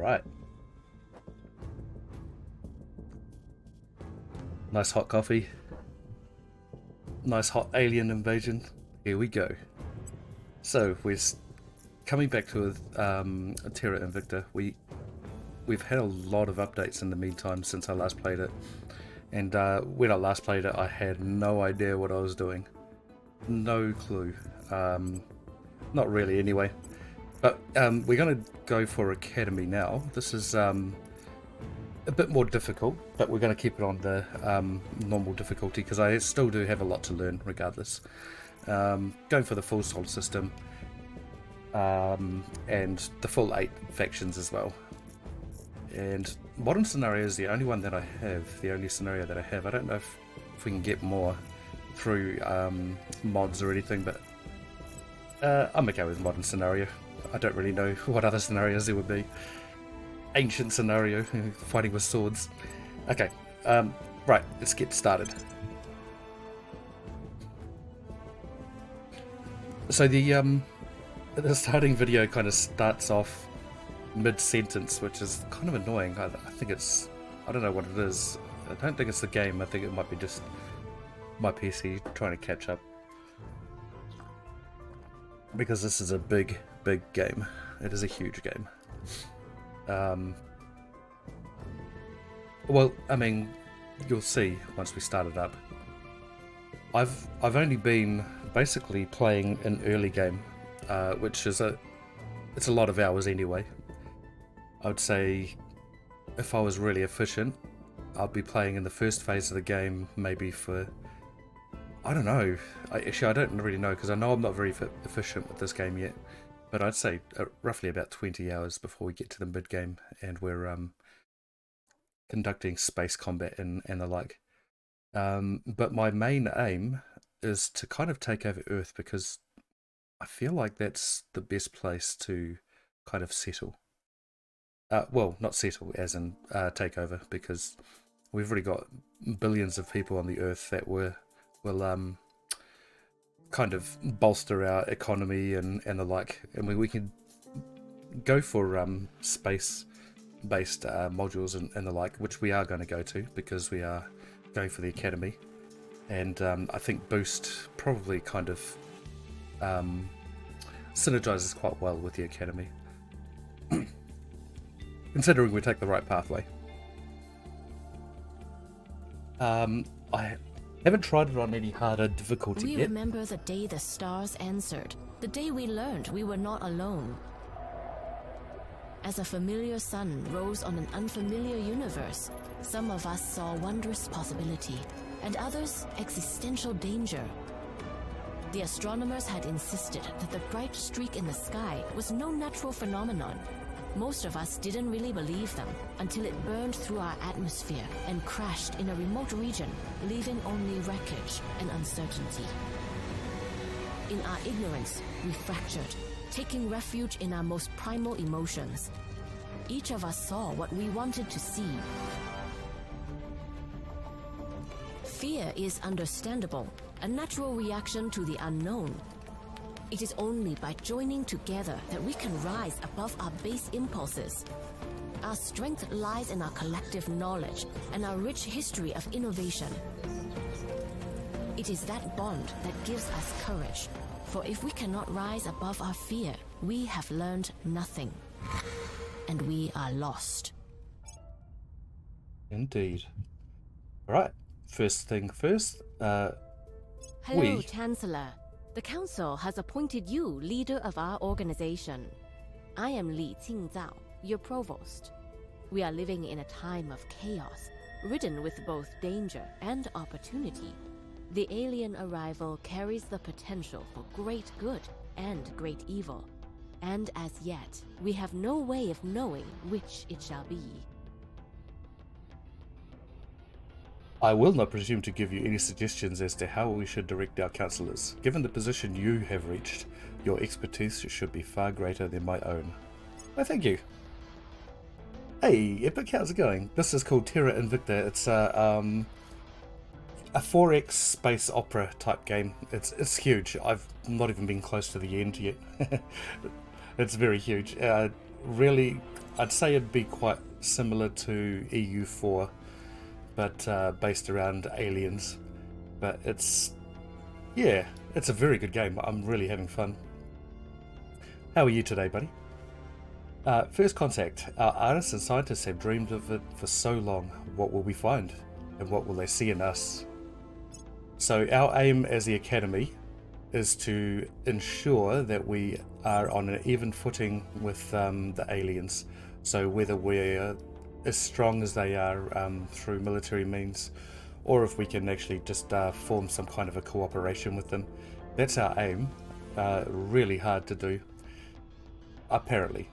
Alright. Nice hot coffee. Nice hot alien invasion. Here we go. So, we're coming back to a Terra Invicta. We've had a lot of updates in the meantime since I last played it. And when I last played it, I had no idea what I was doing. No clue. Not really anyway. But we're going to go for Academy now. This is a bit more difficult, but we're going to keep it on the normal difficulty because I still do have a lot to learn regardless. Going for the full solar system and the full 8 factions as well. And modern scenario is the only one that I have, the only scenario that I have. I don't know if we can get more through mods or anything, but I'm okay with modern scenario. I don't really know what other scenarios there would be. Ancient scenario, fighting with swords. Okay, right, let's get started. So the starting video kind of starts off mid-sentence, which is kind of annoying. I think it's, I don't know what it is. I don't think it's the game. I think it might be just my PC trying to catch up. Because this is a big game. It is a huge game. Well, I mean, you'll see once we start it up. I've only been basically playing an early game, which is it's a lot of hours anyway. I would say if I was really efficient, I'll be playing in the first phase of the game maybe for, I don't know. Actually, I don't really know because I know I'm not very efficient with this game yet. But I'd say roughly about 20 hours before we get to the mid game and we're conducting space combat and the like. But my main aim is to kind of take over Earth because I feel like that's the best place to kind of settle. Well, not settle as in take over, because we've already got billions of people on the Earth that will kind of bolster our economy and the like, and we can go for space-based modules and the like, which we are going to go to because we are going for the Academy, and I think Boost probably kind of synergizes quite well with the Academy. Considering we take the right pathway. I haven't tried it on any harder difficulty yet. We remember the day the stars answered, the day we learned we were not alone. As a familiar sun rose on an unfamiliar universe, some of us saw wondrous possibility, and others existential danger. The astronomers had insisted that the bright streak in the sky was no natural phenomenon. Most of us didn't really believe them until it burned through our atmosphere and crashed in a remote region, leaving only wreckage and uncertainty. In our ignorance, we fractured, taking refuge in our most primal emotions. Each of us saw what we wanted to see. Fear is understandable, a natural reaction to the unknown. It is only by joining together that we can rise above our base impulses. Our strength lies in our collective knowledge and our rich history of innovation. It is that bond that gives us courage, for if we cannot rise above our fear, we have learned nothing, and we are lost. Indeed. Alright, first thing first, Hello, Chancellor. The Council has appointed you leader of our organization. I am Li Qingzao, your provost. We are living in a time of chaos, ridden with both danger and opportunity. The alien arrival carries the potential for great good and great evil, and as yet, we have no way of knowing which it shall be. I will not presume to give you any suggestions as to how we should direct our councillors. Given the position you have reached, your expertise should be far greater than my own. Oh, thank you. Hey, Epic, how's it going? This is called Terra Invicta. It's a 4X space opera type game. It's huge. I've not even been close to the end yet. It's very huge. Really, I'd say it'd be quite similar to EU4, but based around aliens. But yeah, it's a very good game. I'm really having fun. How are you today, buddy? First contact. Our artists and scientists have dreamed of it for so long. What will we find? And what will they see in us? So our aim as the Academy is to ensure that we are on an even footing with the aliens. So whether we're as strong as they are through military means, or if we can actually just form some kind of a cooperation with them. That's our aim. Really hard to do, apparently.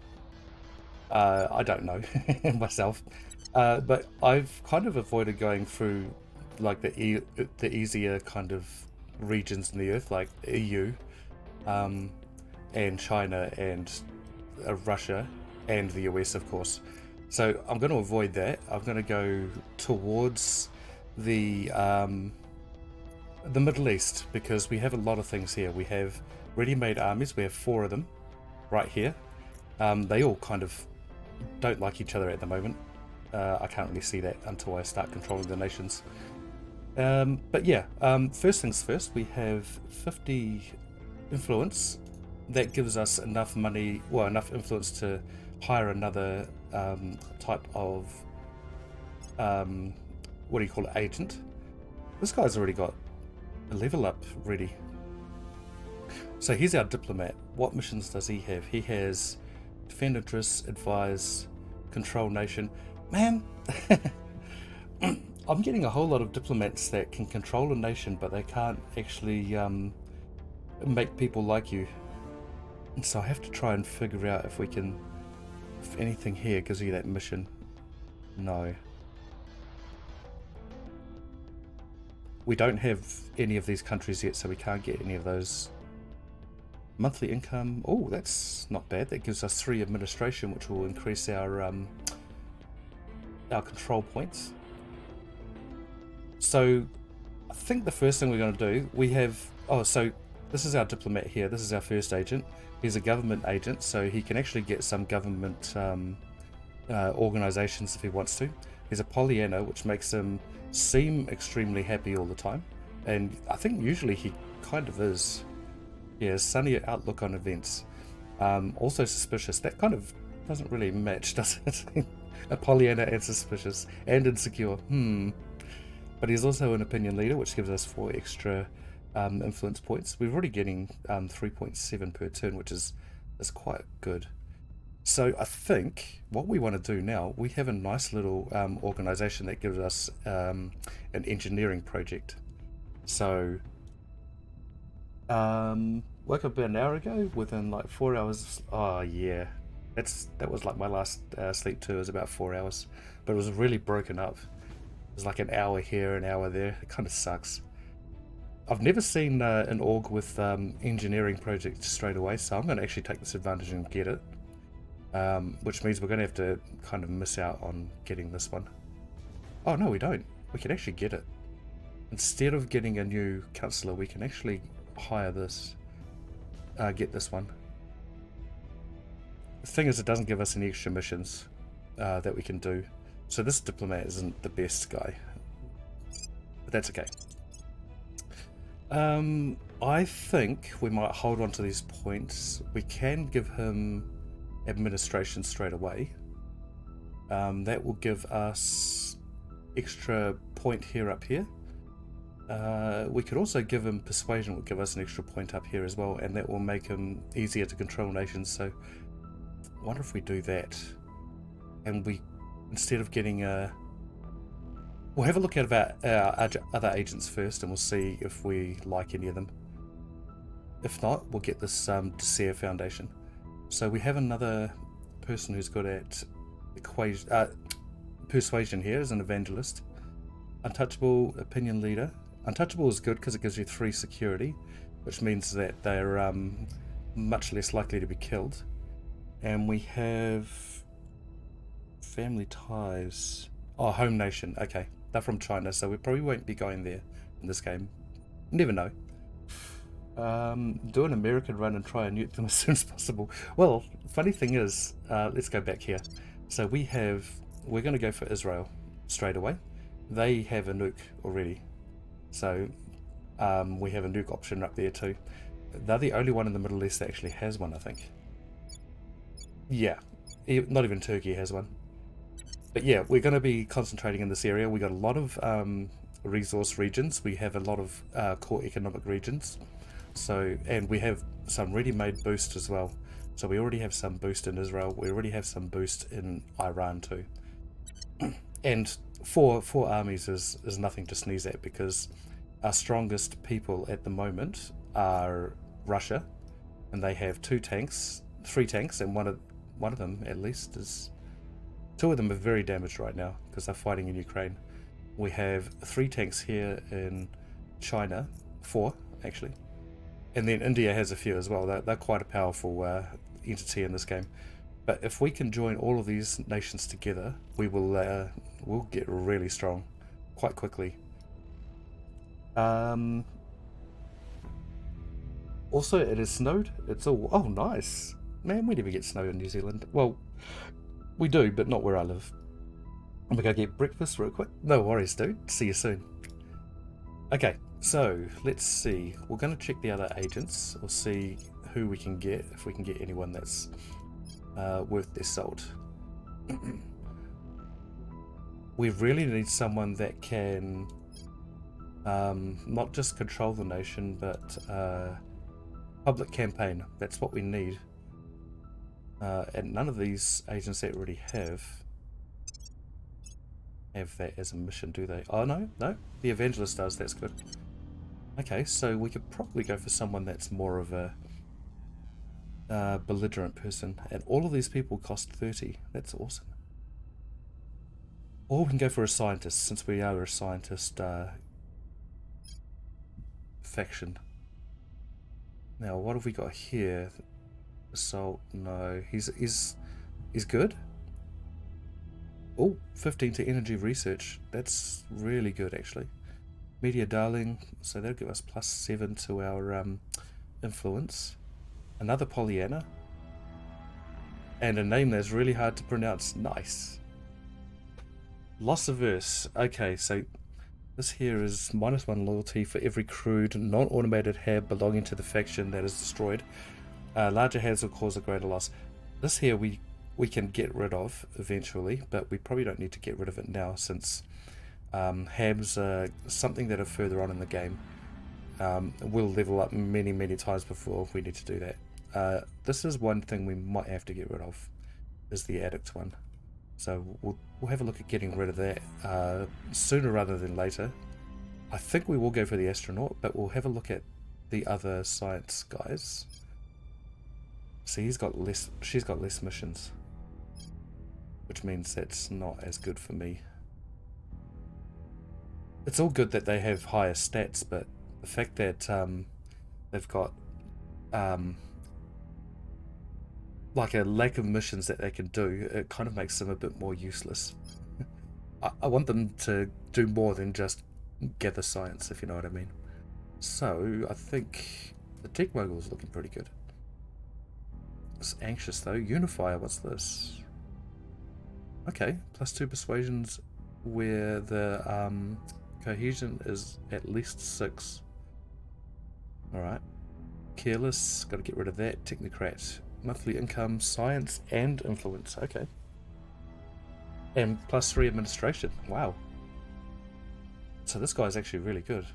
I don't know myself, but I've kind of avoided going through like the easier kind of regions in the Earth, like EU, and China and Russia and the US, of course. So I'm going to avoid that. I'm going to go towards the Middle East, because we have a lot of things here. We have ready-made armies. We have 4 of them right here. They all kind of don't like each other at the moment. I can't really see that until I start controlling the nations. But yeah, first things first, we have 50 influence. That gives us enough money, well, enough influence to hire another type of, what do you call it, agent. This guy's already got a level up ready. So he's our diplomat. What missions does he have? He has defend interests, advise, control nation. Man, I'm getting a whole lot of diplomats that can control a nation, but they can't actually make people like you. And so I have to try and figure out if we can, if anything here gives you that mission. No. We don't have any of these countries yet, so we can't get any of those. Monthly income, oh, that's not bad. That gives us 3 administration, which will increase our control points. So I think the first thing we're going to do, we have, so this is our diplomat here. This is our first agent. He's a government agent, so he can actually get some government organizations if he wants to. He's a Pollyanna, which makes him seem extremely happy all the time, and I think usually he kind of is. Yeah, sunny outlook on events. Also suspicious. That kind of doesn't really match, does it? A Pollyanna and suspicious and insecure. But he's also an opinion leader, which gives us 4 extra influence points. We're already getting 3.7 per turn, which is quite good. So I think what we want to do now, we have a nice little organization that gives us an engineering project. So woke up about an hour ago, within like 4 hours. Oh yeah, that was like my last sleep too. It was about 4 hours, but it was really broken up. It was like an hour here, an hour there. It kind of sucks. I've never seen an org with engineering projects straight away, so I'm going to actually take this advantage and get it, which means we're going to have to kind of miss out on getting this one. Oh no, we don't. We can actually get it. Instead of getting a new councillor, we can actually hire this, get this one. The thing is, it doesn't give us any extra missions that we can do, so this diplomat isn't the best guy, but that's okay. I think we might hold on to these points. We can give him administration straight away. That will give us extra point here up here. We could also give him persuasion, will give us an extra point up here as well, and that will make him easier to control nations. So I wonder if we do that, and we, instead of getting we'll have a look at our other agents first, and we'll see if we like any of them. If not, we'll get this Desire Foundation. So we have another person who's good at persuasion here as an evangelist. Untouchable opinion leader. Untouchable is good because it gives you 3 security, which means that they're much less likely to be killed. And we have family ties. Oh, home nation. Okay, they're from China, so we probably won't be going there in this game. Never know. Do an American run and try and nuke them as soon as possible. Well, funny thing is, let's go back here. So we're going to go for Israel straight away. They have a nuke already, so we have a nuke option up there too. They're the only one in the Middle East that actually has one, I think. Yeah, not even Turkey has one. But yeah, we're going to be concentrating in this area. We got a lot of resource regions. We have a lot of core economic regions. So, and we have some ready-made boost as well. So we already have some boost in Israel. We already have some boost in Iran too. And four armies is nothing to sneeze at, because our strongest people at the moment are Russia, and they have 3 tanks, and one of them at least is. 2 of them are very damaged right now because they're fighting in Ukraine. We have 3 tanks here in China, 4 actually, and then India has a few as well. They're quite a powerful entity in this game. But if we can join all of these nations together, we will we'll get really strong quite quickly. Also, it is snowed. It's all... Oh, nice. Man, we never get snow in New Zealand. Well, we do, but not where I live. I'm gonna go get breakfast real quick. No worries, dude. See you soon. Okay, so let's see. We're going to check the other agents, or see who we can get, if we can get anyone that's worth their salt. We really need someone that can not just control the nation, but public campaign. That's what we need. And none of these agents that already have that as a mission, do they? Oh, no, the evangelist does. That's good. Okay, so we could probably go for someone that's more of a belligerent person, and all of these people cost 30. That's awesome. Or we can go for a scientist, since we are a scientist faction. Now, what have we got here? Assault, no. He's good. Oh, 15 to energy research. That's really good, actually. Media darling, so that'll give us +7 to our influence. Another Pollyanna. And a name that's really hard to pronounce. Nice. Loss averse. Okay, so this here is -1 loyalty for every crewed, non-automated hab belonging to the faction that is destroyed. Larger habs will cause a greater loss. This here we can get rid of eventually, but we probably don't need to get rid of it now, since habs are something that are further on in the game. We'll level up many times before we need to do that. This is one thing we might have to get rid of, is the addict one. So we'll have a look at getting rid of that sooner rather than later. I think we will go for the astronaut, but we'll have a look at the other science guys. See, she's got less missions, which means that's not as good for me. It's all good that they have higher stats, but the fact that they've got like a lack of missions that they can do, it kind of makes them a bit more useless. I want them to do more than just gather science, if you know what I mean. So I think the tech mogul is looking pretty good. It's anxious though. Unifier, what's this? Okay, +2 persuasions where the cohesion is at least 6. Alright. Careless, gotta get rid of that. Technocrat, monthly income, science, and influence. Okay. And +3 administration. Wow. So this guy's actually really good.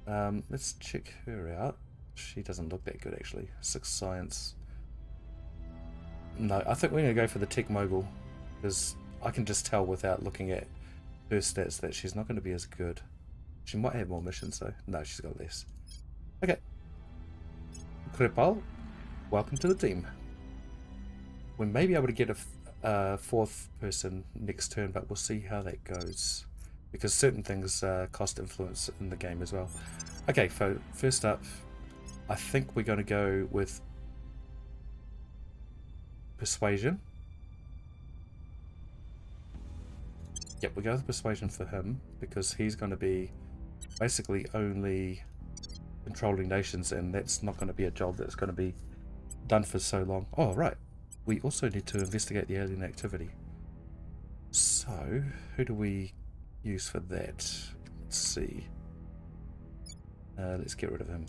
Let's check her out. She doesn't look that good actually. 6 science. No, I think we're going to go for the tech mogul, because I can just tell without looking at her stats that she's not going to be as good. She might have more missions though. No, she's got less. Okay. Kripal, welcome to the team. We may be able to get a 4th person next turn, but we'll see how that goes, because certain things cost influence in the game as well. Okay, so first up, I think we're going to go with persuasion. Yep, we'll go with persuasion for him, because he's going to be basically only controlling nations, and that's not going to be a job that's going to be done for so long. Oh, right. We also need to investigate the alien activity. So, who do we use for that? Let's see. Let's get rid of him.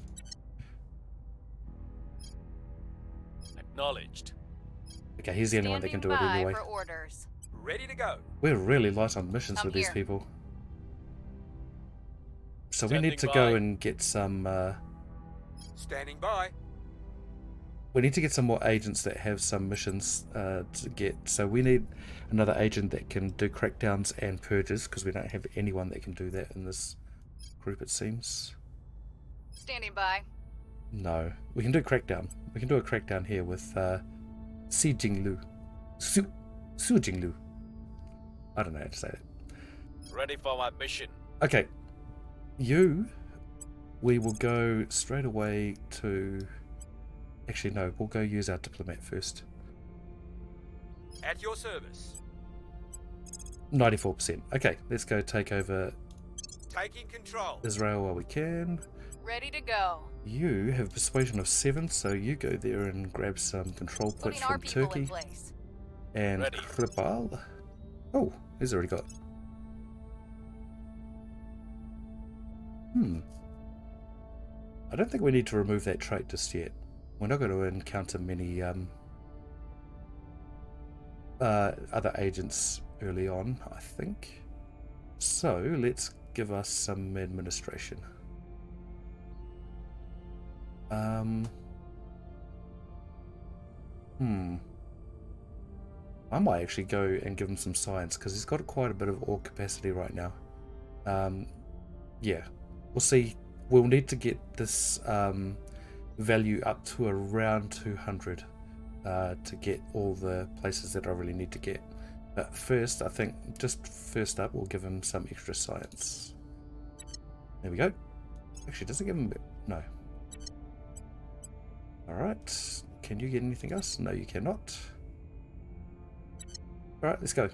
Acknowledged. Okay, he's the only one that can do it anyway. For orders. Ready to go. We're really light on missions I'm with these here. people. So we Standing need to by. go and get some... Standing by. we need to get some more agents that have some missions to get. So we need another agent that can do crackdowns and purges, because we don't have anyone that can do that in this group, it seems. Standing by. No, we can do crackdown. We can do a crackdown here with Si Jinglu. Su Jinglu. I don't know how to say it. Ready for my mission. Okay, we will go straight away to... Actually, no, we'll go use our diplomat first. At your service. 94%. Okay, let's go take over Taking control. Israel while we can. Ready to go. You have persuasion of 7, so you go there and grab some control points Putting our from people Turkey. in place. And Ready. Kripal. Oh, he's already got... I don't think we need to remove that trait just yet. We're not going to encounter many other agents early on, I think. So let's give us some administration. I might actually go and give him some science, because he's got quite a bit of org capacity right now. Yeah, we'll see. We'll need to get this value up to around 200 to get all the places that I really need to get. But first, I think, just first up, we'll give him some extra science. There we go. Actually, does it give him... No. Alright. Can you get anything else? No, you cannot. Alright, let's go.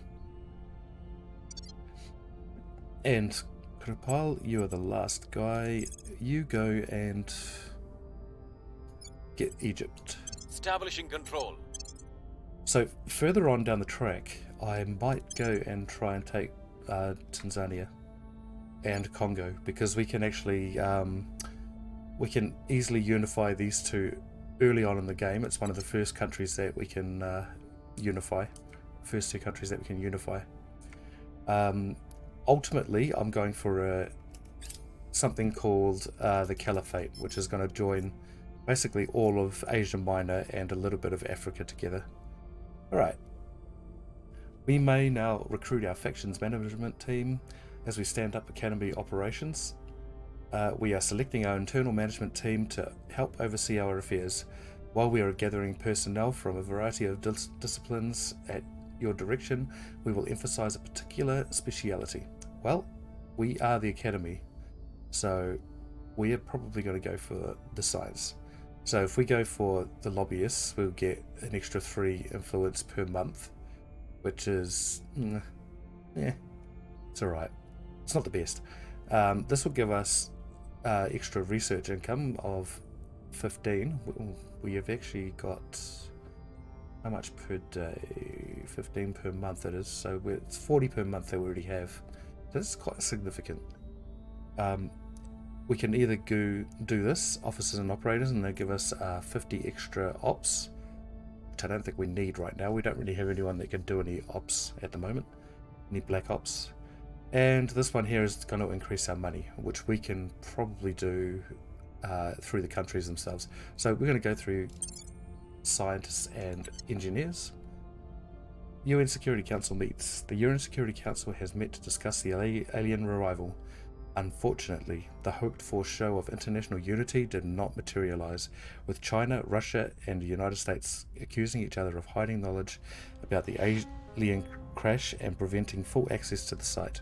And Kripal, you are the last guy. You go and get Egypt. Establishing control. So further on down the track, I might go and try and take Tanzania and Congo, because we can actually we can easily unify these two early on in the game. It's one of the first countries that we can unify. First two countries that we can unify. Ultimately, I'm going for something called the Caliphate, which is going to join basically all of Asia Minor and a little bit of Africa together. Alright. We may now recruit our factions management team as we stand up academy operations. We are selecting our internal management team to help oversee our affairs, while we are gathering personnel from a variety of disciplines at your direction. We will emphasize a particular speciality. Well, we are the academy, so we are probably going to go for the science. So if we go for the lobbyists, we'll get an extra 3 influence per month, which is, yeah, it's alright. It's not the best. This will give us extra research income of 15. We have actually got, how much per day? 15 per month it is, so it's 40 per month that we already have. This is quite significant. We can either do this, officers and operators, and they give us 50 extra ops, which I don't think we need right now. We don't really have anyone that can do any ops at the moment, any black ops. And this one here is going to increase our money, which we can probably do through the countries themselves. So we're going to go through scientists and engineers. UN Security Council meets. The UN Security Council has met to discuss the alien arrival. Unfortunately, the hoped-for show of international unity did not materialize, with China, Russia, and the United States accusing each other of hiding knowledge about the alien crash and preventing full access to the site.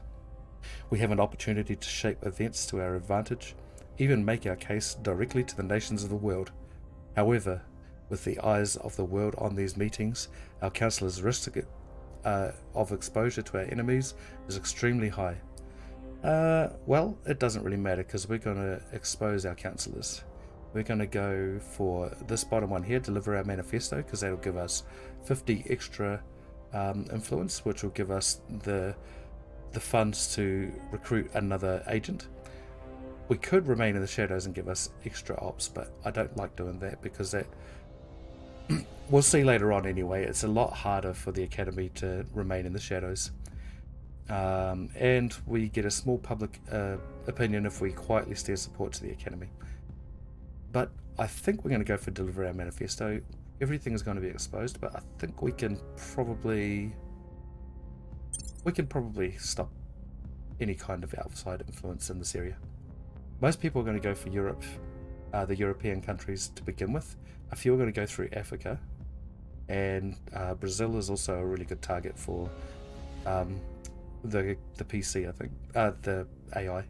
We have an opportunity to shape events to our advantage, even make our case directly to the nations of the world. However, with the eyes of the world on these meetings, our councillors' risk of exposure to our enemies is extremely high. Well, it doesn't really matter, because we're going to expose our councillors. We're going to go for this bottom one here, deliver our manifesto, because that'll give us 50 extra influence, which will give us the funds to recruit another agent. We could remain in the shadows and give us extra ops, but I don't like doing that because that we'll see later on anyway. It's a lot harder for the academy to remain in the shadows, and we get a small public opinion if we quietly steer support to the academy. But I think we're going to go for deliver our manifesto. Everything is going to be exposed, but I think we can probably stop any kind of outside influence in this area. Most people are going to go for Europe, the European countries to begin with. A few are going to go through Africa, and Brazil is also a really good target for the PC, I think, the AI.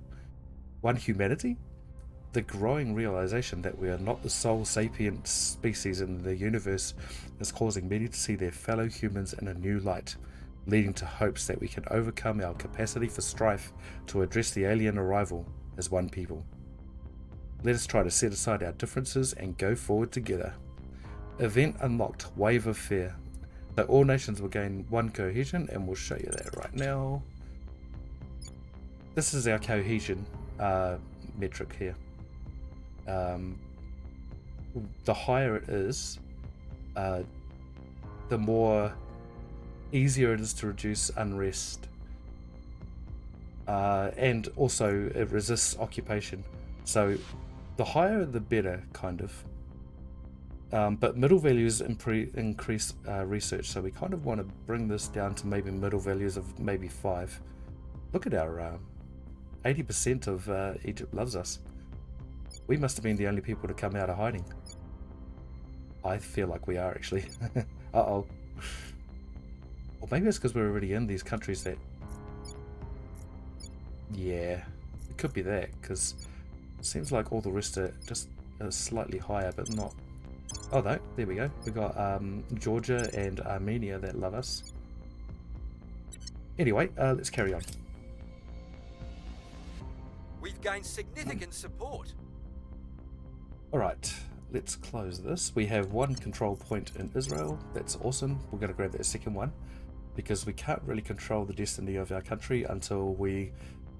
One, humanity. The growing realization that we are not the sole sapient species in the universe is causing many to see their fellow humans in a new light, leading to hopes that we can overcome our capacity for strife to address the alien arrival as one people. Let us try to set aside our differences and go forward together. Event unlocked, Wave of Fear. So all nations will gain 1 cohesion, and we'll show you that right now. This is our cohesion metric here. The higher it is, the more easier it is to reduce unrest, and also it resists occupation. So the higher the better, kind of. But middle values increase research, so we kind of want to bring this down to maybe middle values of maybe 5. Look at our 80% of Egypt loves us. We must have been the only people to come out of hiding. I feel like we are, actually. Uh-oh. Or maybe it's because we're already in these countries that... Yeah, it could be that, because it seems like all the rest are just slightly higher, but not... Oh no, there we go. We got Georgia and Armenia that love us. Anyway, let's carry on. We've gained significant support. Alright, let's close this. We have 1 control point in Israel. That's awesome. We're going to grab that second one, because we can't really control the destiny of our country until we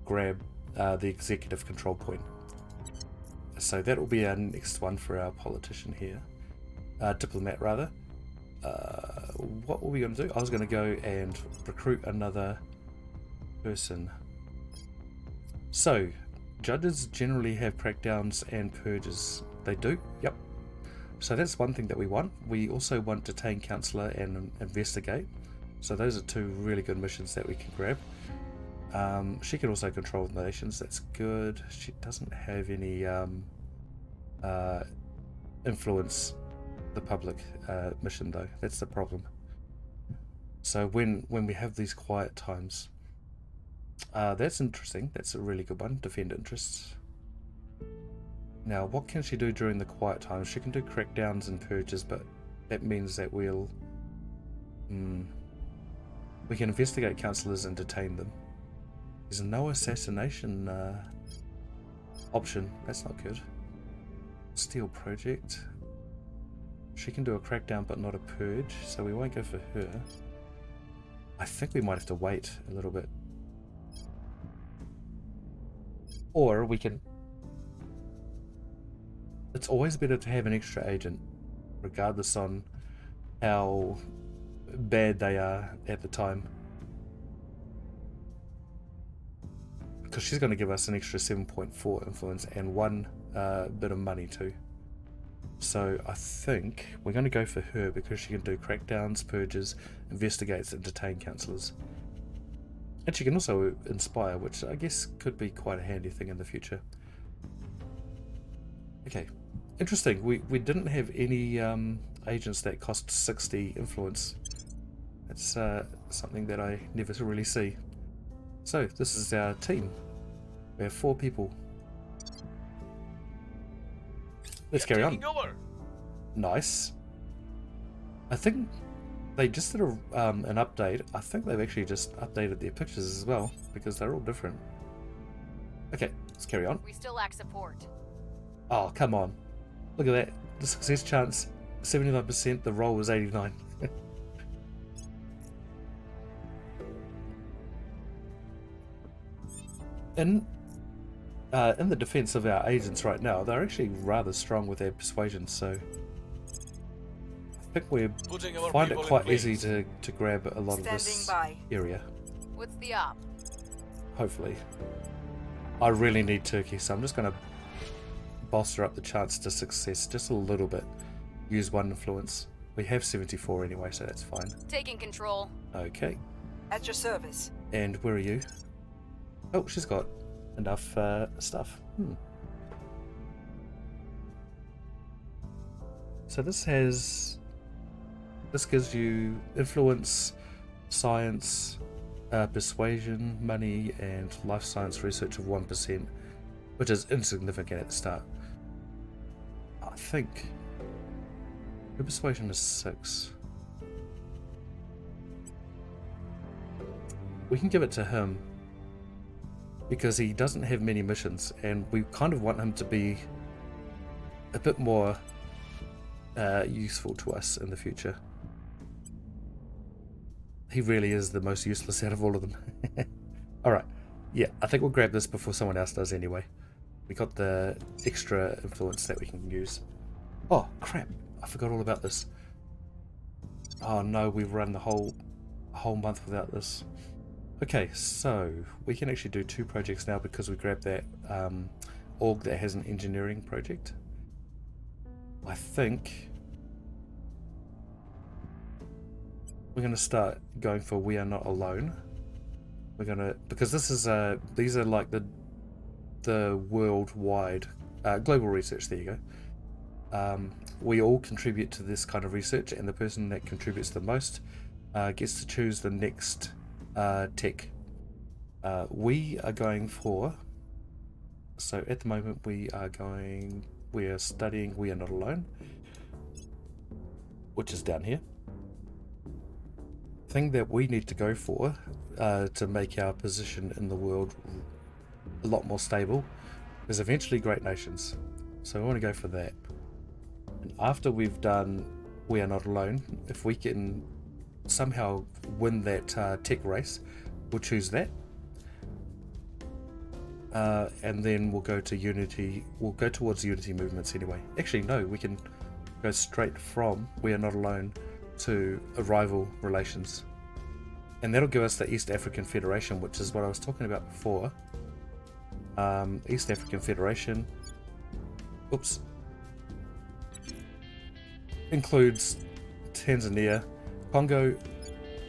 grab the executive control point. So that will be our next one for our politician here. Diplomat, rather. What were we going to do? I was going to go and recruit another person. So, judges generally have crackdowns and purges. They do? Yep. So that's one thing that we want. We also want detain counselor and investigate. So those are 2 really good missions that we can grab. She can also control the nations. That's good. She doesn't have any influence the public mission, though. That's the problem. So when we have these quiet times, that's interesting. That's a really good one. Defend interests. Now, what can she do during the quiet times? She can do crackdowns and purges, but that means that we'll... we can investigate councillors and detain them. There's no assassination option. That's not good. Steel project. She can do a crackdown, but not a purge, so we won't go for her. I think we might have to wait a little bit. Or we can... It's always better to have an extra agent, regardless on how bad they are at the time. Because she's going to give us an extra 7.4 influence and 1 bit of money too. So I think we're going to go for her because she can do crackdowns, purges, investigates and detain councillors. And she can also inspire, which I guess could be quite a handy thing in the future. Okay, interesting. We didn't have any agents that cost 60 influence. That's something that I never really see. So this is our team. We have 4 people. Let's carry on. Nice. I think they just did an update. I think they've actually just updated their pictures as well, because they're all different. Okay, let's carry on. We still lack support. Oh, come on. Look at that. The success chance, 79%. The roll was 89. In the defense of our agents right now, they're actually rather strong with their persuasion, so I think we find it quite easy to grab a lot of this area. What's the op? Hopefully. I really need Turkey, so I'm just going to bolster up the chance to success just a little bit. Use 1 influence. We have 74 anyway, so that's fine. Taking control. Okay. At your service. And where are you? Oh, she's got enough stuff. So this gives you influence, science, persuasion, money, and life science research of 1%, which is insignificant at the start. I think her persuasion is 6. We can give it to him because he doesn't have many missions, and we kind of want him to be a bit more useful to us in the future. He really is the most useless out of all of them. Alright, yeah, I think we'll grab this before someone else does anyway. We got the extra influence that we can use. Oh, crap, I forgot all about this. Oh no, we've run the whole month without this. Okay, so we can actually do 2 projects now because we grabbed that org that has an engineering project. I think we're going to start going for We Are Not Alone. We're going to, because this is these are like the worldwide global research. There you go. We all contribute to this kind of research, and the person that contributes the most gets to choose the next tech. We are going for, so at the moment we are studying We Are Not Alone, which is down here. Thing that we need to go for to make our position in the world a lot more stable is eventually Great Nations. So we want to go for that. And after we've done We Are Not Alone, if we can somehow win that tech race, we'll choose that. And then we'll go to Unity. We'll go towards Unity movements anyway. Actually, no, we can go straight from We Are Not Alone to Arrival Relations. And that'll give us the East African Federation, which is what I was talking about before. East African Federation. Oops. Includes Tanzania, Congo,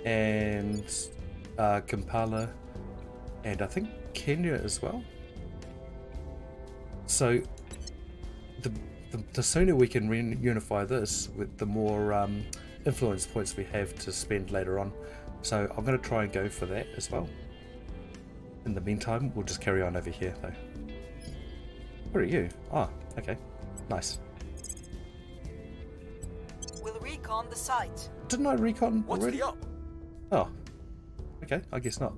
and Kampala, and I think Kenya as well. So the sooner we can reunify this, with the more influence points we have to spend later on. So I'm going to try and go for that as well. In the meantime, we'll just carry on over here though. Where are you? Ah, okay, nice. We'll recon the site. Didn't I recon What's already? the op? Oh, okay, I guess not.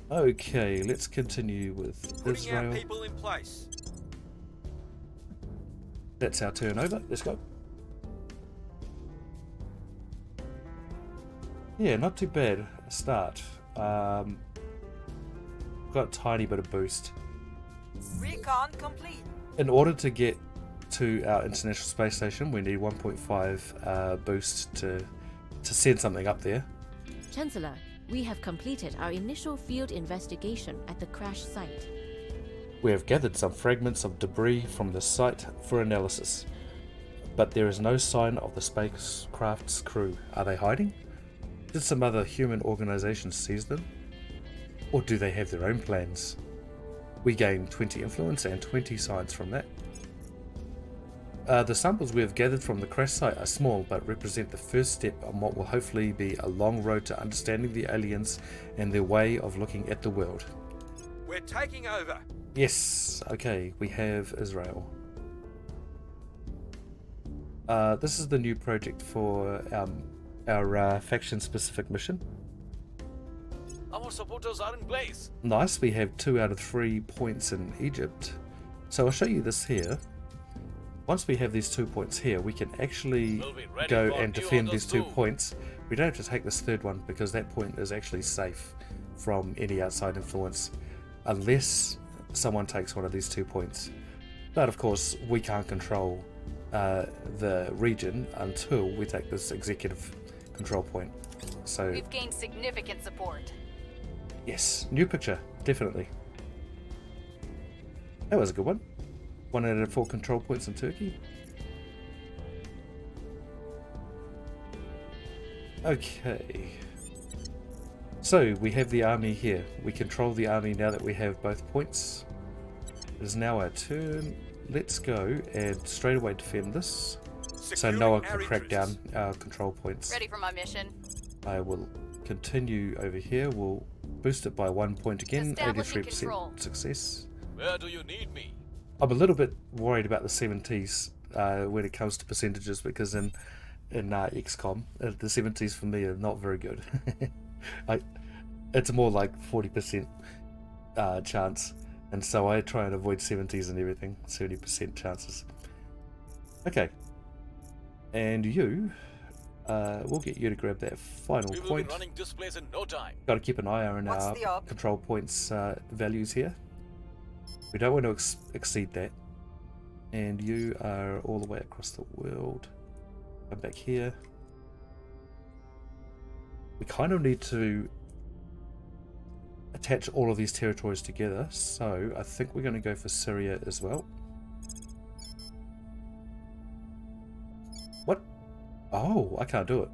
Okay, let's continue with Putting our Israel. people in place. That's our turn over. Let's go. Yeah, not too bad a start. Got a tiny bit of boost. Recon complete. In order to get to our International Space Station, we need 1.5 boost to send something up there. Chancellor, we have completed our initial field investigation at the crash site. We have gathered some fragments of debris from the site for analysis, but there is no sign of the spacecraft's crew. Are they hiding? Did some other human organization seize them? Or do they have their own plans? We gain 20 influence and 20 science from that. The samples we have gathered from the crash site are small, but represent the first step on what will hopefully be a long road to understanding the aliens and their way of looking at the world. We're taking over. Yes, okay, we have Israel. This is the new project for our faction-specific mission. Our supporters are in place. Nice, we have 2 out of 3 points in Egypt. So I'll show you this here. Once we have these 2 points here, we can actually go and defend these 2 points. We don't have to take this third one because that point is actually safe. from any outside influence unless someone takes one of these 2 points. But of course, we can't control the region until we take this executive control point. So We've gained significant support. yes, new picture, definitely. That was a good one. 1 out of 4 control points in Turkey. Okay. So we have the army here. We control the army now that we have both points. It is now our turn. Let's go and straight away defend this. So Securing no one can our crack down interests. our control points. Ready for my mission. I will continue over here. We'll boost it by 1 point again. Establishing 83% control. success. Where do you need me? I'm a little bit worried about the 70s when it comes to percentages, because in XCOM, the 70s for me are not very good. It's more like 40% chance, and so I try and avoid 70s and everything. 70% chances. Okay, and you, we'll get you to grab that final We will point. be running this place in no time. Got to keep an eye on What's our the op? control points values here. We don't want to exceed that. And you are all the way across the world. Come back here. We kind of need to attach all of these territories together, so I think we're going to go for Syria as well. What? Oh, I can't do it.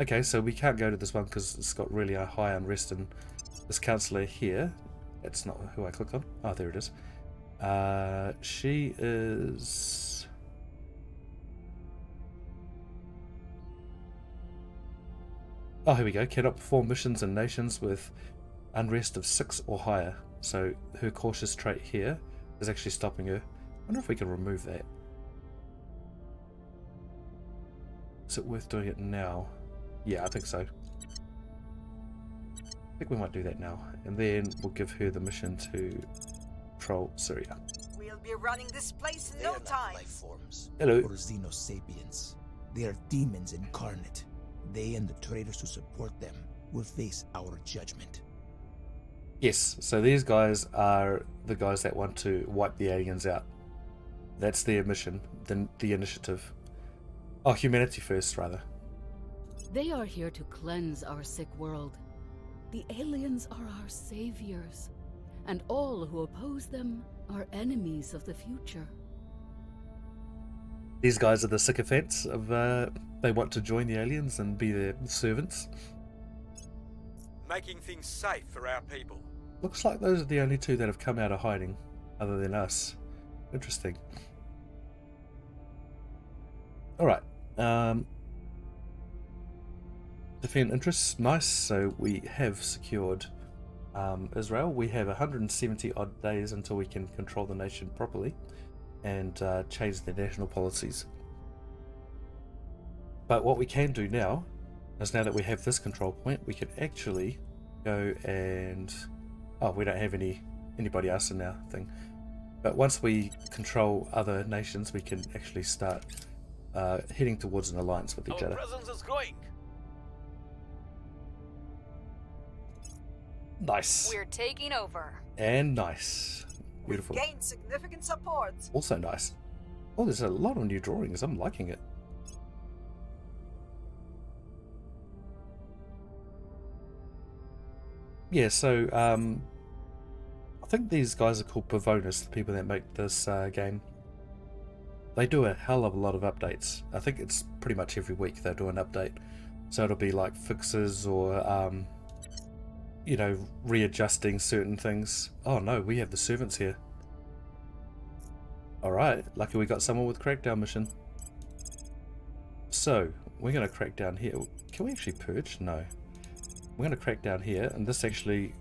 Okay, so we can't go to this one because it's got really a high unrest, and this councillor here, that's not who I clicked on. Oh, there it is. She is... Oh, here we go. Cannot perform missions in nations with unrest of 6 or higher. So her cautious trait here is actually stopping her. I wonder if we can remove that. Is it worth doing it now? Yeah, I think so. I think we might do that now. And then we'll give her the mission to control Syria. We'll be running this place in They no are not time. life forms Hello. or xenosapiens. They are demons incarnate. They and the traitors who support them will face our judgment. Yes, so these guys are the guys that want to wipe the aliens out. That's their mission, the initiative. Oh, humanity first, rather. They are here to cleanse our sick world. The aliens are our saviors, and all who oppose them are enemies of the future. These guys are the sycophants of, they want to join the aliens and be their servants. Making things safe for our people. Looks like those are the only two that have come out of hiding, other than us. Interesting. Alright. Defend interests, nice. So we have secured Israel. We have 170 odd days until we can control the nation properly and change their national policies. But what we can do now is, now that we have this control point, we can actually go and... Oh, we don't have anybody else in our thing. But once we control other nations, we can actually start heading towards an alliance with each Our other. presence is growing. Nice. We're taking over. And nice. Beautiful. We've gained significant support. Also nice. Oh, there's a lot of new drawings. I'm liking it. Yeah, so I think these guys are called Pavonis, the people that make this game. They do a hell of a lot of updates. I think it's pretty much every week they do an update. So it'll be like fixes or, you know, readjusting certain things. Oh no, we have the servants here. Alright, lucky we got someone with crackdown mission. So, we're going to crack down here. Can we actually purge? No. We're going to crack down here, and this actually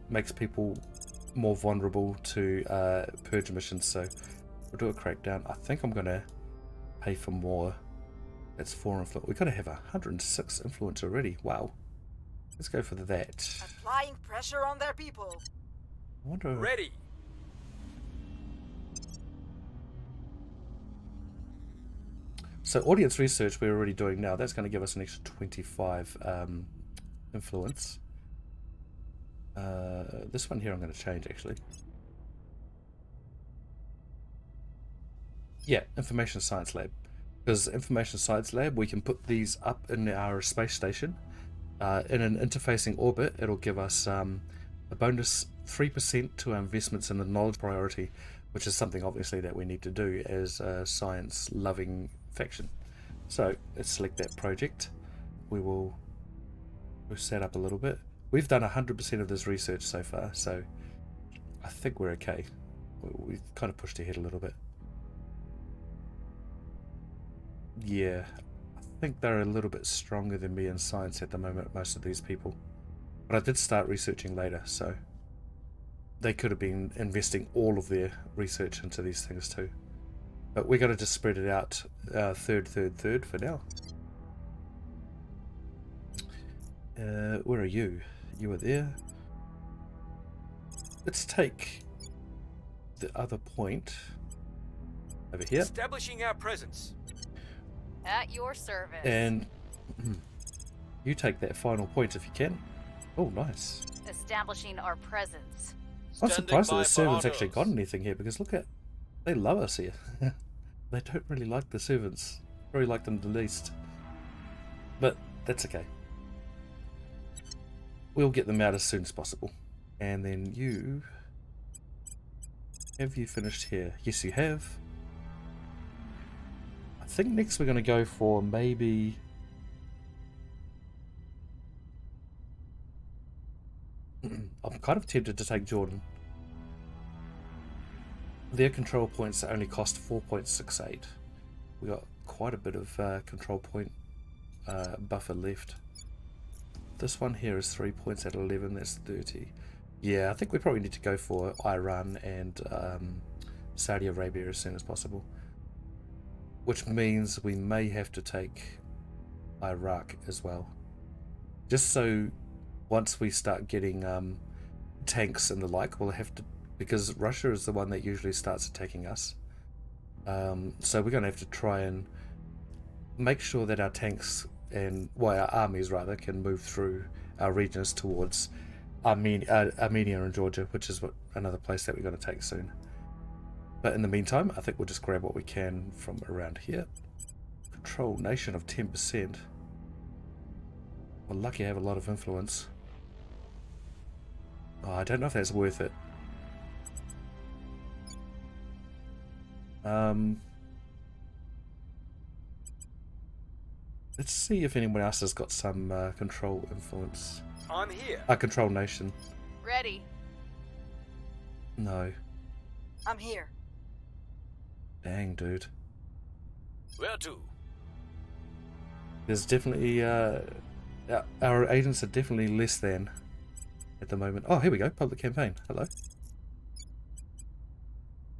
makes people more vulnerable to purge missions, so we'll do a crackdown. I think I'm going to pay for more. That's 4 influence. We've got to have 106 influence already. Wow. Let's go for that. Applying pressure on their people. I wonder... Ready. So audience research we're already doing now. That's going to give us an extra 25 influence. This one here I'm going to change actually. Yeah, Information Science Lab. Because Information Science Lab, we can put these up in our space station. In an interfacing orbit, it'll give us a bonus 3% to our investments in the knowledge priority, which is something obviously that we need to do as a science-loving faction. So let's select that project. We'll set up a little bit. We've done 100% of this research so far, so I think we're okay. We've kind of pushed ahead a little bit. Yeah, I think they're a little bit stronger than me in science at the moment, most of these people. But I did start researching later, so they could have been investing all of their research into these things too. But we're going to just spread it out third for now. Where are you? You are there. Let's take the other point over here. Establishing our presence. At your service. And you take that final point if you can. Oh, nice. Establishing our presence. I'm Standing surprised that by the for servants actually orders. got anything here, because look at, they love us here. They don't really like the servants. Probably like them the least. But that's okay. We'll get them out as soon as possible. And then you... Have you finished here? Yes, you have. I think next we're going to go for maybe... I'm kind of tempted to take Jordan. Their control points only cost 4.68. We got quite a bit of control point buffer left. This one here is 3 points at 11, that's 30. Yeah, I think we probably need to go for Iran and Saudi Arabia as soon as possible. Which means we may have to take Iraq as well. Just so once we start getting tanks and the like, we'll have to, because Russia is the one that usually starts attacking us. So we're going to have to try and make sure that our tanks and, well, our armies rather, can move through our regions towards Armenia and Georgia, which is another place that we're going to take soon. But in the meantime, I think we'll just grab what we can from around here. Control nation of 10%. We're lucky I have a lot of influence. Oh, I don't know if that's worth it. Let's see if anyone else has got some control influence. I'm here. Control nation. Ready. No. I'm here. Dang, dude. Where to? There's definitely our agents are definitely less than at the moment. Oh, here we go. Public campaign. Hello.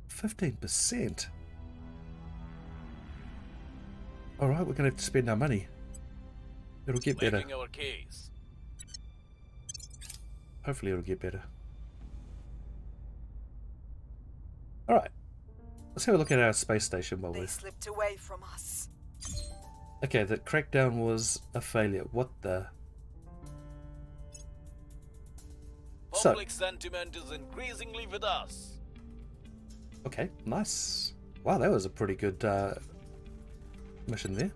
15%. Alright, we're going to have to spend our money. It'll get better. Making our case. Hopefully it'll get better. Alright. Let's have a look at our space station while They we're... slipped away from us. Okay, the crackdown was a failure. What the... So, Public sentiment is increasingly with us. okay, nice. Wow, that was a pretty good mission there.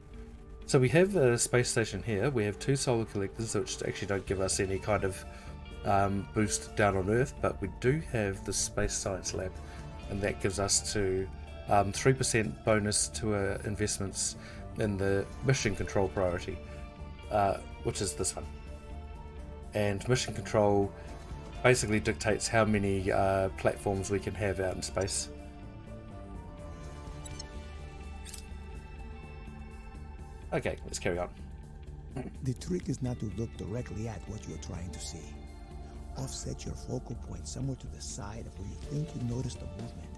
So we have a space station here. We have 2 solar collectors, which actually don't give us any kind of boost down on Earth, but we do have the Space Science Lab, and that gives us to 3% bonus to our investments in the mission control priority, which is this one. And mission control basically dictates how many platforms we can have out in space. Okay, let's carry on. The trick is not to look directly at what you're trying to see. Offset your focal point somewhere to the side of where you think you notice the movement.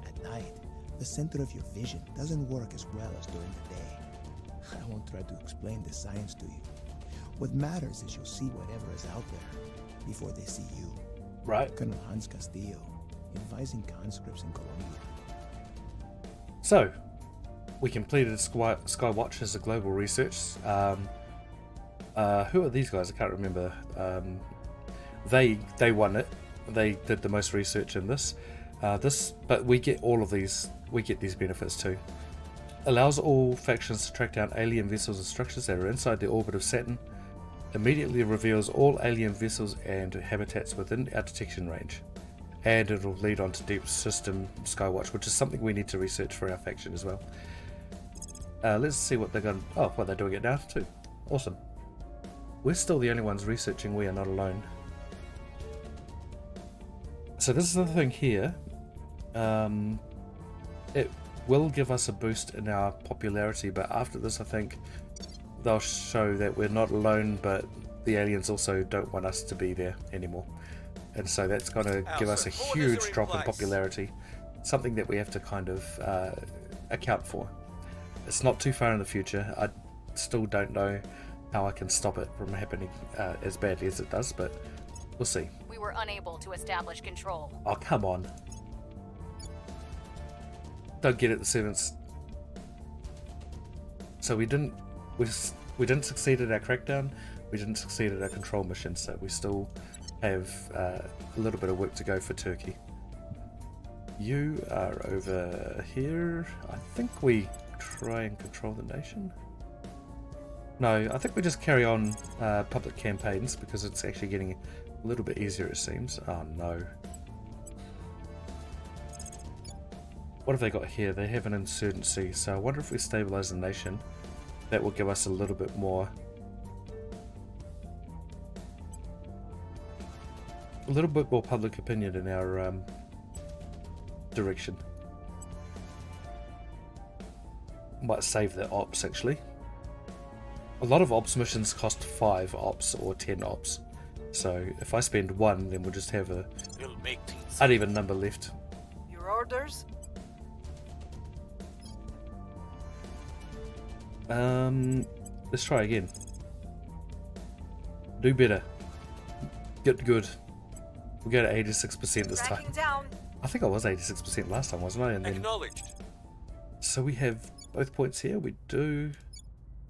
At night, the center of your vision doesn't work as well as during the day. I won't try to explain the science to you. What matters is you'll see whatever is out there before they see you. Right. Colonel Hans Castillo, advising conscripts in Colombia. So, we completed Skywatch as a global research. Who are these guys? I can't remember. they won it. They did the most research in this. But we get all of these. We get these benefits too. Allows all factions to track down alien vessels and structures that are inside the orbit of Saturn. Immediately reveals all alien vessels and habitats within our detection range. And it'll lead on to Deep System Skywatch, which is something we need to research for our faction as well. Let's see what they're going. Oh, well, they're doing it now too. Awesome. We're still the only ones researching. We are not alone. So this is the thing here. It will give us a boost in our popularity, but after this I think they'll show that we're not alone, but the aliens also don't want us to be there anymore. And so that's going to give us a huge drop in popularity. Something that we have to kind of account for. It's not too far in the future. I still don't know how I can stop it from happening as badly as it does, but we'll see. We were unable to establish control. Oh, come on. Don't get it, the servants. So we didn't succeed at our crackdown. We didn't succeed at our control mission, so we still have a little bit of work to go for Turkey. You are over here. I think we try and control the nation. No, I think we just carry on public campaigns because it's actually getting a little bit easier, it seems. Oh no. What have they got here? They have an insurgency, so I wonder if we stabilize the nation, that will give us a little bit more. A little bit more public opinion in our direction. Might save the ops actually. A lot of ops missions cost 5 ops or 10 ops. So if I spend 1, then we'll just have a We'll make things. uneven number left. Your orders? Let's try again. Do better. Get good. We'll go to 86% this time. Tracking down. I think I was 86% last time, wasn't I? And then, Acknowledged. so we have both points here. We do.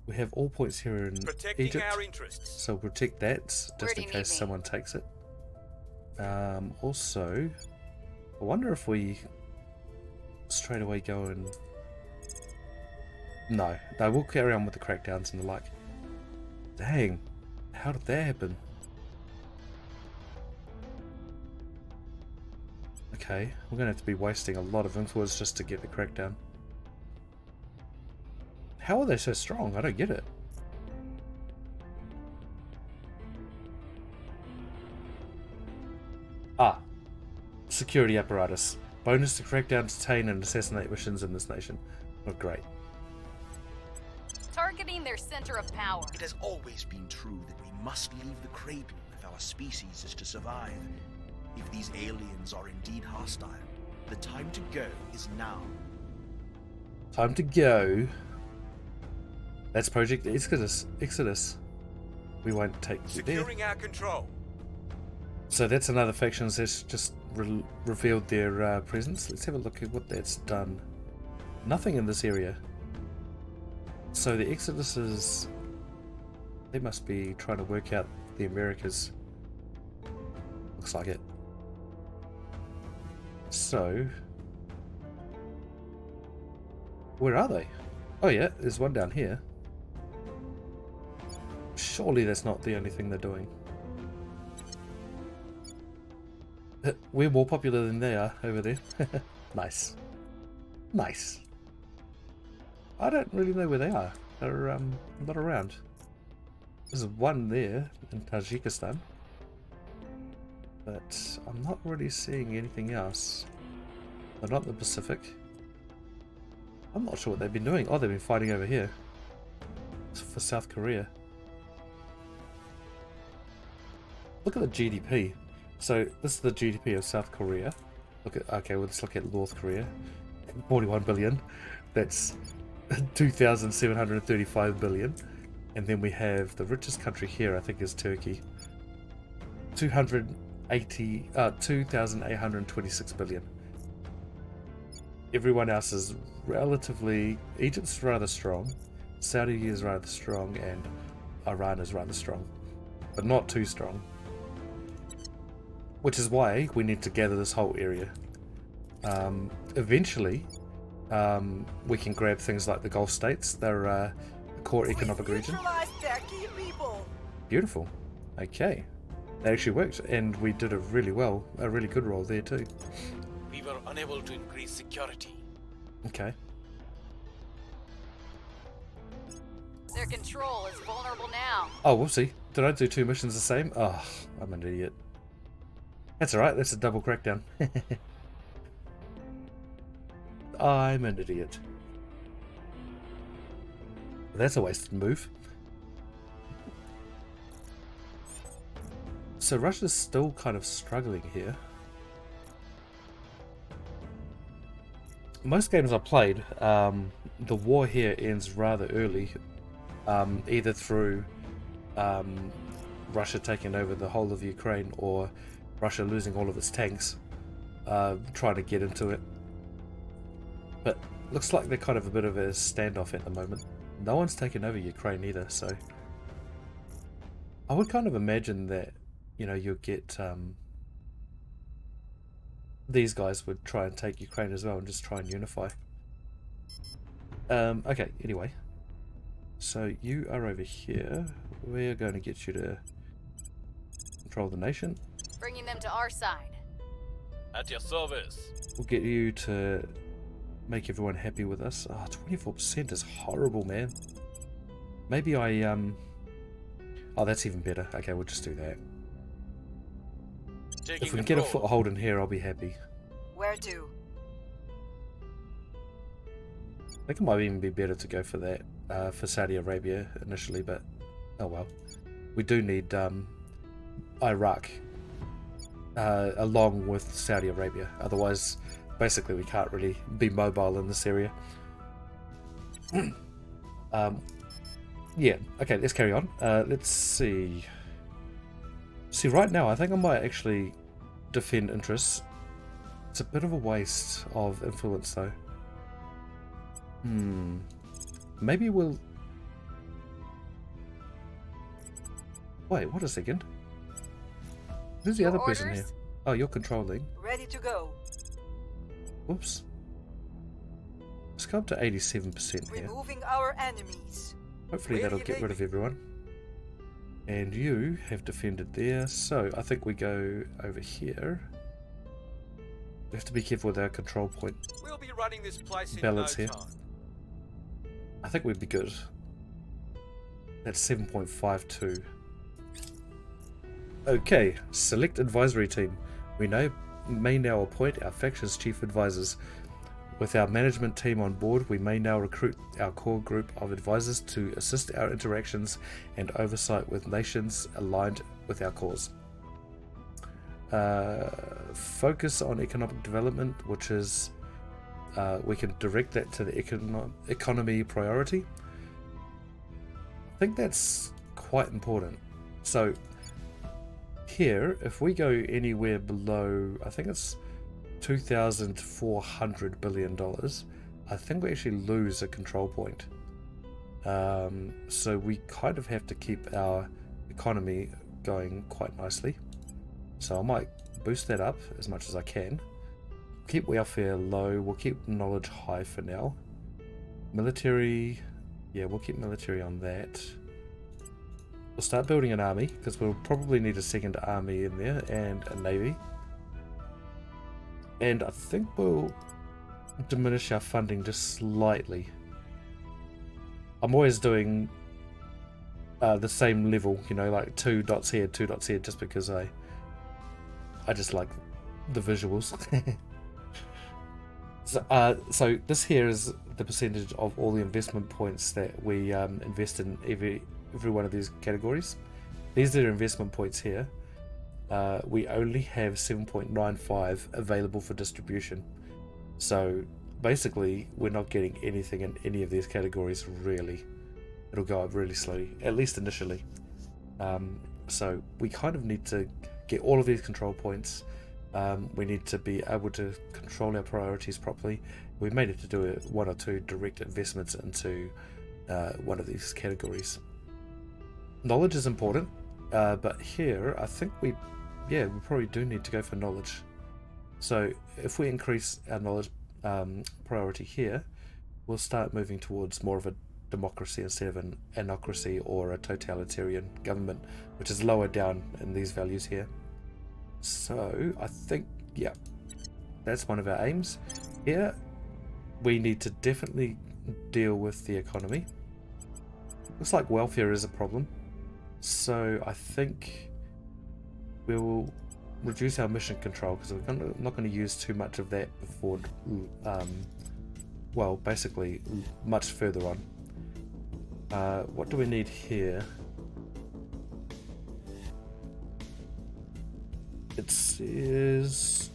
We have all points here in Protecting Egypt. our interests. So we'll protect that Where just do in you case need me? someone takes it. Also, I wonder if we straight away go and... No, we'll carry on with the crackdowns and the like. Dang, how did that happen? Okay, we're going to have to be wasting a lot of influence just to get the crackdown. How are they so strong? I don't get it. Ah, security apparatus. Bonus to crack down, detain, and assassinate missions in this nation. Oh, great. Targeting their center of power. It has always been true that we must leave the cradle if our species is to survive. If these aliens are indeed hostile, the time to go is now. Time to go. That's Project Exodus. We won't take you there. Securing our control. So that's another faction that's just revealed their presence. Let's have a look at what that's done. Nothing in this area. So the Exodus is... They must be trying to work out the Americas. Looks like it. So... Where are they? Oh yeah, there's one down here. Surely that's not the only thing they're doing. We're more popular than they are over there. Nice. Nice. I don't really know where they are. They're not around. There's one there in Tajikistan. But I'm not really seeing anything else. They're not in the Pacific. I'm not sure what they've been doing. Oh, they've been fighting over here. It's for South Korea. Look at the GDP. So this is the GDP of South Korea. Look at, okay, well, let's look at North Korea. 41 billion. That's 2,735 billion. And then we have the richest country here, I think, is Turkey. 2,826 billion. Everyone else is relatively... Egypt's rather strong. Saudi is rather strong. And Iran is rather strong. But not too strong. which is why we need to gather this whole area. Eventually, we can grab things like the Gulf states. They're a core economic region. Their key people. Beautiful. Okay. That actually worked, and we did a really good roll there too. We were unable to increase security. Okay. Their control is vulnerable now. Oh, whoopsie. Did I do 2 missions the same? Oh, I'm an idiot. That's alright, that's a double crackdown. I'm an idiot. That's a wasted move. So Russia's still kind of struggling here. Most games I played, the war here ends rather early, either through Russia taking over the whole of Ukraine or Russia losing all of its tanks, trying to get into it. But looks like they're kind of a bit of a standoff at the moment. No one's taken over Ukraine either, so I would kind of imagine that, you know, you'll get these guys would try and take Ukraine as well and just try and unify. Okay, anyway. So you are over here. We're going to get you to control the nation. Bringing them to our side. At your service. We'll get you to make everyone happy with us. Ah, 24% is horrible, man. Maybe I, oh, that's even better. Okay, we'll just do that. If we can get a foothold in here, I'll be happy. Where to? I think it might even be better to go for that, for Saudi Arabia initially, but oh well. We do need Iraq along with Saudi Arabia, otherwise basically we can't really be mobile in this area. Yeah, okay, let's carry on. Let's see. See, right now I think I might actually defend interests. It's a bit of a waste of influence though. Maybe we'll... Wait, what a second. Who's the other person here? Oh, you're controlling. Ready to go. Whoops. Let's go up to 87% here. Removing our enemies. Hopefully that'll get rid of everyone. And you have defended there, so I think we go over here. We have to be careful with our control point We'll be running this place in balance no here. time. I think we'd be good. That's 7.52. Okay, select advisory team. We may now appoint our faction's chief advisors. With our management team on board, we may now recruit our core group of advisors to assist our interactions and oversight with nations aligned with our cause. Focus on economic development, which is we can direct that to the economy priority. I think that's quite important. So here, if we go anywhere below, I think it's $2,400 billion, I think we actually lose a control point. So we kind of have to keep our economy going quite nicely. So I might boost that up as much as I can. Keep welfare low, we'll keep knowledge high for now. Military, yeah, we'll keep military on that. We'll start building an army, because we'll probably need a second army in there, and a navy. And I think we'll diminish our funding just slightly. I'm always doing the same level, you know, like 2 dots here, 2 dots here, just because I just like the visuals. So this here is the percentage of all the investment points that we invest in every one of these categories. These are investment points here. We only have 7.95 available for distribution. So basically we're not getting anything in any of these categories really. It'll go up really slowly, at least initially. So we kind of need to get all of these control points. We need to be able to control our priorities properly. We may need to do 1 or 2 direct investments into one of these categories. Knowledge is important, but here I think we yeah, we probably do need to go for knowledge. So if we increase our knowledge priority here, we'll start moving towards more of a democracy instead of an anocracy or a totalitarian government, which is lower down in these values here. So I think, yeah, that's one of our aims. Here, we need to definitely deal with the economy. Looks like welfare is a problem. So I think we will reduce our mission control because we're not going to use too much of that before, well, basically much further on. What do we need here? It says...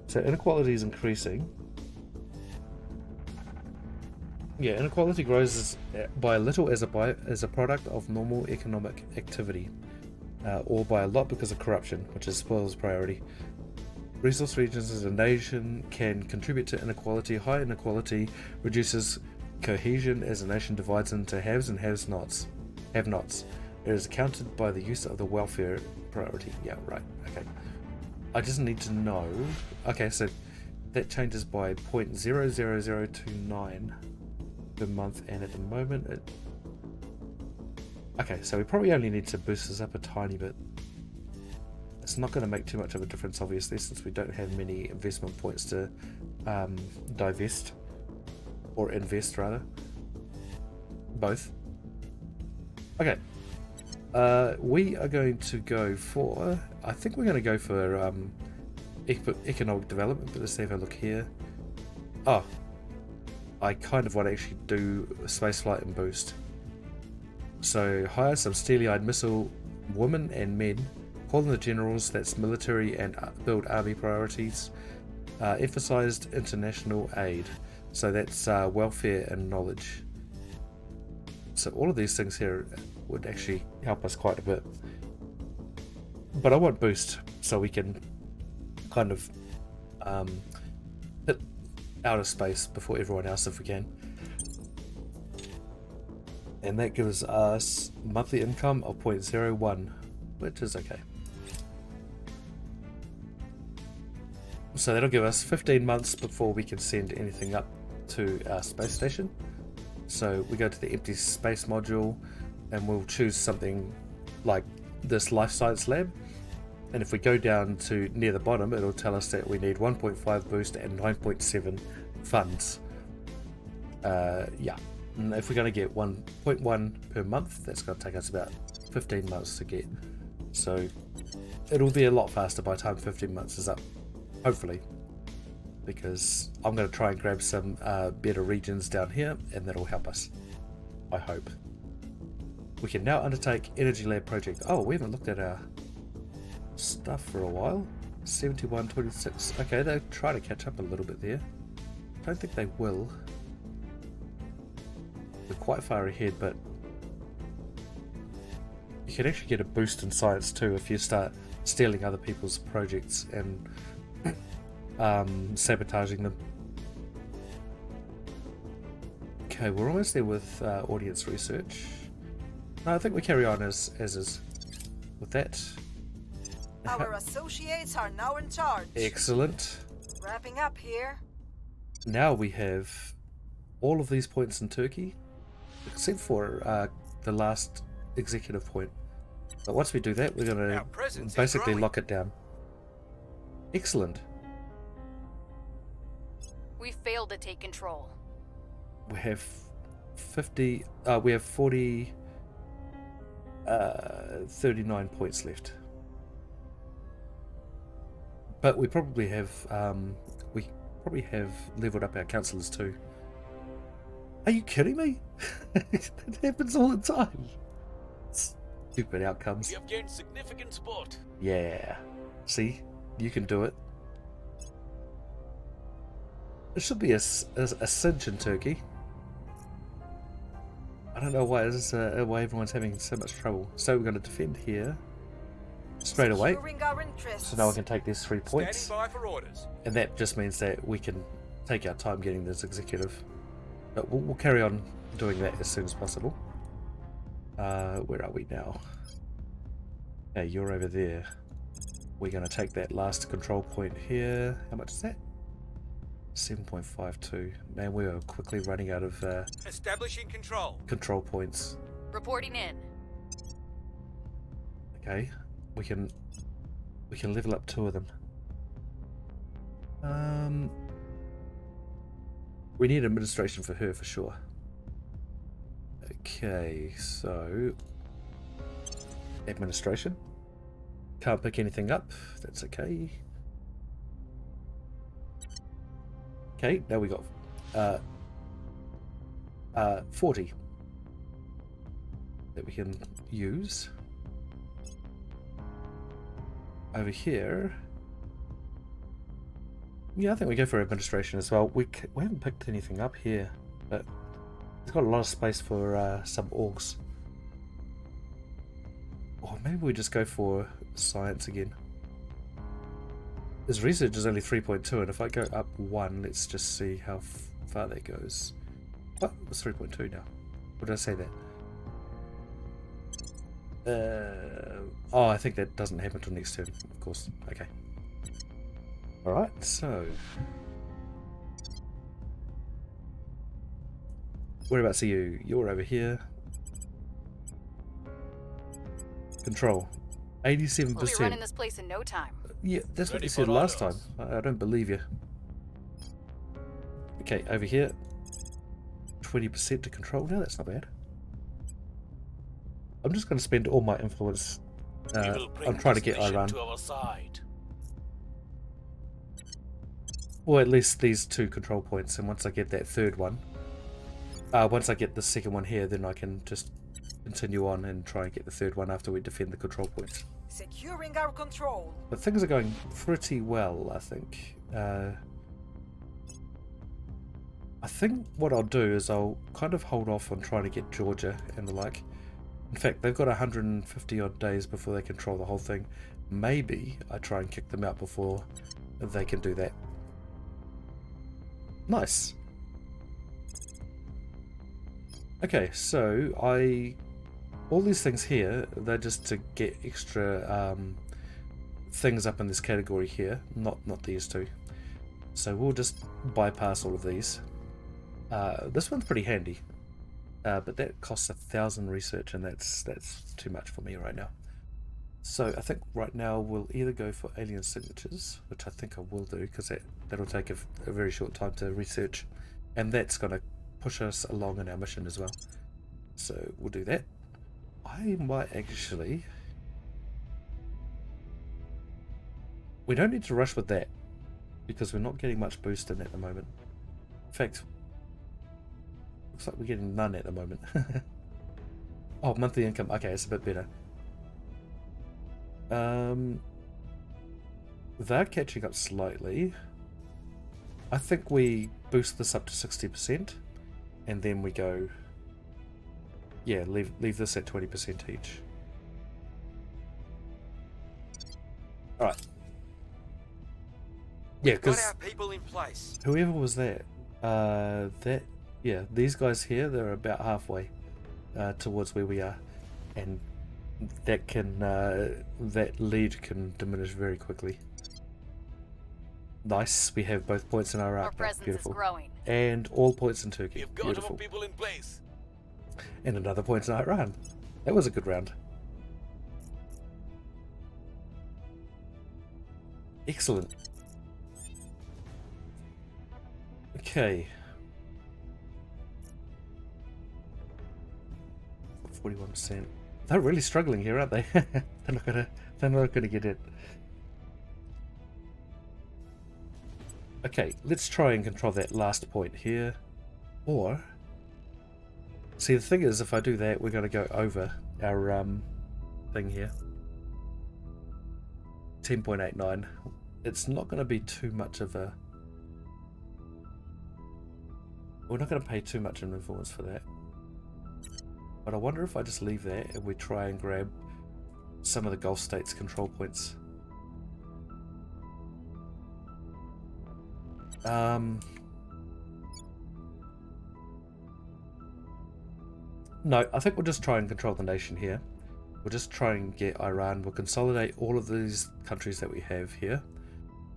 So inequality is increasing. Yeah, inequality grows by a little as a product of normal economic activity, or by a lot because of corruption, which is spoils priority. Resource regions as a nation can contribute to inequality. High inequality reduces cohesion as a nation divides into haves and have-nots. It is accounted by the use of the welfare priority. Yeah, right. Okay. I just need to know. Okay, so that changes by 0.00029 per month, and at the moment it... Okay, so we probably only need to boost this up a tiny bit. It's not going to make too much of a difference, obviously, since we don't have many investment points to divest, or invest rather. Both. Okay. We are going to go for... I think we're going to go for economic development, but let's have a look here. Oh, I kind of want to actually do spaceflight and boost. So hire some steely-eyed missile women and men, call them the generals, that's military and build army priorities. Emphasized international aid, so that's welfare and knowledge. So all of these things here would actually help us quite a bit. But I want boost so we can kind of hit outer space before everyone else if we can. And that gives us monthly income of 0.01, which is okay. So that'll give us 15 months before we can send anything up to our space station. So we go to the empty space module and we'll choose something like this life science lab. And if we go down to near the bottom, it'll tell us that we need 1.5 boost and 9.7 funds. Yeah. And if we're going to get 1.1 per month, that's going to take us about 15 months to get. So it'll be a lot faster by the time 15 months is up. Hopefully. Because I'm going to try and grab some better regions down here, and that'll help us. I hope. We can now undertake Energy Lab project. Oh, we haven't looked at our stuff for a while. 71.26. Okay, they'll try to catch up a little bit there. Don't think they will. We're quite far ahead, but you can actually get a boost in science too if you start stealing other people's projects and sabotaging them. Okay, we're almost there with audience research. No, I think we carry on as is with that. Our associates are now in charge. Excellent. Wrapping up here. Now we have all of these points in Turkey, except for the last executive point. But once we do that, we're going to basically lock it down. Excellent. We failed to take control. We have 50. We have 40. 39 points left. But we probably have. We probably have leveled up our councillors too. Are you kidding me? That happens all the time. Stupid outcomes. We have gained significant support. Yeah. See, you can do it. There should be a siege in Turkey. I don't know why everyone's having so much trouble. So we're going to defend here straight away. So now we can take these 3 points. Standing by for orders. And that just means that we can take our time getting this executive. But we'll carry on doing that as soon as possible. Where are we now? Okay, you're over there. We're going to take that last control point here. How much is that? 7.52. Man, we are quickly running out of Establishing control. control points. Reporting in. Okay, we can level up 2 of them. We need administration for her for sure. Okay, so administration. Can't pick anything up. That's okay. Okay, now we got 40 that we can use. Over here, yeah, I think we go for administration as well. We haven't picked anything up here, but it's got a lot of space for some orgs. Or maybe we just go for science again. His research is only 3.2, and if I go up 1, let's just see how far that goes. Oh, it's 3.2 now. What did I say that? Oh, I think that doesn't happen until next turn, of course. Okay. Alright, so... Whereabouts are you? You're over here. Control. 87%. We'll be running this place in no time. Yeah, that's what Ready you said for last time. orders. I don't believe you. Okay, over here. 20% to control now, that's not bad. I'm just going to spend all my influence We will bring on trying to this get nation Iran. to our side. Or at least these 2 control points, and once I get that 3rd one, once I get the 2nd one here, then I can just continue on and try and get the 3rd one after we defend the control points. Securing our control. But things are going pretty well, I think. I think what I'll do is I'll kind of hold off on trying to get Georgia and the like. In fact, they've got 150 odd days before they control the whole thing. Maybe I try and kick them out before they can do that. Nice. Okay, so all these things here, they're just to get extra things up in this category here, not these 2. So we'll just bypass all of these. This one's pretty handy, but that costs 1,000 research, and that's too much for me right now. So I think right now we'll either go for alien signatures, which I think I will do, because that'll take a very short time to research, and that's going to push us along in our mission as well. So we'll do that. I might actually... We don't need to rush with that, because we're not getting much boost in at the moment. In fact, looks like we're getting none at the moment. Oh, monthly income. Okay, it's a bit better. They're catching up slightly. I think we boost this up to 60%, and then we go... Yeah, leave this at 20% each. Alright. Yeah, Got because our people in place. whoever was that, yeah, these guys here, they're about halfway towards where we are, and that can that lead can diminish very quickly. Nice, we have both points in Our Iraq now. presence Beautiful. is growing. And all points in Turkey. We've got Beautiful. our people in place. And another point in Iran. That was a good round. Excellent. Okay. 41%. They're really struggling here, aren't they? They're not gonna get it. Okay, let's try and control that last point here. Or see, the thing is, if I do that, we're gonna go over our thing here. 10.89. It's not gonna be too much of a... We're not gonna pay too much in influence for that. But I wonder if I just leave that and we try and grab some of the Gulf states' control points. No, I think we'll just try and control the nation here. We'll just try and get Iran. We'll consolidate all of these countries that we have here.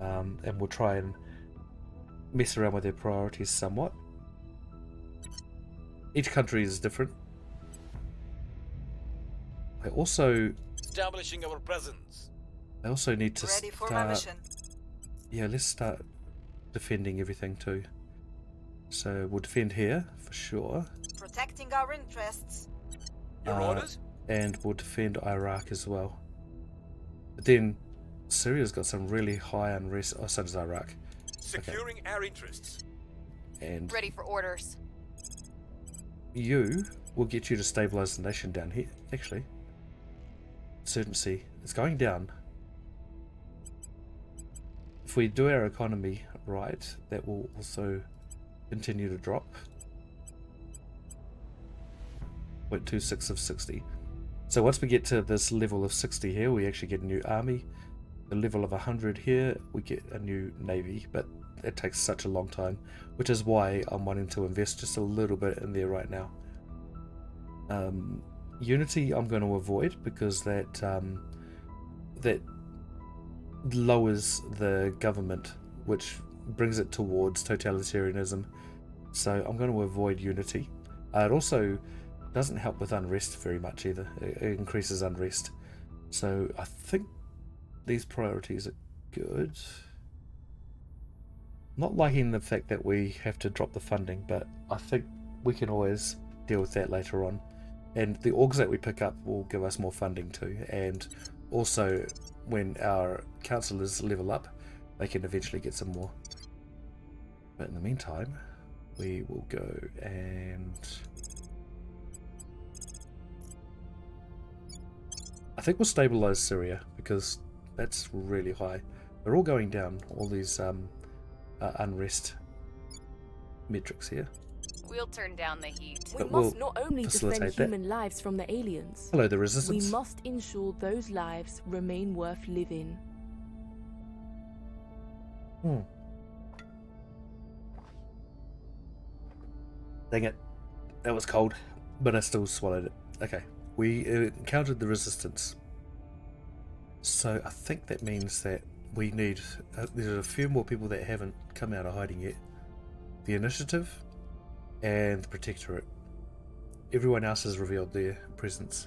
And we'll try and mess around with their priorities somewhat. Each country is different. I also Establishing our presence. need to Ready for my start. mission. Yeah, let's start defending everything too. So we'll defend here for sure. Protecting our interests. Your orders? And we'll defend Iraq as well. But then Syria's got some really high unrest. Oh, so does Iraq. Securing our interests. And Ready for orders. you will get you to stabilize the nation down here. Actually, insurgency is going down. If we do our economy right, that will also continue to drop. 0.26 of 60. So once we get to this level of 60 here, we actually get a new army. The level of 100 here, we get a new navy, but it takes such a long time, which is why I'm wanting to invest just a little bit in there right now. Unity I'm going to avoid because that that lowers the government, which brings it towards totalitarianism. So I'm going to avoid unity. It also doesn't help with unrest very much either. It increases unrest. So I think these priorities are good. Not liking the fact that we have to drop the funding, but I think we can always deal with that later on. And the orgs that we pick up will give us more funding too. And also, when our councillors level up, they can eventually get some more. But in the meantime, we will go and... I think we'll stabilize Syria because that's really high. They're all going down, all these unrest metrics here. We'll turn down the heat. We But must we'll not only facilitate defend that. human lives from the aliens. Hello, the We resistance. must ensure those lives remain worth living. Dang it. That was cold, but I still swallowed it. Okay, we encountered the resistance. So I think that means that we need... there's a few more people that haven't come out of hiding yet. The Initiative and the Protectorate. Everyone else has revealed their presence.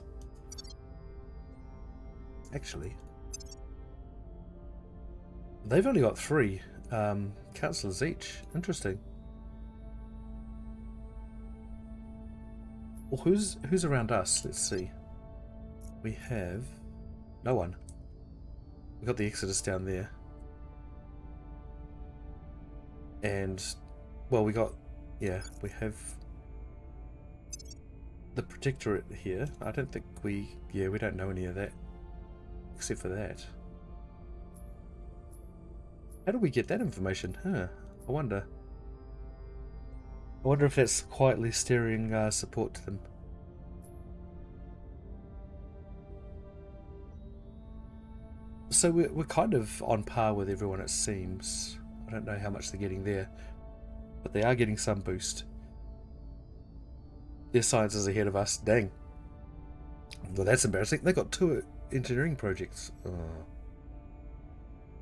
Actually, they've only got 3 councillors each. Interesting. Well, who's around us? Let's see. We have no one. We got the Exodus down there, and well, we have the Protectorate here. I don't think we don't know any of that, except for that. How do we get that information? Huh? I wonder if that's quietly steering support to them. So we're kind of on par with everyone, it seems. I don't know how much they're getting there, but they are getting some boost. Their science is ahead of us. Dang. Well, that's embarrassing. They got 2 engineering projects. Oh.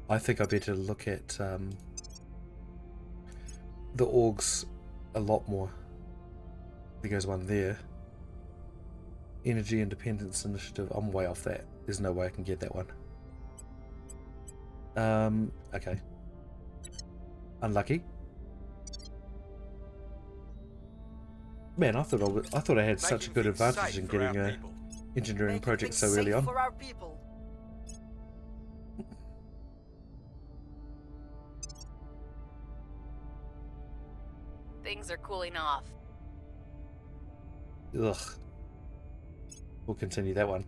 I think I better look at the orgs a lot more. There goes one there. Energy Independence Initiative. I'm way off that. There's no way I can get that one. Okay. Unlucky. Man, I thought I had such a good advantage in getting a engineering Making project things so early safe on. for our people. Things are cooling off. Ugh. We'll continue that one.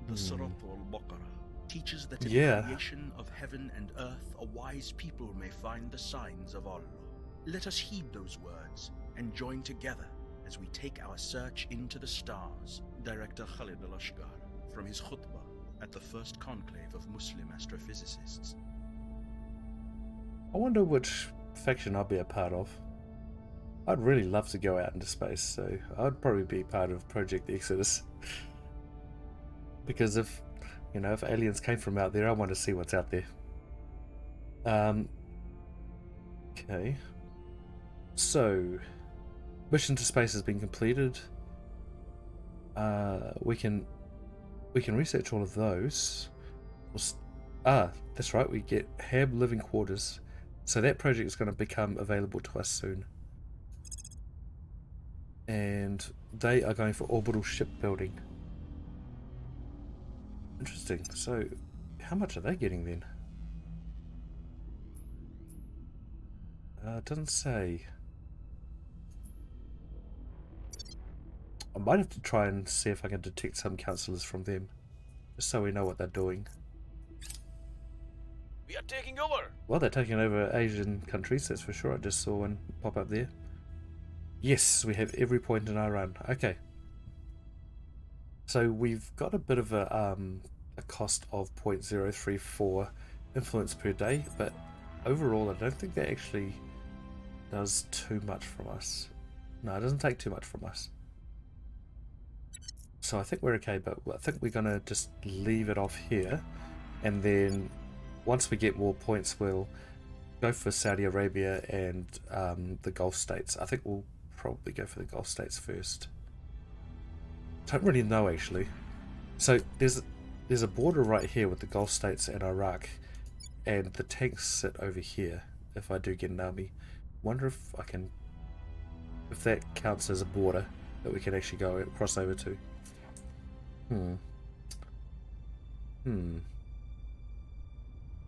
The Surat al-Baqarah teaches that in Yeah. the creation of heaven and earth, a wise people may find the signs of Allah. Let us heed those words and join together as we take our search into the stars. Director Khalid al-Ashgar from his khutbah at the first conclave of Muslim astrophysicists. I wonder which faction I'll be a part of. I'd really love to go out into space, so I'd probably be part of Project Exodus. Because if, you know, if aliens came from out there, I want to see what's out there. Okay. So, mission to space has been completed. We can research all of those. That's right, we get HAB living quarters. So that project is going to become available to us soon. And they are going for orbital shipbuilding. Interesting. So, how much are they getting then? It doesn't say. I might have to try and see if I can detect some councillors from them, just so we know what they're doing. We are taking over. Well, they're taking over Asian countries, that's for sure. I just saw one pop up there. Yes, we have every point in our run. Okay. So we've got a bit of a cost of 0.034 influence per day, but overall I don't think that actually does too much from us. No, it doesn't take too much from us. So I think we're okay, but I think we're going to just leave it off here, and then once we get more points we'll go for Saudi Arabia and the Gulf states. I think we'll probably go for the Gulf states first. Don't really know actually. So there's a border right here with the Gulf states and Iraq, and the tanks sit over here if I do get an army. Wonder if that counts as a border that we can actually go cross over to.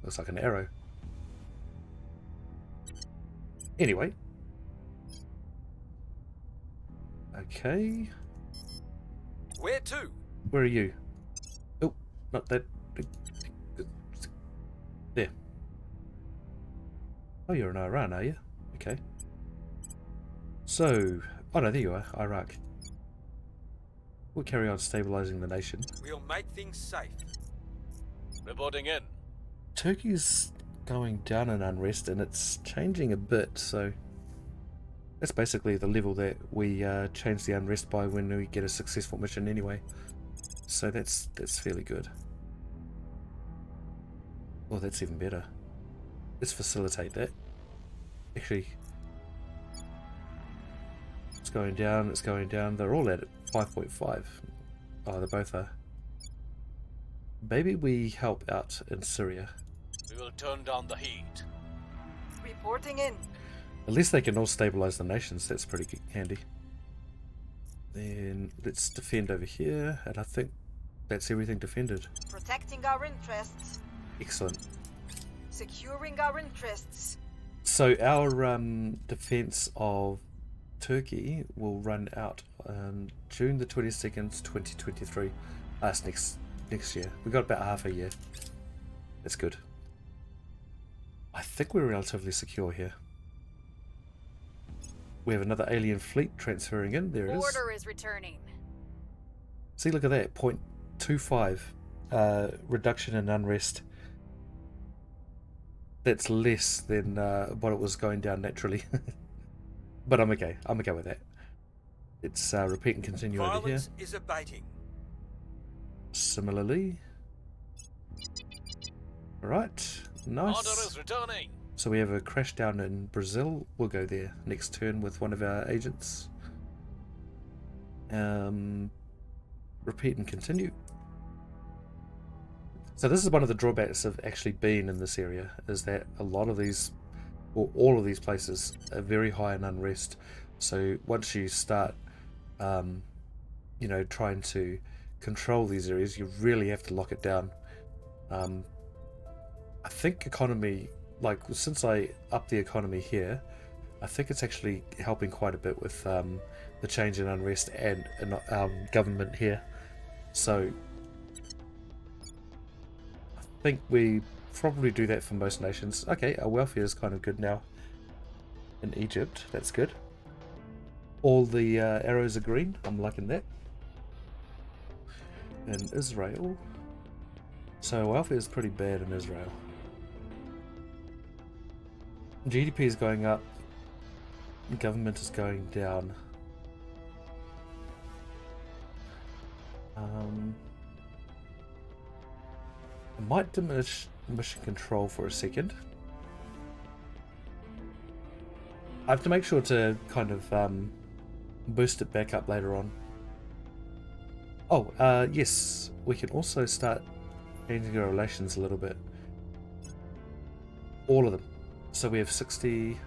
Looks like an arrow. Anyway. Okay. Where to? Where are you? Oh, not that. There. Oh, you're in Iran, are you? Okay. So, oh no, there you are, Iraq. We'll carry on stabilizing the nation. We'll make things safe. Reporting in. Turkey's going down in unrest and it's changing a bit, so that's basically the level that we change the unrest by when we get a successful mission anyway. So that's fairly good. Oh, that's even better. Let's facilitate that. Actually, it's going down, it's going down. They're all at 5.5. Oh, they both are. Maybe we help out in Syria. We will turn down the heat. Reporting in. At least they can all stabilize the nations. That's pretty handy. Then let's defend over here, and I think that's everything defended. Protecting our interests. Excellent. Securing our interests. So our defense of Turkey will run out on June the 22nd, 2023. That's next year. We've got about half a year. That's good. I think we're relatively secure here. We have another alien fleet transferring in. There it is. Order is returning. See, look at that. 0.25 reduction in unrest. That's less than what it was going down naturally. But I'm okay. I'm okay with that. Let's repeat and continue over here. Violence is abating. Similarly. Alright. Nice. Order is returning. So we have a crash down in Brazil. We'll go there next turn with one of our agents. Repeat and continue. So this is one of the drawbacks of actually being in this area, is that a lot of these, or all of these places, are very high in unrest. So once you start, you know, trying to control these areas, you really have to lock it down. I think economy, like since I upped the economy here, I think it's actually helping quite a bit with the change in unrest and government here. So I think we probably do that for most nations. Okay, our welfare is kind of good now in Egypt. That's good. All the arrows are green. I'm liking that. In Israel, so welfare is pretty bad in Israel. GDP is going up. government is going down. I might diminish mission control for a second. I have to make sure to kind of boost it back up later on. Oh, yes, we can also start changing our relations a little bit. All of them. So we have 60,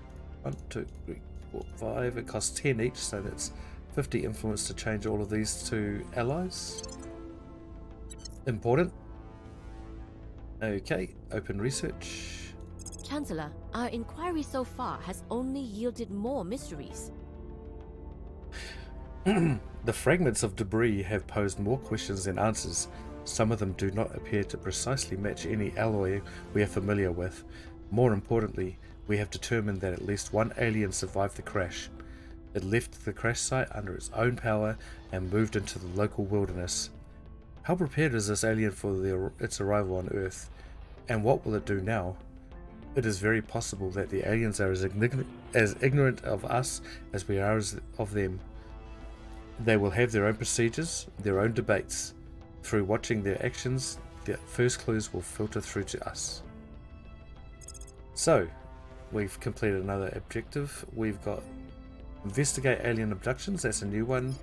1, 2, 3, 4, 5. It costs 10 each, so that's 50 influence to change all of these to allies. Important. Okay, open research. Chancellor, our inquiry so far has only yielded more mysteries. The fragments of debris have posed more questions than answers. Some of them do not appear to precisely match any alloy we are familiar with. More importantly, we have determined that at least one alien survived the crash. It left the crash site under its own power and moved into the local wilderness. How prepared is this alien for its arrival on Earth? And what will it do now? It is very possible that the aliens are as ignorant of us as we are of them. They will have their own procedures, their own debates. Through watching their actions, the first clues will filter through to us. So, we've completed another objective. We've got investigate alien abductions, that's a new one.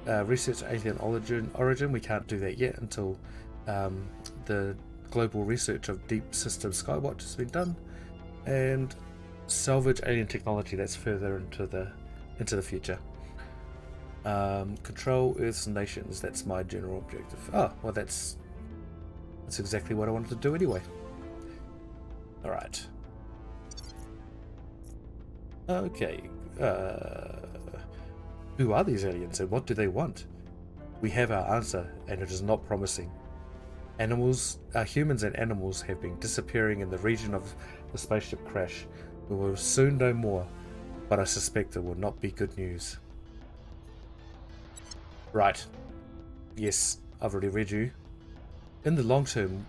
Research alien origin, we can't do that yet until the global research of deep system Skywatch has been done. And salvage alien technology, that's further into the future. Control Earth's nations, that's my general objective. Oh, well that's exactly what I wanted to do anyway. Alright. Okay. Who are these aliens and what do they want? We have our answer, and it is not promising. Humans and animals have been disappearing in the region of the spaceship crash. We will soon know more, but I suspect it will not be good news. Right. Yes, I've already read you. In the long term,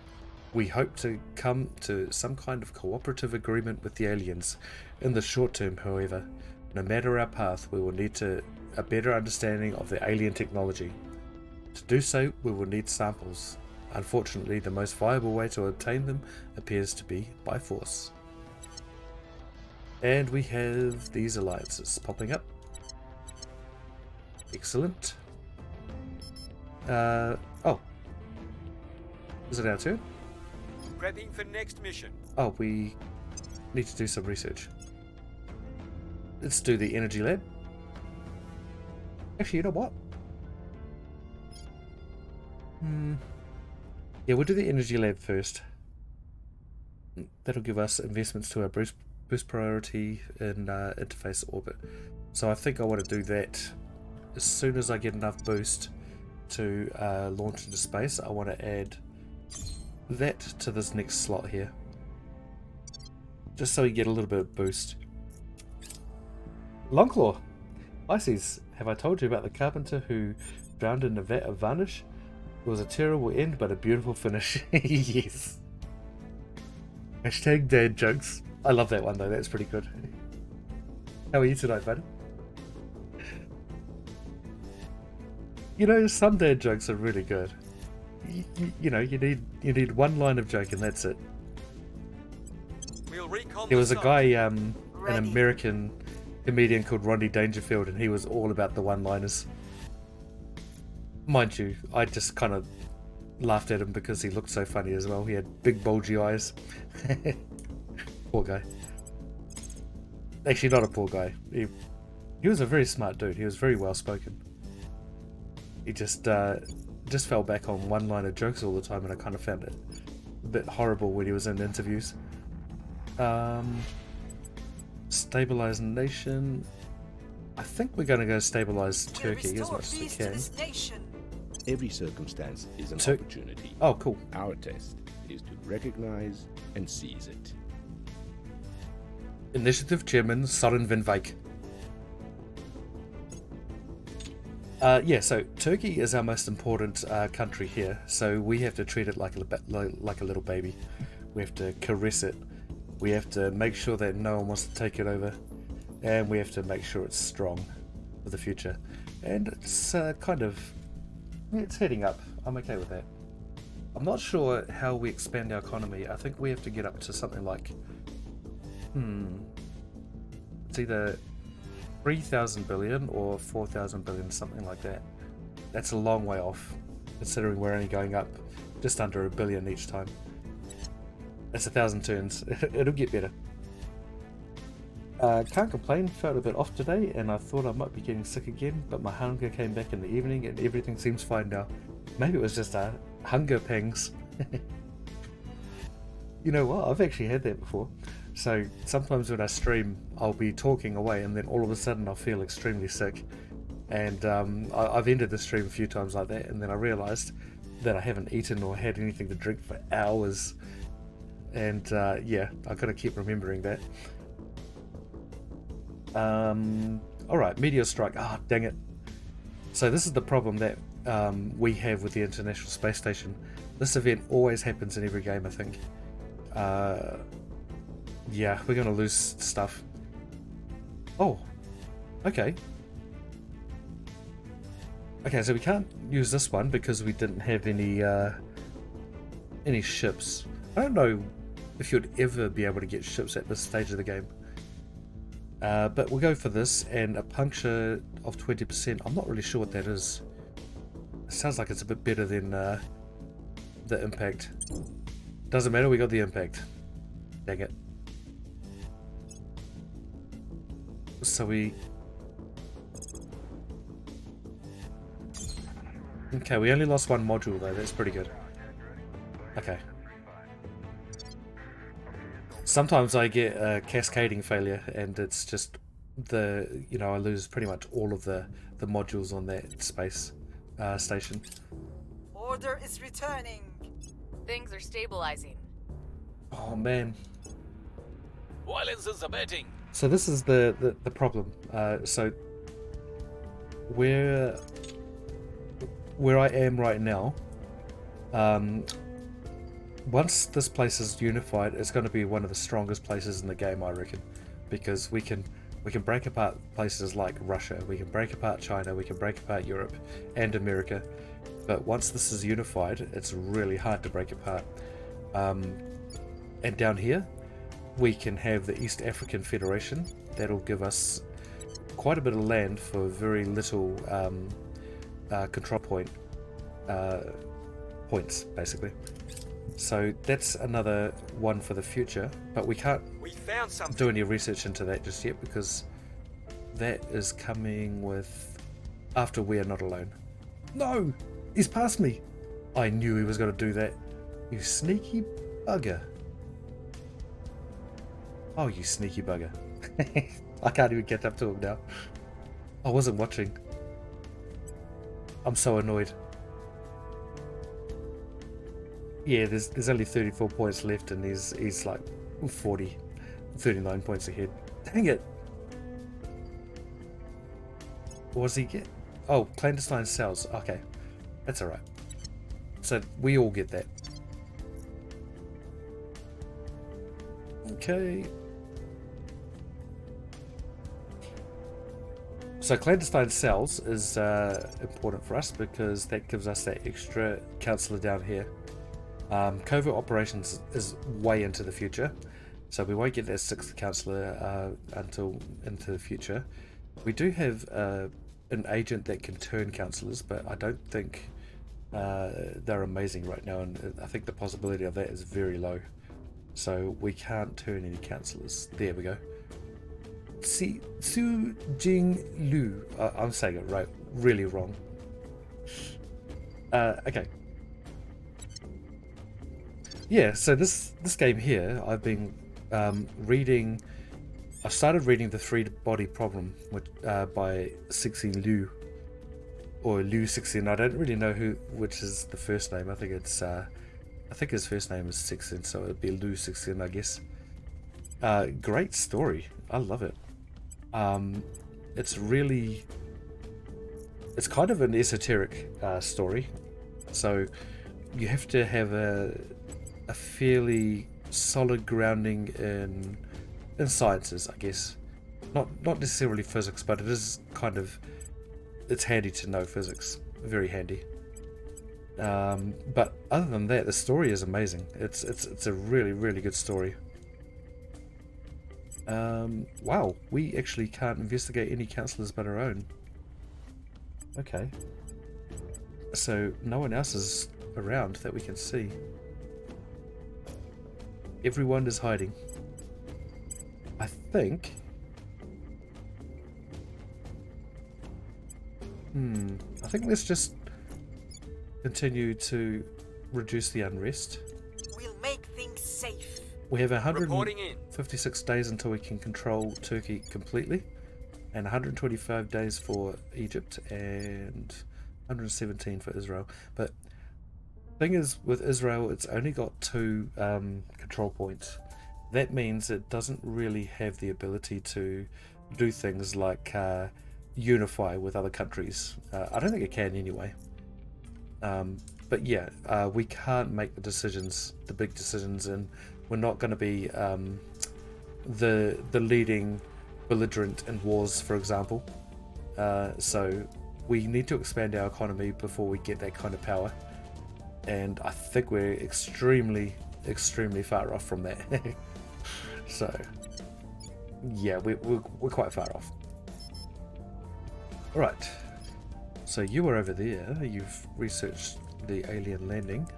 we hope to come to some kind of cooperative agreement with the aliens. In the short term, however, no matter our path, we will need a better understanding of the alien technology. To do so, we will need samples. Unfortunately, the most viable way to obtain them appears to be by force. And we have these alliances popping up. Excellent. Oh. Is it our turn? Prepping for next mission. Oh, we need to do some research. Let's do the energy lab. Actually, you know what? Yeah, we'll do the energy lab first. That'll give us investments to our boost priority in interface orbit. So I think I want to do that as soon as I get enough boost to launch into space. I want to add that to this next slot here, just so we get a little bit of boost. Longclaw, Ices, have I told you about the carpenter who drowned in a vat of varnish? It was a terrible end, but a beautiful finish. Yes. Hashtag dad jokes. I love that one though, that's pretty good. How are you tonight, buddy? You know, some dad jokes are really good. You know, you need one line of joke and that's it. We'll recon There was a the guy, site. an American comedian called Rodney Dangerfield, and he was all about the one-liners. Mind you, I just kind of laughed at him because he looked so funny as well. He had big bulgy eyes. Poor guy. Actually, not a poor guy. He was a very smart dude. He was very well spoken. He just fell back on one-liner jokes all the time, and I kind of found it a bit horrible when he was in interviews. Stabilize nation. I think we're going to go stabilize Turkey as much as we can. Every circumstance is an opportunity. Oh, cool. Our test is to recognize and seize it. Initiative Chairman Soren van Wijk. Yeah, so Turkey is our most important country here, so we have to treat it like a little baby. We have to caress it. We have to make sure that no one wants to take it over. and we have to make sure it's strong for the future. And it's it's heading up. I'm okay with that. I'm not sure how we expand our economy. I think we have to get up to something like, it's either 3,000 billion or 4,000 billion, something like that. That's a long way off, considering we're only going up just under a billion each time. That's 1,000 turns. It'll get better. Can't complain, felt a bit off today, and I thought I might be getting sick again, but my hunger came back in the evening and everything seems fine now. Maybe it was just hunger pangs. You know what, I've actually had that before. So sometimes when I stream, I'll be talking away and then all of a sudden I'll feel extremely sick. And I've ended the stream a few times like that, and then I realised that I haven't eaten or had anything to drink for hours. And yeah, I've got to keep remembering that. Alright, meteor strike. Dang it. So this is the problem that we have with the International Space Station. This event always happens in every game, I think. Yeah, we're going to lose stuff. Oh, okay. Okay, so we can't use this one because we didn't have any ships. I don't know if you'd ever be able to get ships at this stage of the game. But we'll go for this, and a puncture of 20%. I'm not really sure what that is. It sounds like it's a bit better than the impact. Doesn't matter, we got the impact. Dang it. So okay, we only lost one module though, that's pretty good. Okay. Sometimes I get a cascading failure and it's just I lose pretty much all of the modules on that space station. Order is returning. Things are stabilizing. Oh man. Violence is abating. So this is the problem. So where I am right now, once this place is unified, it's going to be one of the strongest places in the game, I reckon, because we can break apart places like Russia, we can break apart China, we can break apart Europe and America, but once this is unified, it's really hard to break apart. And down here, we can have the East African Federation. That'll give us quite a bit of land for very little control points, basically. So that's another one for the future, but we can't do any research into that just yet because that is coming with after We Are Not Alone. No! He's past me! I knew he was going to do that. You sneaky bugger. Oh, you sneaky bugger. I can't even get up to him now. I wasn't watching. I'm so annoyed. Yeah, there's only 34 points left and he's like 39 points ahead. Dang it! What does he get? Oh, clandestine cells. Okay, that's alright. So we all get that. Okay. So clandestine cells is important for us because that gives us that extra councillor down here. Covert operations is way into the future, so we won't get that 6th councillor until into the future. We do have an agent that can turn councillors, but I don't think they're amazing right now, and I think the possibility of that is very low. So we can't turn any councillors. There we go. Su Jing Lu. I'm saying it right, really wrong. Okay. Yeah, so this game here, I've been reading. I started reading The Three-Body Problem by Cixin Liu, or Liu Cixin. I don't really know which is the first name. I think it's I think his first name is Cixin, so it'd be Liu Cixin, I guess. Great story. I love it. It's kind of an esoteric story, so you have to have a fairly solid grounding in sciences, I guess, Not necessarily physics, but it is kind of, it's handy to know physics. Very handy. But other than that, the story is amazing. It's a really, really good story. Wow, we actually can't investigate any councillors but our own. Okay. So no one else is around that we can see. Everyone is hiding. I think... I think let's just continue to reduce the unrest. We'll make things safe. We have Reporting in. 156 days until we can control Turkey completely, and 125 days for Egypt, and 117 for Israel. But thing is, with Israel, it's only got 2 control points. That means it doesn't really have the ability to do things like unify with other countries. I don't think it can anyway. But yeah, we can't make the decisions, the big decisions, and we're not going to be the leading belligerent in wars, for example. So we need to expand our economy before we get that kind of power. And I think we're extremely far off from that. So yeah, we're quite far off. Alright, so you were over there, you've researched the alien landing.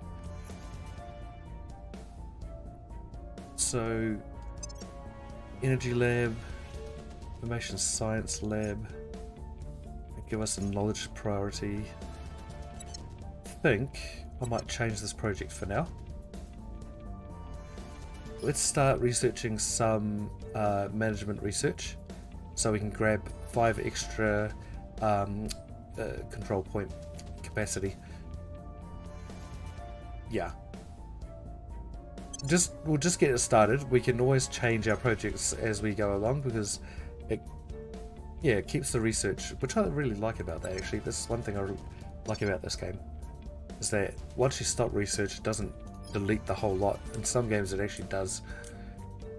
So, energy lab, information science lab, give us a knowledge priority. I think I might change this project for now. Let's start researching some management research, so we can grab 5 extra control point capacity. Yeah. We'll just get it started. We can always change our projects as we go along, because it keeps the research, which I really like about that actually. This is one thing I like about this game, is that once you stop research, it doesn't delete the whole lot. In some games it actually does,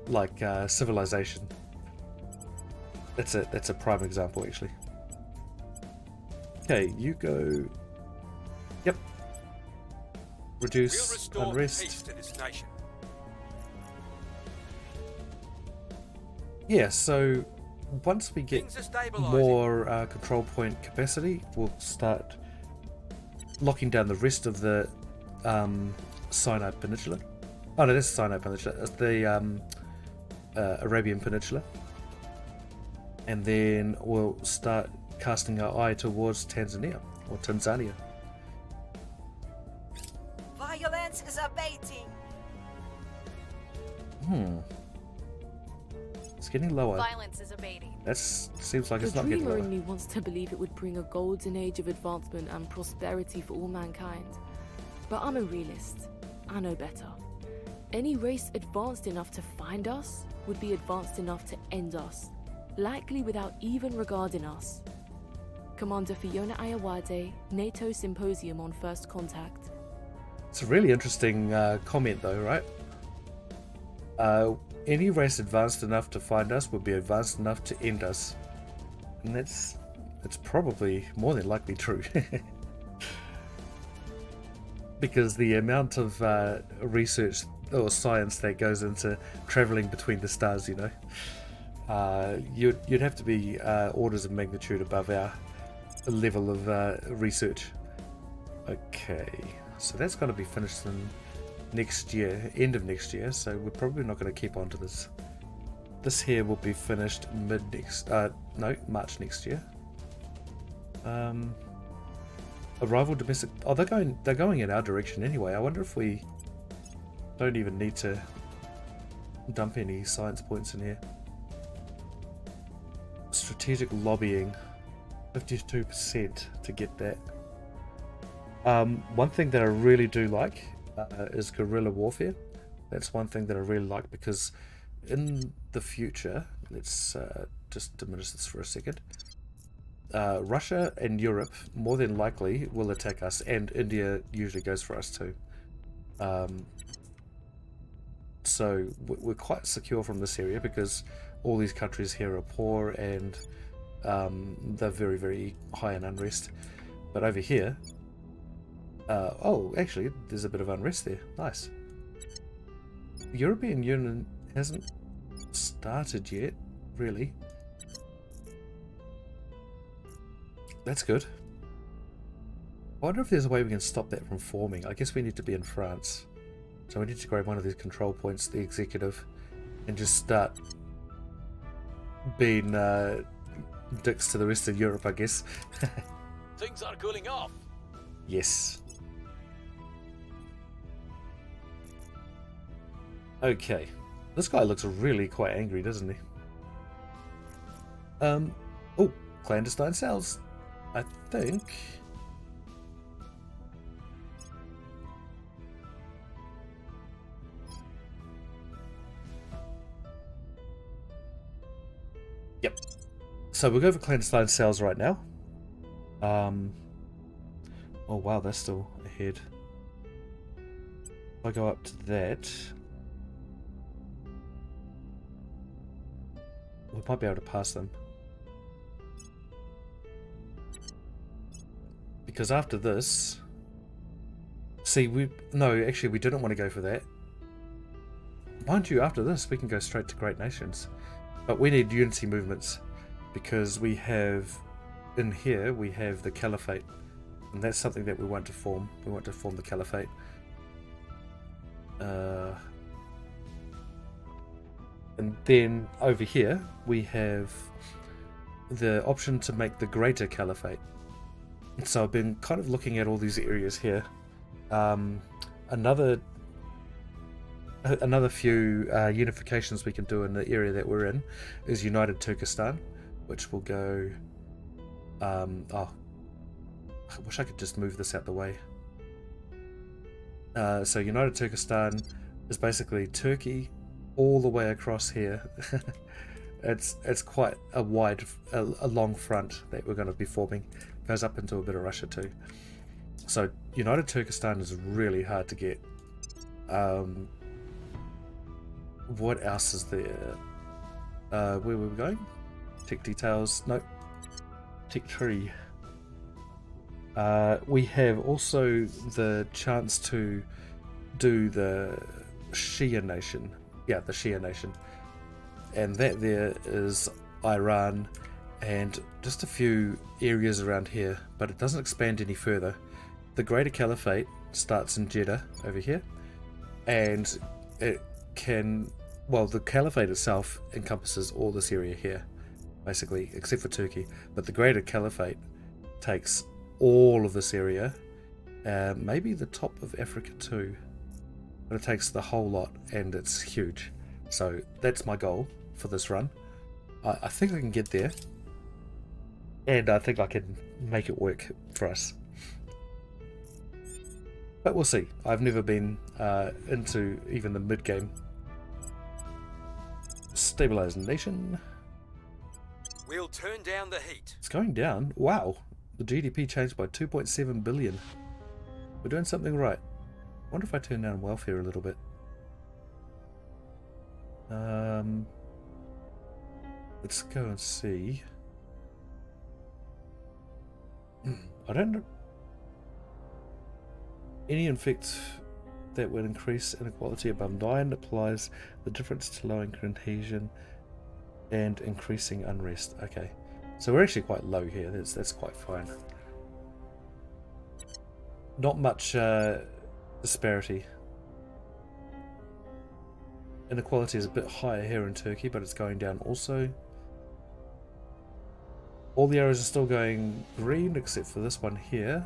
like Civilization. That's a prime example actually. Okay, you go. Yep. Reduce We'll restore unrest. peace to this nation. Yeah, so once we get Things are stabilizing. more control point capacity, we'll start locking down the rest of the Sinai Peninsula. Oh no, that's Sinai Peninsula. It's the Arabian Peninsula. And then we'll start casting our eye towards Tanzania. Violence is abating. It's getting lower. Violence is abating. That seems like it's The not getting dreamer lower. in me wants to believe it would bring a golden age of advancement and prosperity for all mankind. But I'm a realist. I know better. Any race advanced enough to find us would be advanced enough to end us, likely without even regarding us. Commander Fiona Ayawade, NATO Symposium on First Contact. It's a really interesting comment though, right? Any race advanced enough to find us would be advanced enough to end us. And it's probably more than likely true. Because the amount of research or science that goes into traveling between the stars, you know, you'd have to be orders of magnitude above our level of research. Okay, so that's going to be finished in next year, end of next year, so we're probably not going to keep on to this. This here will be finished March next year. Arrival domestic. Oh, they're going in our direction anyway. I wonder if we don't even need to dump any science points in here. Strategic lobbying, 52% to get that. One thing that I really do like is guerrilla warfare. That's one thing that I really like, because in the future, let's just diminish this for a second. Russia and Europe more than likely will attack us, and India usually goes for us too. So we're quite secure from this area, because all these countries here are poor and they're very, very high in unrest. But over here, oh, actually, there's a bit of unrest there. Nice. The European Union hasn't started yet, really. That's good. I wonder if there's a way we can stop that from forming. I guess we need to be in France. So we need to grab one of these control points, the executive, and just start being dicks to the rest of Europe, I guess. Things are cooling off. Yes. Okay. This guy looks really quite angry, doesn't he? Oh, clandestine cells. I think. Yep. So we'll go for clandestine cells right now. Oh wow, that's still ahead. If I go up to that, we might be able to pass them. Because after this, see, actually we didn't want to go for that. Mind you, after this we can go straight to Great Nations. But we need unity movements, because we have, in here, we have the Caliphate. And that's something that we want to form. We want to form the Caliphate. And then over here, we have the option to make the Greater Caliphate. So I've been kind of looking at all these areas here. Another few unifications we can do in the area that we're in is United Turkestan, which will go... oh, I wish I could just move this out the way. So United Turkestan is basically Turkey all the way across here. It's quite a long front that we're going to be forming. Goes up into a bit of Russia too. So United Turkestan is really hard to get. What else is there? Where were we going? Tech details. Nope. Tech tree. We have also the chance to do the Shia nation. Yeah, the Shia nation. And that there is Iran and just a few areas around here, but it doesn't expand any further. The Greater Caliphate starts in Jeddah over here, and it can, well, the Caliphate itself encompasses all this area here, basically, except for Turkey. But the Greater Caliphate takes all of this area, maybe the top of Africa too, but it takes the whole lot, and it's huge. So that's my goal for this run. I think I can get there, and I think I can make it work for us. But we'll see. I've never been into even the mid-game. Stabilize nation. We'll turn down the heat. It's going down. Wow. The GDP changed by 2.7 billion. We're doing something right. I wonder if I turn down welfare a little bit. Let's go and see. I don't know. Any infect that would increase inequality above 9 applies the difference to lowering cohesion and increasing unrest. Okay, so we're actually quite low here. That's quite fine. Not much disparity. Inequality is a bit higher here in Turkey, but it's going down also. All the arrows are still going green except for this one here,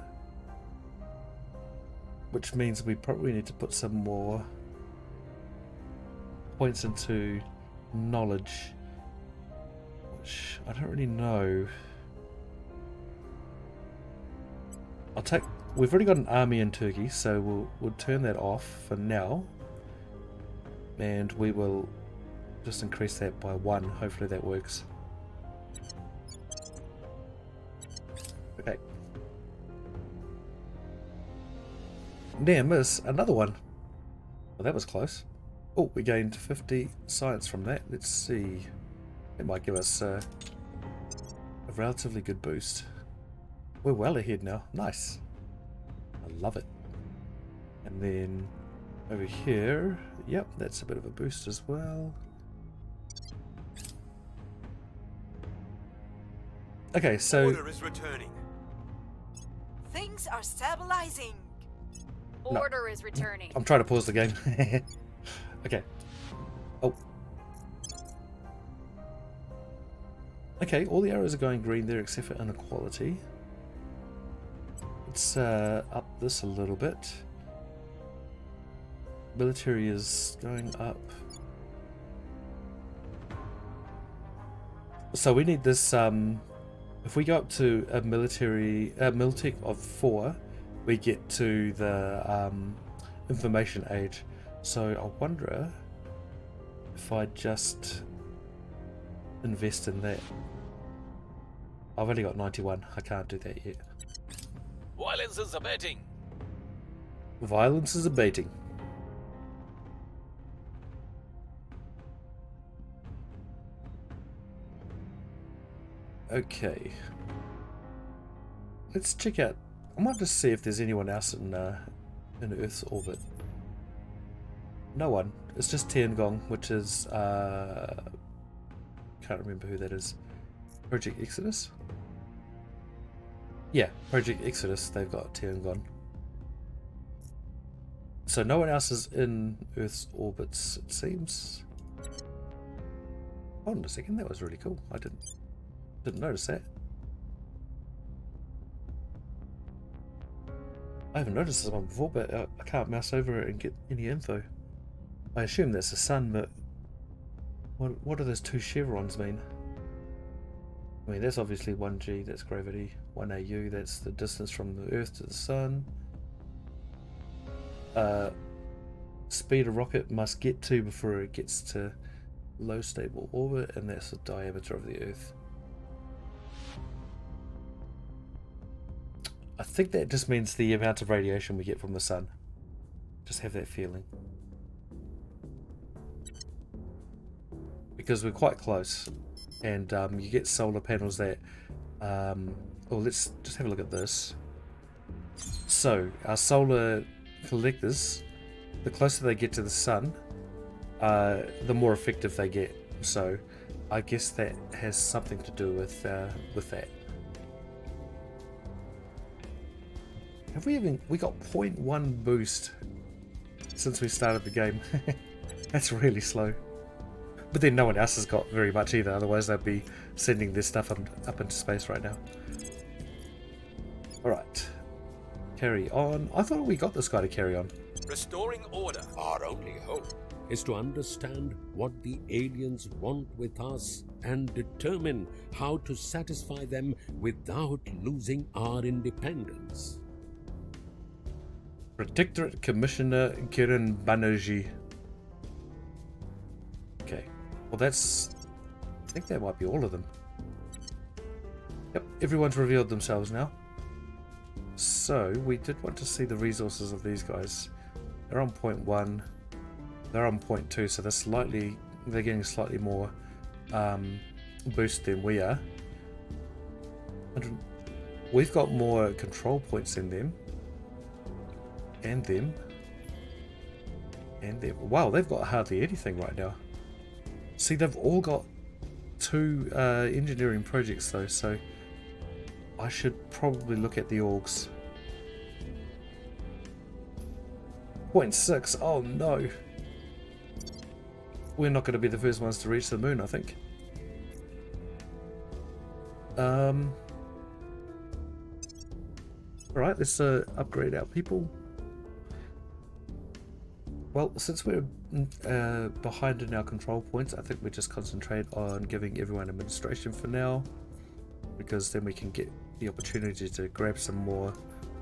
which means we probably need to put some more points into knowledge, which I don't really know. We've already got an army in Turkey, so we'll turn that off for now, and we will just increase that by 1. Hopefully that works. Okay. Near miss, another one. Well, that was close. Oh, we gained 50 science from that. Let's see. It might give us a relatively good boost. We're well ahead now. Nice. I love it. And then over here, yep, that's a bit of a boost as well. Okay, so Order is returning. Things are stabilizing. No. Order is returning. I'm trying to pause the game. Okay. Oh. Okay, all the arrows are going green there except for inequality. Let's up this a little bit. Military is going up. So we need this, if we go up to a militech of 4, we get to the information age. So I wonder if I just invest in that. I've only got 91. I can't do that yet. Violence is abating. Violence is abating. Okay. Let's check out. I might just see if there's anyone else in Earth's orbit. No one. It's just Tiangong, which is can't remember who that is. Project Exodus? Yeah, Project Exodus, they've got Tiangong. So no one else is in Earth's orbits, it seems. Hold on a second, that was really cool. I didn't notice that. I haven't noticed this one before, but I can't mouse over it and get any info. I assume that's the sun, but what do those 2 chevrons mean? I mean, that's obviously 1G, that's gravity. 1AU, that's the distance from the Earth to the sun. Speed a rocket must get to before it gets to low stable orbit, and that's the diameter of the Earth. I think that just means the amount of radiation we get from the sun. Just have that feeling. Because we're quite close, and you get solar panels that well, let's just have a look at this. So our solar collectors, the closer they get to the sun, the more effective they get. So I guess that has something to do with that. Have we got 0.1 boost since we started the game? That's really slow. But then no one else has got very much either, otherwise they'd be sending this stuff up into space right now. Alright. Carry on. I thought we got this guy to carry on. Restoring order. Our only hope is to understand what the aliens want with us and determine how to satisfy them without losing our independence. Protectorate Commissioner Kiran Banerjee. Okay. Well, that's... I think that might be all of them. Yep, everyone's revealed themselves now. So, we did want to see the resources of these guys. They're on 0.1. They're on 0.2, so they're getting slightly more boost than we are. And we've got more control points than them. And them. And them. Wow, they've got hardly anything right now. See, they've all got 2 engineering projects though, so I should probably look at the orgs. 0.6, oh no. We're not going to be the first ones to reach the moon, I think. Alright, let's upgrade our people. Well, since we're behind in our control points, I think we just concentrate on giving everyone administration for now, because then we can get the opportunity to grab some more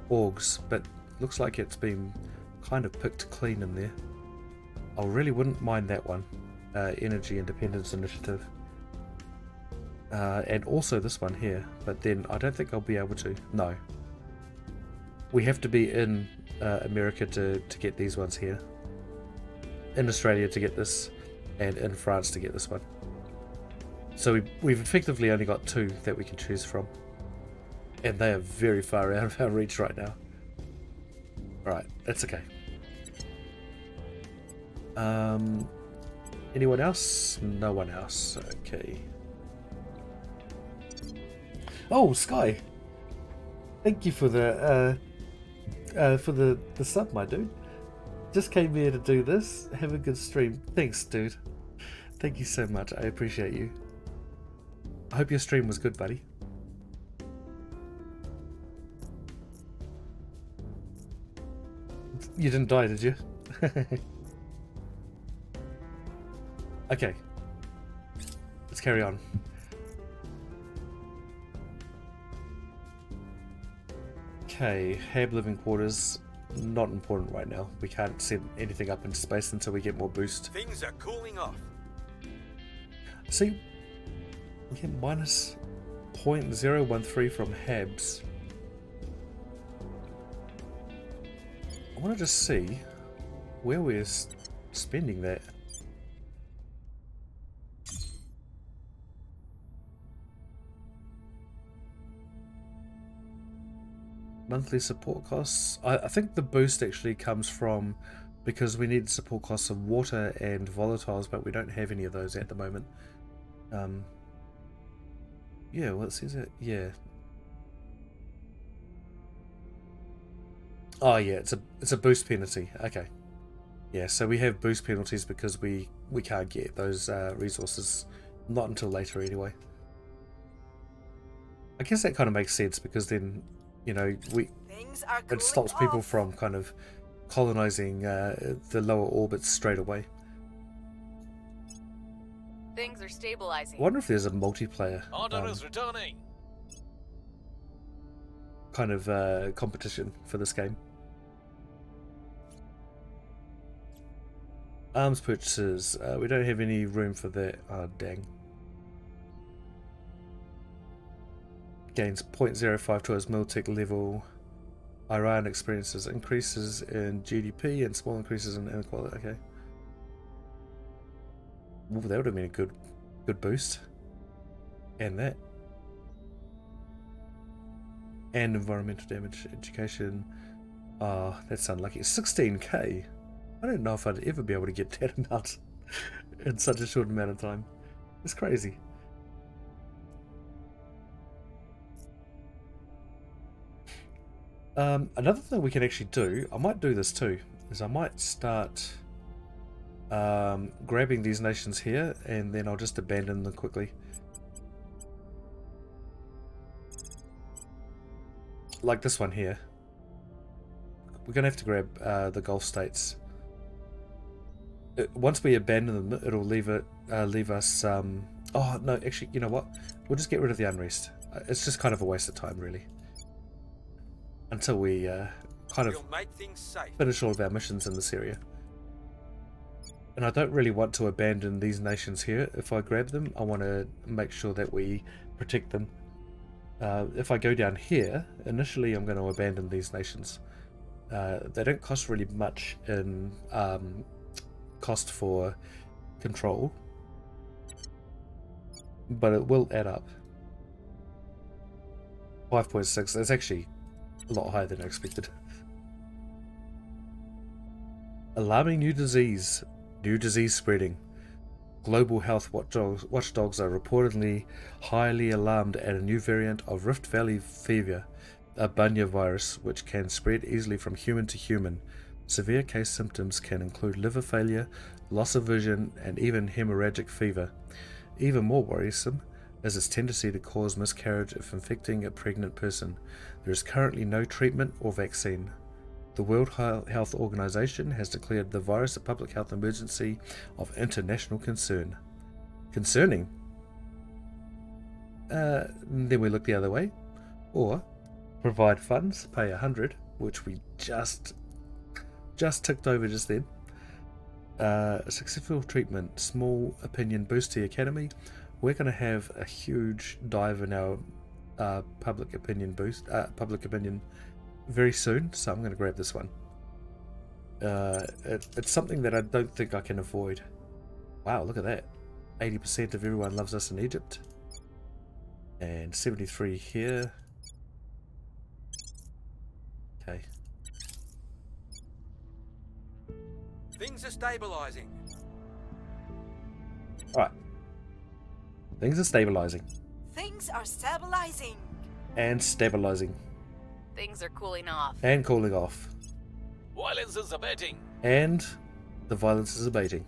orgs, but looks like it's been kind of picked clean in there. I really wouldn't mind that one, Energy Independence Initiative, and also this one here, but then I don't think I'll be able to. No, we have to be in America to get these ones here. In Australia to get this, and in France to get this one. So we've effectively only got 2 that we can choose from. And they are very far out of our reach right now. Alright, that's okay. Anyone else? No one else. Okay. Oh, Sky! Thank you for the sub, my dude. Just came here to do this. Have a good stream. Thanks, dude. Thank you so much. I appreciate you. I hope your stream was good, buddy. You didn't die, did you? Okay. Let's carry on. Okay, Hab living quarters. Not important right now. We can't send anything up into space until we get more boost. Things are cooling off. See, we get minus 0.013 from Habs. I want to just see where we're spending that. Monthly support costs. I think the boost actually comes from because we need support costs of water and volatiles, but we don't have any of those at the moment. Yeah, well, it says it. Yeah. Oh yeah, it's a boost penalty. Okay. Yeah, so we have boost penalties because we can't get those resources, not until later anyway. I guess that kind of makes sense because then, you know, it stops people from kind of colonizing the lower orbits straight away. Things are stabilizing. I wonder if there's a multiplayer Order is returning. kind of competition for this game. Arms purchases. We don't have any room for that. Oh, dang. Gains 0.05 to its militech level. Iran experiences increases in GDP and small increases in inequality. Okay. Ooh, that would have been a good boost. And that. And environmental damage. Education. Oh, that's unlucky. 16k. I don't know if I'd ever be able to get that amount in such a short amount of time. It's crazy. Another thing we can actually do, I might do this too, is I might start grabbing these nations here and then I'll just abandon them quickly. Like this one here. We're going to have to grab the Gulf states. Once we abandon them, it'll leave us... oh, no, actually, you know what? We'll just get rid of the unrest. It's just kind of a waste of time, really. Until we kind of finish all of our missions in this area. And I don't really want to abandon these nations here. If I grab them, I want to make sure that we protect them. If I go down here, initially I'm going to abandon these nations. They don't cost really much in cost for control, but it will add up. 5.6, that's actually a lot higher than I expected. Alarming new disease spreading. Global health watchdogs are reportedly highly alarmed at a new variant of Rift Valley fever, a bunya virus which can spread easily from human to human. Severe case symptoms can include liver failure, loss of vision, and even hemorrhagic fever. Even more worrisome is its tendency to cause miscarriage if infecting a pregnant person. There is currently no treatment or vaccine. The World Health Organization has declared the virus a public health emergency of international concern. Concerning? Then we look the other way. Or provide funds, pay 100, which we just ticked over just then. Successful treatment, small opinion boost to the academy. We're going to have a huge dive in our public opinion very soon, so I'm going to grab this one. It's something that I don't think I can avoid. Wow, look at that. 80% of everyone loves us in Egypt. And 73 here. Okay. Things are stabilizing. Alright. Things are stabilizing. Things are stabilizing. And stabilizing. Things are cooling off. And cooling off. Violence is abating. And the violence is abating.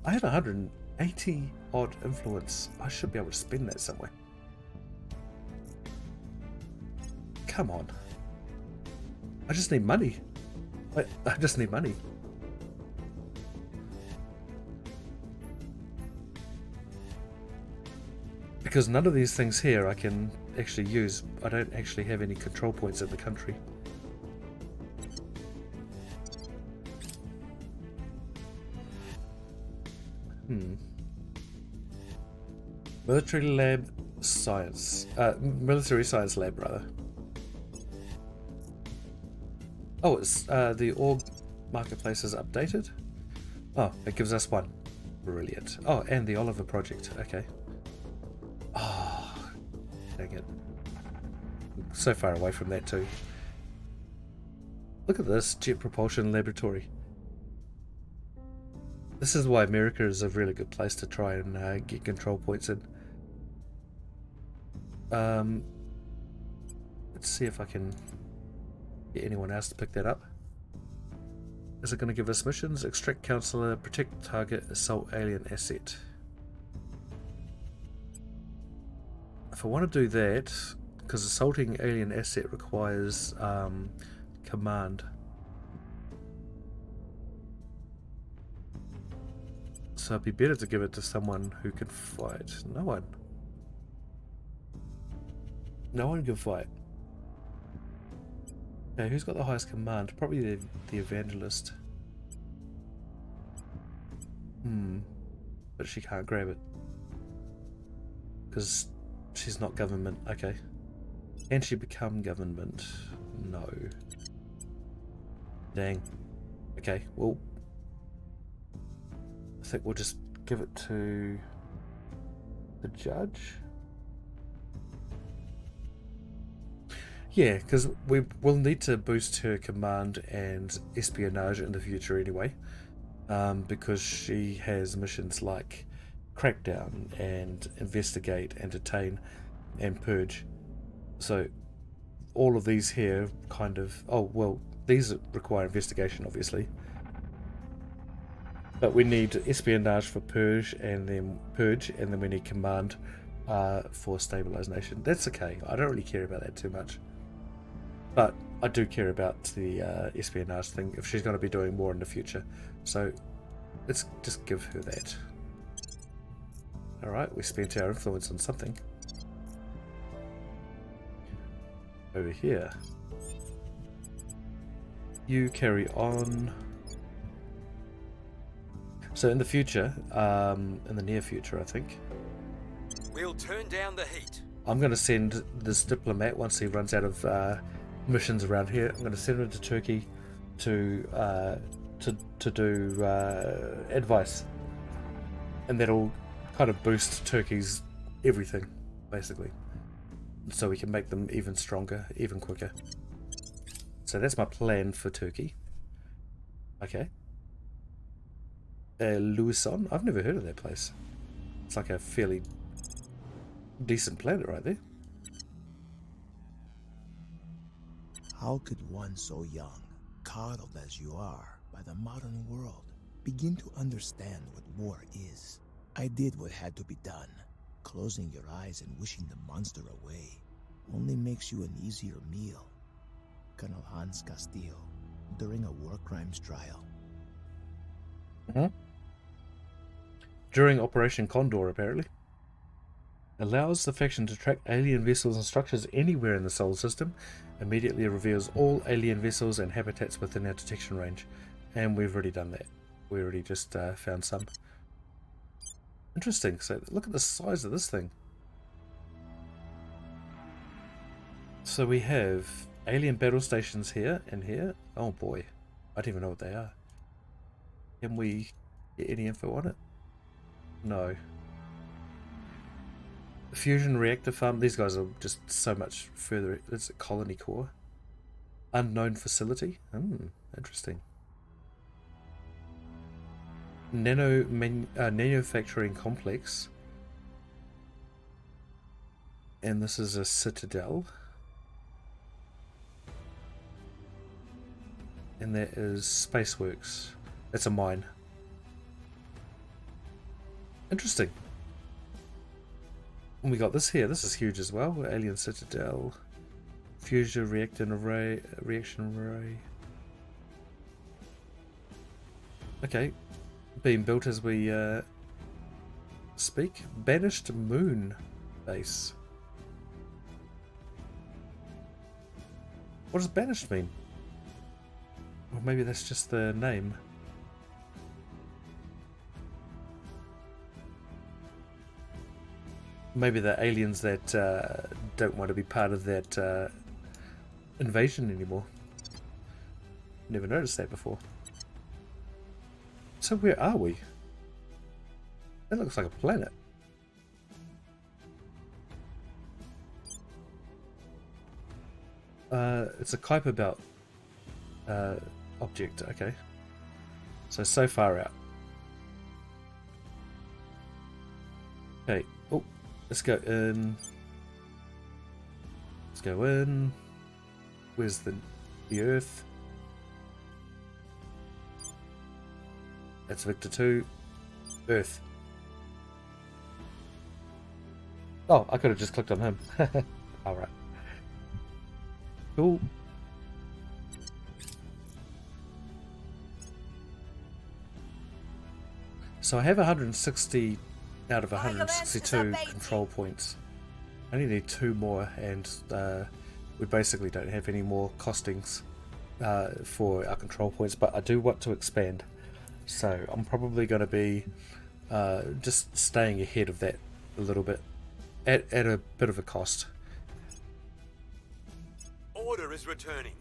I had 180 odd influence. I should be able to spend that somewhere. Come on. I just need money. I just need money. Because none of these things here I can actually use. I don't actually have any control points in the country. Military lab science. Military science lab, rather. Oh, it's the org marketplace is updated. Oh, it gives us one. Brilliant. Oh, and the Oliver project. Okay. Oh, dang it. So far away from that too. Look at this jet propulsion laboratory. This is why America is a really good place to try and get control points in. Let's see if I can get anyone else to pick that up. Is it going to give us missions? Extract counselor, protect target, assault alien asset. If I want to do that, because assaulting alien asset requires command. So it'd be better to give it to someone who can fight. No one. No one can fight. Okay, who's got the highest command? Probably the evangelist. But she can't grab it. Because she's not government. Okay. Can she become government? No. Dang. Okay, well, I think we'll just give it to the judge. Yeah, because we will need to boost her command and espionage in the future anyway, because she has missions like crackdown and investigate and detain and purge. So all of these here kind of, oh well, these require investigation obviously, but we need espionage for purge, and then we need command for stabilization. That's okay. I don't really care about that too much. But I do care about the espionage thing if she's going to be doing more in the future. So let's just give her that. Alright, we spent our influence on something. Over here. You carry on. So in the future, in the near future I think, We'll turn down the heat. I'm going to send this diplomat once he runs out of missions around here. I'm going to send him to Turkey to do advice, and that'll kind of boost Turkey's everything, basically, so we can make them even stronger, even quicker. So that's my plan for Turkey. Okay. Louison? I've never heard of that place. It's like a fairly decent planet right there. How could one so young, coddled as you are by the modern world, begin to understand what war is? I did what had to be done. Closing your eyes and wishing the monster away only makes you an easier meal. Colonel Hans Castillo, during a war crimes trial. During Operation Condor, apparently. Allows the faction to track alien vessels and structures anywhere in the solar system. Immediately reveals all alien vessels and habitats within our detection range. And we've already done that. We already just found some. Interesting. So look at the size of this thing. So we have alien battle stations here and here. Oh boy. I don't even know what they are. Can we get any info on it? No. Fusion reactor farm. These guys are just so much further. It's a colony core. Unknown facility. Interesting. Manufacturing complex. And this is a citadel. And there is Spaceworks. It's a mine. Interesting. And we got this here. This is huge as well. Alien Citadel. Fusion reaction array. Okay. Being built as we speak. Banished Moon Base. What does banished mean? Or maybe that's just the name. Maybe the aliens that don't want to be part of that invasion anymore. Never noticed that before. So where are we? That looks like a planet. It's a Kuiper belt object. Okay. So far out. Okay. Oh, let's go in. Let's go in. Where's the Earth? That's Victor 2. Earth. Oh, I could have just clicked on him. Alright. Cool. So I have 160 out of 162 control points. I only need 2 more, and we basically don't have any more costings for our control points, but I do want to expand. So I'm probably going to be just staying ahead of that a little bit, at a bit of a cost. Order is returning.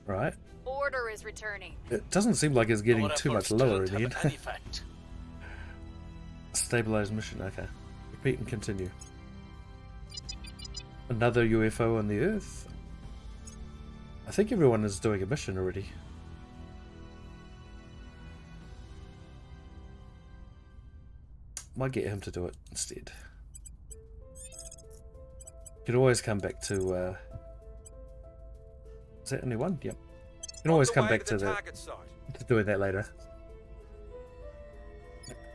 Right. Order is returning. It doesn't seem like it's getting Our too much efforts lower in don't the end. have any effect. Stabilize mission, okay. Repeat and continue. Another UFO on the Earth? I think everyone is doing a mission already. Might get him to do it instead. Could always come back to is that only one? Yep. You can always come back to doing that later.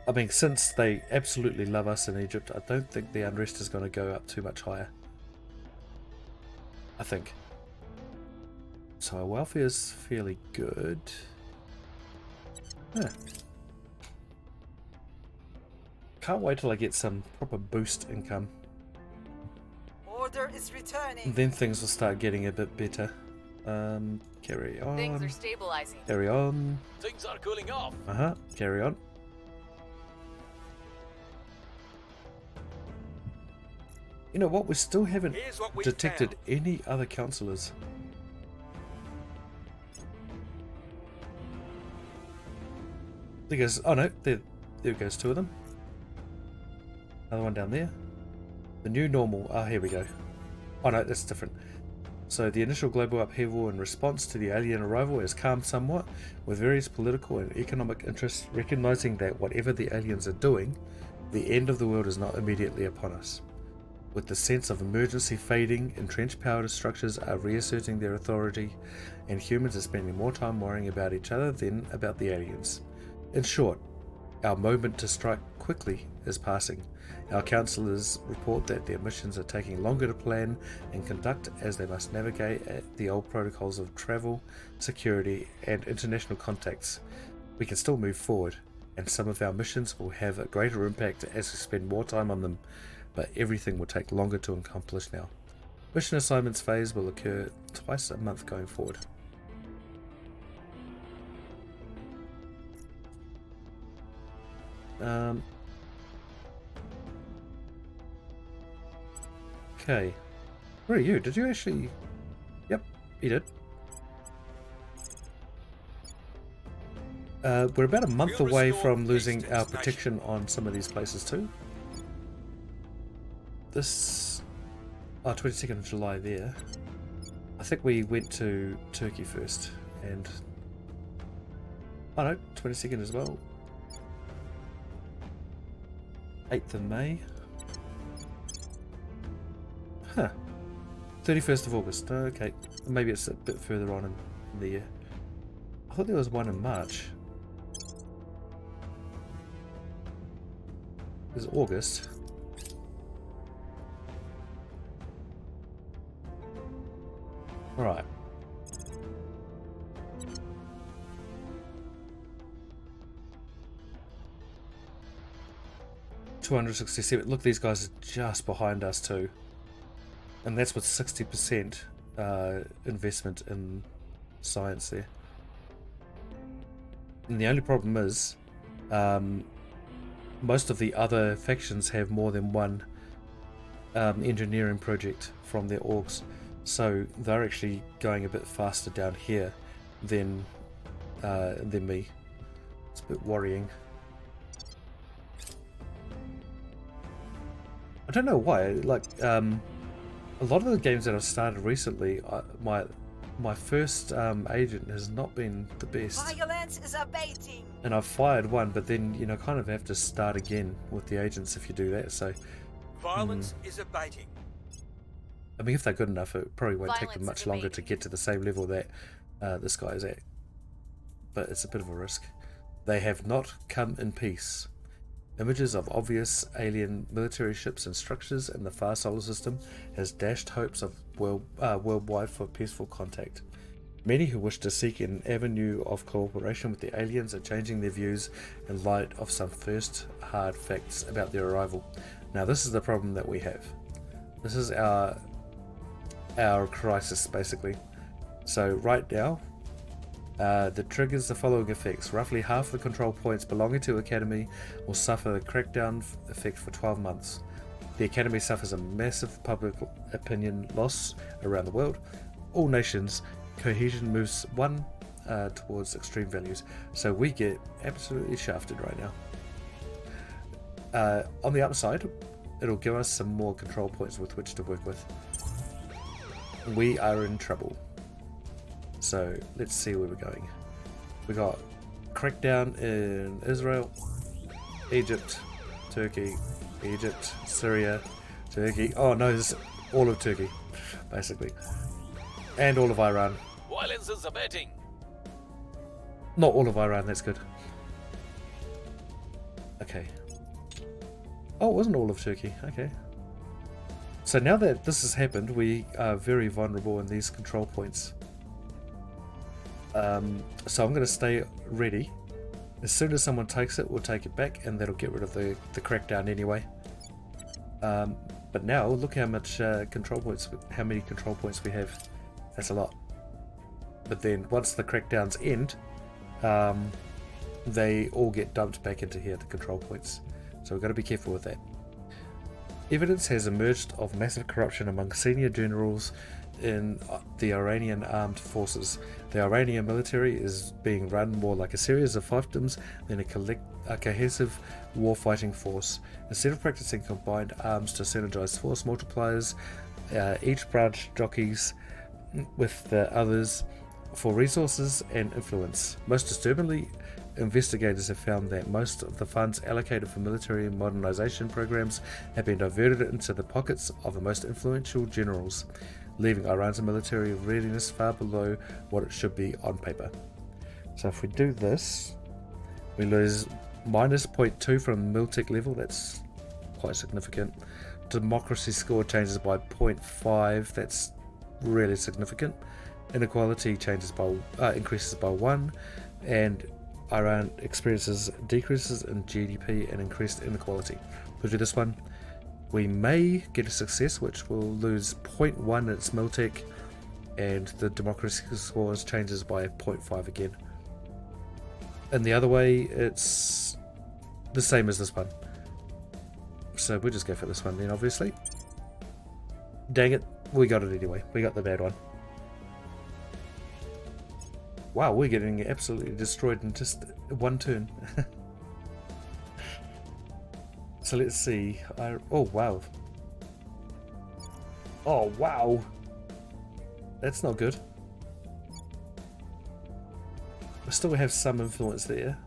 I mean, since they absolutely love us in Egypt, I don't think the unrest is going to go up too much higher. I think. So our welfare is fairly good. Huh. Can't wait till I get some proper boost income. Order is returning. Then things will start getting a bit better. Carry on. Things are stabilizing. Carry on. Things are cooling off. Carry on. You know what? We still haven't detected any other counselors. There goes. Oh no, there goes 2 of them. Another one down there. The new normal. Ah, here we go. Oh no, that's different. So the initial global upheaval in response to the alien arrival has calmed somewhat, with various political and economic interests recognizing that whatever the aliens are doing, the end of the world is not immediately upon us. With the sense of emergency fading, entrenched power structures are reasserting their authority, and humans are spending more time worrying about each other than about the aliens. In short, our moment to strike quickly is passing. Our counsellors report that their missions are taking longer to plan and conduct, as they must navigate the old protocols of travel, security, and international contacts. We can still move forward, and some of our missions will have a greater impact as we spend more time on them, but everything will take longer to accomplish now. Mission assignments phase will occur twice a month going forward. Okay. Where are you? Did you actually... Yep, you did. We're about a month We'll away restore from losing peace to our this protection on some of these places too. This... Oh, 22nd of July there. I think we went to Turkey first, and... Oh no, 22nd as well. 8th of May. Huh. 31st of August. Okay. Maybe it's a bit further on in the year. I thought there was one in March. It's August. Alright. $267. Look, these guys are just behind us too. And that's with 60% investment in science there. And the only problem is, most of the other factions have more than one engineering project from their orgs. So they're actually going a bit faster down here than me. It's a bit worrying. I don't know why. Like a lot of the games that I've started recently, my first agent has not been the best. Violence is abating. And I've fired one, but then kind of have to start again with the agents if you do that. So Violence is abating. I mean, if they're good enough, it probably won't take them Violence much is longer to abating. get to the same level that this guy is at. But it's a bit of a risk. They have not come in peace. Images of obvious alien military ships and structures in the far solar system has dashed hopes of worldwide for peaceful contact. Many who wish to seek an avenue of cooperation with the aliens are changing their views in light of some first hard facts about their arrival. Now this is the problem that we have. This is our crisis basically. So right now, that triggers the following effects. Roughly half the control points belonging to Academy will suffer the crackdown effect for 12 months. The Academy suffers a massive public opinion loss around the world. All nations' cohesion moves one towards extreme values. So we get absolutely shafted right now. On the upside, it'll give us some more control points with which to work with. We are in trouble. So let's see where we're going. We got crackdown in Israel, Egypt, Turkey, Egypt, Syria, Turkey. Oh no, this is all of Turkey, basically. And all of Iran. Violence is abating. Not all of Iran, that's good. Okay. Oh, it wasn't all of Turkey, okay. So now that this has happened, we are very vulnerable in these control points. So I'm going to stay ready. As soon as someone takes it, we'll take it back, and that'll get rid of the crackdown anyway. But now look how much control points, how many control points we have. That's a lot. But then once the crackdowns end, they all get dumped back into here, the control points. So we've got to be careful with that. Evidence has emerged of massive corruption among senior generals in the Iranian armed forces. The Iranian military is being run more like a series of fiefdoms than a cohesive war-fighting force. Instead of practicing combined arms to synergize force multipliers, each branch jockeys with the others for resources and influence. Most disturbingly, investigators have found that most of the funds allocated for military modernization programs have been diverted into the pockets of the most influential generals, leaving Iran's military readiness far below what it should be on paper. So if we do this, we lose minus 0.2 from Miltech level. That's quite significant. Democracy score changes by 0.5. That's really significant. Inequality changes by increases by 1, and Iran experiences decreases in GDP and increased inequality. If we do this one, we may get a success, which will lose 0.1 in its Miltech, and the democracy scores changes by 0.5 again. And the other way, it's the same as this one. So we'll just go for this one then, obviously. Dang it, we got it anyway. We got the bad one. Wow, we're getting absolutely destroyed in just one turn. So let's see. Oh, wow. Oh, wow. That's not good. I still have some influence there.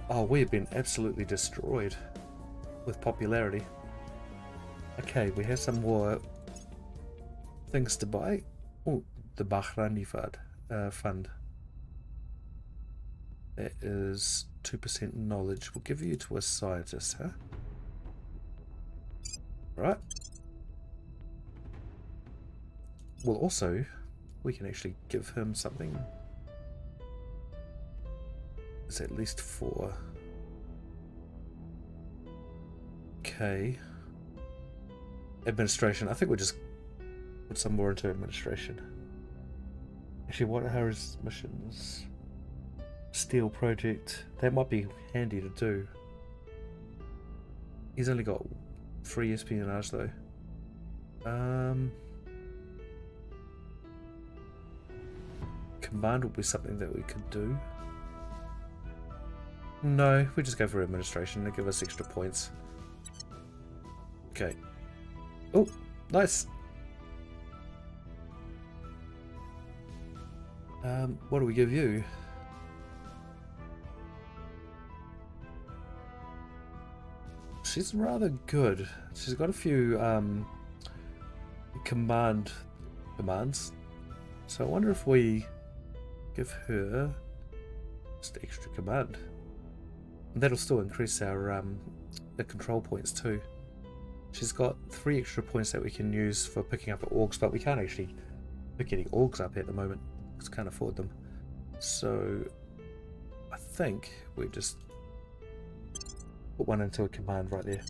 Oh, we've been absolutely destroyed with popularity. Okay, we have some more things to buy. Oh, the Bahrani fund. That is 2% knowledge. We'll give you to a scientist, huh? Right. Well, also, we can actually give him something. It's at least 4. Okay. Administration. I think we'll just put some more into administration. Actually, what are his missions? Steel project. That might be handy to do. He's only got 3 espionage though. Command would be something that we could do. No, we just go for administration. They give us extra points. Okay. Oh, nice. What do we give you? She's rather good. She's got a few commands. So I wonder if we give her just extra command. And that'll still increase our the control points too. She's got 3 extra points that we can use for picking up orgs, but we can't actually pick any orgs up at the moment because we can't afford them. So I think we just put one into a command right there.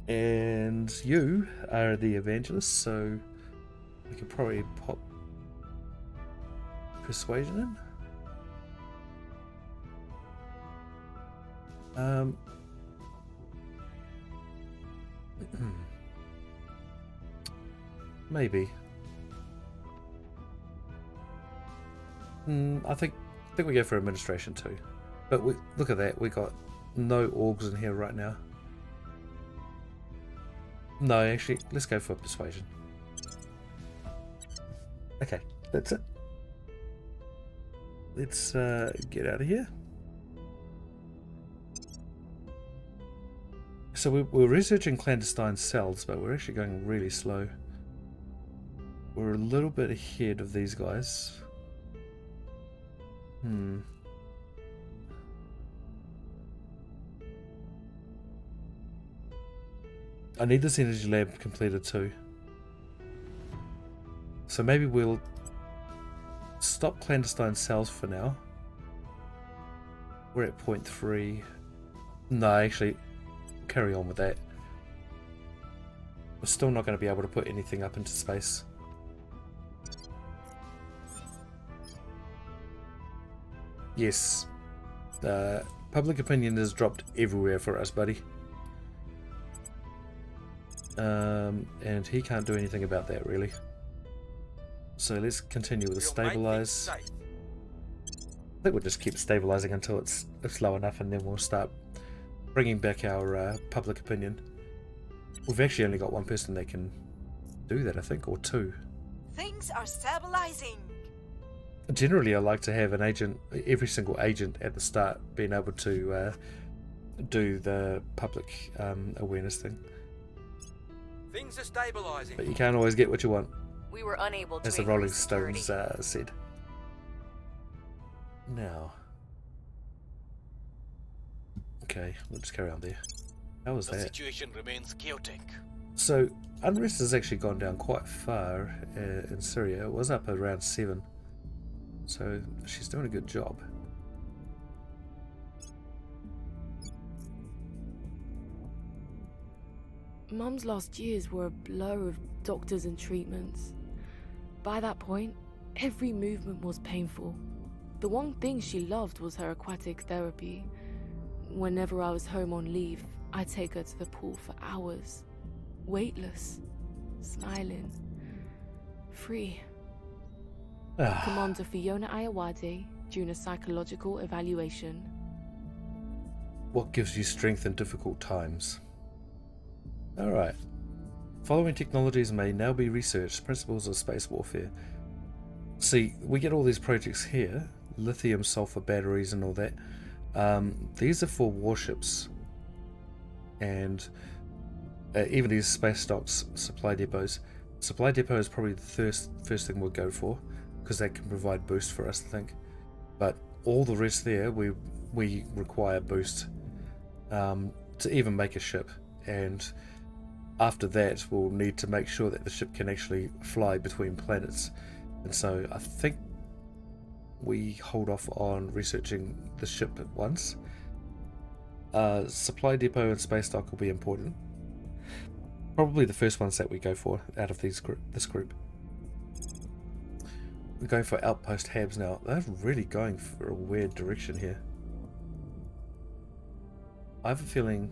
And you are the evangelist, so we could probably pop persuasion in. Maybe. I think we go for administration too. But look at that, we got no orgs in here right now. No, actually, let's go for persuasion. Okay, that's it. Let's get out of here. So we're researching clandestine cells, but we're actually going really slow. We're a little bit ahead of these guys. I need this energy lab completed too. So maybe we'll stop clandestine cells for now. We're at 0.3. No, actually, carry on with that. We're still not going to be able to put anything up into space. Yes. Public opinion has dropped everywhere for us, buddy. And he can't do anything about that, really. So let's continue with the stabilize. I think we'll just keep stabilizing until it's low enough, and then we'll start bringing back our public opinion. We've actually only got 1 person that can do that, I think, or 2. Things are stabilizing. Generally, I like to have an agent, every single agent at the start, being able to do the public awareness thing. Things are stabilizing. But you can't always get what you want. We were unable to as the increase Rolling security. Stones said. Now. Okay, we'll just carry on there. How was The that? situation remains chaotic. So, unrest has actually gone down quite far in Syria. It was up around 7. So, she's doing a good job. Mum's last years were a blur of doctors and treatments. By that point, every movement was painful. The one thing she loved was her aquatic therapy. Whenever I was home on leave, I'd take her to the pool for hours. Weightless. smiling, free. Ah, Commander Fiona Ayawade, during a psychological evaluation. what gives you strength in difficult times? Alright. Following technologies may now be researched. Principles of space warfare. See, we get all these projects here. Lithium sulfur batteries and all that. These are for warships. And even these space stocks, supply depots. Supply depot is probably the first thing we'll go for, because that can provide boost for us, I think. But all the rest there, we require boost to even make a ship. And after that, we'll need to make sure that the ship can actually fly between planets. And so I think we hold off on researching the ship at once. Supply depot and space dock will be important. Probably the first ones that we go for out of this group. We're going for outpost habs now. They're really going for a weird direction here. I have a feeling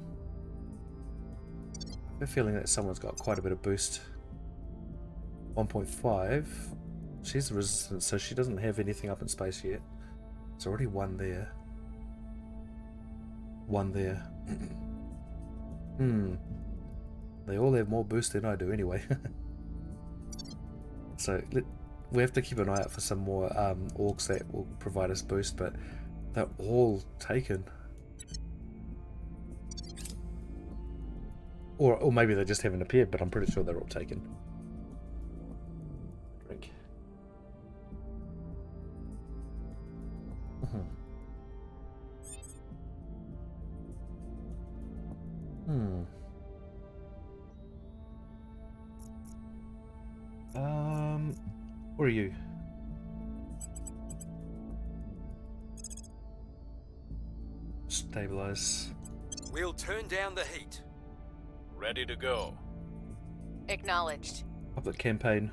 that someone's got quite a bit of boost. 1.5. She's resistant, so she doesn't have anything up in space yet. There's already one there. One there. They all have more boost than I do anyway. So we have to keep an eye out for some more orcs that will provide us boost, but they're all taken. Or maybe they just haven't appeared, but I'm pretty sure they're all taken. Drink. Where are you? Stabilize. We'll turn down the heat. Ready to go. Acknowledged. Public campaign.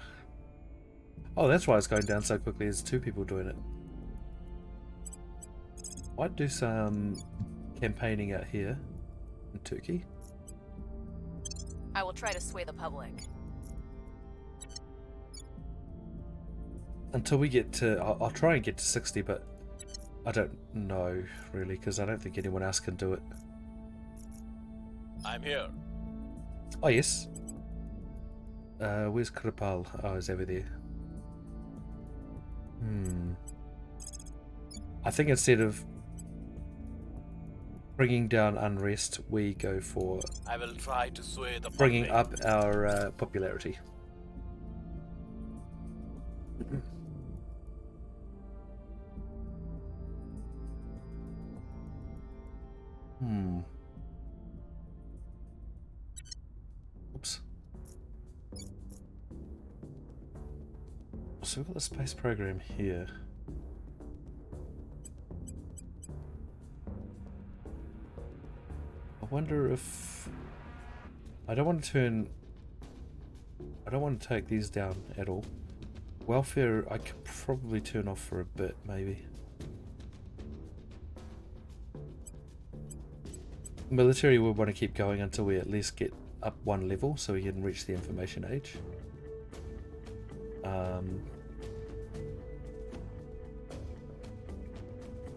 Oh, that's why it's going down so quickly. There's 2 people doing it. Might do some campaigning out here in Turkey. I will try to sway the public. Until we get to... I'll try and get to 60, but I don't know, really, because I don't think anyone else can do it. I'm here. Oh, yes. Where's Kripal? Oh, he's over there. I think instead of bringing down unrest, we go for I will try to sway the bringing public. up our popularity. Oops. So we've got the space program here. I wonder if... I don't want to take these down at all. Welfare I could probably turn off for a bit, maybe. Military we want to keep going until we at least get up 1 level so we can reach the information age.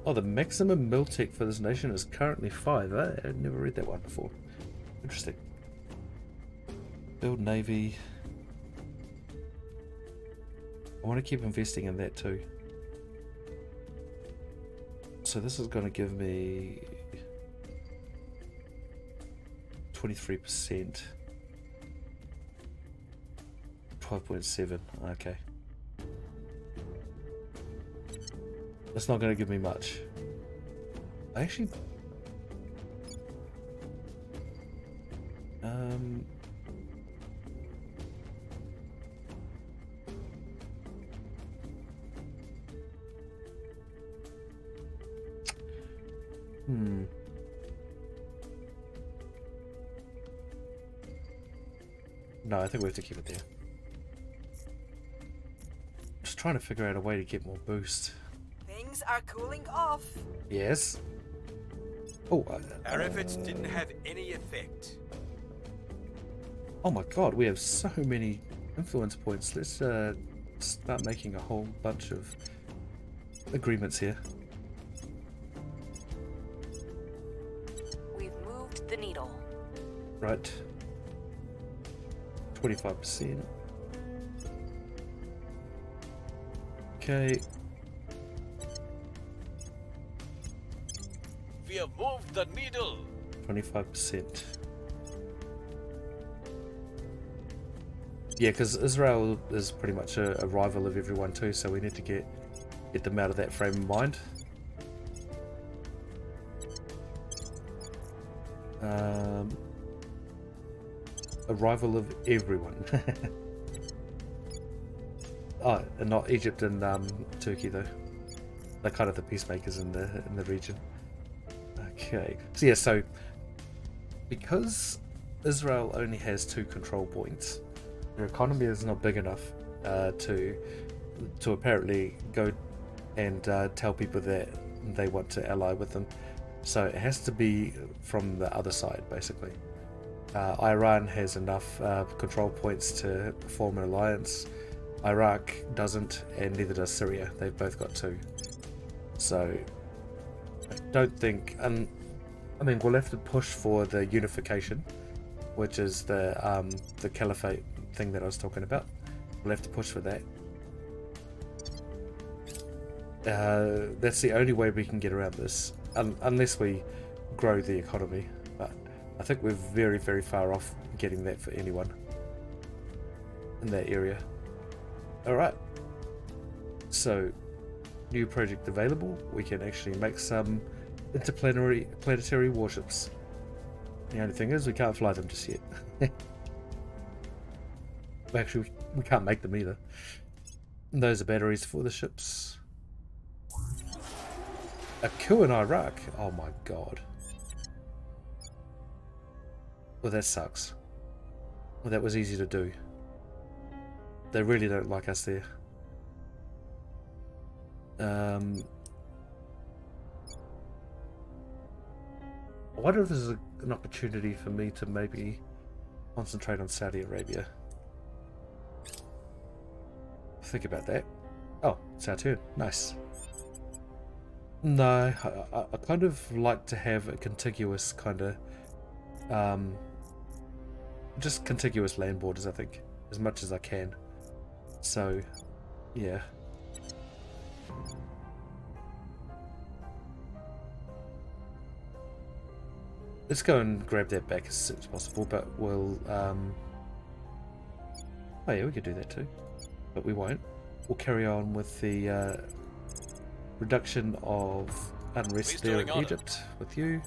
Oh, the maximum miltech for this nation is currently 5. I've never read that one before. Interesting. Build navy. I want to keep investing in that too. So this is going to give me 23%. 12.7. Okay. That's not going to give me much. I actually... No, I think we have to keep it there. Just trying to figure out a way to get more boost. Things are cooling off. Yes. Oh, Our efforts didn't have any effect. Oh my god, we have so many influence points. Let's start making a whole bunch of agreements here. We've moved the needle. Right. 25%. Okay. We have moved the needle. 25%. Yeah, because Israel is pretty much a rival of everyone too, so we need to get them out of that frame of mind. A rival of everyone. Oh, and not Egypt and Turkey though. They're kind of the peacemakers in the region. Okay, so yeah, so because Israel only has 2 control points, their economy is not big enough to apparently go and tell people that they want to ally with them. So it has to be from the other side, basically. Iran has enough control points to form an alliance. Iraq doesn't, and neither does Syria. They've both got 2. So I don't think. I mean, we'll have to push for the unification, which is the caliphate thing that I was talking about. We'll have to push for that. That's the only way we can get around this, unless we grow the economy. But I think we're very, very far off getting that for anyone in that area. Alright, so new project available. We can actually make some interplanetary warships. The only thing is we can't fly them just yet. Actually, we can't make them either. And those are batteries for the ships. A coup in Iraq? Oh my god. Well, that sucks. Well, that was easy to do. They really don't like us there. I wonder if this is an opportunity for me to maybe concentrate on Saudi Arabia. Think about that. Oh, it's our turn. Nice. No, I kind of like to have a contiguous kind of, just contiguous land borders, I think, as much as I can. So, yeah. Let's go and grab that back as soon as possible, but we'll, oh yeah, we could do that too. But we won't. We'll carry on with the, reduction of unrest there in Egypt with you.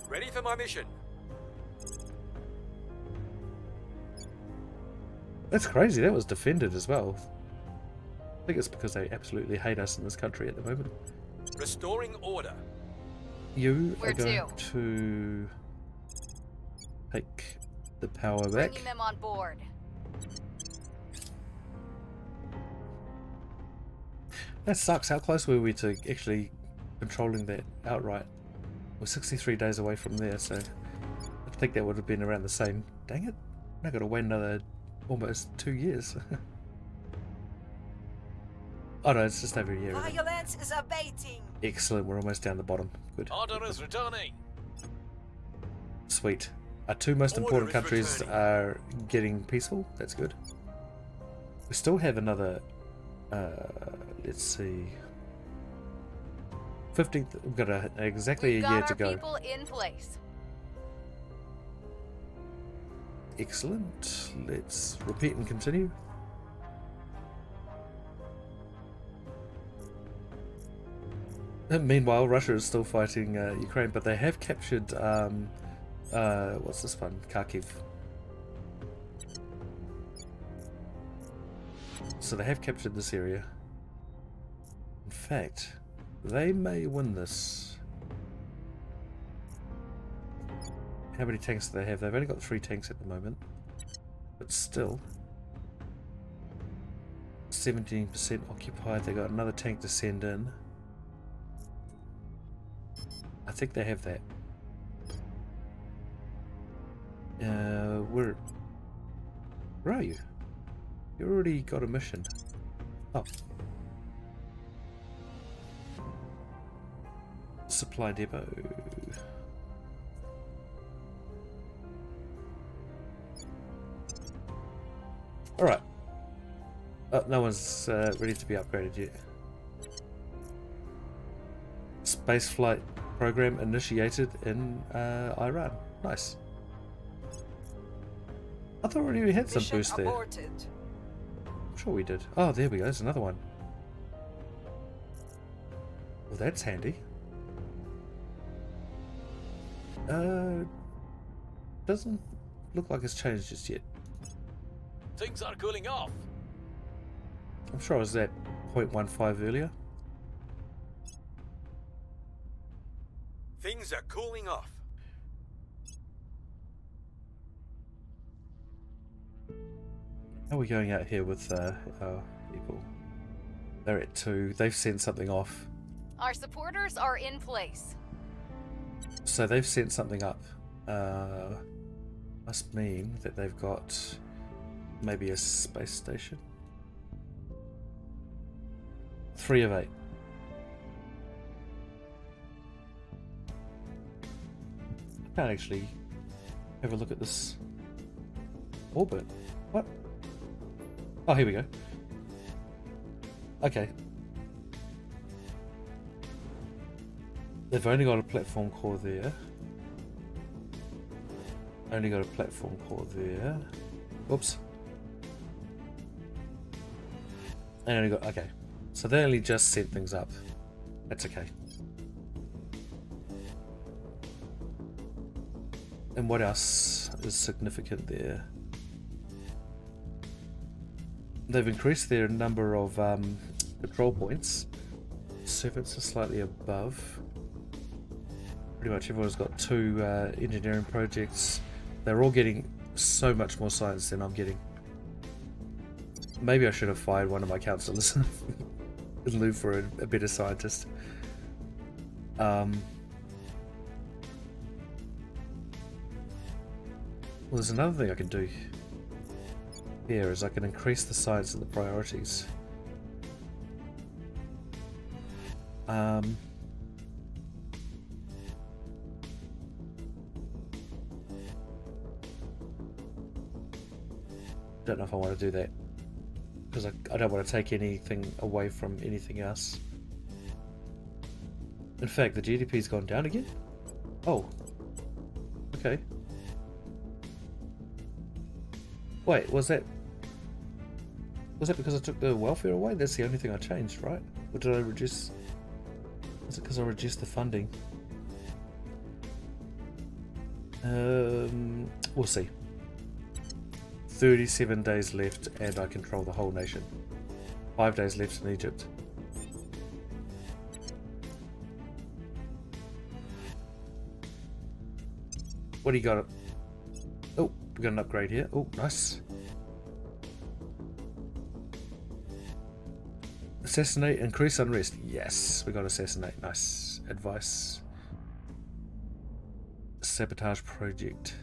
Ready for my mission. That's crazy, that was defended as well. I think it's because they absolutely hate us in this country at the moment. Restoring order. You Where are going to take the power back. Bringing them on board. That sucks. How close were we to actually controlling that outright? We're 63 days away from there, so I think that would have been around the same. Dang it. I've got to wait another almost 2 years. Oh no, it's just over a year. Violence is abating. Excellent, we're almost down the bottom. Good. Order is returning. Sweet. Our 2 most important countries are getting peaceful. That's good. We still have another, let's see, 15th. We've got exactly a year to go. People in place. Excellent. Let's repeat and continue. And meanwhile, Russia is still fighting Ukraine, but they have captured, what's this one? Kharkiv. So they have captured this area. In fact, they may win this. How many tanks do they have? They've only got 3 tanks at the moment. But still. 17% occupied. They got another tank to send in. I think they have that. Where are you? You already got a mission. Oh. Supply depot. Alright. Oh, no one's ready to be upgraded yet. Spaceflight program initiated in Iran. Nice. I thought we already had some Mission boost there. aborted. I'm sure we did. Oh, there we go. There's another one. Well, that's handy. Doesn't look like it's changed just yet. Things are cooling off. I'm sure I was at 0.15 earlier. Things are cooling off. How are we going out here with our people? They're at 2. They've sent something off. Our supporters are in place. So they've sent something up. Must mean that they've got maybe a space station. 3 of 8. I can't actually have a look at this orbit. What? Oh, here we go. Okay. They've only got a platform core there. Only got a platform core there. Oops. And only got... Okay. So they only just set things up. That's okay. And what else is significant there? They've increased their number of control points. Servants are slightly above. Pretty much everyone's got 2 engineering projects. They're all getting so much more science than I'm getting. Maybe I should have fired one of my councillors and moved for a better scientist. Well, there's another thing I can do here is I can increase the science of the priorities. Don't know if I want to do that because I don't want to take anything away from anything else. In fact, the GDP's gone down again? Oh. Okay. Wait, was that because I took the welfare away? That's the only thing I changed, right? Or did I reduce... Was it because I reduced the funding? We'll see. 37 days left and I control the whole nation. 5 days left in Egypt. What do you got? Oh, we got an upgrade here. Oh, nice. Assassinate, increase unrest. Yes, we got assassinate. Nice. Advice. Sabotage project.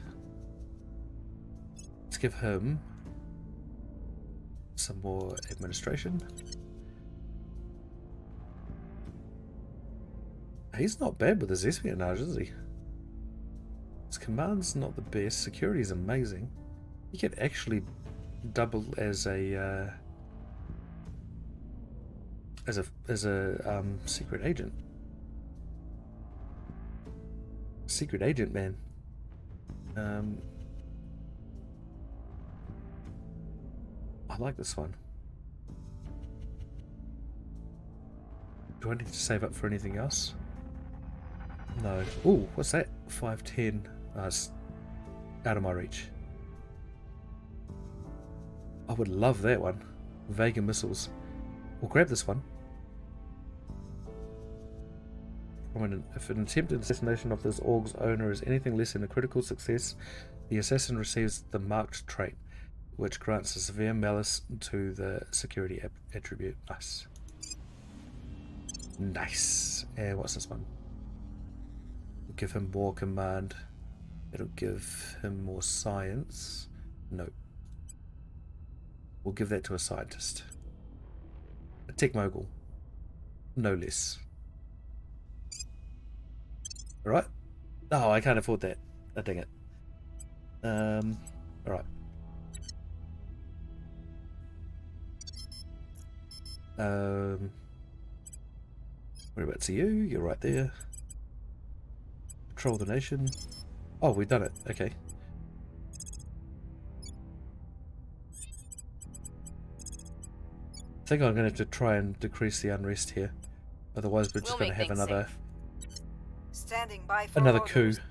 Let's give him some more administration. He's not bad with his espionage, is he? His command's not the best. Security is amazing. He could actually double as a secret agent. Secret agent, man. I like this one. Do I need to save up for anything else? No. Ooh, what's that? 510. It's out of my reach. I would love that one. Vega missiles. We'll grab this one. If an attempted assassination of this org's owner is anything less than a critical success, the assassin receives the marked trait, which grants a severe malice to the security attribute. Nice. Nice. And what's this one? We'll give him more command. It'll give him more science. No. We'll give that to a scientist. A tech mogul. No less. Alright. Oh, I can't afford that. Oh, dang it. Alright. Whereabouts are you? You're right there. Control the nation. Oh, we've done it. Okay. I think I'm going to have to try and decrease the unrest here. Otherwise, we're just going to have another Standing by for another orders. coup.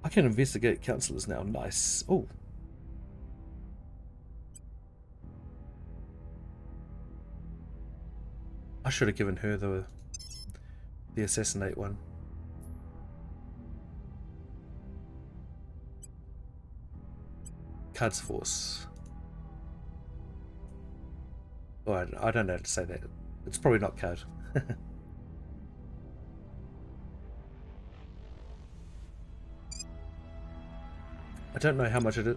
I can investigate councillors now. Nice. Oh. I should have given her the assassinate one. Cards force. Oh, I don't know how to say that. It's probably not card. I don't know how much it is.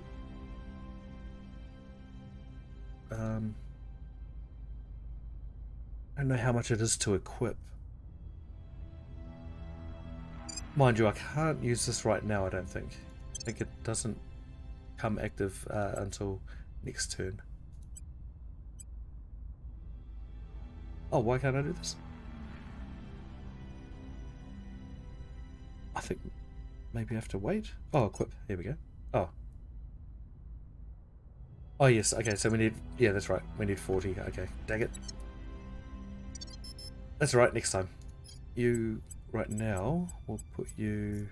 I don't know how much it is to equip. Mind you, I can't use this right now, I don't think. I think it doesn't come active until next turn. Oh, why can't I do this? I think maybe I have to wait. Oh, equip. Here we go. Oh. Oh, yes. Okay, so we need... Yeah, that's right. We need 40. Okay, dang it. That's right, next time. You... Right now, we'll put you...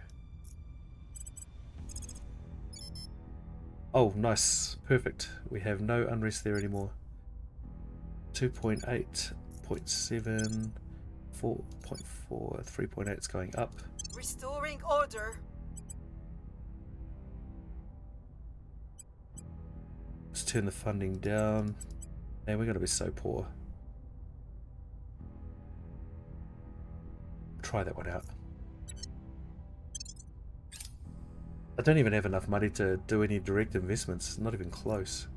Oh, nice. Perfect. We have no unrest there anymore. 2.8, 0.7, 4.4, 3.8 is going up. Restoring order. Let's turn the funding down. Man, we're going to be so poor. Try that one out. I don't even have enough money to do any direct investments. Not even close.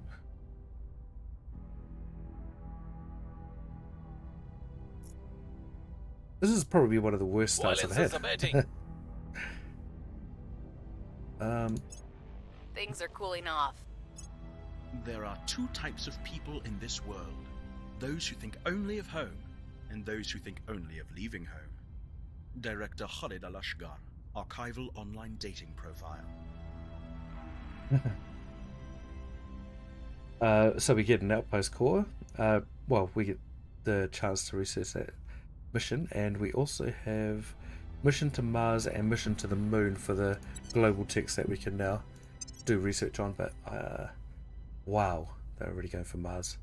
This is probably one of the worst starts I've had. Things are cooling off. There are two types of people in this world. Those who think only of home, and those who think only of leaving home. Director Khalid Al-Ashgar, Archival Online Dating Profile. So we get an outpost core. Well, we get the chance to research that mission, and we also have mission to Mars and mission to the Moon for the global techs that we can now do research on. But wow, they're already going for Mars.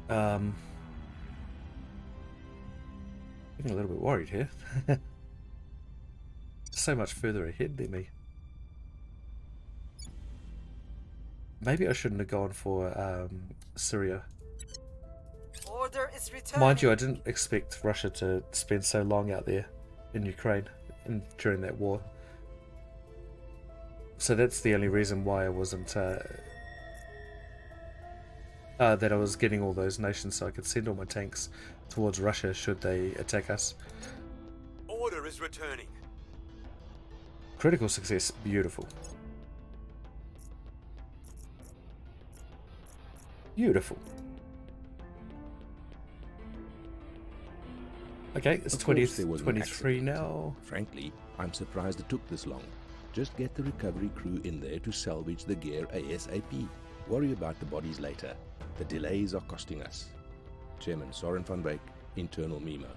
Getting a little bit worried here. So much further ahead than me. Maybe I shouldn't have gone for Syria. Order is returning. Mind you, I didn't expect Russia to spend so long out there in Ukraine during that war. So that's the only reason why I wasn't that I was getting all those nations so I could send all my tanks towards Russia should they attack us. Order is returning. Critical success, beautiful. Beautiful. Okay, it's 23 now. Frankly, I'm surprised it took this long. Just get the recovery crew in there to salvage the gear ASAP. Worry about the bodies later. The delays are costing us. Chairman Soren van Beek, Internal Memo.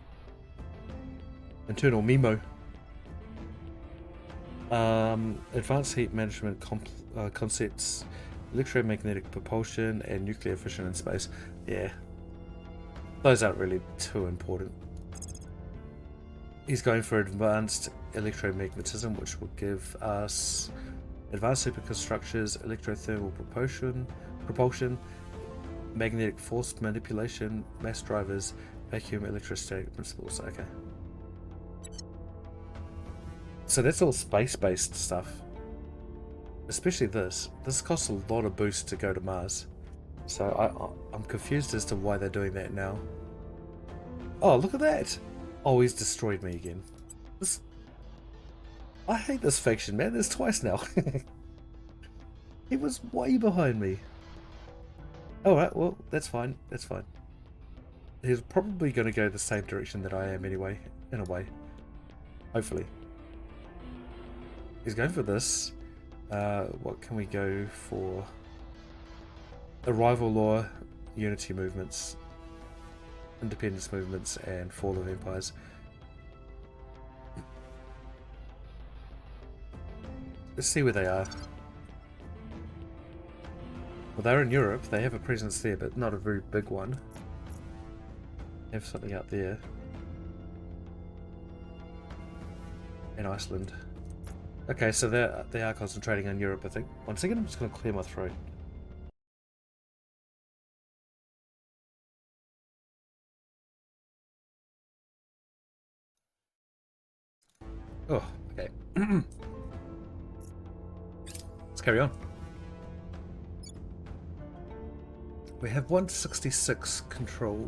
Internal Memo. Advanced heat management concepts, electromagnetic propulsion, and nuclear fission in space. Yeah. Those aren't really too important. He's going for advanced electromagnetism, which will give us advanced superconstructors, electrothermal propulsion, magnetic force manipulation, mass drivers, vacuum electrostatic principles. Okay. So that's all space-based stuff. Especially this. This costs a lot of boost to go to Mars. So I'm confused as to why they're doing that now. Oh, look at that! Oh, he's destroyed me again. I hate this faction, man. There's twice now. He was way behind me. Alright, well, that's fine. That's fine. He's probably going to go the same direction that I am anyway, in a way. Hopefully. He's going for this. What can we go for? Arrival law, unity movements, independence movements, and fall of empires. Let's see where they are. Well, they're in Europe. They have a presence there, but not a very big one. They have something out there. In Iceland. Okay, so they are concentrating on Europe, I think. 1 second, I'm just going to clear my throat. Oh, okay. Let's carry on. We have 166 control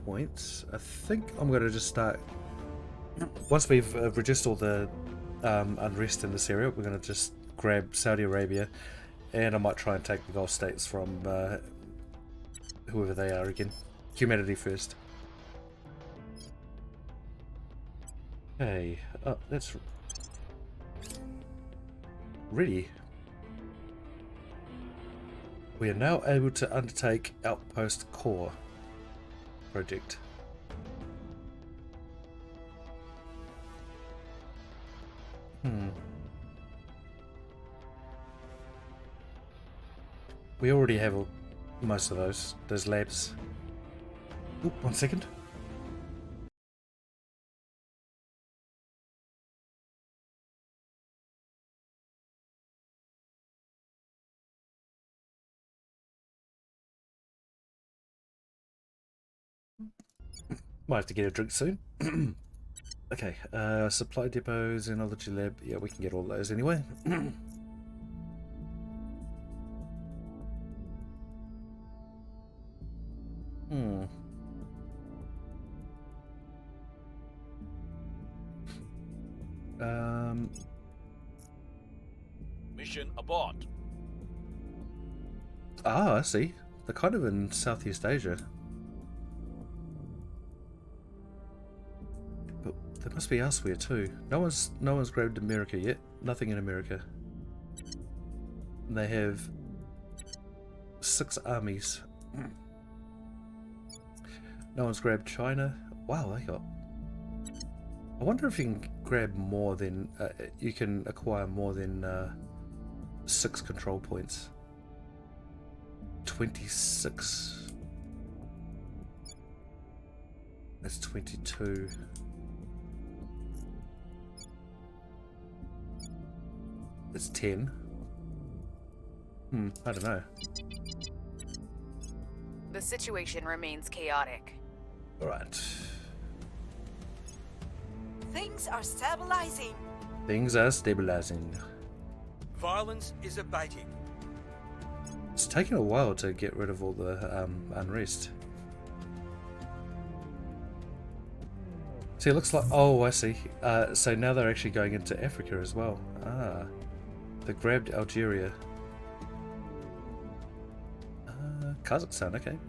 points. I think I'm going to just start... Once we've reduced all the unrest in this area, we're going to just grab Saudi Arabia, and I might try and take the Gulf states from whoever they are again. Humanity first. Okay, oh, that's ready. We are now able to undertake Outpost Core project. We already have most of those labs. Oop, 1 second. Might have to get a drink soon. Okay, supply depots, Enology lab. Yeah, we can get all those anyway. Mission abort. Ah, I see. They're kind of in Southeast Asia. But there must be elsewhere too. No one's grabbed America yet. Nothing in America. And they have 6 armies. No one's grabbed China. Wow, they got... I wonder if you can grab more than... you can acquire more than 6 control points. 26. That's 22. That's 10. I don't know. The situation remains chaotic. Alright. Things are stabilizing. Things are stabilizing. Violence is abating. It's taken a while to get rid of all the unrest. See, it looks like... Oh, I see. So now they're actually going into Africa as well. Ah. They grabbed Algeria. Kazakhstan, okay.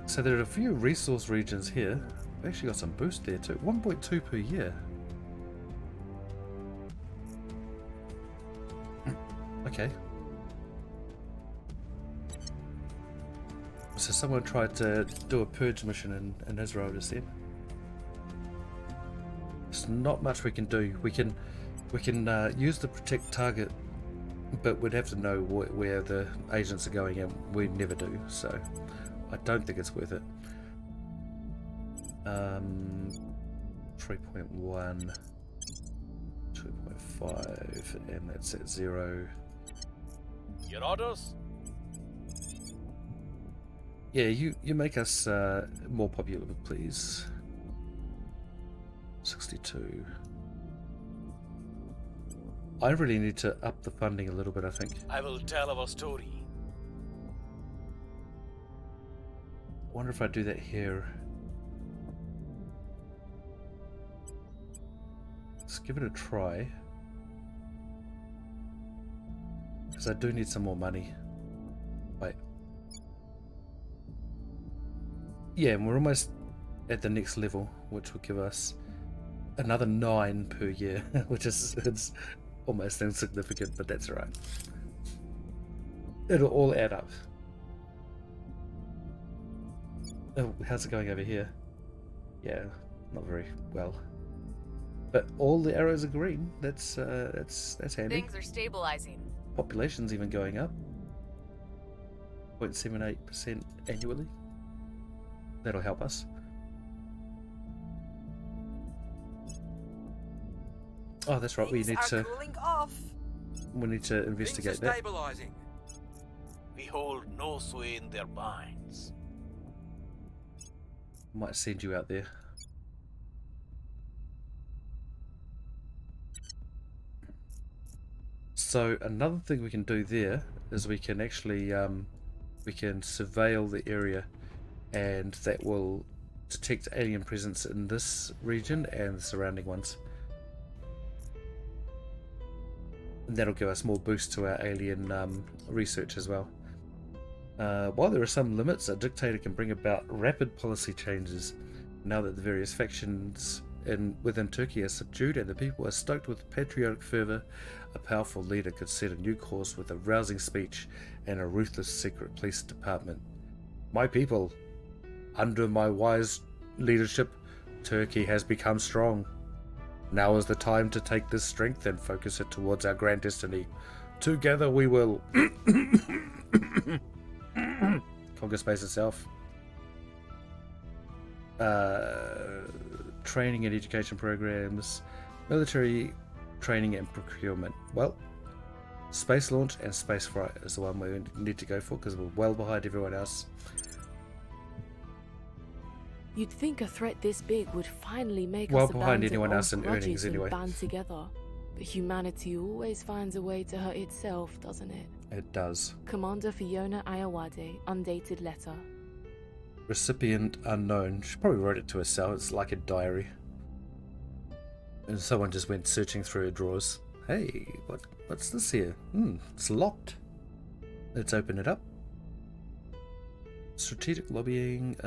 So there are a few resource regions here. We've actually got some boost there too. 1.2 per year. Okay. So someone tried to do a purge mission in Israel just then. There's not much we can do. We can use the protect target, but we'd have to know where the agents are going, and we never do. So I don't think it's worth it. 3.1, 2.5, and that's at 0. Your orders? Yeah, you make us more popular, please. 62. I really need to up the funding a little bit, I think. I will tell our story. I wonder if I do that here. Let's give it a try. Because I do need some more money. Wait. Yeah, and we're almost at the next level, which will give us another 9 per year, which is it's almost insignificant, but that's alright. It'll all add up. Oh, how's it going over here? Yeah, not very well. But all the arrows are green. That's handy. Things are stabilizing. Population's even going up. 0.78% annually. That'll help us. Oh, that's right. Things are cooling off. We need to investigate Things are that. stabilizing. We hold no sway in their minds. Might send you out there. So another thing we can do there is we can actually we can surveil the area, and that will detect alien presence in this region and the surrounding ones. And that'll give us more boost to our alien research as well. While there are some limits, a dictator can bring about rapid policy changes now that the various factions within Turkey are subdued and the people are stoked with patriotic fervour. A powerful leader could set a new course with a rousing speech and a ruthless secret police department. My people, under my wise leadership, Turkey has become strong. Now is the time to take this strength and focus it towards our grand destiny. Together we will conquer space itself. Training and education programs, military training and procurement. Well, space launch and space flight is the one we need to go for because we're well behind everyone else. You'd think a threat this big would finally make well us behind abandon anyone old else in earnings grudges and anyway. band together. But humanity always finds a way to hurt itself, doesn't it? It does. Commander Fiona Ayawade, undated letter. Recipient unknown. She probably wrote it to herself. It's like a diary. And someone just went searching through her drawers. Hey, what's this here? It's locked. Let's open it up. Strategic lobbying.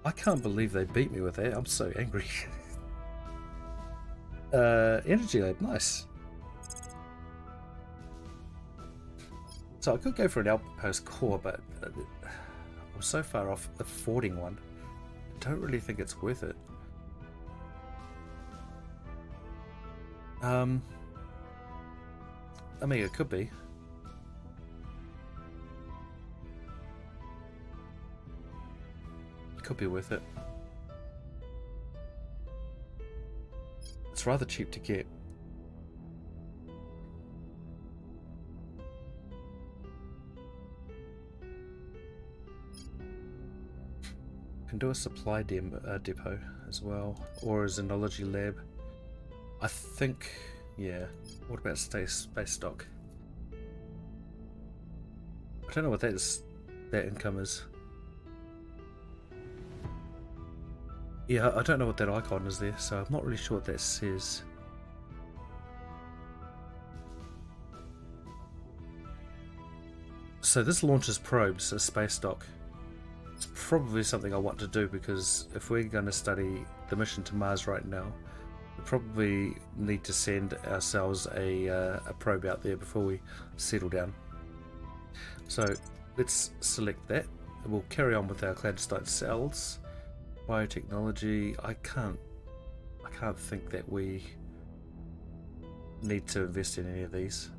I can't believe they beat me with that. I'm so angry. Energy lab, nice. So I could go for an outpost core, but I'm so far off affording one. I don't really think it's worth it. I mean, it could be. It could be worth it. It's rather cheap to get. Can do a supply depot as well, or a xenology lab. I think, yeah. What about space stock? I don't know what that income is. Yeah, I don't know what that icon is there, so I'm not really sure what that says. So this launches probes as space stock. It's probably something I want to do because if we're going to study the mission to Mars right now, we probably need to send ourselves a probe out there before we settle down. So let's select that. We'll carry on with our clandestine cells. Biotechnology. I can't think that we need to invest in any of these.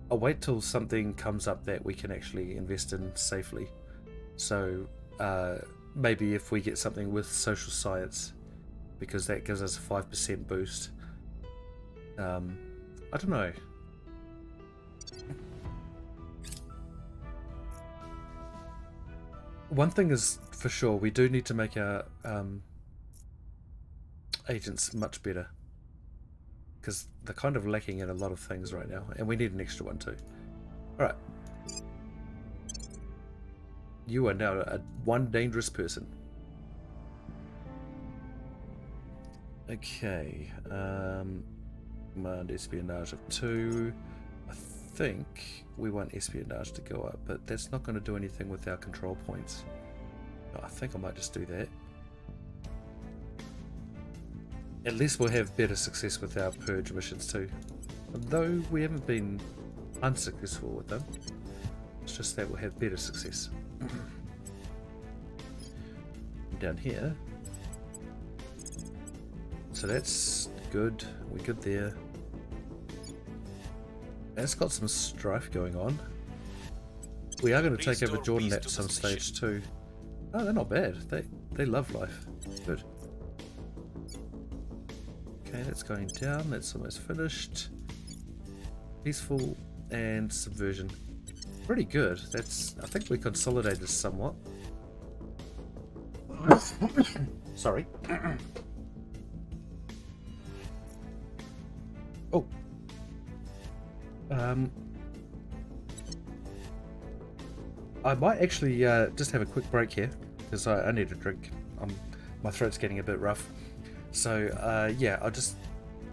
I'll wait till something comes up that we can actually invest in safely. So maybe if we get something with social science, because that gives us a 5% boost. I don't know. One thing is for sure, we do need to make our agents much better. Because they're kind of lacking in a lot of things right now. And we need an extra one too. Alright. You are now one dangerous person. Okay. Command espionage of 2. I think we want espionage to go up, but that's not going to do anything with our control points. I think I might just do that. At least we'll have better success with our purge missions too. Though we haven't been unsuccessful with them. It's just that we'll have better success. Down here. So that's good. We're good there. And it's got some strife going on. We are going to take over Jordan at some stage too. Oh, they're not bad. They love life. Good. Okay, that's going down. That's almost finished. Peaceful and subversion. Pretty good. That's. I think we consolidated somewhat. Sorry. Oh. I might actually just have a quick break here because I need a drink. My throat's getting a bit rough. So yeah, I'll just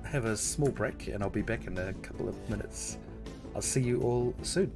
have a small break and I'll be back in a couple of minutes. I'll see you all soon.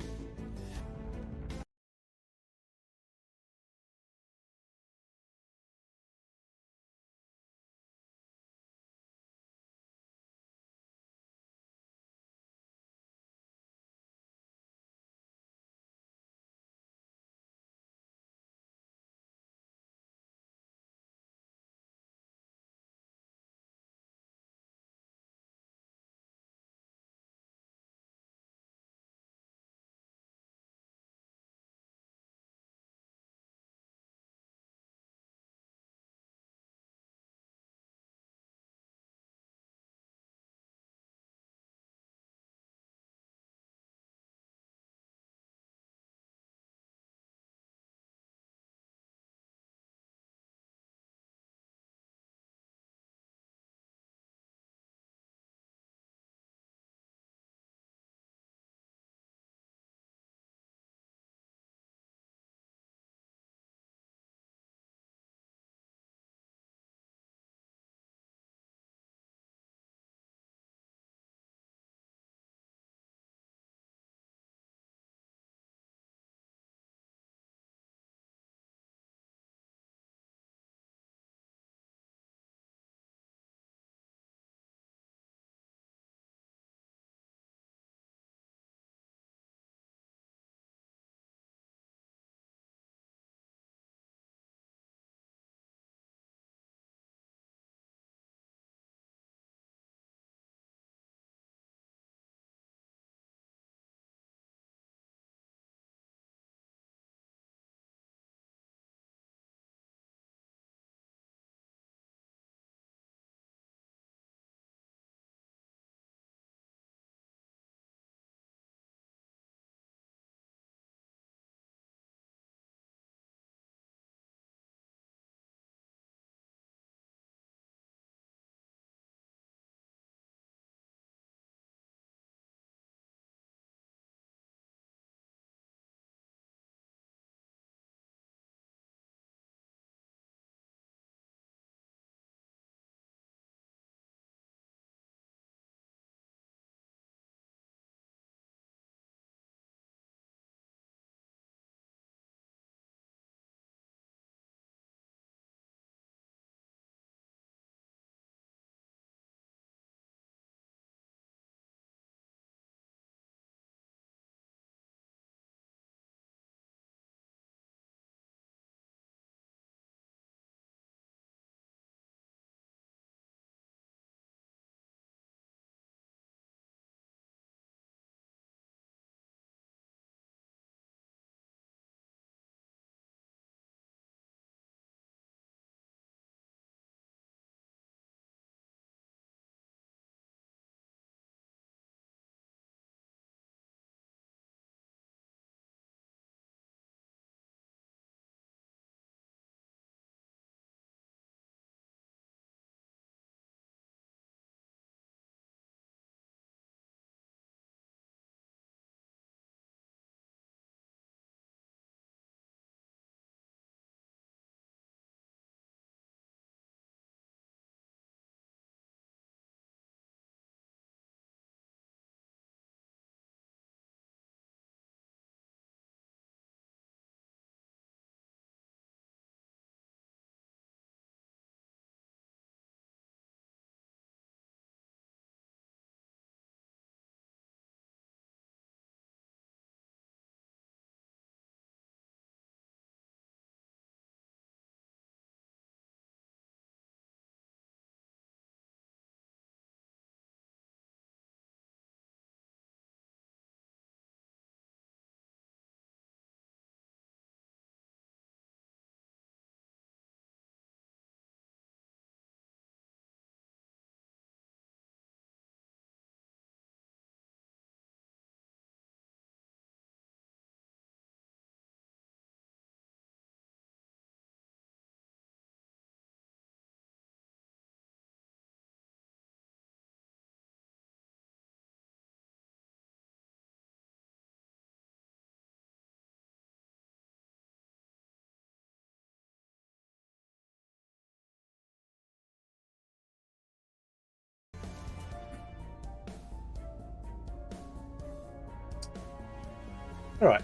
Alright.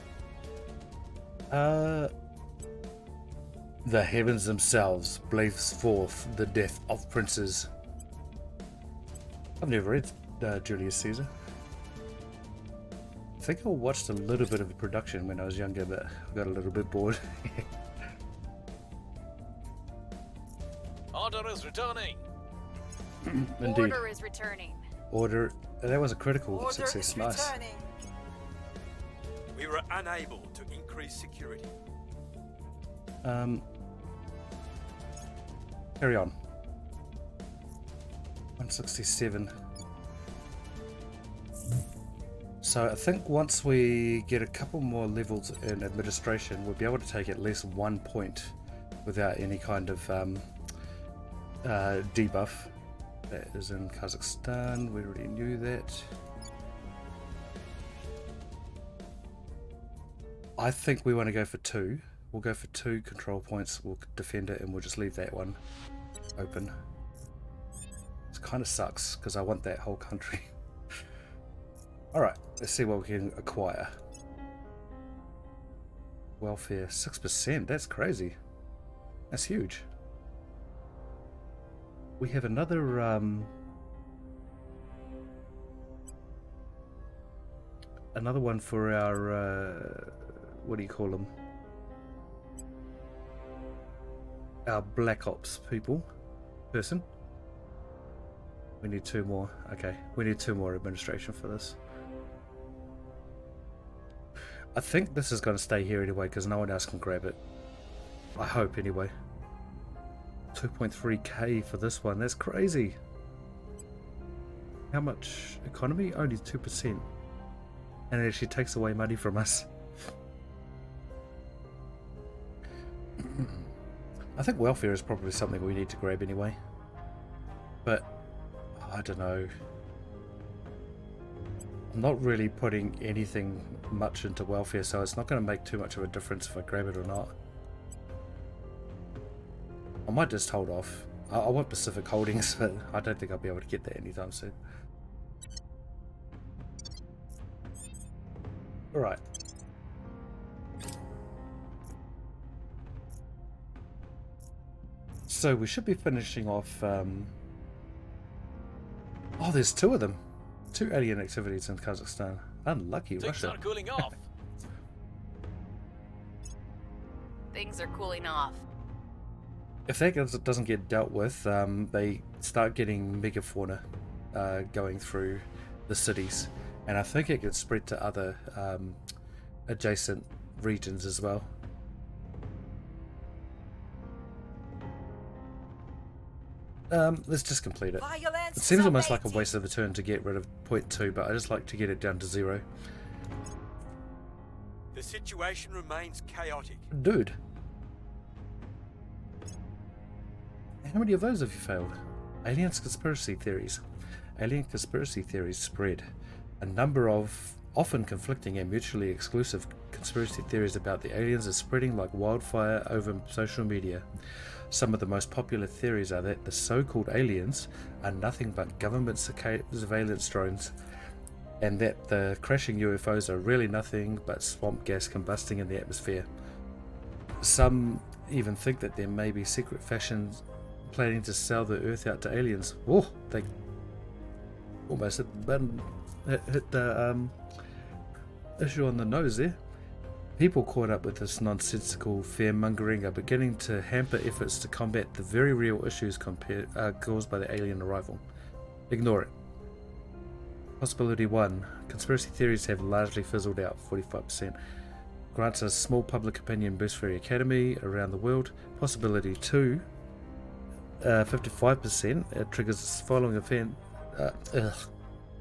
The heavens themselves blaze forth the death of princes. I've never read Julius Caesar. I think I watched a little bit of the production when I was younger, but I got a little bit bored. Order is returning. Indeed. Order is returning. Order. That was a critical Order success. is Nice. returning. We were unable to increase security. Carry on. 167. So I think once we get a couple more levels in administration, we'll be able to take at least 1 point without any kind of debuff. That is in Kazakhstan. We already knew that. I think we want to go for 2. We'll go for 2 control points. We'll defend it and we'll just leave that one open. It kind of sucks because I want that whole country. Alright, let's see what we can acquire. Welfare 6%. That's crazy. That's huge. We have another another one for our what do you call them? Our Black Ops person. We need 2 more. Okay, we need 2 more administration for this. I think this is going to stay here anyway because no one else can grab it. I hope anyway. 2.3k for this one. That's crazy. How much economy? Only 2%. And it actually takes away money from us. I think welfare is probably something we need to grab anyway. But I don't know. I'm not really putting anything much into welfare, so it's not going to make too much of a difference if I grab it or not. I might just hold off. I want Pacific Holdings, but I don't think I'll be able to get that anytime soon. Alright. So we should be finishing off... Oh, there's 2 of them. 2 alien activities in Kazakhstan. Unlucky Things Russia. are cooling off. Things are cooling off. If that doesn't get dealt with, they start getting megafauna going through the cities. And I think it gets spread to other adjacent regions as well. Let's just complete it. Violence It seems is almost like a abating. waste of a turn to get rid of 0.2, but I just like to get it down to 0. The situation remains chaotic. Dude. How many of those have you failed? Alien conspiracy theories. Alien conspiracy theories spread. A number of often conflicting and mutually exclusive conspiracy theories about the aliens are spreading like wildfire over social media. Some of the most popular theories are that the so-called aliens are nothing but government surveillance drones, and that the crashing UFOs are really nothing but swamp gas combusting in the atmosphere. Some even think that there may be secret factions planning to sell the Earth out to aliens. Oh, they almost hit the issue on the nose there. People caught up with this nonsensical fear-mongering are beginning to hamper efforts to combat the very real issues caused by the alien arrival. Ignore it. Possibility 1. Conspiracy theories have largely fizzled out, 45%. Grants a small public opinion boost for the Academy around the world. Possibility 2. 55%. It triggers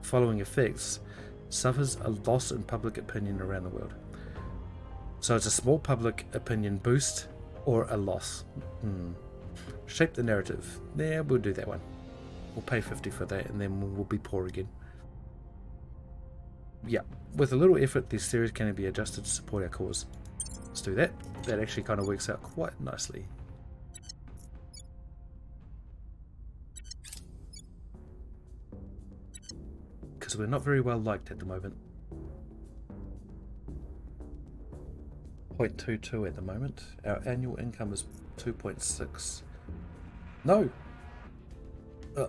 following effects. Suffers a loss in public opinion around the world. So it's a small public opinion boost or a loss. Shape the narrative. Yeah, we'll do that one. We'll pay 50 for that and then we'll be poor again. Yeah, with a little effort, these theories can be adjusted to support our cause. Let's do that. That actually kind of works out quite nicely. Because we're not very well liked at the moment. 0.22 at the moment. Our annual income is 2.6. No!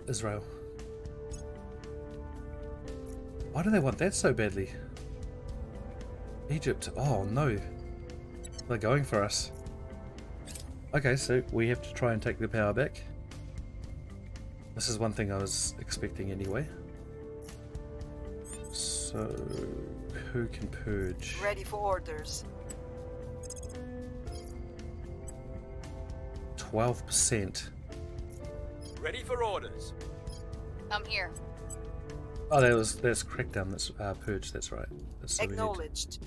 Israel. Why do they want that so badly? Egypt. Oh no. They're going for us. Okay, so we have to try and take the power back. This is one thing I was expecting anyway. So, who can purge? Ready for orders. 12%. Ready for orders. I'm here. Oh, that's crackdown. That's purge. That's right. That's so Acknowledged.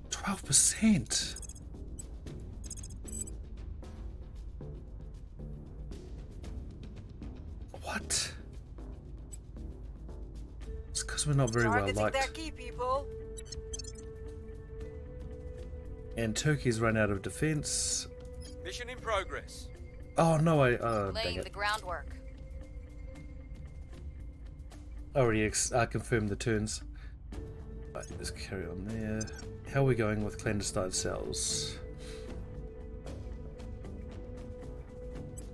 12%. What? It's because we're not very well Targeting liked. that key, people. And Turkey's run out of defense. Mission in progress. Oh no! Dang Laying it. the groundwork. Already confirmed the turns. Right, let's carry on there. How are we going with clandestine cells?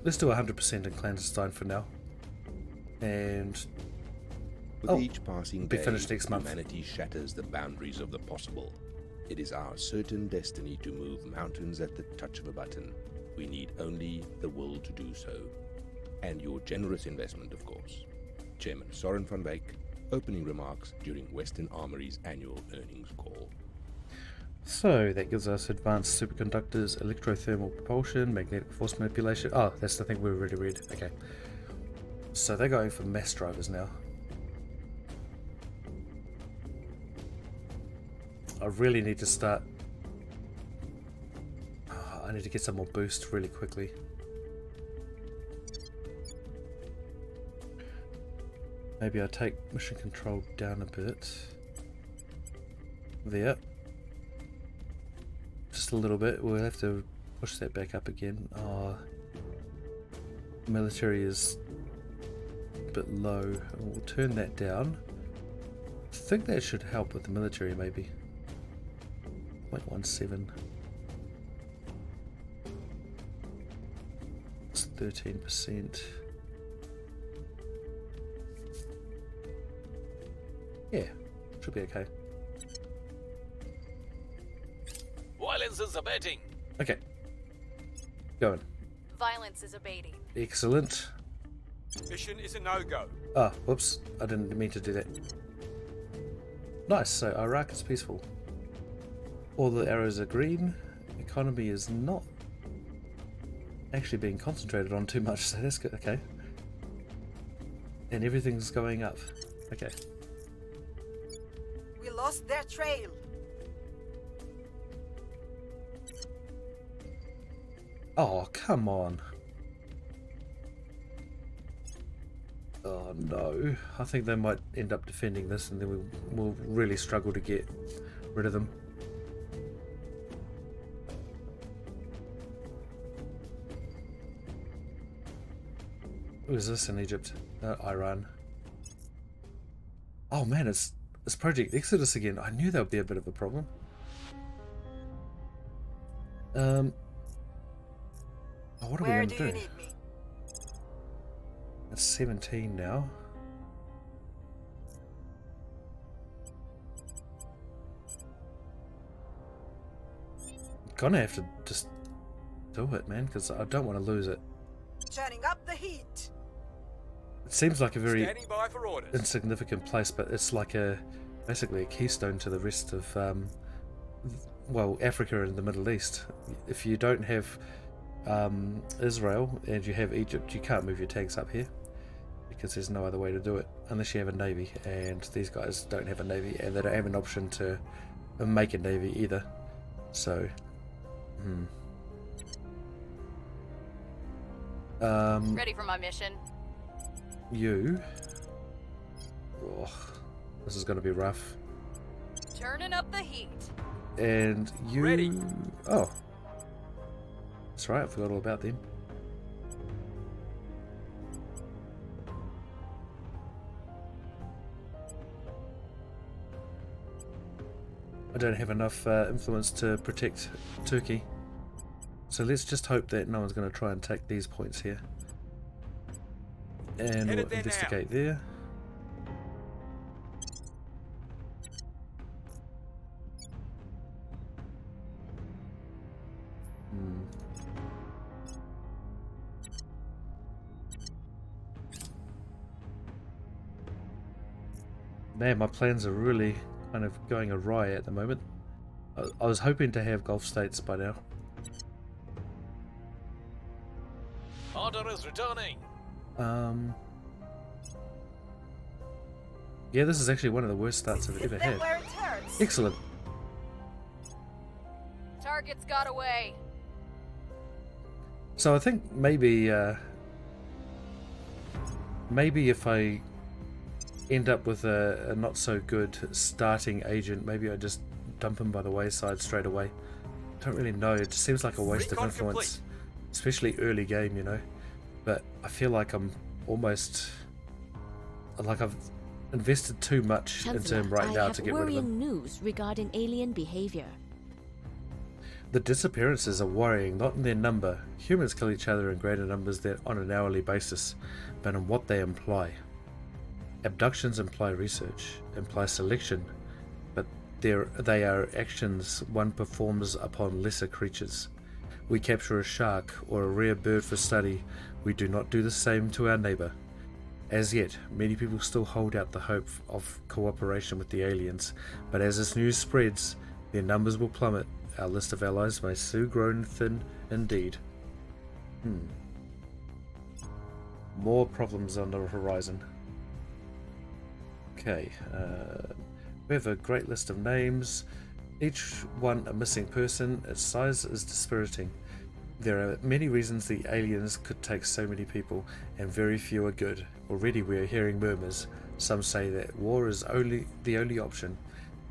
Let's do 100% in clandestine for now. And with each passing be day, finished next month. humanity shatters the boundaries of the possible. It is our certain destiny to move mountains at the touch of a button. We need only the will to do so. And your generous investment, of course. Chairman Soren van Wyk, opening remarks during Western Armory's annual earnings call. So that gives us advanced superconductors, electrothermal propulsion, magnetic force manipulation. Oh, that's the thing we already read. Okay. So they're going for mass drivers now. I really need to start. I need to get some more boost really quickly. Maybe I'll take mission control down a bit. There. Just a little bit. We'll have to push that back up again. Military is a bit low. We'll turn that down. I think that should help with the military maybe. 0.17. It's 13%. Yeah, should be okay. Violence is abating. Okay. Going. Violence is abating. Excellent. Mission is a no-go. Ah, whoops. I didn't mean to do that. Nice, so Iraq is peaceful. All the arrows are green. Economy is not actually being concentrated on too much, so that's good. Okay. And everything's going up. Okay. We lost their trail. Oh, come on. Oh no. I think they might end up defending this and then we'll really struggle to get rid of them. Who is this in Egypt? Iran. Oh man, it's Project Exodus again. I knew that would be a bit of a problem. Oh, what are we going to do? Where do you need me? It's 17 now. I'm gonna have to just do it, man, because I don't want to lose it. Turning up the heat. It seems like a very Standing by for orders. insignificant place, but it's like basically a keystone to the rest of, well, Africa and the Middle East. If you don't have Israel and you have Egypt, you can't move your tanks up here because there's no other way to do it unless you have a navy, and these guys don't have a navy and they don't have an option to make a navy either. So, Ready for my mission. you. Oh, this is going to be rough. Turning up the heat. And you. Ready. Oh, that's right. I forgot all about them. I don't have enough influence to protect Turkey. So let's just hope that no one's going to try and take these points here. And we'll investigate there. Man, my plans are really kind of going awry at the moment. I was hoping to have Gulf states by now. Order is returning. Yeah, this is actually one of the worst starts I've ever had. Excellent. Targets got away. So I think maybe if I end up with a not so good starting agent, maybe I just dump him by the wayside straight away. Don't really know. It just seems like a waste of influence, especially early game, you know. But I feel like I'm almost like I've invested too much into him right now to get rid of him. I have worrying news regarding alien behavior. The disappearances are worrying, not in their number. Humans kill each other in greater numbers than on an hourly basis, but in what they imply. Abductions imply research, imply selection, but they are actions one performs upon lesser creatures. We capture a shark or a rare bird for study. We do not do the same to our neighbour. As yet, many people still hold out the hope of cooperation with the aliens, but as this news spreads, their numbers will plummet. Our list of allies may soon grow thin indeed. More problems on the horizon. Okay, we have a great list of names, each one a missing person. Its size is dispiriting. There are many reasons the aliens could take so many people, and very few are good. Already we are hearing murmurs. Some say that war is the only option.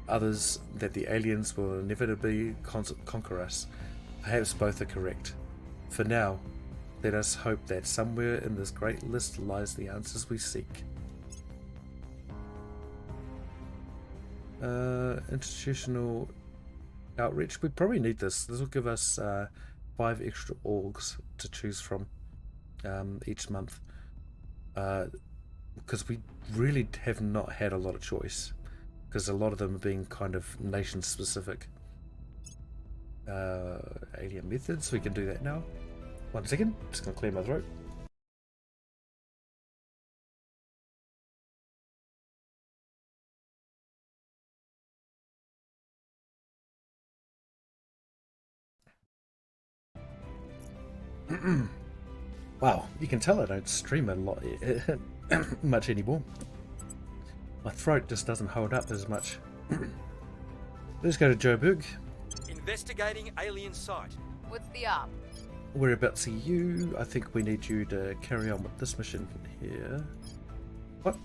Others that the aliens will inevitably conquer us. Perhaps both are correct. For now, let us hope that somewhere in this great list lies the answers we seek. Institutional outreach. We probably need this. This will give us 5 extra orgs to choose from each month. Because we really have not had a lot of choice. Because a lot of them are being kind of nation specific. Alien methods, we can do that now. 1 second, just gonna clear my throat. Wow, you can tell I don't stream a lot much anymore. My throat just doesn't hold up as much. Let's go to Joburg. Investigating alien site. What's the op? Whereabouts are you? I think we need you to carry on with this mission here. What?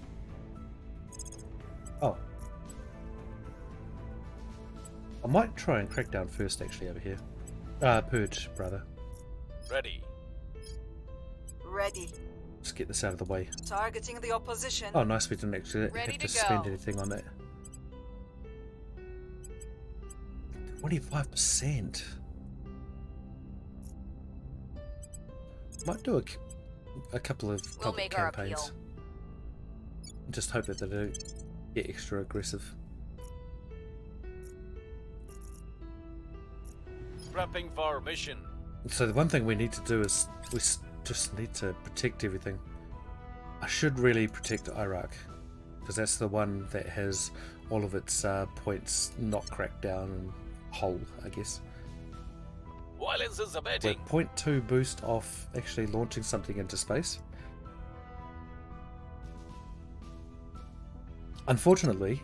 Oh. I might try and crack down first actually over here. Purge, brother. Ready. Ready. Just get this out of the way. Targeting the opposition. Oh, nice, we didn't actually Ready have to to spend go. anything on that. 25%. Might do a couple of We'll public make our campaigns. appeal. Just hope that they don't get extra aggressive. Prepping for mission. So the one thing we need to do is just need to protect everything. I should really protect Iraq, because that's the one that has all of its points not cracked down and whole, I guess. Violence is We're abating. 0.2 boost off actually launching something into space. Unfortunately,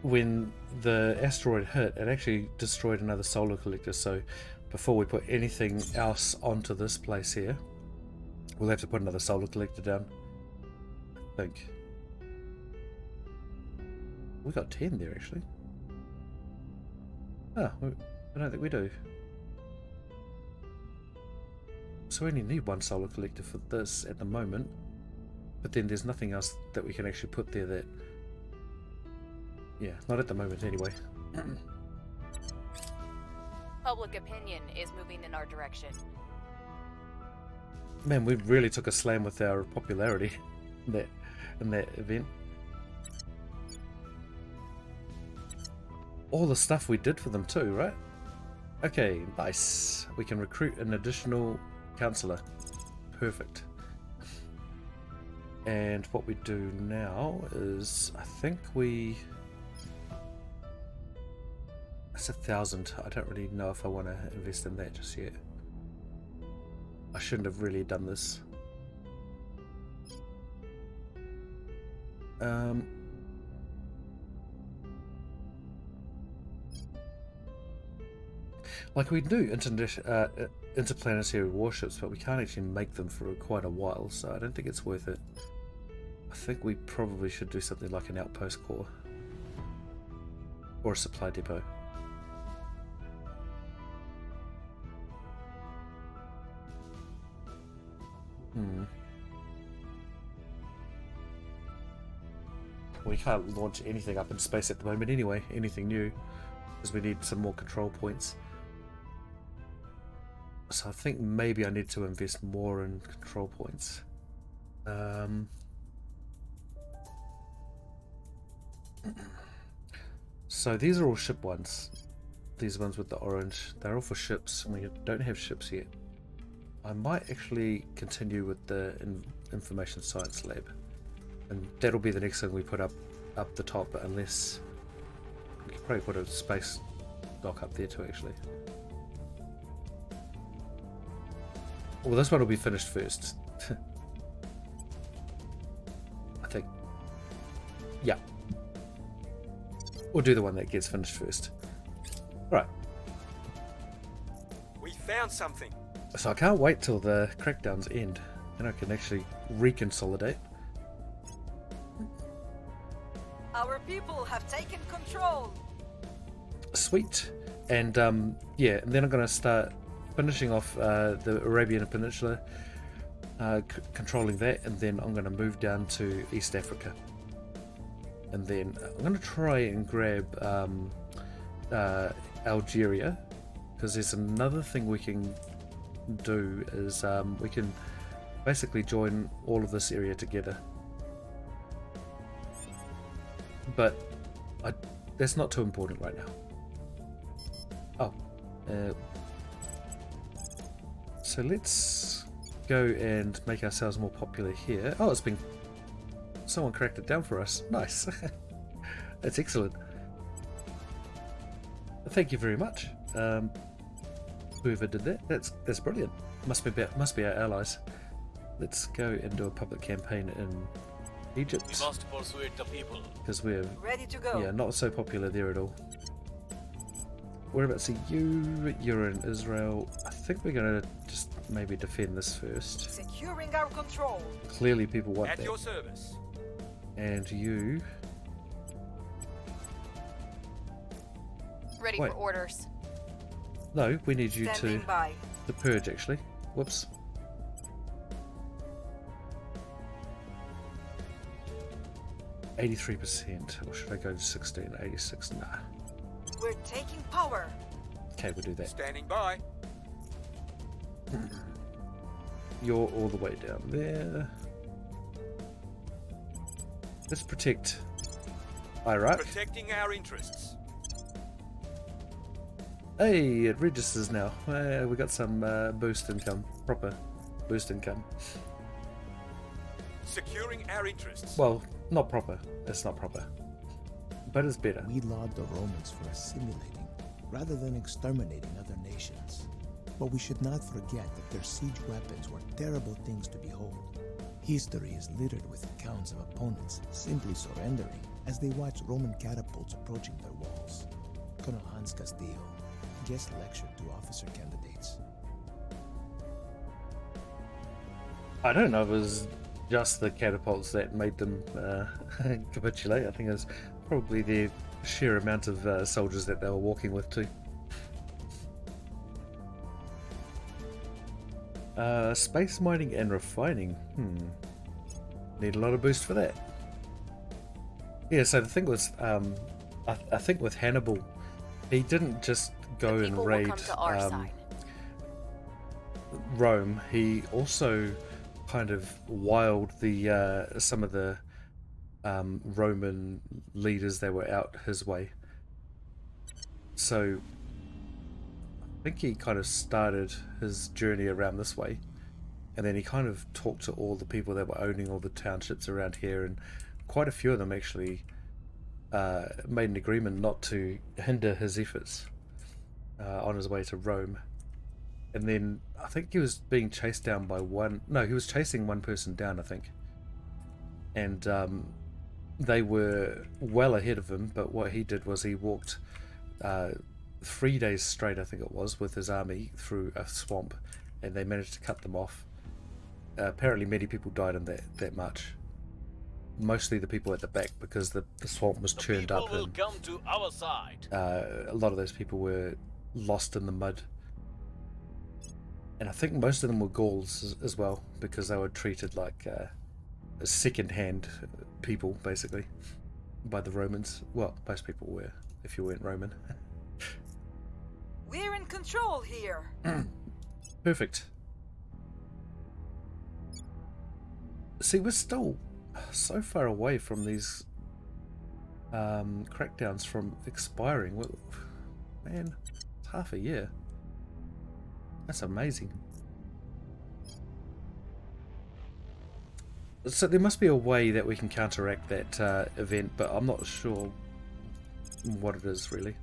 when the asteroid hit, it actually destroyed another solar collector, so before we put anything else onto this place here, we'll have to put another solar collector down, I think. We got 10 there actually. Oh, I don't think we do. So we only need 1 solar collector for this at the moment, but then there's nothing else that we can actually put there that Yeah, not at the moment anyway. Public opinion is moving in our direction. Man, we really took a slam with our popularity in that event. All the stuff we did for them too, right? Okay, nice. We can recruit an additional counselor. Perfect. And what we do now is, I think that's 1,000. I don't really know if I want to invest in that just yet. I shouldn't have really done this. Like we do interplanetary warships, but we can't actually make them for quite a while, so I don't think it's worth it. I think we probably should do something like an outpost core or a supply depot. We can't launch anything up in space at the moment anyway, anything new, because we need some more control points. So I think maybe I need to invest more in control points. So these are all ship ones. These ones with the orange, they're all for ships, and we don't have ships yet. I might actually continue with the information science lab, and that'll be the next thing we put up the top, unless we could probably put a space dock up there too actually. Well, this one will be finished first. I think. Yeah. We'll do the one that gets finished first. Right. We found something. So I can't wait till the crackdowns end, and I can actually reconsolidate. Our people have taken control. Sweet. And yeah, and then I'm going to start finishing off the Arabian Peninsula, controlling that, and then I'm going to move down to East Africa. And then I'm going to try and grab Algeria, because there's another thing we can do is we can basically join all of this area together. But that's not too important right now. Oh. So let's go and make ourselves more popular here. Oh, it's been... Someone cracked it down for us. Nice. That's excellent. Thank you very much. Whoever did that, that's brilliant. Must be our allies. Let's go and do a public campaign in Egypt. We must persuade the people. Because we're ready to go. Yeah, not so popular there at all. Whereabouts are you? You're in Israel. I think we're gonna just maybe defend this first. Securing our control. Clearly people want At that. your service. And you... Ready Wait. for orders. No, we need you Standing by. to purge actually. Whoops. %, or should I go to 16? 86? Nah. We're taking power. Okay, we'll do that. Standing by. You're all the way down there. Let's protect Iraq. Protecting our interests. Hey, it registers now. We got some boost income. Proper boost income. Securing our interests. Well, not proper. It's not proper. But it's better. We laud the Romans for assimilating, rather than exterminating other nations. But we should not forget that their siege weapons were terrible things to behold. History is littered with accounts of opponents simply surrendering as they watched Roman catapults approaching their walls. Colonel Hans Castillo guest lectured to officer candidates. I don't know if it was just the catapults that made them capitulate. I think it was probably the sheer amount of soldiers that they were walking with too. Space mining and refining. Need a lot of boost for that. Yeah, so the thing was, I think with Hannibal, he didn't just go and People will raid come to our side. Rome. He also kind of wiled the some of the Roman leaders that were out his way. So I think he kind of started his journey around this way, and then he kind of talked to all the people that were owning all the townships around here, and quite a few of them actually made an agreement not to hinder his efforts on his way to Rome. And then I think he was being chased down by one... No, he was chasing one person down, I think. And they were well ahead of him, but what he did was he walked 3 days straight, I think it was, with his army through a swamp, and they managed to cut them off. Apparently many people died in that march. Mostly the people at the back, because the swamp was churned up, will and come to our side. a lot of those people were lost in the mud. And I think most of them were Gauls as well, because they were treated like second-hand people, basically, by the Romans. Well, most people were, if you weren't Roman. We're in control here. Perfect. See, we're still so far away from these crackdowns from expiring. Well, man, it's half a year. That's amazing. So there must be a way that we can counteract that event, but I'm not sure what it is really.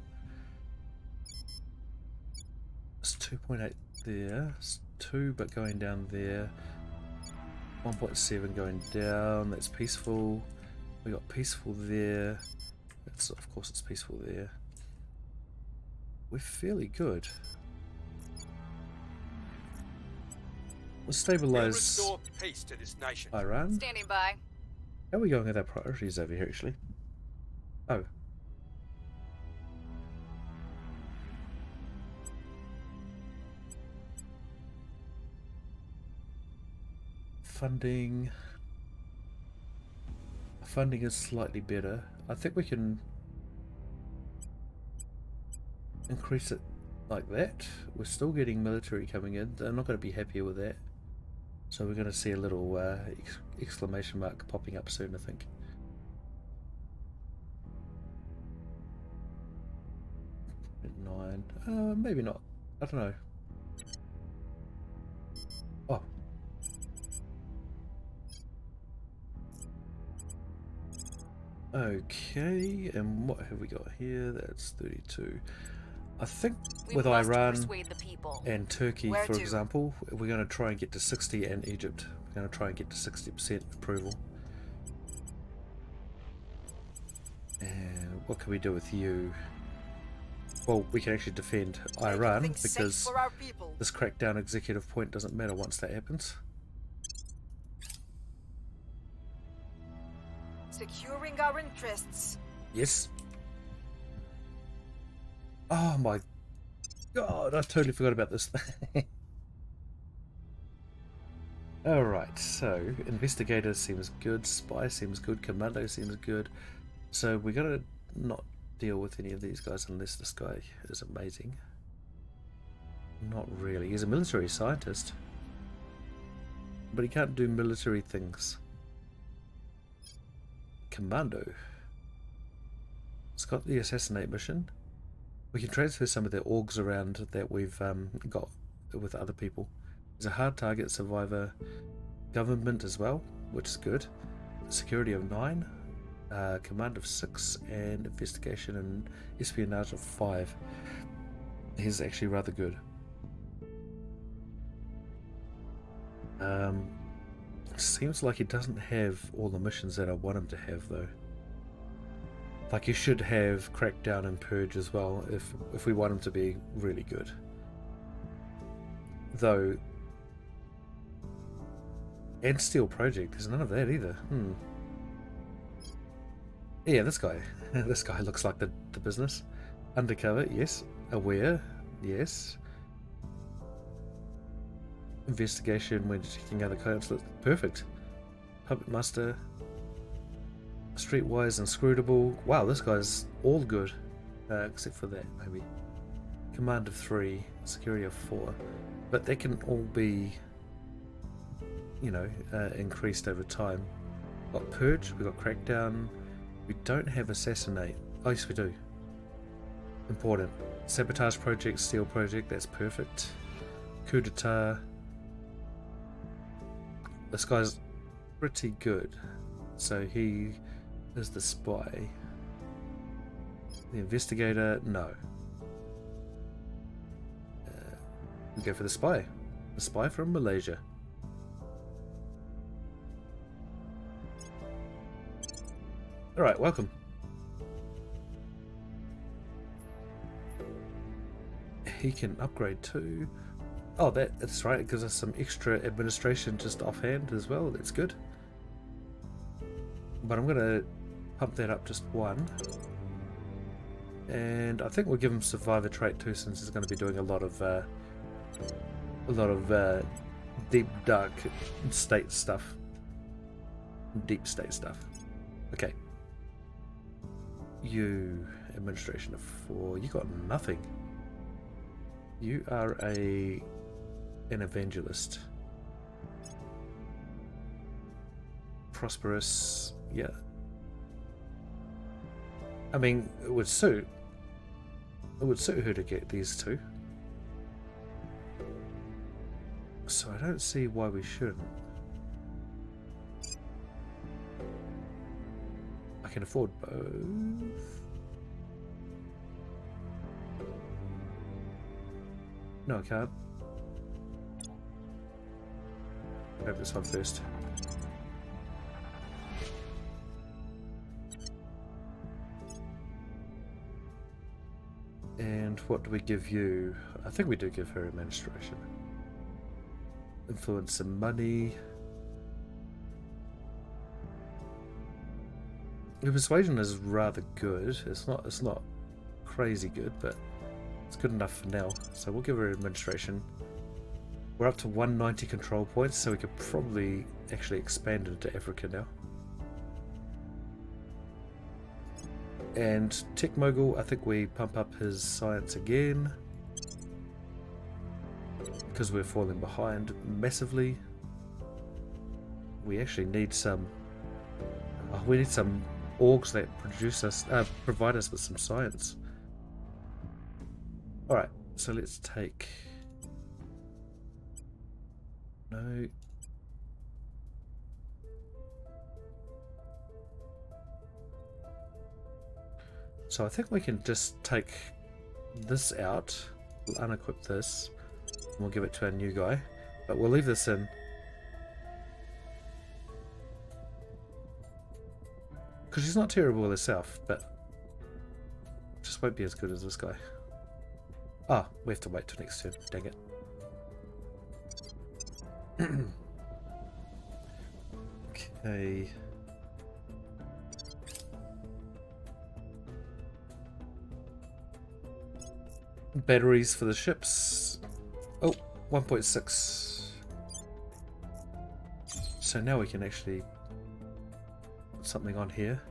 It's 2.8 there. It's 2, but going down there. 1.7 going down. That's peaceful. We got peaceful there. That's, of course, it's peaceful there. We're fairly good. We'll stabilize restore peace to this nation. Iran. Standing by. How are we going with our priorities over here, actually? Oh. Funding. Funding is slightly better. I think we can increase it like that. We're still getting military coming in. They're not going to be happier with that. So we're going to see a little exclamation mark popping up soon, I think. At 9. Maybe not. I don't know. Oh. Okay, and what have we got here? That's 32. I think with Iran and Turkey, for example, we're going to try and get to 60, and Egypt. We're going to try and get to 60% approval. And what can we do with you? Well, we can actually defend Iran, because this crackdown executive point doesn't matter once that happens. Securing our interests. Yes. Oh my god, I totally forgot about this. Alright, so investigator seems good, spy seems good, commando seems good. So we're gonna not deal with any of these guys unless this guy is amazing. Not really. He's a military scientist, but he can't do military things. Commando. It's got the assassinate mission. We can transfer some of the orgs around that we've got with other people. There's a hard target survivor, government as well, which is good. Security of 9, command of 6, and investigation and espionage of 5. He's actually rather good. Seems like he doesn't have all the missions that I want him to have, though. Like, he should have Crackdown and Purge as well, if we want him to be really good. Though, and Steel Project, there's none of that either. Yeah, this guy. This guy looks like the business. Undercover, yes. Aware, yes. Investigation when detecting other codes. Perfect. Puppet Master. Streetwise, inscrutable. Wow, this guy's all good. Except for that, maybe. Command of 3, security of 4. But they can all be, you know, increased over time. We've got Purge, we've got Crackdown. We don't have Assassinate. Oh, yes, we do. Important. Sabotage Project, Steal Project, that's perfect. Coup d'etat. This guy's pretty good. So he is the spy. The investigator, no. We go for the spy. The spy from Malaysia. Alright, welcome. He can upgrade too. Oh, that's right, it gives us some extra administration just offhand as well. That's good. But I'm going to pump that up just 1. And I think we'll give him Survivor trait too, since he's going to be doing a lot of deep dark state stuff. Deep state stuff. Okay. You, administration of 4. You got nothing. You are an evangelist. Prosperous, yeah. I mean, it would suit her to get these 2. So I don't see why we shouldn't. I can afford both. No, I can't. Grab this one first. And what do we give you? I think we do give her administration. Influence and money. Her persuasion is rather good. It's not crazy good, but it's good enough for now. So we'll give her administration. We're up to 190 control points, so we could probably actually expand into Africa now. And Tech Mogul, I think we pump up his science again. Because we're falling behind massively. We actually need some... Oh, we need some orgs that provide us with some science. Alright, so let's take... No... So I think we can just take this out, we'll unequip this, and we'll give it to our new guy, but we'll leave this in. Because she's not terrible herself, but just won't be as good as this guy. Ah, we have to wait till next turn, dang it. Okay. Batteries for the ships. Oh, 1.6. So now we can actually put something on here.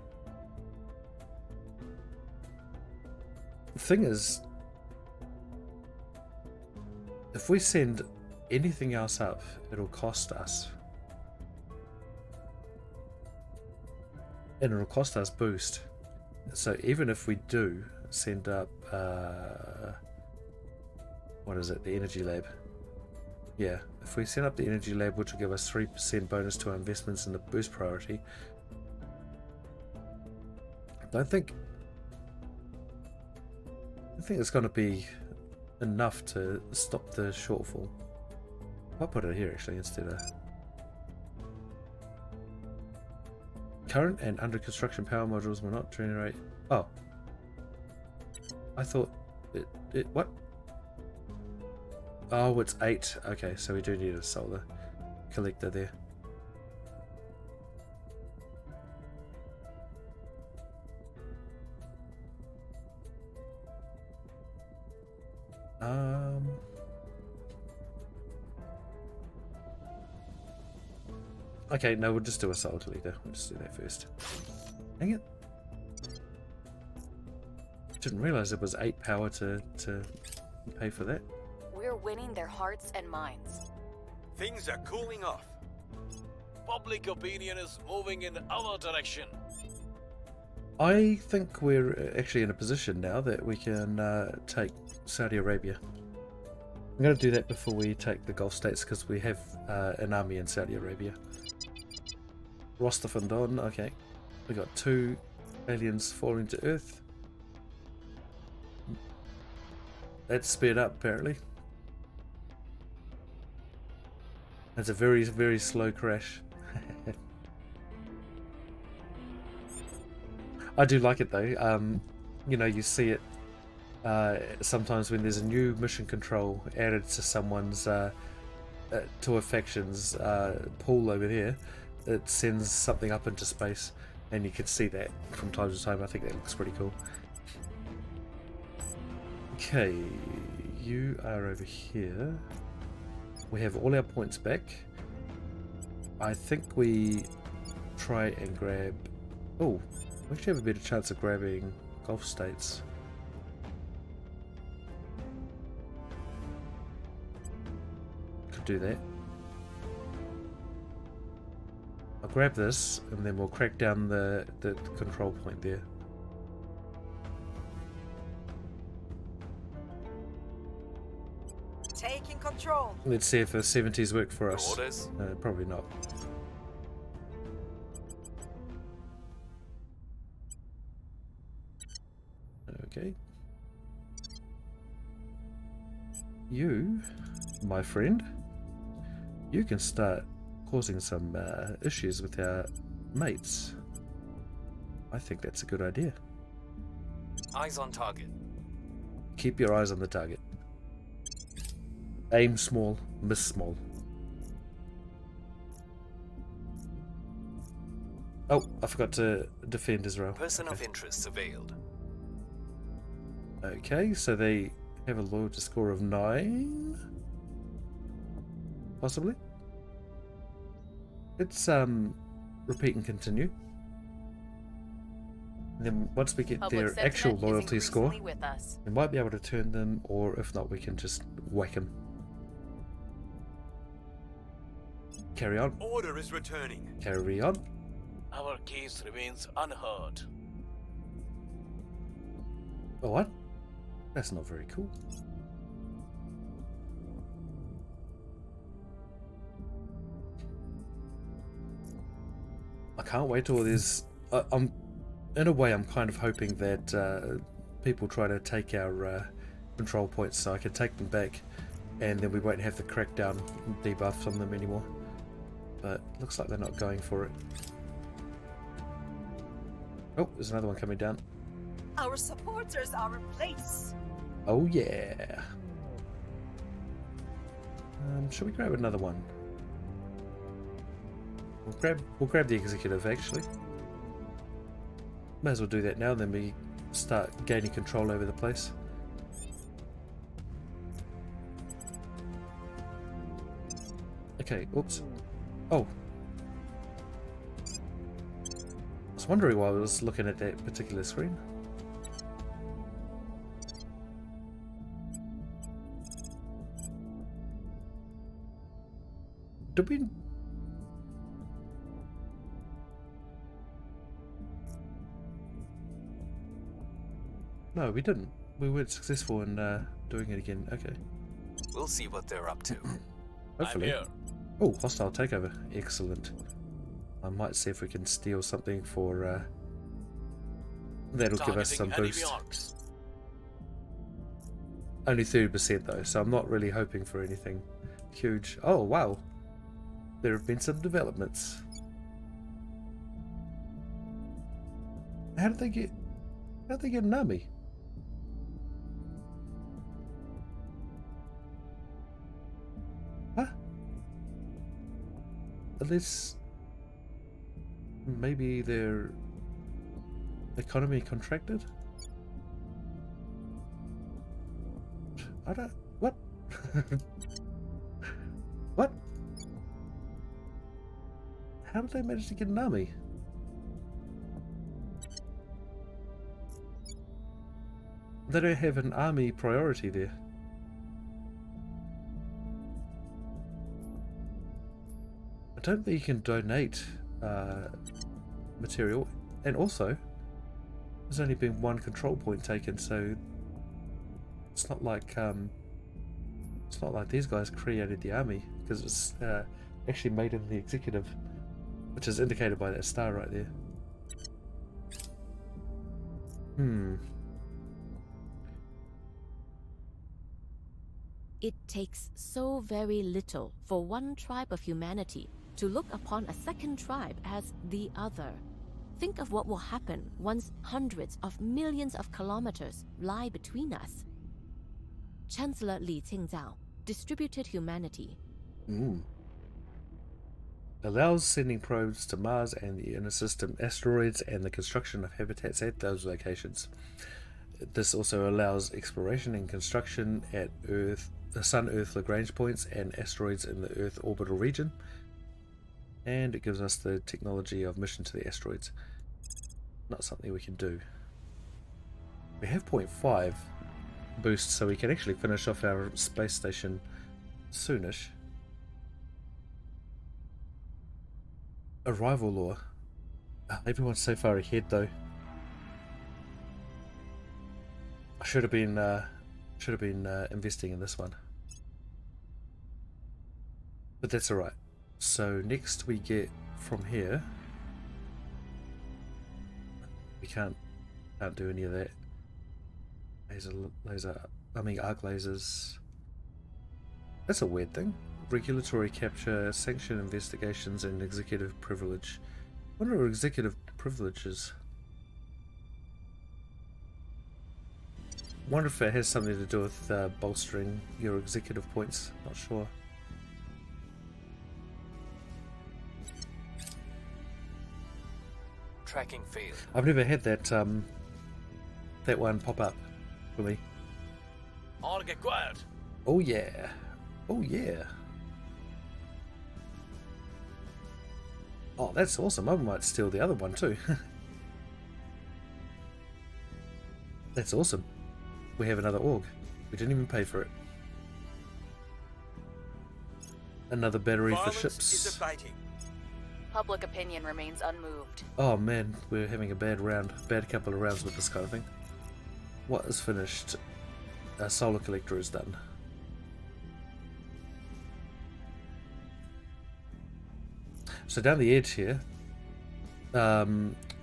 The thing is, if we send anything else up, it'll cost us. And it'll cost us boost. So even if we do send up what is it, the energy lab? Yeah, if we set up the energy lab, which will give us 3% bonus to our investments in the boost priority, I think it's going to be enough to stop the shortfall. I'll put it here actually instead of current and under construction power modules will not generate. Oh, I thought it what? Oh, it's 8. Okay, so we do need a solar collector there. Okay, no, we'll just do a solar collector. We'll just do that first. Dang it. Didn't realize it was 8 power to pay for that. We're winning their hearts and minds. Things are cooling off. Public opinion is moving in our direction. I think we're actually in a position now that we can take Saudi Arabia. I'm going to do that before we take the Gulf states because we have an army in Saudi Arabia. Rostov and Don, okay. We got 2 aliens falling to Earth. That's sped up apparently. That's a very, very slow crash. I do like it though. You know, you see it sometimes when there's a new mission control added to someone's to a faction's pool over here. It sends something up into space, and you can see that from time to time. I think that looks pretty cool. Okay, you are over here. We have all our points back. I think we try and grab... Oh, we actually have a better chance of grabbing Gulf states. Could do that. I'll grab this and then we'll crack down the control point there. Taking control. Let's see if the 70s work for us. Orders? Probably not. Okay. You, my friend, you can start causing some issues with our mates. I think that's a good idea. Eyes on target. Keep your eyes on the target. Aim small, miss small. Oh, I forgot to defend Israel. Person of interest surveilled. Okay, so they have a loyalty score of 9? Possibly? Let's repeat and continue. And then once we get Public their actual sentiment is loyalty score, increasingly with us. we might be able to turn them, or if not, we can just whack them. Carry on. Order is returning. Carry on. Our case remains unheard. Oh, what? That's not very cool. I can't wait till there's... I'm in a way, I'm kind of hoping that people try to take our control points so I can take them back and then we won't have the crackdown debuffs on them anymore. But looks like they're not going for it. Oh, there's another one coming down. Our supporters are in place. Oh yeah. Should we grab another one? We'll grab the executive actually. May as well do that now, then we start gaining control over the place. Okay, oops. Oh. I was wondering why I was looking at that particular screen. Did we... No, we didn't. We weren't successful in doing it again. Okay. We'll see what they're up to. Hopefully. I'm here. Oh, hostile takeover. Excellent. I might see if we can steal something for... that'll give us some boost. Only 30% though, so I'm not really hoping for anything huge. Oh, wow. There have been some developments. How did they get an army? Huh? Unless maybe their economy contracted? I don't... What? What? How did they manage to get an army? They don't have an army priority there. I don't think you can donate material, and also there's only been one control point taken, so it's not like these guys created the army, because it's actually made in the executive, which is indicated by that star right there. It takes so very little for one tribe of humanity to look upon a second tribe as the other. Think of what will happen once hundreds of millions of kilometers lie between us. Chancellor Li Qingzao, Distributed Humanity. Allows sending probes to Mars and the inner system asteroids and the construction of habitats at those locations. This also allows exploration and construction at Sun-Earth Lagrange points and asteroids in the Earth orbital region. And it gives us the technology of mission to the asteroids. Not something we can do. We have 0.5 boost, so we can actually finish off our space station soonish. Arrival lore. Everyone's so far ahead though. I should have been investing in this one, but that's all right. So next we get from here. We can't do any of that. Arc lasers. That's a weird thing. Regulatory capture, sanction investigations, and executive privilege. What are executive privileges? Wonder if it has something to do with bolstering your executive points. Not sure. Tracking failed. I've never had that that one pop up for me. All get quiet. Oh yeah. Oh yeah. Oh, that's awesome. I might steal the other one too. That's awesome. We have another org. We didn't even pay for it. Another battery for ships. Is abating. Public opinion remains unmoved. Oh man, we're having a bad couple of rounds with this kind of thing. What is finished? Solar collector is done. So down the edge here,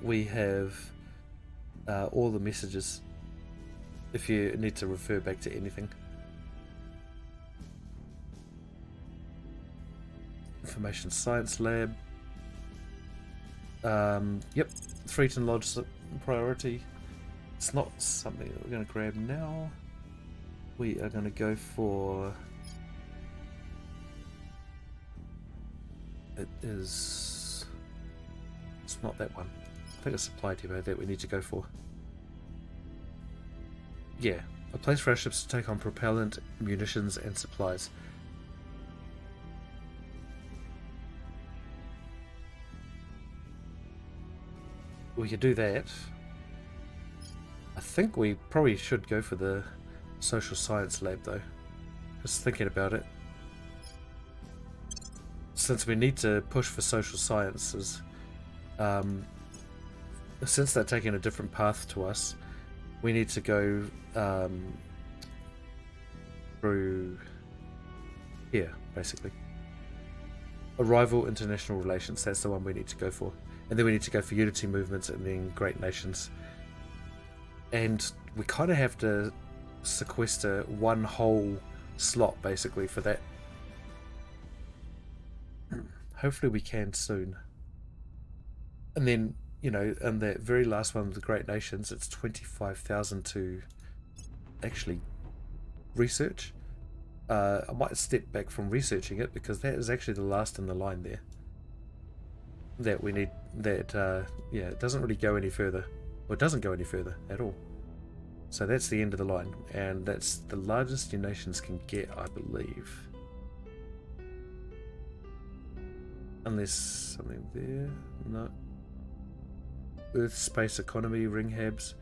we have all the messages if you need to refer back to anything. Information Science Lab. Yep, Threaton Lodge priority. It's not something that we're going to grab now. We are going to go for... It's not that one. I think it's supply depot that we need to go for. Yeah, a place for our ships to take on propellant, munitions, and supplies. We could do that. I think we probably should go for the social science lab though. Just thinking about it. Since we need to push for social sciences, since they're taking a different path to us, we need to go through here, basically. Arrival International Relations, that's the one we need to go for. And then we need to go for Unity Movements and then Great Nations. And we kind of have to sequester one whole slot, basically, for that. Hopefully we can soon. And then, you know, and that very last one with the Great Nations, it's 25,000 to actually research. I might step back from researching it because that is actually the last in the line there. That we need, that, yeah, it doesn't really go any further. Well, it doesn't go any further at all. So that's the end of the line, and that's the largest your nations can get, I believe. Unless something there, no. Earth space economy, ring habs.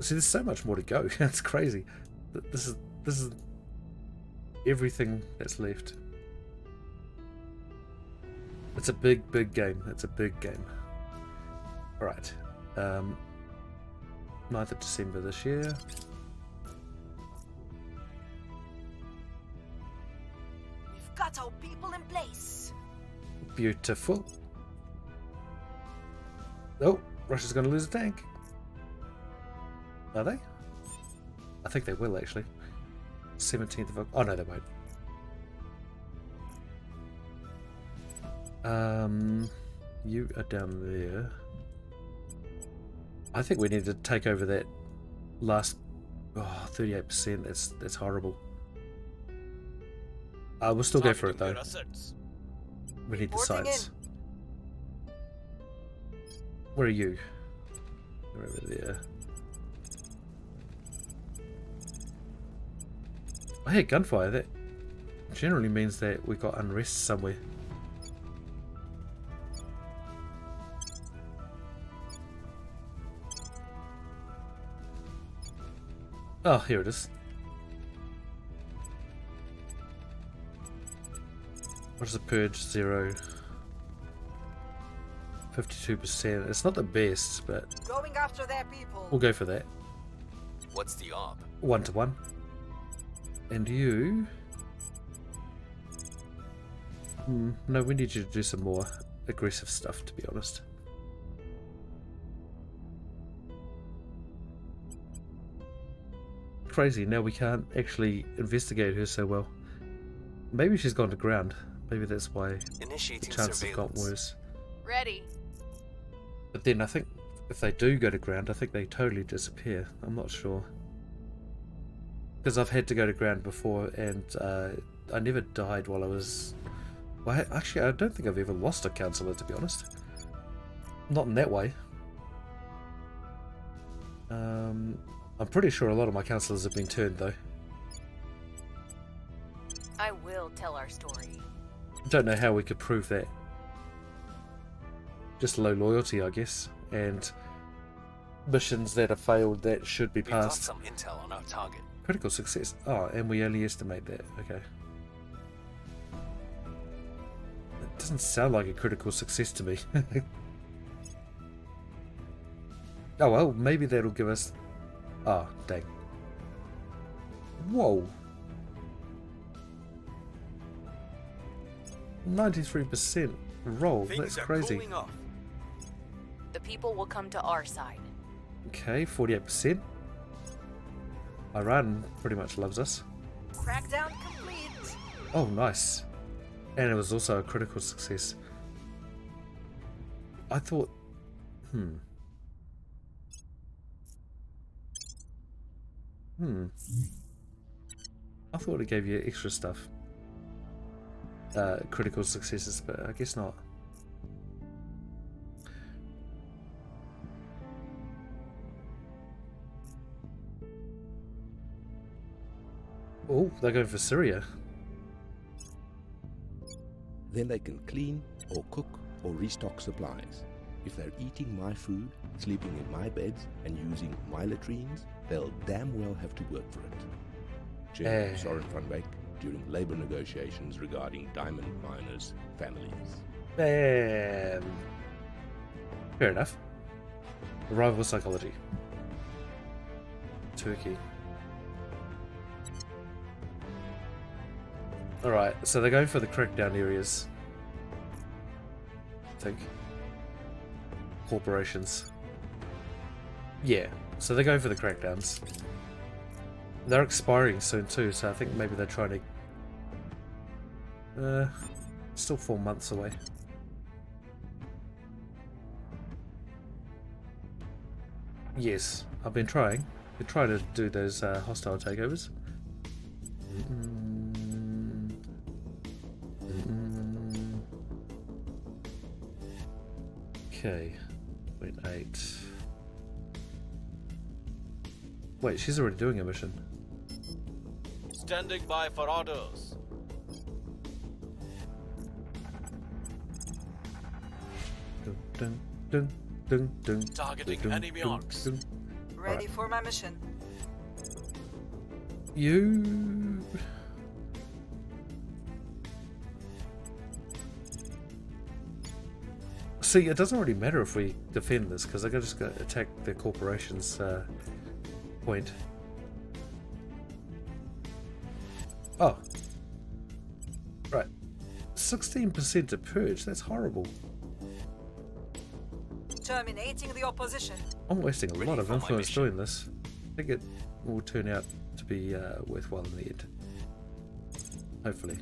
See, there's so much more to go. That's crazy. This is everything that's left. It's a big game. It's a big game. Alright. 9th of December this year. We've got our people in place. Beautiful. Oh, Russia's going to lose a tank. Are they? I think they will, actually. 17th of... Oh, no, they won't. You are down there. I think we need to take over that last... Oh, 38%. That's horrible. We'll still go for it, though. We need the sites. Where are you? You're over there. I hear gunfire. That generally means that we got unrest somewhere. Oh, here it is. What is the purge? 0. 52%. It's not the best, but Going after their people. we'll go for that. What's the op? 1 to 1. And you... no, we need you to do some more aggressive stuff, to be honest. Crazy, now we can't actually investigate her so well. Maybe she's gone to ground. Maybe that's why Initiating the chances have gotten surveillance. worse. Ready. But then I think if they do go to ground, I think they totally disappear. I'm not sure. Because I've had to go to ground before, and I never died while I was... Well, actually, I don't think I've ever lost a councillor, to be honest. Not in that way. I'm pretty sure a lot of my councillors have been turned, though. I will tell our story. Don't know how we could prove that. Just low loyalty, I guess, and missions that are failed that should be We've got passed. some intel on our target. Critical success. Oh, and we only estimate that. Okay. It doesn't sound like a critical success to me. Oh well, maybe that'll give us... Oh, dang. Whoa. 93% roll. That's crazy. The people will come to our side. Okay, 48%. Iran pretty much loves us. Crackdown complete. Oh, nice. And it was also a critical success. I thought... I thought it gave you extra stuff. Critical successes, but I guess not. Oh, they're going for Syria. Then they can clean or cook or restock supplies. If they're eating my food, sleeping in my beds, and using my latrines, they'll damn well have to work for it. Chairman Soren van Wyk during labour negotiations regarding diamond miners' families. Fair enough. Rival psychology. Turkey. Alright, so they're going for the crackdown areas. I think. Corporations. Yeah, so they're going for the crackdowns. They're expiring soon too, so I think maybe they're trying to... still 4 months away. Yes, I've been trying. We're trying to do those hostile takeovers. Okay, 0.8. Wait, she's already doing a mission. Standing by for orders. Dun, dun, dun, dun, Targeting dun, enemy dun, arcs. dun. Ready for my mission. You... See, it doesn't really matter if we defend this, because they're just going to attack the corporation's point. Oh. Right. 16% to purge, that's horrible. Terminating the opposition. I'm wasting a lot of influence doing this. I think it will turn out to be worthwhile in the end. Hopefully.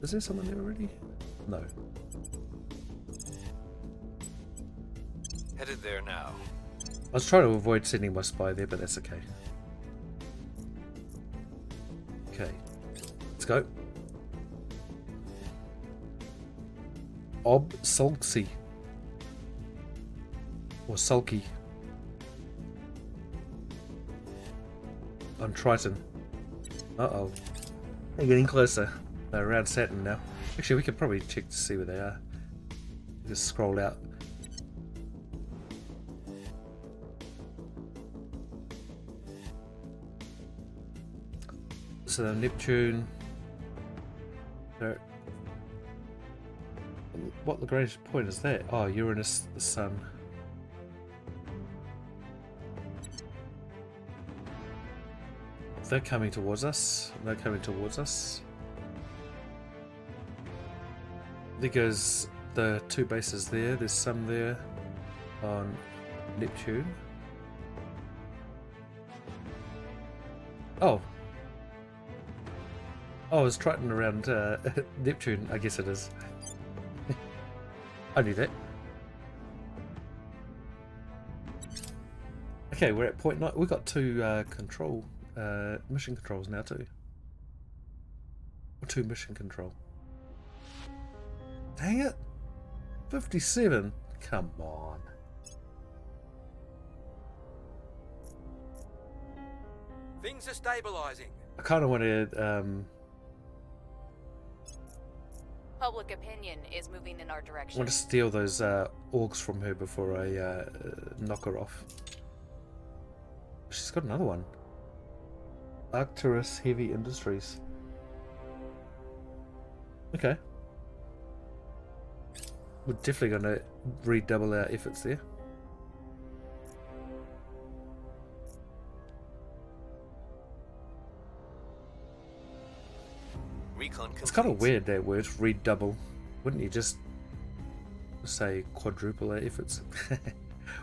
Is there someone there already? No. Headed there now. I was trying to avoid sending my spy there, but that's okay. Okay. Let's go. Ob Sulky. Or Sulky. On Triton. Uh-oh. They're getting closer. They're around Saturn now. Actually, we could probably check to see where they are. Just scroll out. So Neptune. They're... What the greatest point is that? Oh, Uranus, the Sun. They're coming towards us. They're coming towards us. There goes the two bases there. There's some there on Neptune. Oh. Oh, it's Triton around Neptune. I guess it is. I knew that. Okay, we're at point 9. We've got two mission controls now too. Or 2 mission control. Dang it! 57? Come on. Things are stabilizing. I kind of want to Public opinion is moving in our I direction. want to steal those orgs from her before I knock her off. She's got another one. Arcturus Heavy Industries. Okay. We're definitely going to redouble our efforts there. It's kind of weird that word, redouble. Wouldn't you just say quadruple our efforts?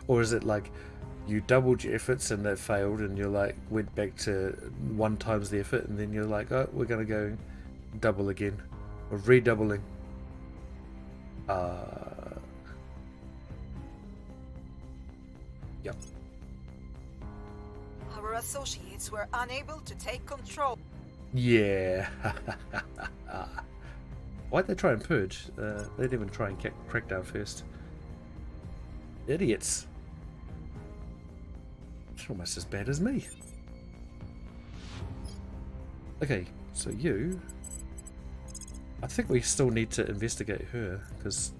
Or is it like you doubled your efforts and they failed and you're like went back to 1 times the effort and then you're like, oh, we're going to go double again. Or redoubling. Yep. Our associates were unable to take control. Yeah. Why'd they try and purge? They didn't even try and crack down first. Idiots. It's almost as bad as me. Okay, so you... I think we still need to investigate her, because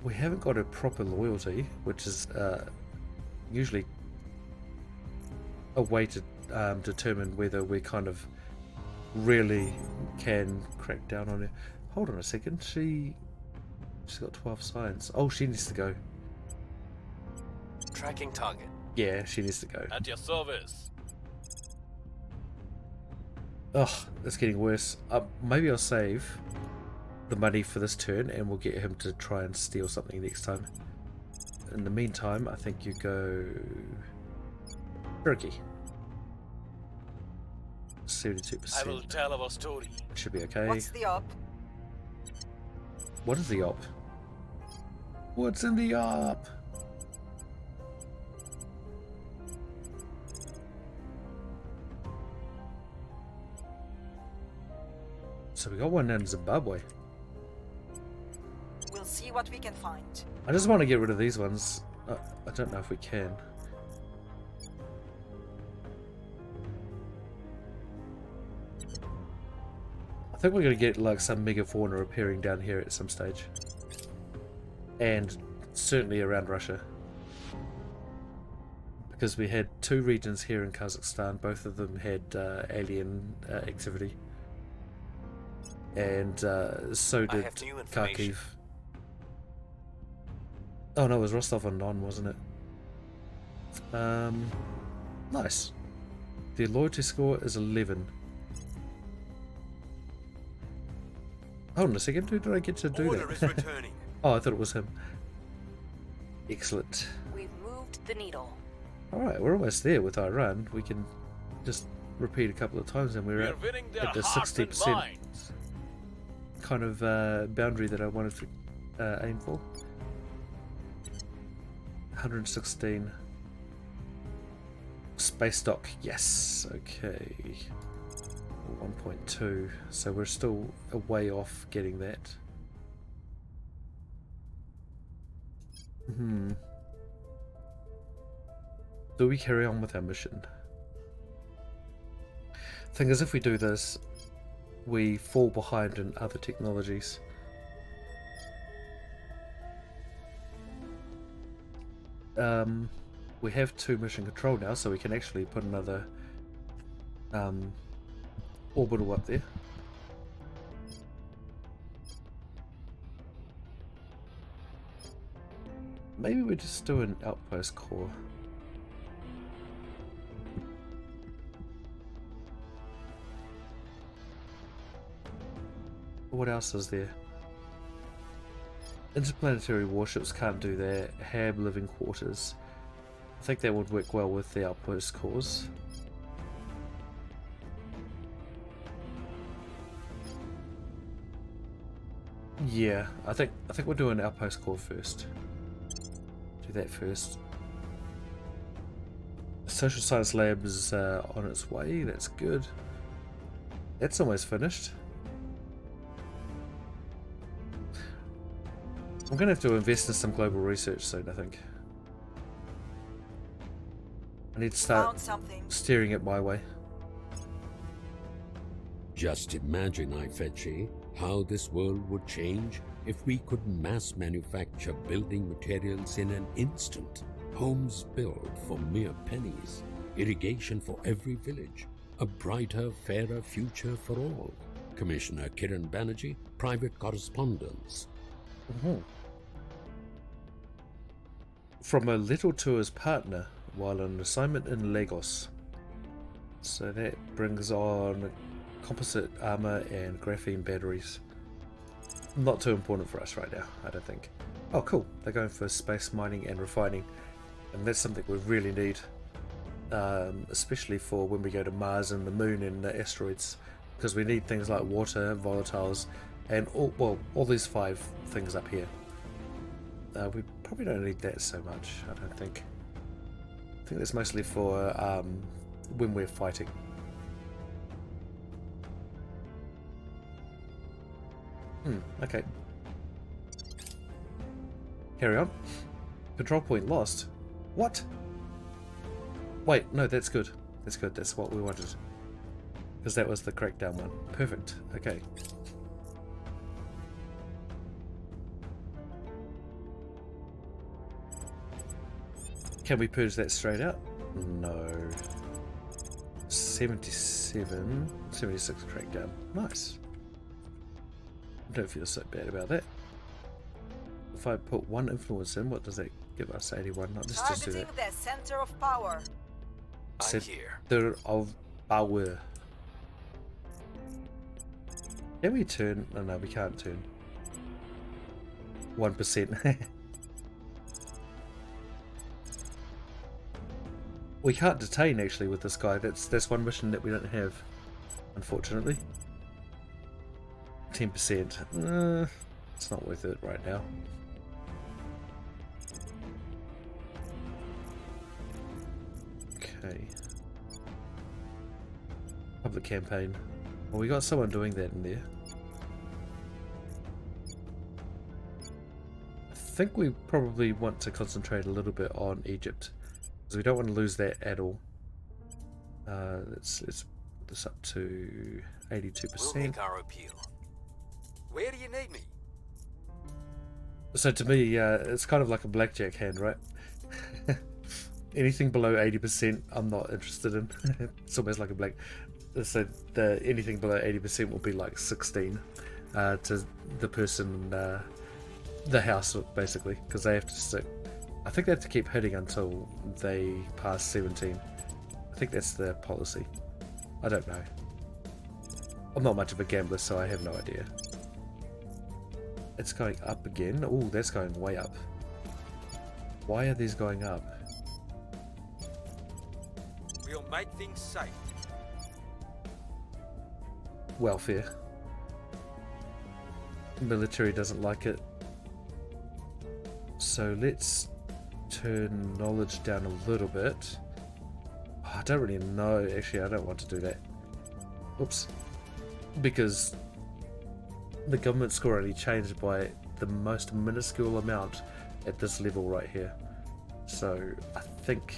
we haven't got a proper loyalty, which is usually a way to determine whether we kind of really can crack down on her. Hold on a second, she's got 12 science. Oh, she needs to go. Tracking target. Yeah, she needs to go. At your service. Ugh, it's getting worse. Maybe I'll save the money for this turn and we'll get him to try and steal something next time. In the meantime, I think you go... Turkey. 72%. I will tell our story. Should be okay. What's the op? What is the op? What's in the op? So we got one in Zimbabwe. We'll see what we can find. I just want to get rid of these ones. I don't know if we can. I think we're going to get like some megafauna appearing down here at some stage. And certainly around Russia. because we had 2 regions here in Kazakhstan. Both of them had alien activity, and so did Kharkiv. Oh no, it was Rostov-on-Don, wasn't it? Nice. The loyalty score is 11. Hold on a second, who did I get to do Order is that? returning. Oh, I thought it was him. Excellent. We've moved the needle. Alright, we're almost there with our run. We can just repeat a couple of times and we're at the 60% kind of boundary that I wanted to aim for. 116. Space dock, yes, okay. 1.2, so we're still a way off getting that. Do we carry on with our mission? Thing is, if we do this, we fall behind in other technologies. We have 2 mission control now, so we can actually put another orbital up there. Maybe we just do an outpost core. What else is there? Interplanetary warships can't do that. Hab living quarters. I think that would work well with the outpost cores. Yeah, I think we'll do an outpost core first. Do that first. Social science lab is on its way. That's good. That's almost finished. I'm gonna have to invest in some global research soon, I think. I need to start steering it my way. Just imagine, Ifechi, how this world would change if we could mass manufacture building materials in an instant. Homes built for mere pennies, irrigation for every village, a brighter, fairer future for all. Commissioner Kiran Banerjee, private correspondence. From a little tour's partner while on assignment in Lagos. So that brings on composite armor and graphene batteries. Not too important for us right now, I don't think. Oh cool, they're going for space mining and refining, and that's something we really need, especially for when we go to Mars and the Moon and the asteroids, because we need things like water, volatiles, and all these 5 things up here. We probably don't need that so much, I don't think. I think that's mostly for when we're fighting. Okay. Carry on. Control point lost. What? Wait, no, that's good. That's good, that's what we wanted. Because that was the crackdown one. Perfect, okay. Can we purge that straight out? No. 77, 76 crackdown. Nice. Don't feel so bad about that. If I put 1 influence in, what does that give us? 81. No, let's just do that. Targeting the center of power. Center of power. Can we turn? Oh, no, we can't turn. 1%. We can't detain actually with this guy. That's one mission that we don't have, unfortunately. 10%. It's not worth it right now. Okay. Public campaign. Well, we got someone doing that in there. I think we probably want to concentrate a little bit on Egypt, because we don't want to lose that at all. Let's put this up to 82%. We'll make our appeal. Where do you need me? So to me, it's kind of like a blackjack hand, right? anything below 80%, I'm not interested in. It's almost like a blank. So the anything below 80% will be like 16 to the person, the house, basically, because they have to stick. I think they have to keep hitting until they pass 17. I think that's the policy. I don't know. I'm not much of a gambler, so I have no idea. It's going up again. Oh, that's going way up. Why are these going up? We'll make things safe. Welfare. Military doesn't like it. So let's turn knowledge down a little bit. Oh, I don't really know. Actually, I don't want to do that. Oops. Because the government score only changed by the most minuscule amount at this level right here. So I think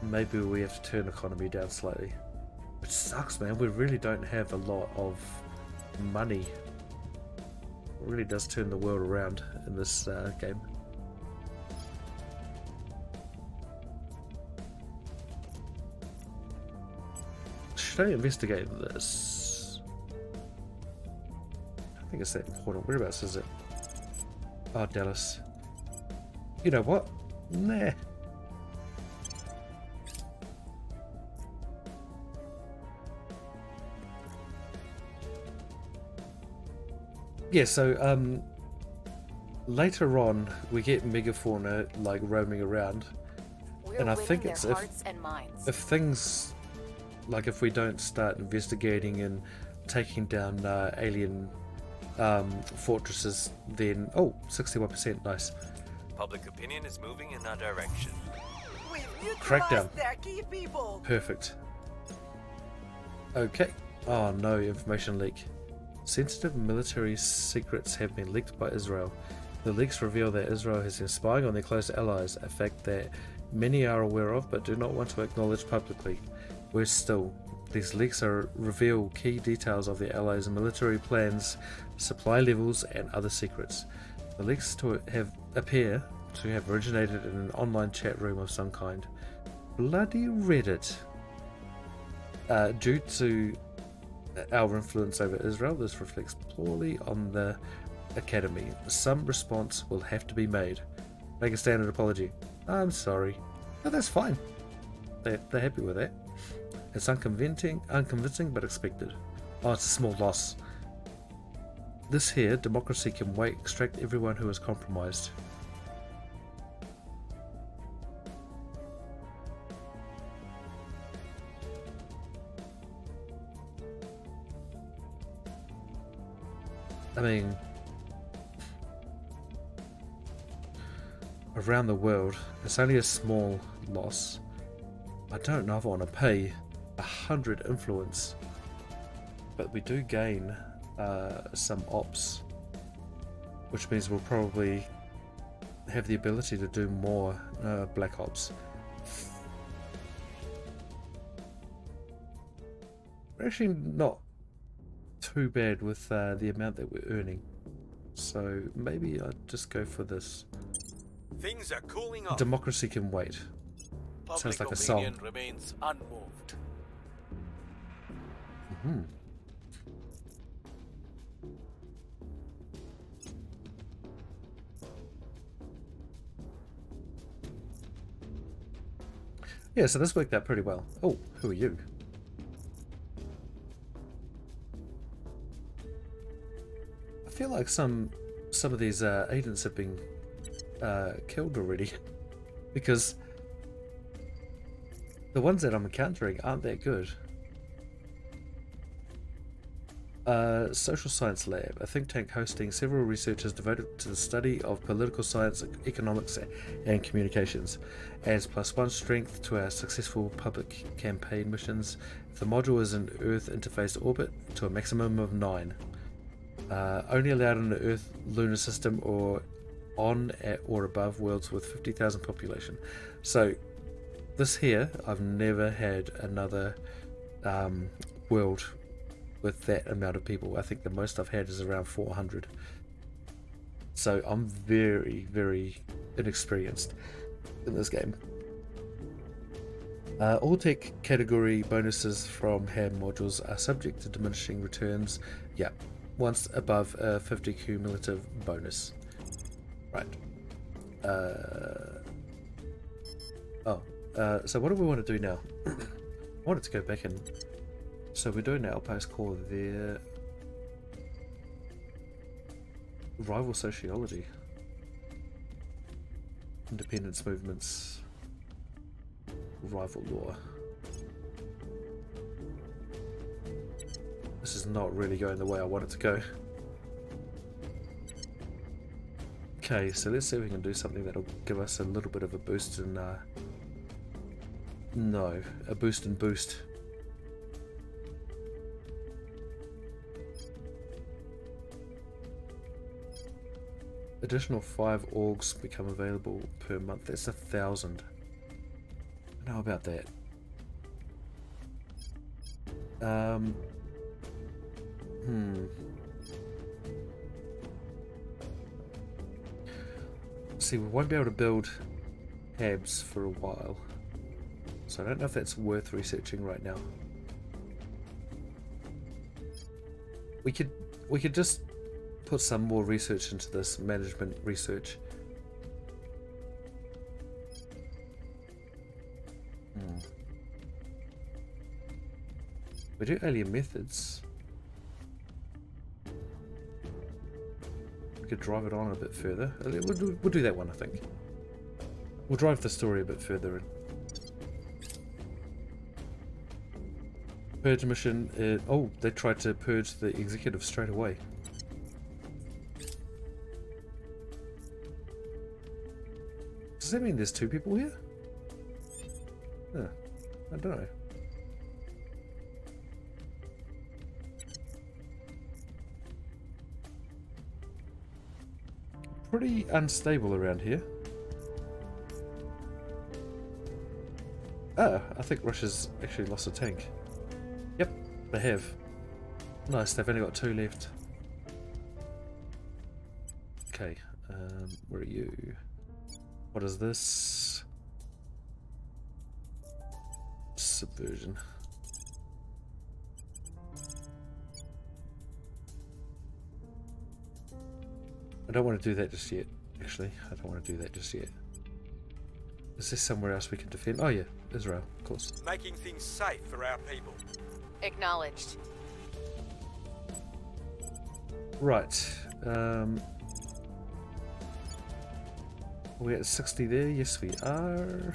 maybe we have to turn economy down slightly. Which sucks, man. We really don't have a lot of money. It really does turn the world around in this game. Should I investigate this? I don't think it's that important. Whereabouts is it? Oh, Dallas. You know what? Nah. Yeah, so later on we get megafauna like roaming around, and I think it's if things like if we don't start investigating and taking down alien fortresses, then 61%, nice. Public opinion is moving in our direction. Crackdown. Their key people. Perfect. Okay. Oh no, information leak. Sensitive military secrets have been leaked by Israel. The leaks reveal that Israel has been spying on their close allies, a fact that many are aware of but do not want to acknowledge publicly. Worse still, these leaks reveal key details of the allies' military plans, supply levels, and other secrets. The leaks appear to have originated in an online chat room of some kind. Bloody Reddit. Due to our influence over Israel, this reflects poorly on the Academy. Some response will have to be made. Make a standard apology. I'm sorry. No, that's fine. They're happy with that. It's unconvincing but expected. Oh, it's a small loss. This here, democracy can wait, extract everyone who is compromised. I mean, around the world, it's only a small loss. I don't know if I want to pay 100 influence, but we do gain some ops, which means we'll probably have the ability to do more black ops. We're actually not too bad with the amount that we're earning, so maybe I'd just go for this. Things are cooling off. Democracy can wait. Sounds like a song. Public opinion remains unmoved. Mm-hmm. Yeah, so this worked out pretty well. Oh, who are you? I feel like some of these agents have been killed already, because the ones that I'm encountering aren't that good. Social Science Lab, a think tank hosting several researchers devoted to the study of political science, economics, and communications. Adds +1 strength to our successful public campaign missions. If the module is in Earth interface orbit, to a maximum of 9. Only allowed in the Earth lunar system or on, at, or above worlds with 50,000 population. So this here, I've never had another world with that amount of people. I think the most I've had is around 400. So I'm very, very inexperienced in this game. All tech category bonuses from ham modules are subject to diminishing returns. Yeah, once above a 50 cumulative bonus. Right. So what do we want to do now? I wanted to go back and... So we're doing an outpost core there. Rival sociology. Independence movements. Rival law. This is not really going the way I want it to go. Okay, so let's see if we can do something that'll give us a little bit of a boost in... no, a boost in boost. Additional 5 orgs become available per month. That's 1,000. I know about that. See, we won't be able to build habs for a while, so I don't know if that's worth researching right now. We could just put some more research into this, management research. We do alien methods. We could drive it on a bit further. We'll do that one, I think. We'll drive the story a bit further in. Purge mission. Oh, they tried to purge the executive straight away. Does that mean there's 2 people here? I don't know. Pretty unstable around here. I think Russia's actually lost a tank. Yep, they have. Nice, they've only got 2 left. Okay, where are you? What is this? Subversion. I don't want to do that just yet, actually. I don't want to do that just yet. Is there somewhere else we can defend? Oh yeah, Israel, of course. Making things safe for our people. Acknowledged. Right. We're at 60 there. Yes, we are.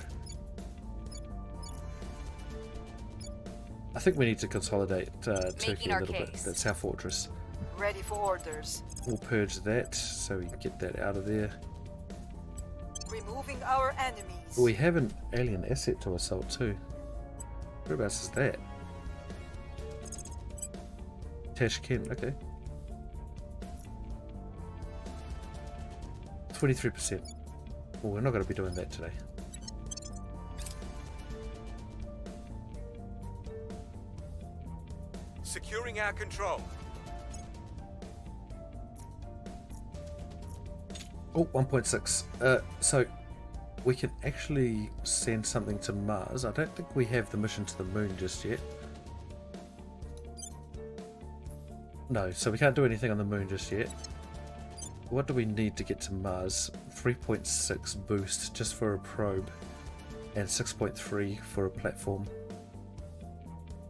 I think we need to consolidate Turkey a little bit. That's our fortress. Ready for orders. We'll purge that so we can get that out of there. Removing our enemies. But we have an alien asset to assault too. Whereabouts is that? Tashkent, okay. 23%. Well, we're not going to be doing that today. Securing our control. Oh, 1.6. So we can actually send something to Mars. I don't think we have the mission to the moon just yet. No, so we can't do anything on the moon just yet. What do we need to get to Mars? 3.6 boost just for a probe, and 6.3 for a platform.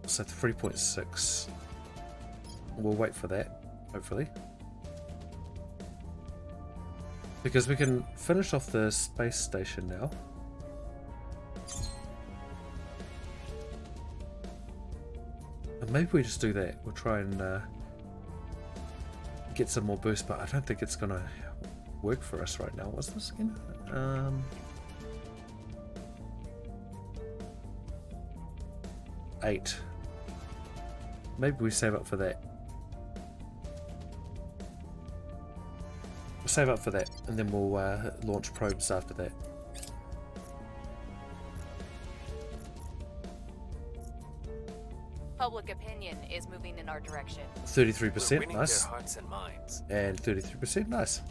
So 3.6. We'll wait for that, hopefully. Because we can finish off the space station now. And maybe we just do that. We'll try and get some more boost, but I don't think it's gonna work for us right now. What's this again? 8. Maybe we save up for that. We'll save up for that, and then we'll launch probes after that. Public opinion is moving in our direction. 33%, We're winning nice. their hearts and minds. And 33%, nice.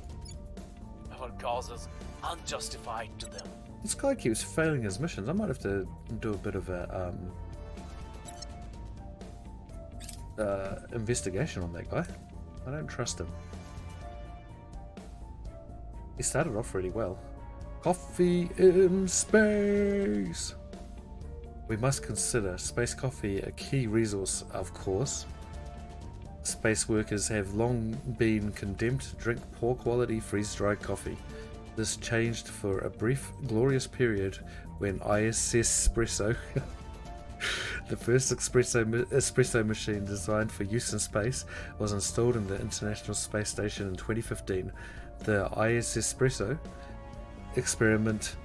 Our cause is unjustified to them. This guy keeps failing his missions. I might have to do a bit of a investigation on that guy. I don't trust him. He started off really well. Coffee in space! We must consider space coffee a key resource, of course. Space workers have long been condemned to drink poor quality freeze-dried coffee. This changed for a brief, glorious period when ISS Espresso, the first espresso machine designed for use in space, was installed in the International Space Station in 2015. The ISS Espresso experiment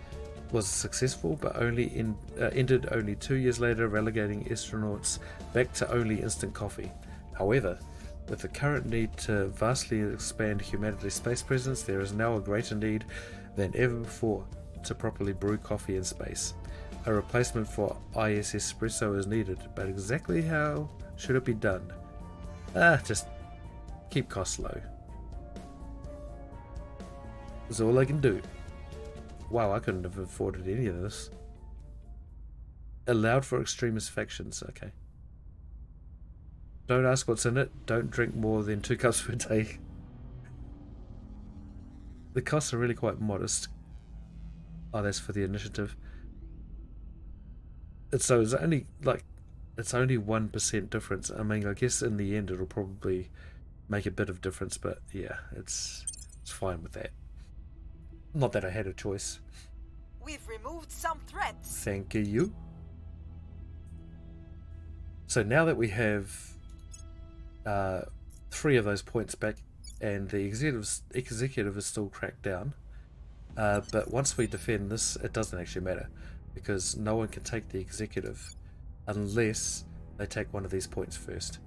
was successful, but ended only 2 years later, relegating astronauts back to only instant coffee. However, with the current need to vastly expand humanity's space presence, there is now a greater need than ever before to properly brew coffee in space. A replacement for ISS Espresso is needed, but exactly how should it be done? Just keep costs low. That's all I can do. Wow, I couldn't have afforded any of this. Allowed for extremist factions, okay. Don't ask what's in it. Don't drink more than 2 cups per day. The costs are really quite modest. Oh, that's for the initiative. So it's only 1% difference. I mean, I guess in the end it'll probably make a bit of difference, but yeah, it's fine with that. Not that I had a choice. We've removed some threats. Thank you. So now that we have 3 of those points back, and the executive is still cracked down, but once we defend this, it doesn't actually matter, because no one can take the executive unless they take one of these points first.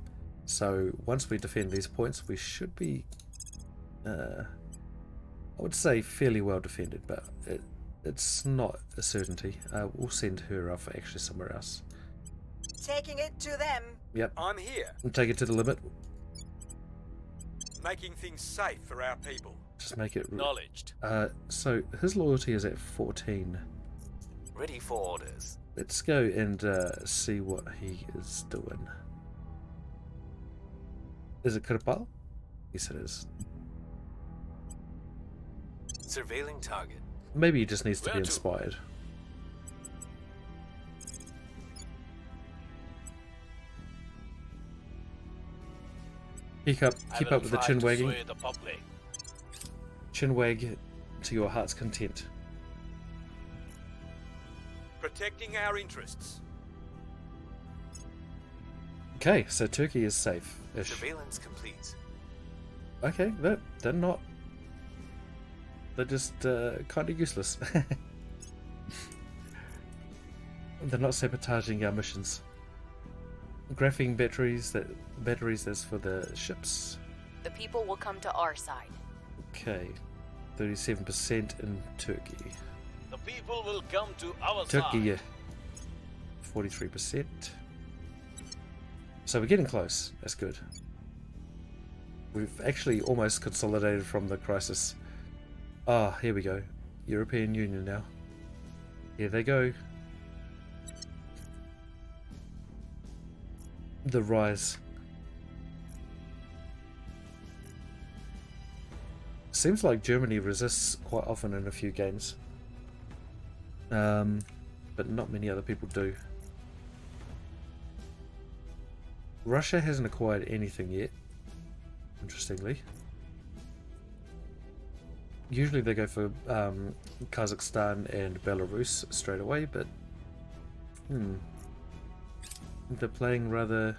So once we defend these points, we should be, I would say, fairly well defended, but it's not a certainty. We'll send her off actually somewhere else. Taking it to them. Yep. I'm here. We'll take it to the limit. Making things safe for our people. Just make it... Acknowledged. So his loyalty is at 14. Ready for orders. Let's go and see what he is doing. Is it Kirpal? Yes, it is. Surveilling target. Maybe he just needs to Where be to? inspired. Keep up with the chin wagging. Chin wag to your heart's content. Protecting our interests. Okay, so Turkey is safe. Surveillance complete. Okay, they're not. They're just kind of useless. They're not sabotaging our missions. Graphene batteries. That's for the ships. The people will come to our side. Okay, 37% in Turkey. The people will come to our Turkey, side. 43%. So we're getting close. That's good. We've actually almost consolidated from the crisis. Ah, here we go. European Union now. Here they go. The rise. Seems like Germany resists quite often in a few games. But not many other people do. Russia hasn't acquired anything yet, interestingly. Usually they go for Kazakhstan and Belarus straight away, but they're playing rather...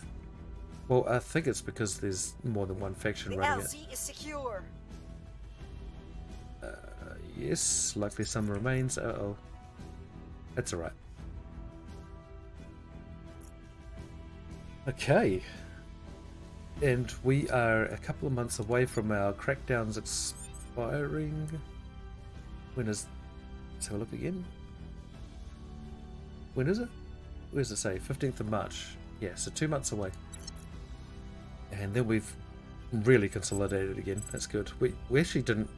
Well, I think it's because there's more than one faction running it. The LZ is secure. Yes, likely some remains. Uh-oh. That's alright. Okay. And we are a couple of months away from our crackdowns expiring. When is... Let's have a look again. When is it? Where does it say? 15th of March. Yeah, so 2 months away. And then we've really consolidated again. That's good. We actually didn't...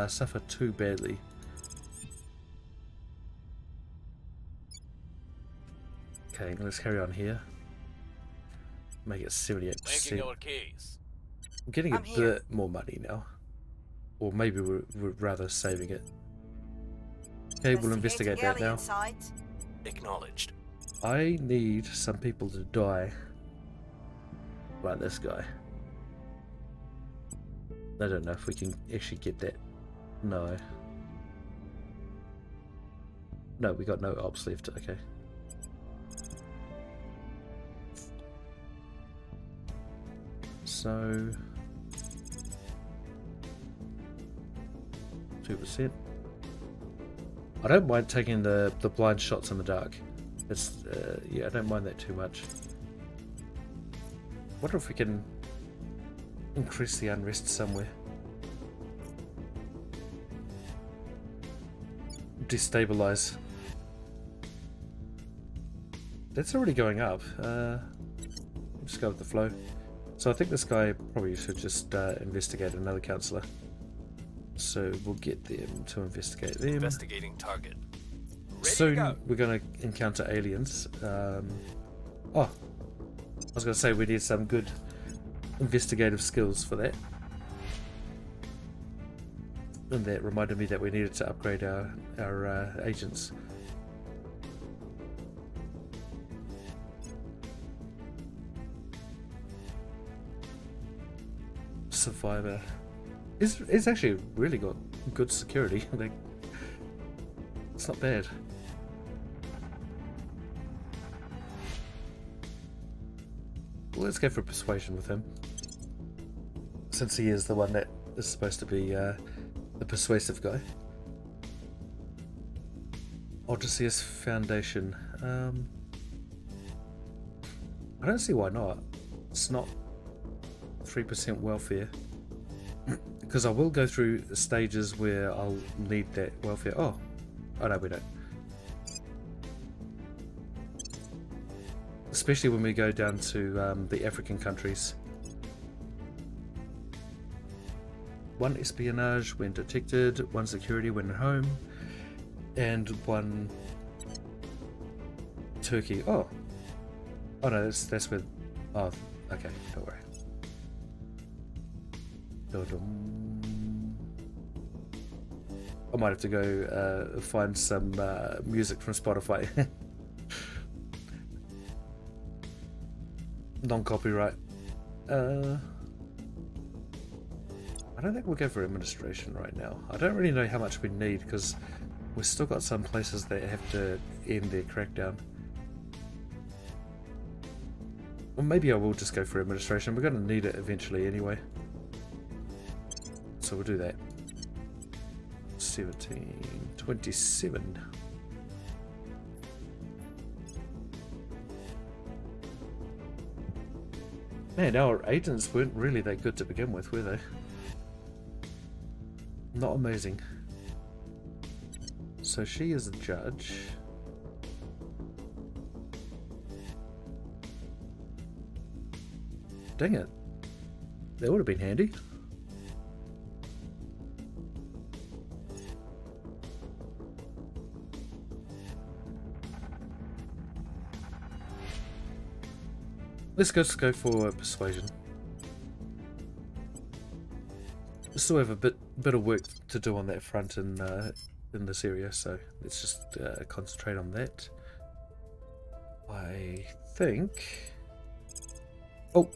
suffer too badly. Okay, let's carry on here. Make it 78%. Making our case. I'm getting a I'm here. bit more money now. Or maybe we're rather saving it. Okay, we'll investigate that now. Alien site. Acknowledged. I need some people to die. Like this guy. I don't know if we can actually get that. No. No, we got no ops left. Okay. So 2%. I don't mind taking the blind shots in the dark. It's yeah, I don't mind that too much. Wonder if we can increase the unrest somewhere. Destabilize. That's already going up. Just go with the flow. So I think this guy probably should just investigate another councillor. So we'll get them to investigate them. Investigating target. Soon we're going to encounter aliens. Oh, I was going to say we need some good investigative skills for that. And that reminded me that we needed to upgrade our agents. Survivor. It's actually really got good security. Like, it's not bad. Well, let's go for persuasion with him, since he is the one that is supposed to be the persuasive guy. Odysseus Foundation. I don't see why not. It's not 3% welfare. Because I will go through stages where I'll need that welfare. Oh no, we don't. Especially when we go down to the African countries. 1 espionage when detected, 1 security when at home, and 1 Turkey. Oh no, that's with. Oh, okay, don't worry. I might have to go find some music from Spotify. Non-copyright. I don't think we'll go for administration right now. I don't really know how much we need because we've still got some places that have to end their crackdown. Or maybe I will just go for administration. We're going to need it eventually anyway. So we'll do that. 1727. Man, our agents weren't really that good to begin with, were they? Not amazing. So she is a judge. Dang it. That would have been handy. Let's just go for persuasion. We still have a bit of work to do on that front in this area, so let's just concentrate on that. I think. Oh,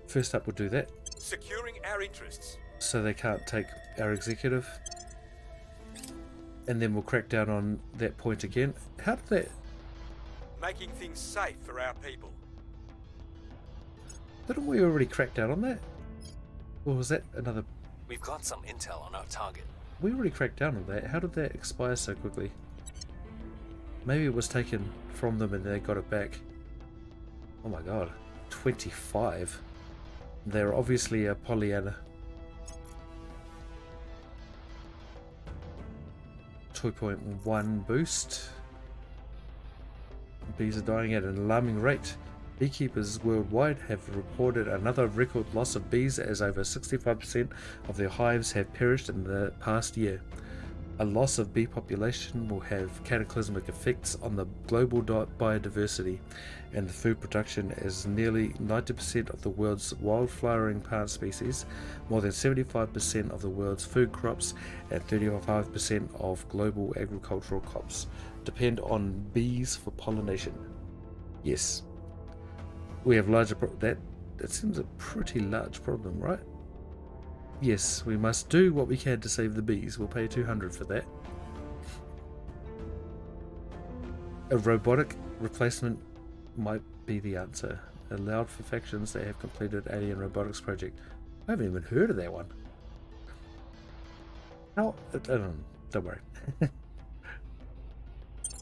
first up, we'll do that. Securing our interests. So they can't take our executive, and then we'll crack down on that point again. How did that? Making things safe for our people. Didn't we already crack down on that? Or was that another? We've got some intel on our target. We already cracked down on that. How did that expire so quickly? Maybe it was taken from them and they got it back. Oh my god. 25. They're obviously a Pollyanna. 2.1 boost. Bees are dying at an alarming rate. Beekeepers worldwide have reported another record loss of bees, as over 65% of their hives have perished in the past year. A loss of bee population will have cataclysmic effects on the global biodiversity and the food production, as nearly 90% of the world's wild-flowering plant species, more than 75% of the world's food crops, and 35% of global agricultural crops depend on bees for pollination. Yes. We have larger that seems a pretty large problem, right? Yes, we must do what we can to save the bees. We'll pay 200 for that. A robotic replacement might be the answer. Allowed for factions that have completed Alien Robotics Project. I haven't even heard of that one. How? Don't worry.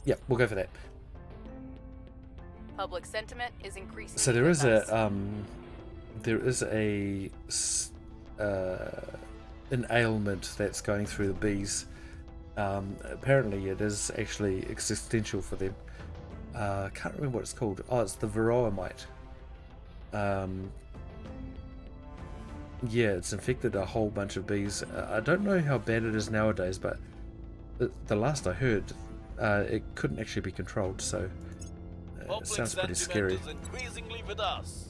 Yeah, we'll go for that. Public sentiment is increasing. So there is an ailment that's going through the bees. Apparently it is actually existential for them. I can't remember what it's called. Oh, it's the varroa mite. Yeah, it's infected a whole bunch of bees. I don't know how bad it is nowadays, but the last I heard, it couldn't actually be controlled, so it sounds pretty scary. Is increasingly with us.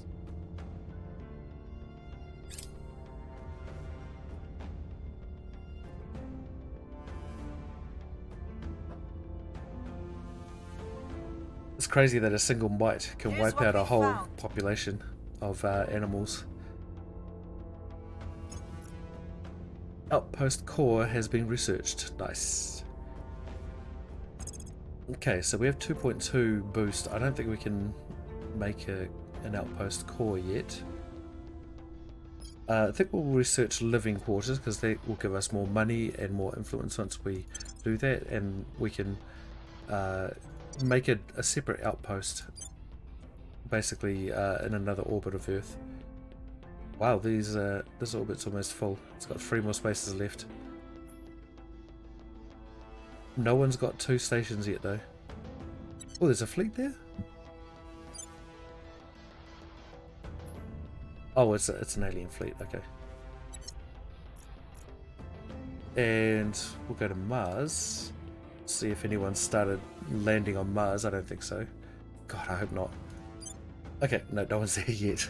It's crazy that a single mite can wipe out a whole population of animals. Outpost core has been researched. Nice. Okay, so we have 2.2 boost. I don't think we can make an outpost core yet. I think we'll research living quarters because they will give us more money and more influence once we do that, and we can make it a separate outpost, basically in another orbit of Earth. Wow, this orbit's almost full. It's got 3 more spaces left. No one's got 2 stations yet though. Oh, there's a fleet there? Oh, it's an alien fleet, okay. And we'll go to Mars. See if anyone started landing on Mars. I don't think so. God, I hope not. Okay, no one's there yet.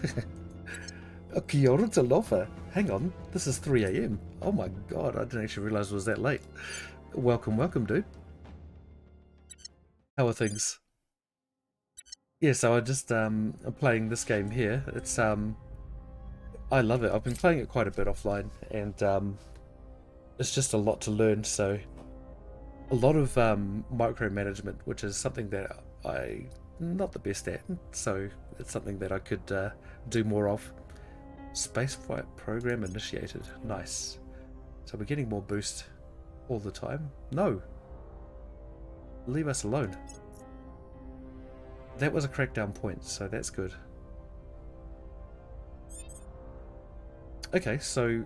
Oh, kia ora talofa. Hang on, this is 3 AM. Oh my god, I didn't actually realise it was that late. Welcome, dude. How are things? Yeah, so I just I'm playing this game here. It's I love it. I've been playing it quite a bit offline, and it's just a lot to learn. So a lot of micromanagement, which is something that I'm not the best at. So it's something that I could do more of. Spaceflight program initiated. Nice. So we're getting more boost all the time. No. Leave us alone. That was a crackdown point, so that's good. Okay, so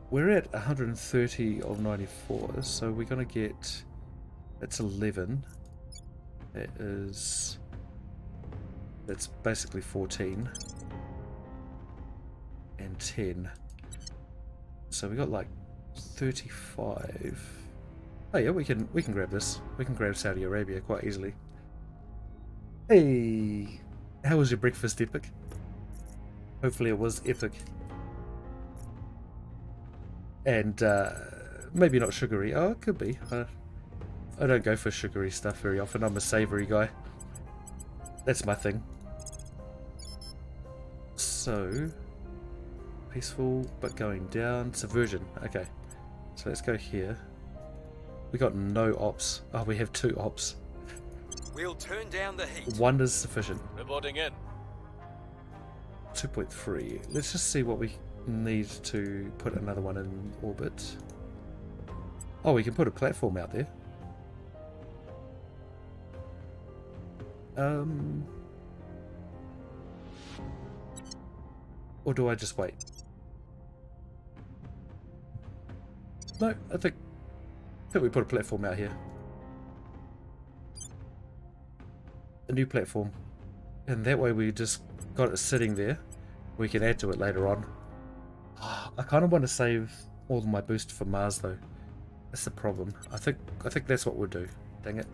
we're at 130 of 94, so we're gonna get, that's 11. That's basically 14 and 10. So we got like 35. Oh yeah, we can grab this. We can grab Saudi Arabia quite easily. Hey, how was your breakfast, Epic? Hopefully it was epic. And maybe not sugary. Oh, it could be. I don't go for sugary stuff very often. I'm a savoury guy. That's my thing. So, peaceful but going down. Subversion. Okay. So let's go here. We got no ops. Oh, we have 2 ops. We'll turn down the heat. 1 is sufficient. Reporting in. 2.3. Let's just see what we need to put another one in orbit. Oh, we can put a platform out there. Or do I just wait? No, I think we put a platform out here. a new platform, and that way we just got it sitting there. We can add to it later on. I kind of want to save all of my boost for Mars though. That's the problem. I think that's what we'll do. Dang it.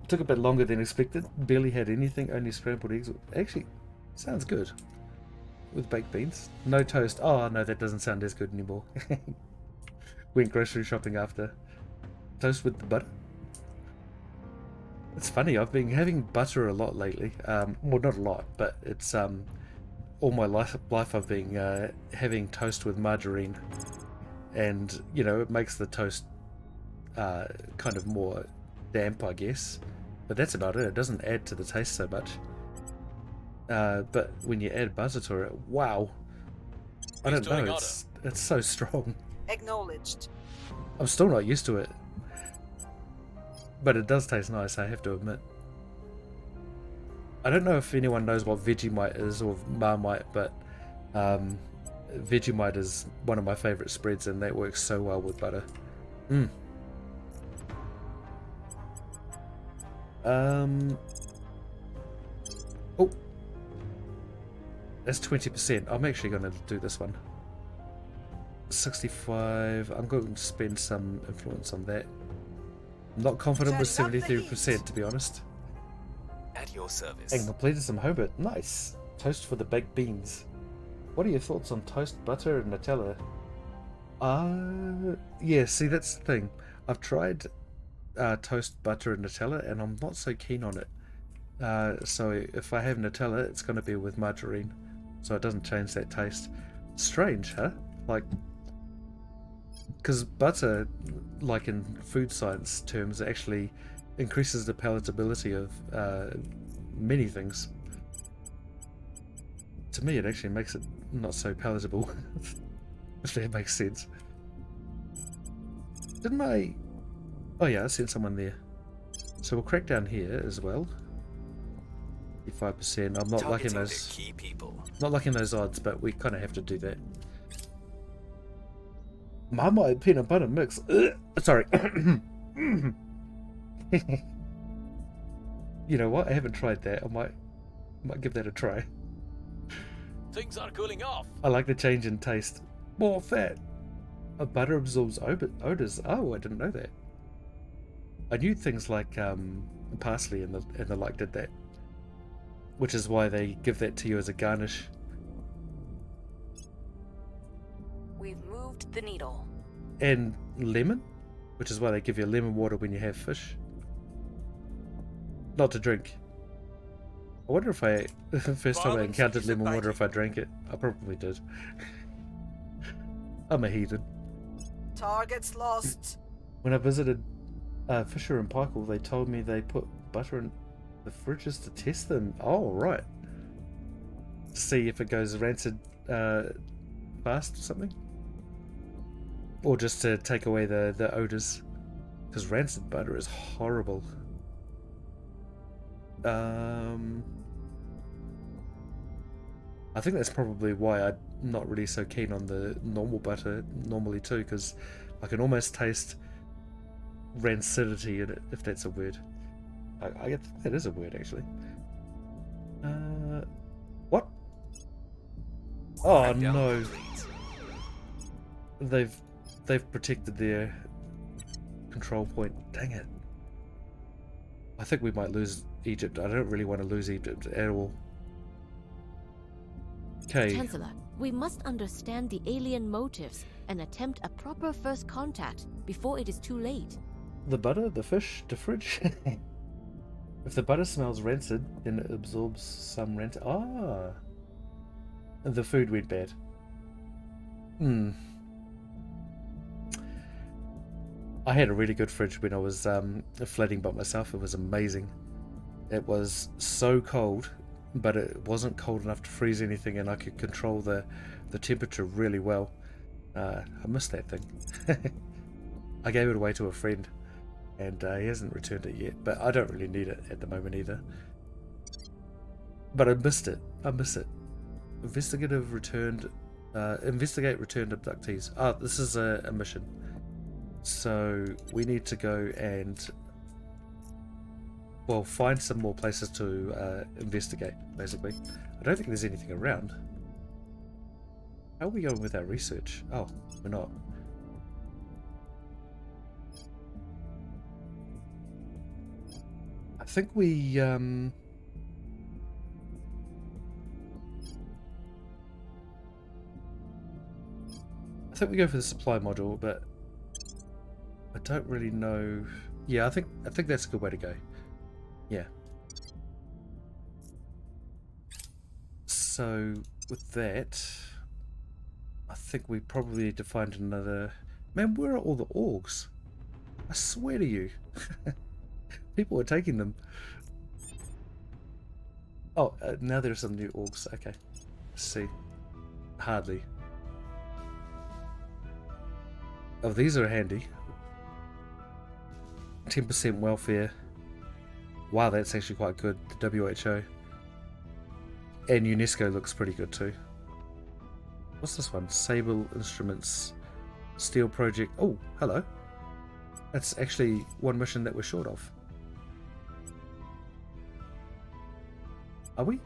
Took a bit longer than expected. Barely had anything, only scrambled eggs. Actually, sounds good. With baked beans. No toast. Oh no, that doesn't sound as good anymore. Went grocery shopping after. Toast with the butter. It's funny, I've been having butter a lot lately. Well, not a lot, but it's all my life I've been having toast with margarine. And, you know, it makes the toast kind of more damp, I guess. But that's about it. It doesn't add to the taste so much. But when you add butter to it, wow. I don't know, it's so strong. Acknowledged. I'm still not used to it. But it does taste nice, I have to admit. I don't know if anyone knows what Vegemite is or Marmite, but Vegemite is one of my favourite spreads and that works so well with butter. Oh, that's 20%. I'm actually going to do this one. 65. I'm going to spend some influence on that. I'm not confident with 73%, to be honest. At your service. And completed some homework. Nice. Toast for the baked beans. What are your thoughts on toast, butter, and Nutella? Yeah, see, that's the thing. I've tried toast, butter, and Nutella, and I'm not so keen on it. So if I have Nutella, it's going to be with margarine, so it doesn't change that taste. Strange, huh? Like, because butter, like in food science terms, actually increases the palatability of many things. To me, it actually makes it not so palatable, if that makes sense. Didn't I? Oh yeah, I sent someone there. So we'll crack down here as well. 55%. I'm not liking those. Key people. Not liking those odds, but we kind of have to do that. Marmite peanut butter mix. Sorry. You know what? I haven't tried that. I might give that a try. Things are cooling off. I like the change in taste. More fat. Butter absorbs odors. Oh, I didn't know that. I knew things like parsley and the like did that, which is why they give that to you as a garnish. We've moved the needle. And lemon, which is why they give you lemon water when you have fish. Not to drink. I wonder if first time I encountered lemon water, if I drank it. I probably did. I'm a heathen. Targets lost. When I visited Fisher and Paykel, they told me they put butter in the fridges to test them. Oh, right. See if it goes rancid fast or something. Or just to take away the odors. Because rancid butter is horrible. I think that's probably why I'm not really so keen on the normal butter normally too, because I can almost taste rancidity in it, if that's a word. I think that is a word, actually. What? Oh no! They've protected their control point. Dang it! I think we might lose Egypt. I don't really want to lose Egypt at all. Okay. Chancellor, we must understand the alien motives and attempt a proper first contact before it is too late. The butter, the fish, the fridge. If the butter smells rancid, then it absorbs some rancid. Ah, and the food went bad. I had a really good fridge when I was flatting by myself. It was amazing. It was so cold, but it wasn't cold enough to freeze anything, and I could control the temperature really well. I missed that thing. I gave it away to a friend, and he hasn't returned it yet, but I don't really need it at the moment either. But I missed it. I miss it. Investigate returned abductees. Ah, this is a mission. So we need to go and well, find some more places to investigate, basically. I don't think there's anything around. How are we going with our research? Oh, we're not. I think we, I think we go for the supply module, but I don't really know. Yeah, I think that's a good way to go. Yeah. So with that, I think we probably need to find another. Man, where are all the orgs? I swear to you, people are taking them. Oh, now there are some new orgs. Okay, let's see. Hardly. Oh, these are handy. 10% welfare. Wow, that's actually quite good. The WHO. And UNESCO looks pretty good too. What's this one? Sable Instruments. Steel Project. Oh, hello. That's actually one mission that we're short of. Are we?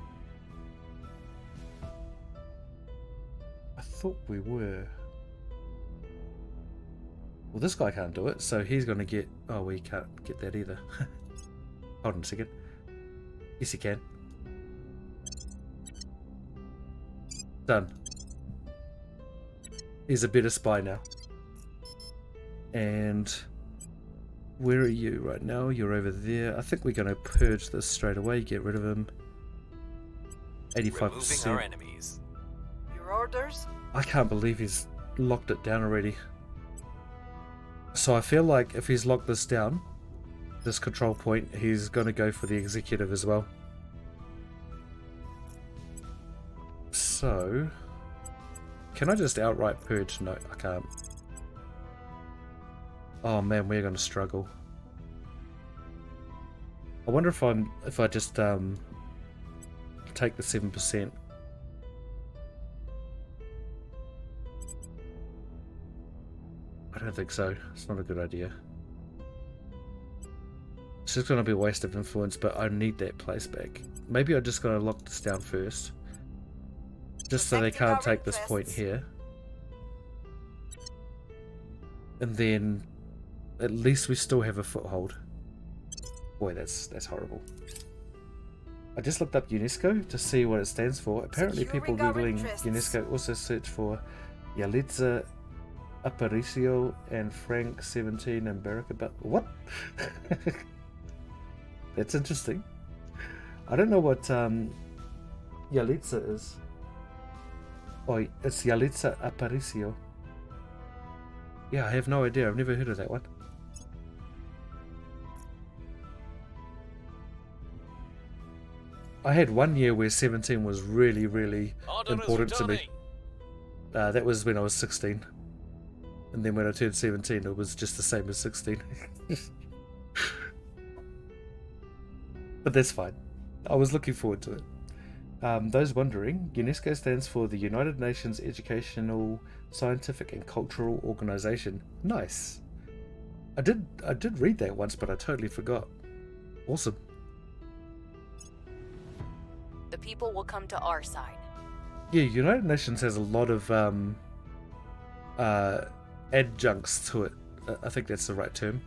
I thought we were. Well, this guy can't do it, so he's going to get... Oh, we can't get that either. Hold on a second. Yes, he can. Done. He's a better spy now. And... where are you right now? You're over there. I think we're going to purge this straight away. Get rid of him. 85%. Removing our enemies. Your orders? I can't believe he's locked it down already. So I feel like if he's locked this down, this control point, he's going to go for the executive as well. So, can I just outright purge? No, I can't. Oh man, we're going to struggle. I wonder if I just take the 7%. I don't think so. It's not a good idea. It's just going to be a waste of influence, but I need that place back. Maybe I'm just going to lock this down first. Just so they can't take this point here. And then at least we still have a foothold. Boy, that's horrible. I just looked up UNESCO to see what it stands for. Apparently people googling UNESCO also search for Yalitza Aparicio and Frank 17 and Baraka. But what? That's interesting. I don't know what Yalitza is. Oh, it's Yalitza Aparicio. Yeah, I have no idea. I've never heard of that one. I had one year where 17 was really, really important to me. That was when I was 16. And then when I turned 17, it was just the same as 16. But that's fine. I was looking forward to it. Those wondering, UNESCO stands for the United Nations Educational, Scientific and Cultural Organization. Nice. I did read that once, but I totally forgot. Awesome. The people will come to our side. Yeah, United Nations has a lot of adjuncts to it. I think that's the right term.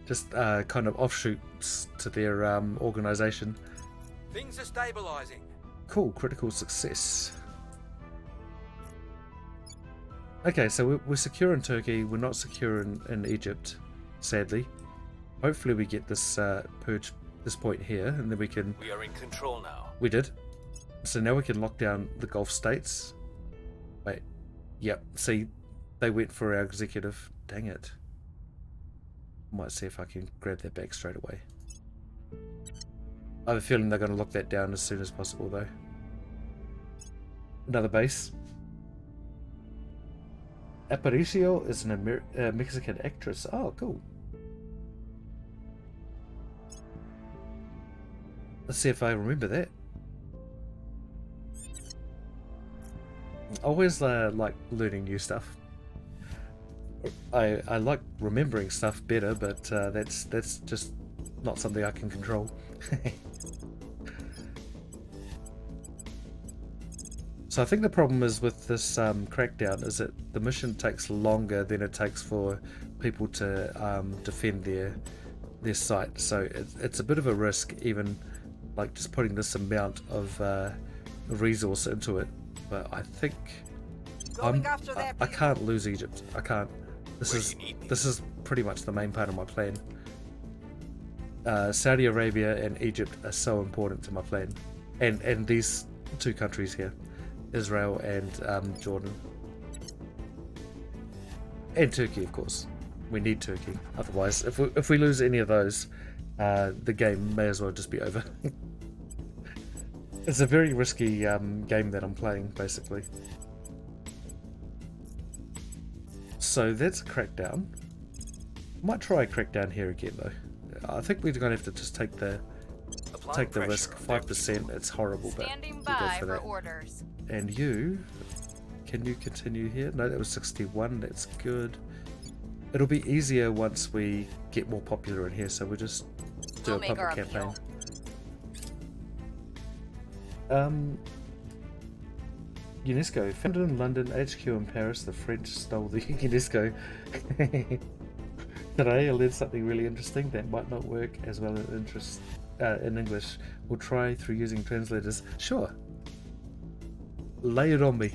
Just kind of offshoots to their organization. Things are stabilizing. Cool, critical success. Okay, so we're secure in Turkey. We're not secure in Egypt, sadly. Hopefully we get this purge this point here, and then we can... We are in control now. We did. So now we can lock down the Gulf states. Wait. Yep. See, they went for our executive. Dang it. Might see if I can grab that back straight away. I have a feeling they're going to lock that down as soon as possible, though. Another base. Aparicio is an Mexican actress. Oh, cool. Let's see if I remember that. I always like learning new stuff. I like remembering stuff better, but that's just not something I can control. So I think the problem is with this crackdown is that the mission takes longer than it takes for people to defend their site. So it's a bit of a risk, even like just putting this amount of resource into it. But I think I can't lose Egypt. I can't. This is pretty much the main part of my plan. Saudi Arabia and Egypt are so important to my plan, and these two countries here, Israel and Jordan, and Turkey, of course. We need Turkey. Otherwise, if we lose any of those, the game may as well just be over. It's a very risky game that I'm playing, basically. So that's a crackdown. Might try a crackdown here again though. I think we're gonna have to just take the risk. 5%. It's horrible, but we'll go for that. Orders. And you, can you continue here? No, that was 61. That's good. It'll be easier once we get more popular in here. So we'll just do a public campaign. UNESCO, founded in London, HQ in Paris, the French stole the UNESCO. Today I learned something really interesting that might not work as well in English. We'll try through using translators. Sure. Lay it on me.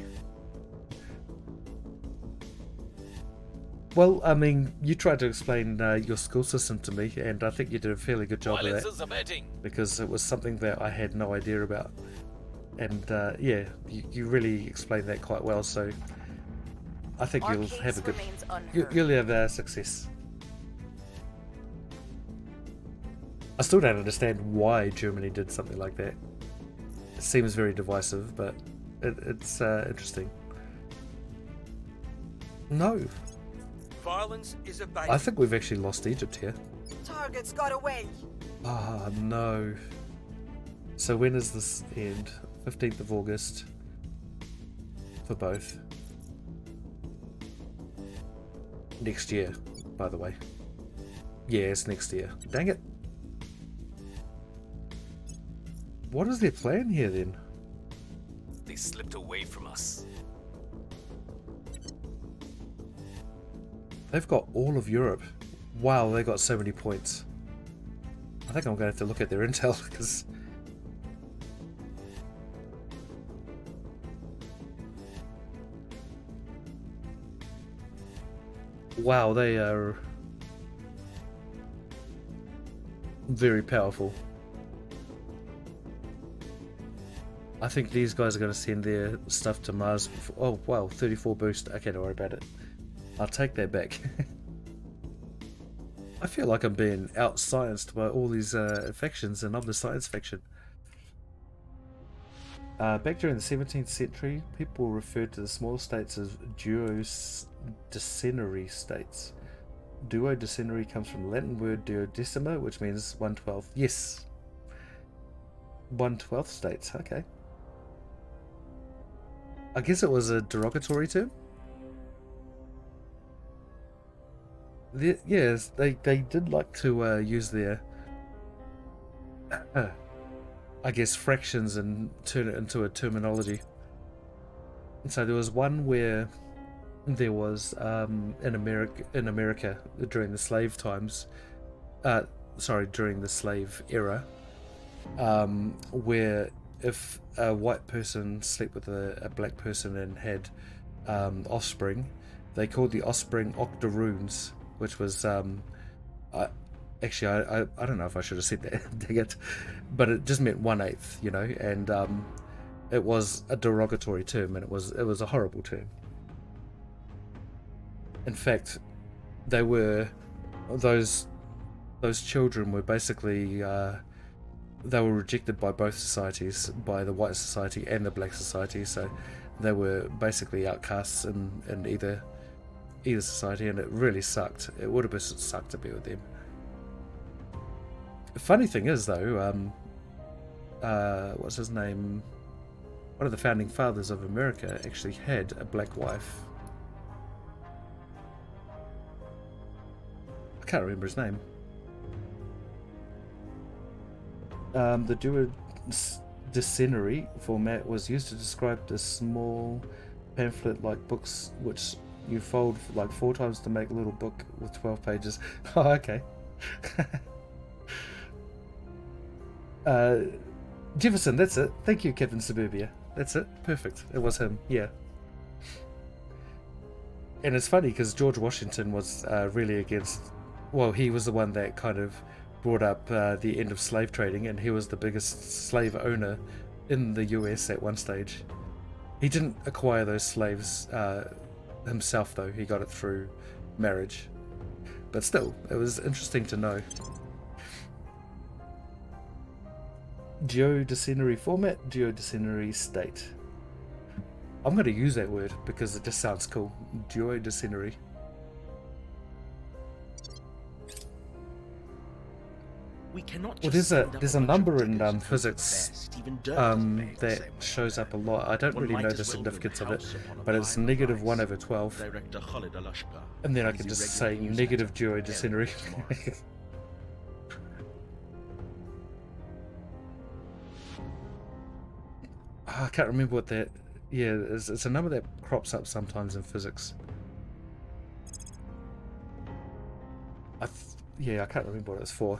Well, I mean, you tried to explain your school system to me, and I think you did a fairly good job of that. Because it was something that I had no idea about. And yeah, you really explained that quite well, so I think you'll have a good... You'll have success. I still don't understand why Germany did something like that. It seems very divisive, but it's interesting. No. Violence is a bait. I think we've actually lost Egypt here. Targets got away. Ah, no. So when does this end? 15th of August for both. Next year, by the way. Yeah, it's next year. Dang it. What is their plan here then? They slipped away from us. They've got all of Europe. Wow, they got so many points. I think I'm going to have to look at their intel because... Wow, they are very powerful. I think these guys are going to send their stuff to Mars. Oh, wow, 34 boost. Okay, don't worry about it. I'll take that back. I feel like I'm being out-scienced by all these factions, and I'm the science faction. Back during the 17th century, people referred to the small states as duodecimary states. Duodecimary comes from the Latin word duodecima, which means 1/12. Yes! 1/12 states, okay. I guess it was a derogatory term? Yes, they did like to use their... I guess fractions and turn it into a terminology. And so there was one where there was in America during the slave times, during the slave era, where if a white person slept with a black person and had offspring, they called the offspring octoroons, which was actually, I don't know if I should have said that, dang it, but it just meant 1/8, you know, and it was a derogatory term, and it was a horrible term. In fact, those children were basically they were rejected by both societies, by the white society and the black society, so they were basically outcasts in either society, and it really sucked. It would have sucked to be with them. The funny thing is, though, what's his name? One of the founding fathers of America actually had a black wife. I can't remember his name. The duodecimary format was used to describe the small pamphlet-like books which you fold like 4 times to make a little book with 12 pages. Oh, okay. Jefferson, that's it. Thank you, Captain Suburbia. That's it. Perfect. It was him. Yeah. And it's funny because George Washington was really against. Well, he was the one that kind of brought up the end of slave trading, and he was the biggest slave owner in the US at one stage. He didn't acquire those slaves himself, though. He got it through marriage. But still, it was interesting to know. Duodecimary format, duodecimary state. I'm going to use that word because it just sounds cool. Duodecimary. We cannot Well, just there's a number in physics that shows up a lot. I don't really know the significance of it, but it's negative 1 over 12. And then I can just say negative duodecimary. I can't remember what that. Yeah, it's a number that crops up sometimes in physics. Yeah, I can't remember what it's for.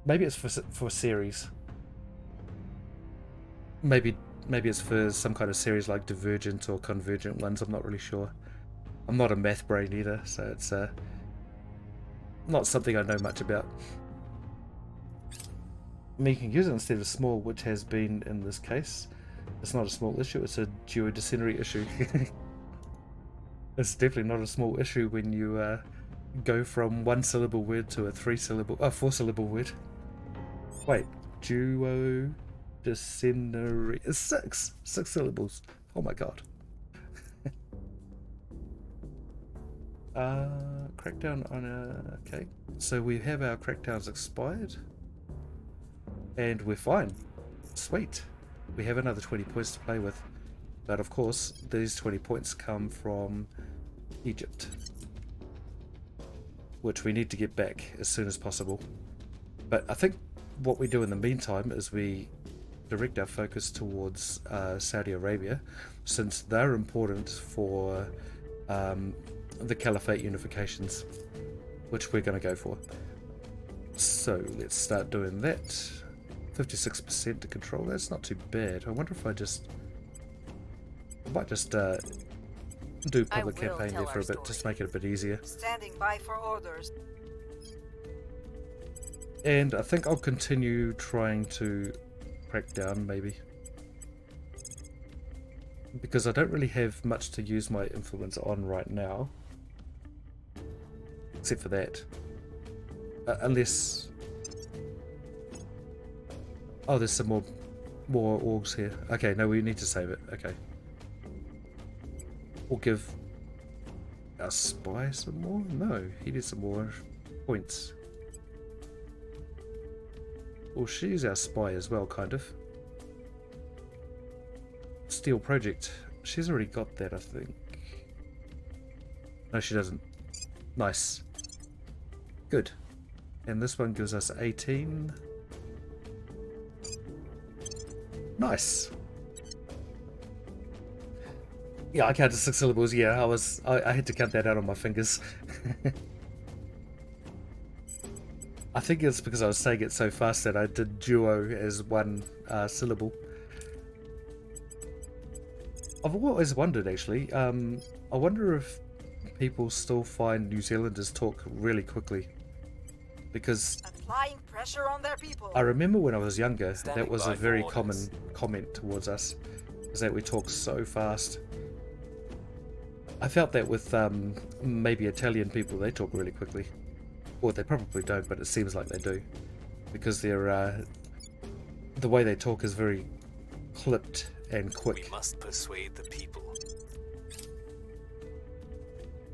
Maybe it's for series. Maybe it's for some kind of series like divergent or convergent ones. I'm not really sure. I'm not a math brain either, so it's not something I know much about. I mean, you can use it instead of small, which has been in this case. It's not a small issue, it's a duodecimary issue. It's definitely not a small issue when you go from 1-syllable word to a 4-syllable word. Wait, duodecimary is 6 syllables. Oh my god. Crackdown on okay. So we have our crackdowns expired. And we're fine. Sweet. We have another 20 points to play with. But of course, these 20 points come from Egypt, which we need to get back as soon as possible. But I think what we do in the meantime is we direct our focus towards Saudi Arabia, since they're important for the Caliphate unifications, which we're going to go for. So let's start doing that. 56% to control, that's not too bad. I wonder if I might just do public campaign there for a bit, just make it a bit easier. Standing by for orders. And I think I'll continue trying to crack down, maybe. Because I don't really have much to use my influence on right now. Except for that. Unless... Oh, there's some more orgs here. Okay, no, we need to save it. Okay. We'll give our spy some more? No, he needs some more points. Well, she's our spy as well, kind of. Steel Project. She's already got that, I think. No, she doesn't. Nice. Good. And this one gives us 18. Nice. Yeah, I counted 6 syllables. Yeah, I had to count that out on my fingers. I think it's because I was saying it so fast that I did duo as 1 syllable. I've always wondered, actually. I wonder if people still find New Zealanders talk really quickly. Because applying pressure on their people. I remember when I was younger, that was a very common comment towards us, is that we talk so fast. I felt that with maybe Italian people, they talk really quickly. Or they probably don't, but it seems like they do. Because they're the way they talk is very clipped and quick. We must persuade the people.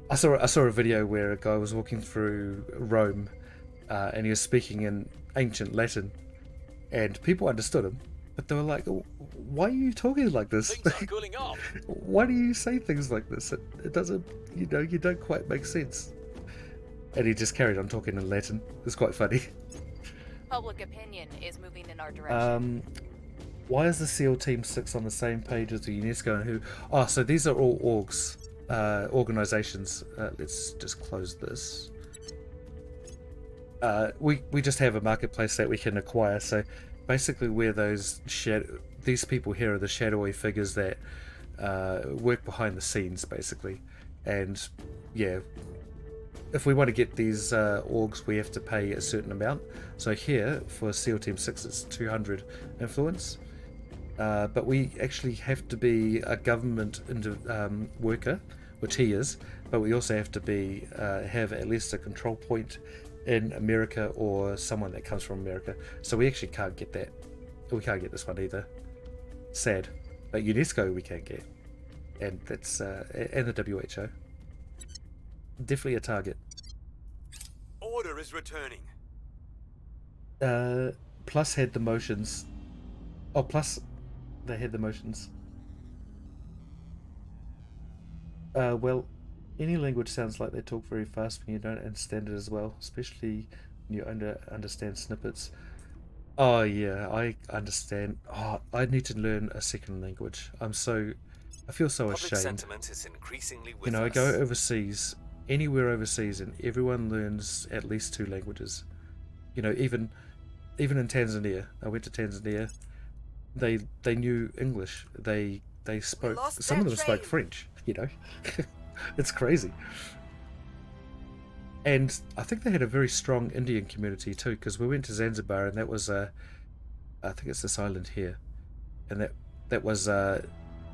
I saw a video where a guy was walking through Rome, and he was speaking in ancient Latin, and people understood him, but they were like, "Why are you talking like this? Things are cooling off. Why do you say things like this? It doesn't, you don't quite make sense." And he just carried on talking in Latin. It was quite funny. Public opinion is moving in our direction. Why is the SEAL Team 6 on the same page as the UNESCO and who? Oh, so these are all orgs, organizations. Let's just close this. We just have a marketplace that we can acquire. So basically, we're those these people here are the shadowy figures that work behind the scenes, basically. And yeah, if we want to get these orgs, we have to pay a certain amount. So here for SEAL Team 6, it's 200 influence. But we actually have to be a government worker, which he is. But we also have to be have at least a control point in America or someone that comes from America. So we actually can't get that. We can't get this one either. Sad. But UNESCO we can get, and that's and the WHO. Definitely a target. Order is returning. Plus had the motions. Oh, plus they had the motions. Well, any language sounds like they talk very fast when you don't understand it as well, especially when you understand snippets. Oh yeah, I understand. Oh, I need to learn a second language. I feel so Public ashamed. sentiment is increasingly with You know, I us. go overseas, anywhere overseas, and everyone learns at least 2 languages. You know, even in Tanzania, I went to Tanzania. They knew English. They spoke. Some of them spoke French. You know, it's crazy. And I think they had a very strong Indian community too, because we went to Zanzibar, and that was I think it's this island here, and that was a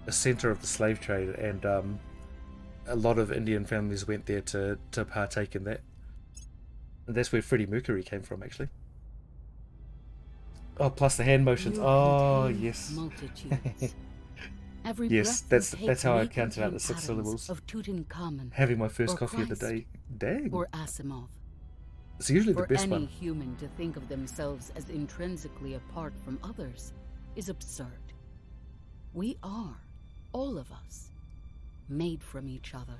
center of the slave trade, and a lot of Indian families went there to partake in that. And that's where Freddie Mercury came from, actually. Oh, plus the hand motions. Oh, yes. Every yes, breath that's how I may counted out the contain 6 patterns syllables. of Tutankhamun, Having my first or coffee of the Christ, day. Dang. or Asimov. It's usually the For best any one. human to think of themselves as intrinsically apart from others is absurd. We are, all of us, made from each other.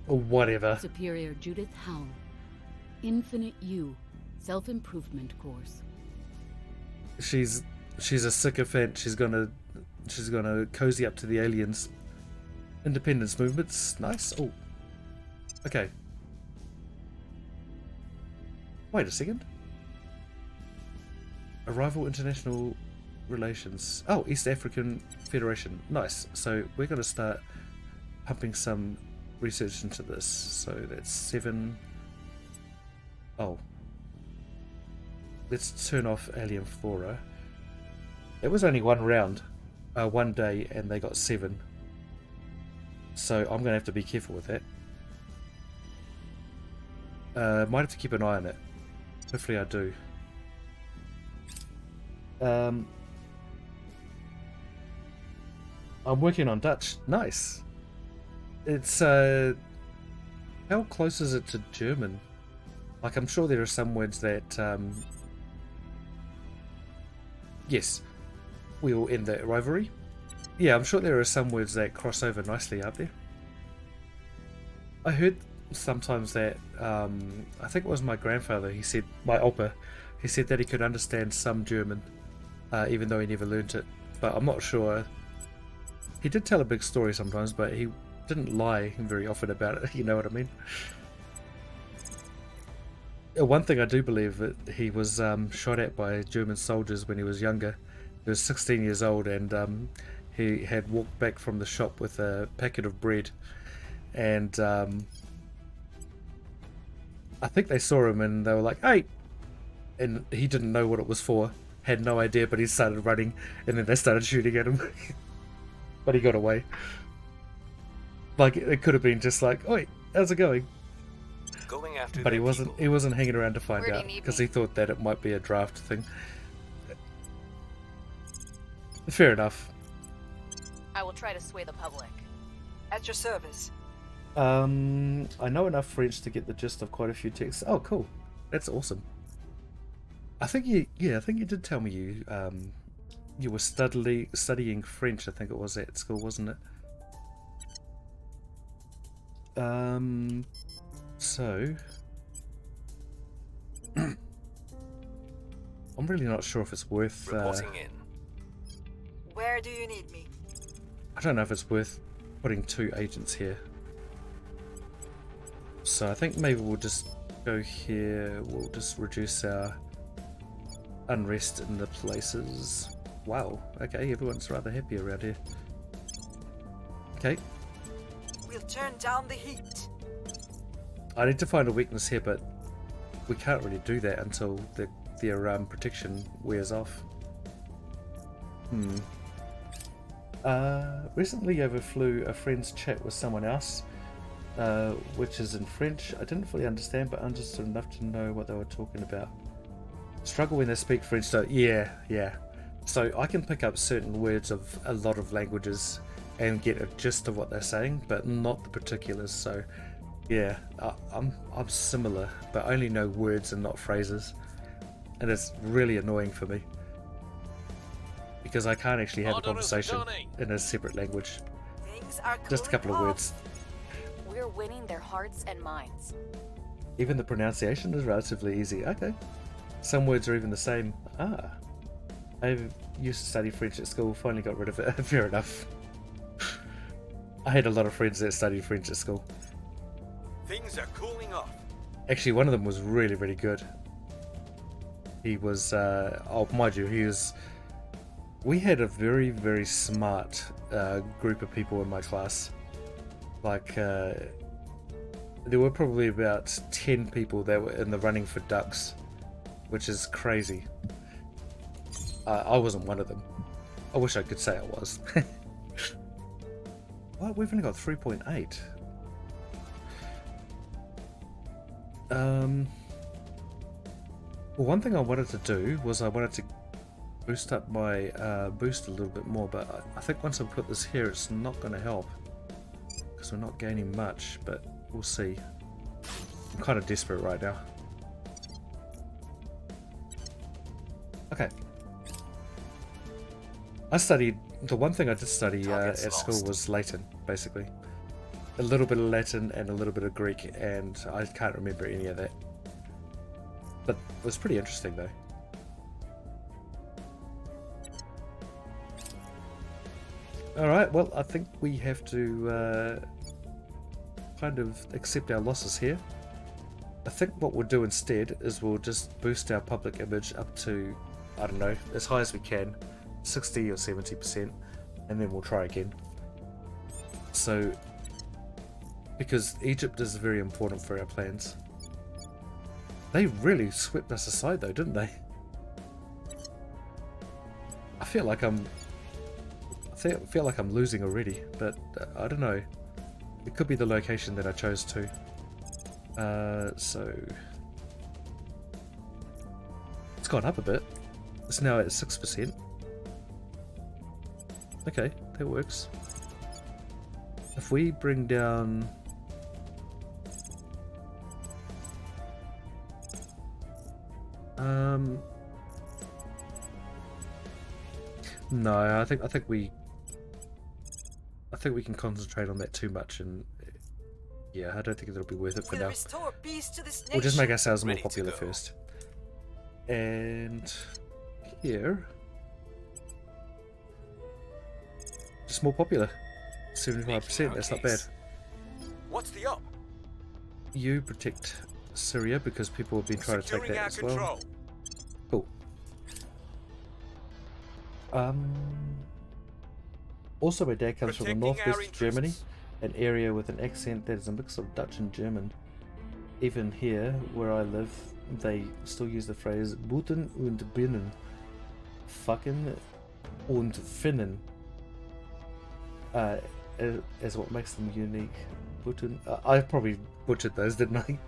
Or whatever. Superior Judith Howell, Infinite You, Self-Improvement Course. She's a sycophant. She's gonna cozy up to the aliens. Independence movements. Nice. Oh. Okay. Wait a second. Arrival International Relations. Oh, East African Federation. Nice. So we're gonna start pumping some research into this. So that's 7. Oh. Let's turn off alien flora. It was only 1 round, 1 day, and they got 7. So I'm gonna have to be careful with that. Might have to keep an eye on it. Hopefully I do. I'm working on Dutch. Nice. It's how close is it to German? Like, I'm sure there are some words that yes, we will end the rivalry. Yeah, I'm sure there are some words that cross over nicely, aren't there? I heard sometimes that I think it was my grandfather, he said, my opa, he said that he could understand some German, even though he never learnt it, but I'm not sure. He did tell a big story sometimes, but he didn't lie very often about it, you know what I mean? One thing I do believe, that he was shot at by German soldiers when he was younger. He was 16 years old, and he had walked back from the shop with a packet of bread, and I think they saw him and they were like, "Hey!" And he didn't know what it was for, had no idea, but he started running, and then they started shooting at him. But he got away. Like, it could have been just like, "Oi, how's it going?" Going after But he their wasn't. people. He wasn't hanging around to find Where do you out, need because me? he thought that it might be a draft thing. Fair enough. I will try to sway the public. At your service. I know enough French to get the gist of quite a few texts. Oh, cool. That's awesome. I think you did tell me you were studying French. I think it was at school, wasn't it? So really not sure if it's worth... Reporting in. Where do you need me? I don't know if it's worth putting 2 agents here. So I think maybe we'll just go here. We'll just reduce our unrest in the places. Wow, okay, everyone's rather happy around here. Okay. We'll turn down the heat. I need to find a weakness here, but we can't really do that until their protection wears off. Recently overflew a friend's chat with someone else, which is in French. I didn't fully understand, but understood enough to know what they were talking about. Struggle when they speak French, so yeah. So I can pick up certain words of a lot of languages and get a gist of what they're saying, but not the particulars. So yeah, I'm similar, but I only know words and not phrases, and it's really annoying for me because I can't actually have a conversation in a separate language. Just a couple of words. We're winning their hearts and minds. Even the pronunciation is relatively easy. Okay, some words are even the same. I used to study French at school, finally got rid of it. Fair enough. I had a lot of friends that studied French at school. Things are cooling off. Actually, one of them was really, really good. He was, mind you, we had a very, very smart group of people in my class. Like, there were probably about 10 people that were in the running for Dux, which is crazy. I wasn't one of them. I wish I could say I was. What? We've only got 3.8. Well, one thing I wanted to do was I wanted to boost up my boost a little bit more, but I think once I put this here, it's not going to help because we're not gaining much, but we'll see. I'm kind of desperate right now. Okay. The one thing I did study at school was Latin, basically. A little bit of Latin and a little bit of Greek, and I can't remember any of that. But it was pretty interesting, though. Alright, well, I think we have to kind of accept our losses here. I think what we'll do instead is we'll just boost our public image up to, I don't know, as high as we can, 60 or 70%, and then we'll try again. So, because Egypt is very important for our plans. They really swept us aside though, didn't they? I feel like I'm losing already, but I don't know. It could be the location that I chose to. So it's gone up a bit. It's now at 6%. Okay, that works. If we bring down... no, I think we can concentrate on that too much, and yeah, I don't think it'll be worth it for now. We'll just make ourselves more popular first. And here, just more popular. 75%. That's not bad. What's the up? You protect Syria because people have been trying to take that as well. Cool. Also, my dad comes from the northwest of Germany, an area with an accent that is a mix of Dutch and German. Even here, where I live, they still use the phrase "Buiten und binnen," fucking und finnen, as what makes them unique. Buiten, I probably butchered those, didn't I?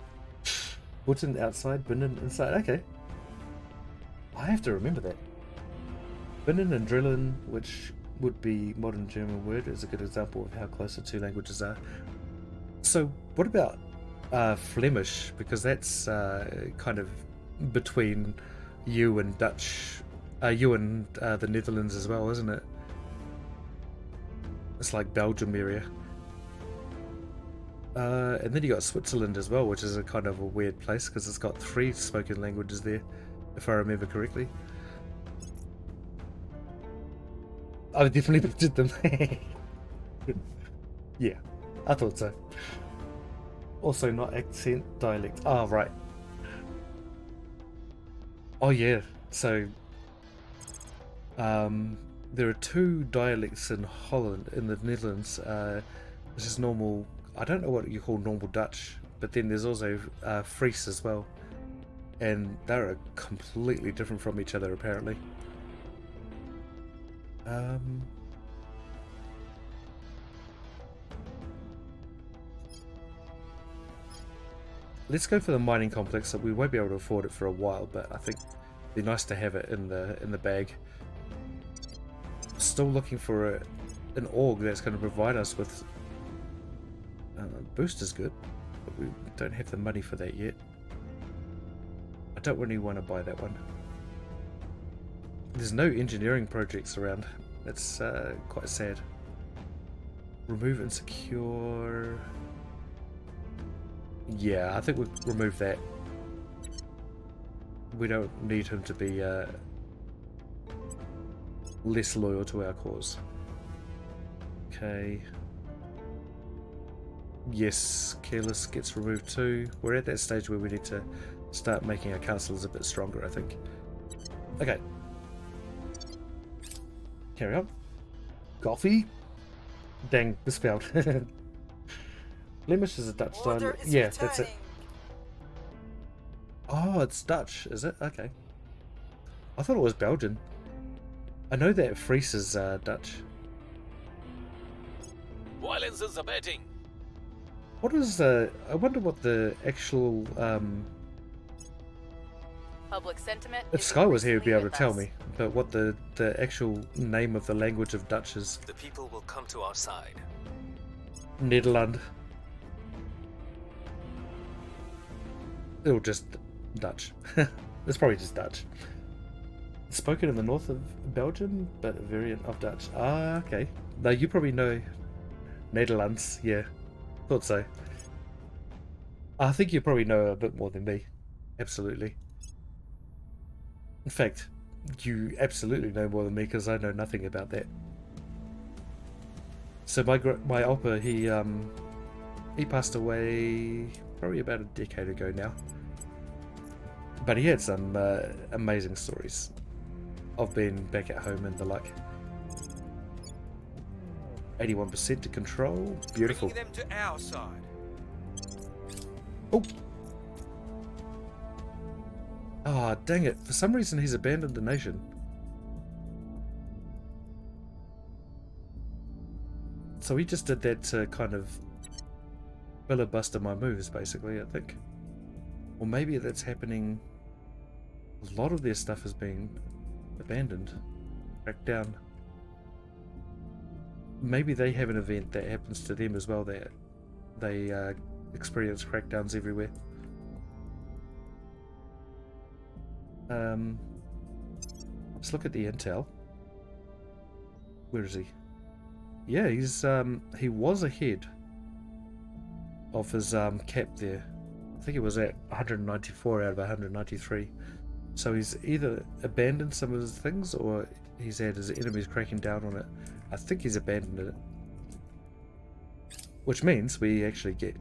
Buiten outside, binnen inside. Okay, I have to remember that. Binnen and drillen, which would be modern German word, is a good example of how close the two languages are. So what about Flemish? Because that's kind of between you and Dutch, you and the Netherlands as well, isn't it? It's like Belgium area. And then you got Switzerland as well, which is a kind of a weird place because it's got 3 spoken languages there, if I remember correctly. I've definitely pictured them. Yeah, I thought so. Also, not accent, dialect. Ah, right. Oh, yeah. So, there are two dialects in Holland, in the Netherlands. This is normal. I don't know what you call normal Dutch, but then there's also Fries as well, and they're completely different from each other apparently. Let's go for the mining complex. We won't be able to afford it for a while, but I think it'd be nice to have it in the bag. Still looking for an org that's going to provide us with boosters good, but we don't have the money for that yet. I don't really want to buy that one. There's no engineering projects around. That's quite sad. Remove insecure. Yeah, I think we'll remove that. We don't need him to be less loyal to our cause. Okay. Yes, Careless gets removed too. We're at that stage where we need to start making our councillors a bit stronger, I think. Okay. Carry on. Coffee? Dang, misspelled. Flemish is a Dutch style. Yeah, that's it. Oh, it's Dutch, is it? Okay. I thought it was Belgian. I know that Fries is Dutch. Violence is abating. What is I wonder what the actual Public sentiment. if Sky was here, he'd be able to tell me. But what the actual name of the language of Dutch is? The people will come to our side. Nederland. Or just Dutch. It's probably just Dutch. Spoken in the north of Belgium, but a variant of Dutch. Ah, okay. Now you probably know Netherlands. Yeah, thought so. I think you probably know a bit more than me. Absolutely. In fact, you absolutely know more than me because I know nothing about that. So my oppa, he passed away probably about a decade ago now. But he had some amazing stories of being back at home and the like. 81% to control. Beautiful. Bringing them to our side. Oh. Ah, dang it. For some reason he's abandoned the nation. So he just did that to kind of filibuster my moves, basically, I think. Or maybe that's happening. A lot of their stuff is being abandoned, cracked down. Maybe they have an event that happens to them as well, that they experience crackdowns everywhere. Let's look at the intel. Where is he? Yeah, he's he was ahead of his cap there. I think it was at 194 out of 193. So he's either abandoned some of his things or he's had his enemies cracking down on it. I think he's abandoned it. Which means we actually get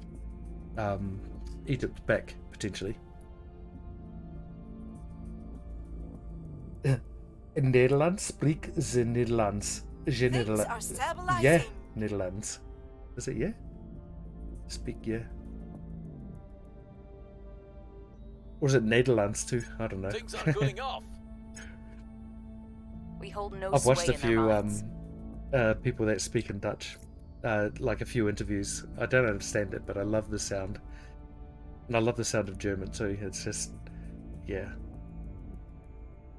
Egypt back, potentially. In Nederlands, speak the Netherlands. Things are stabilizing. Yeah, Netherlands. Is it yeah? Speak yeah. Or is it Netherlands too? I don't know. Things are cooling off. We hold no I've watched sway a in their few minds. people that speak in Dutch, like a few interviews. I don't understand it, but I love the sound. And I love the sound of German too. It's just, yeah.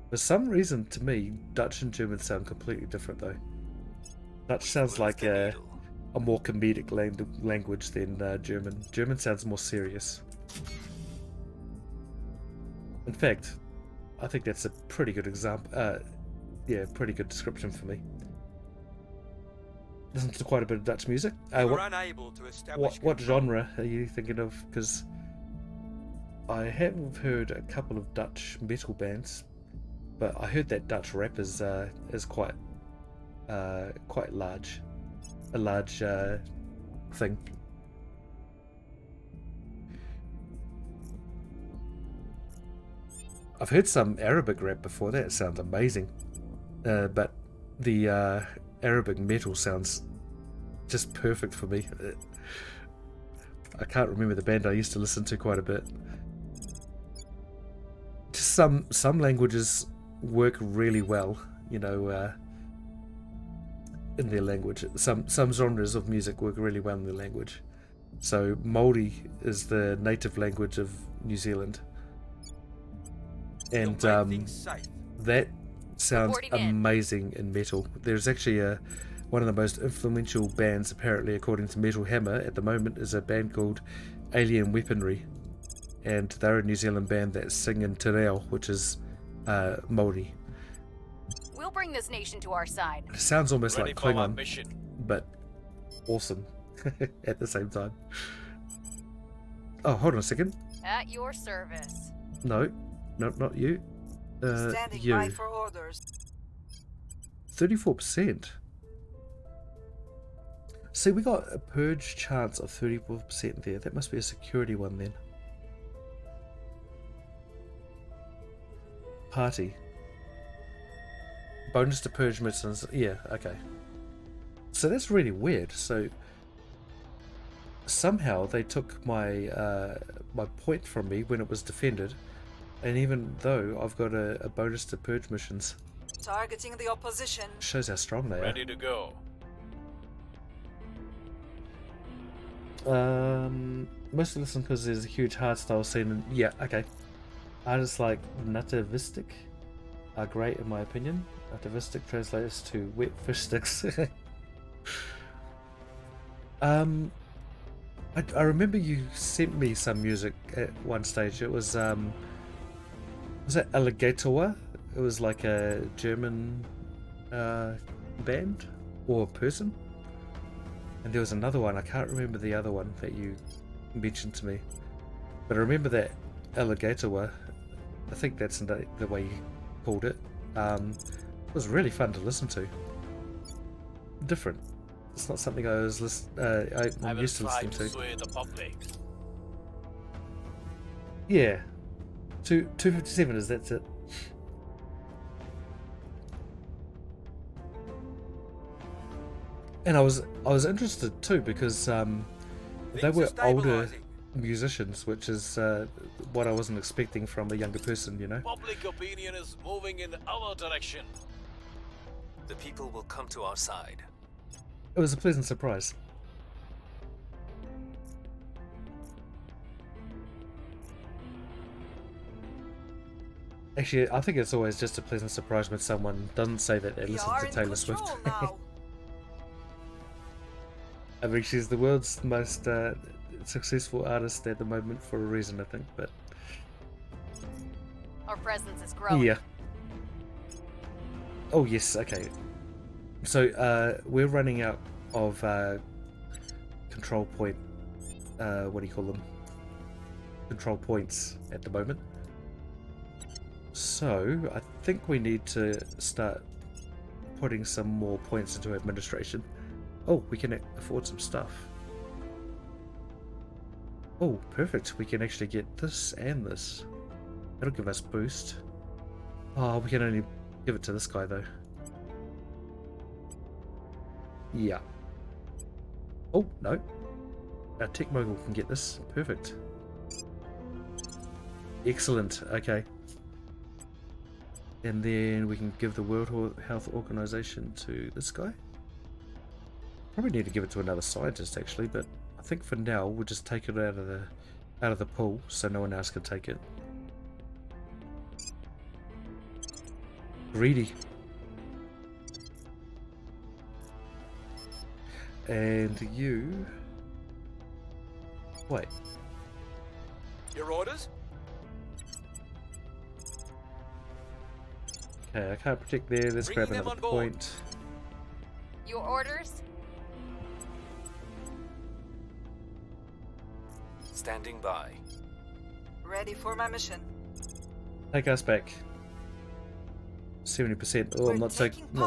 For some reason, to me, Dutch and German sound completely different though. Dutch sounds like a more comedic language than German. German sounds more serious. In fact, I think that's a pretty good example. Yeah, pretty good description for me. Listen to quite a bit of Dutch music. What genre are you thinking of? Because I have heard a couple of Dutch metal bands, but I heard that Dutch rap is quite quite large. A large thing. I've heard some Arabic rap before. That sounds amazing. But the Arabic metal sounds just perfect for me. I can't remember the band I used to listen to quite a bit. Just some languages work really well, you know, in their language. Some genres of music work really well in their language. So Māori is the native language of New Zealand, and that sounds amazing in metal. There's actually one of the most influential bands, apparently, according to Metal Hammer at the moment, is a band called Alien Weaponry, and they're a New Zealand band that sing in Te Reo, which is Māori. We'll bring this nation to our side. It sounds almost Ready like for our Klingon, mission. but awesome at the same time. Oh, hold on a second. At your service. No, not you. Standing you. by for orders. 34%. See, we got a purge chance of 34% there. That must be a security one then. Party. Bonus to purge missions. Yeah, okay. So that's really weird. So somehow they took my my point from me when it was defended, and even though I've got a bonus to purge missions. Targeting the opposition. Shows how strong they are. Ready to go. Mostly listen because there's a huge hardstyle scene, and yeah, okay. Artists like Nativistic are great in my opinion. Nativistic translates to wet fish sticks. I remember you sent me some music at one stage. It was that Alligator? It was like a German band or person. And there was another one, I can't remember the other one that you mentioned to me. But I remember that Alligator, I think that's the way you called it. It was really fun to listen to. Different. It's not something I'm used to listening to. Sway the public. Yeah. 257 is that's it. And I was interested too because they were older musicians, which is what I wasn't expecting from a younger person, you know. Public opinion is moving in our direction. The people will come to our side. It was a pleasant surprise. Actually, I think it's always just a pleasant surprise when someone doesn't say that they listen to Taylor Swift. I mean, she's the world's most successful artist at the moment for a reason, I think, but... Our presence is growing. Yeah. Oh, yes, okay. So, we're running out of control point... what do you call them? Control points at the moment. So, I think we need to start putting some more points into administration. Oh, we can afford some stuff. Oh, perfect. We can actually get this and this. That'll give us boost. Oh, we can only give it to this guy though. Yeah. Oh, no. Our tech mogul can get this. Perfect. Excellent. Okay. And then we can give the World Health Organization to this guy. Probably need to give it to another scientist actually, but I think for now we'll just take it out of the pool so no one else can take it. Greedy. And you... Wait. Your orders? Okay, I can't protect there. Let's grab another point. Your orders? Standing by. Ready for my mission. Take us back. 70%. Oh, I'm not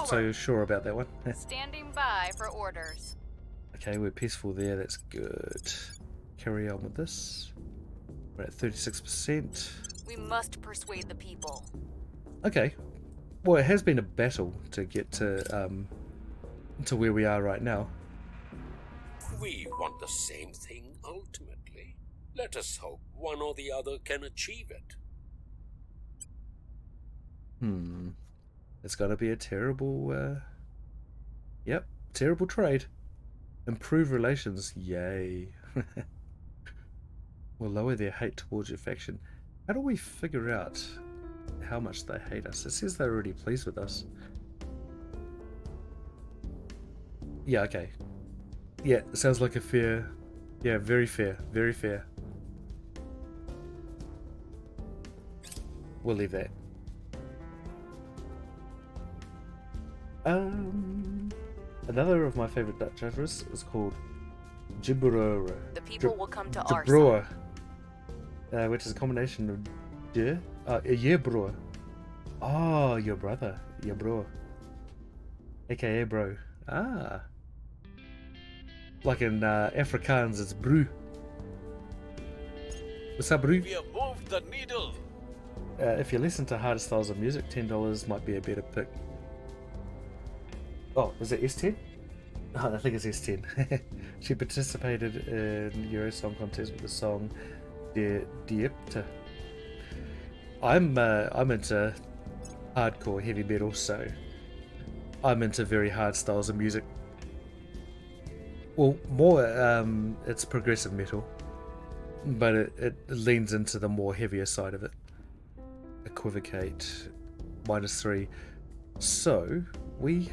so sure about that one. Standing by for orders. Okay, we're peaceful there. That's good. Carry on with this. We're at 36%. We must persuade the people. Okay. Well, it has been a battle to get to where we are right now. We want the same thing ultimately. Let us hope one or the other can achieve it. It's gonna be a terrible, terrible trade. Improve relations, yay. We'll lower their hate towards your faction. How do we figure out how much they hate us? It says they're already pleased with us. Yeah, okay. Yeah, it sounds like a fair... Yeah, very fair. Very fair. We'll leave that. Another of my favorite Dutch overs is called Gibberer. The people will come to our side. Which is a combination of je bro. Oh, your brother, your bro, aka bro. Ah, like in Afrikaans, it's bro. What's up, bro? We have moved the needle. If you listen to harder styles of music, $10 might be a better pick. Oh, is it S10? Oh, I think it's S10. She participated in Euro Song Contest with the song Terra Invicta. I'm into hardcore heavy metal, so I'm into very hard styles of music. Well, more it's progressive metal, but it leans into the more heavier side of it. Equivocate -3. So we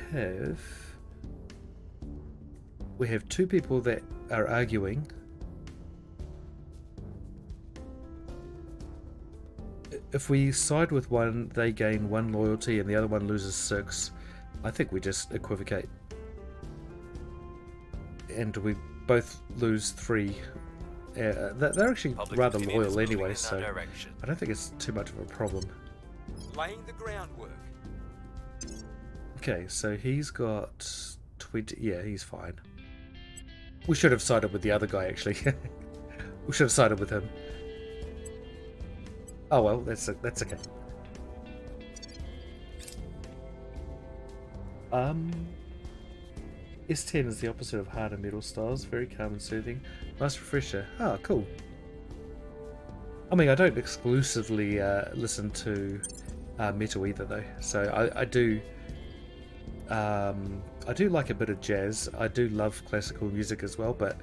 have two people that are arguing. If we side with one, they gain 1 loyalty and the other one loses 6. I think we just equivocate. And we both lose 3. They're actually rather loyal anyway, so I don't think it's too much of a problem. Laying the groundwork. Okay, so he's got 20. Yeah, he's fine. We should have sided with the other guy, actually. We should have sided with him. Oh well, that's okay. S10 is the opposite of hard and metal styles. Very calm and soothing. Nice refresher. Ah, cool. I mean, I don't exclusively listen to metal either, though. So I do like a bit of jazz. I do love classical music as well, but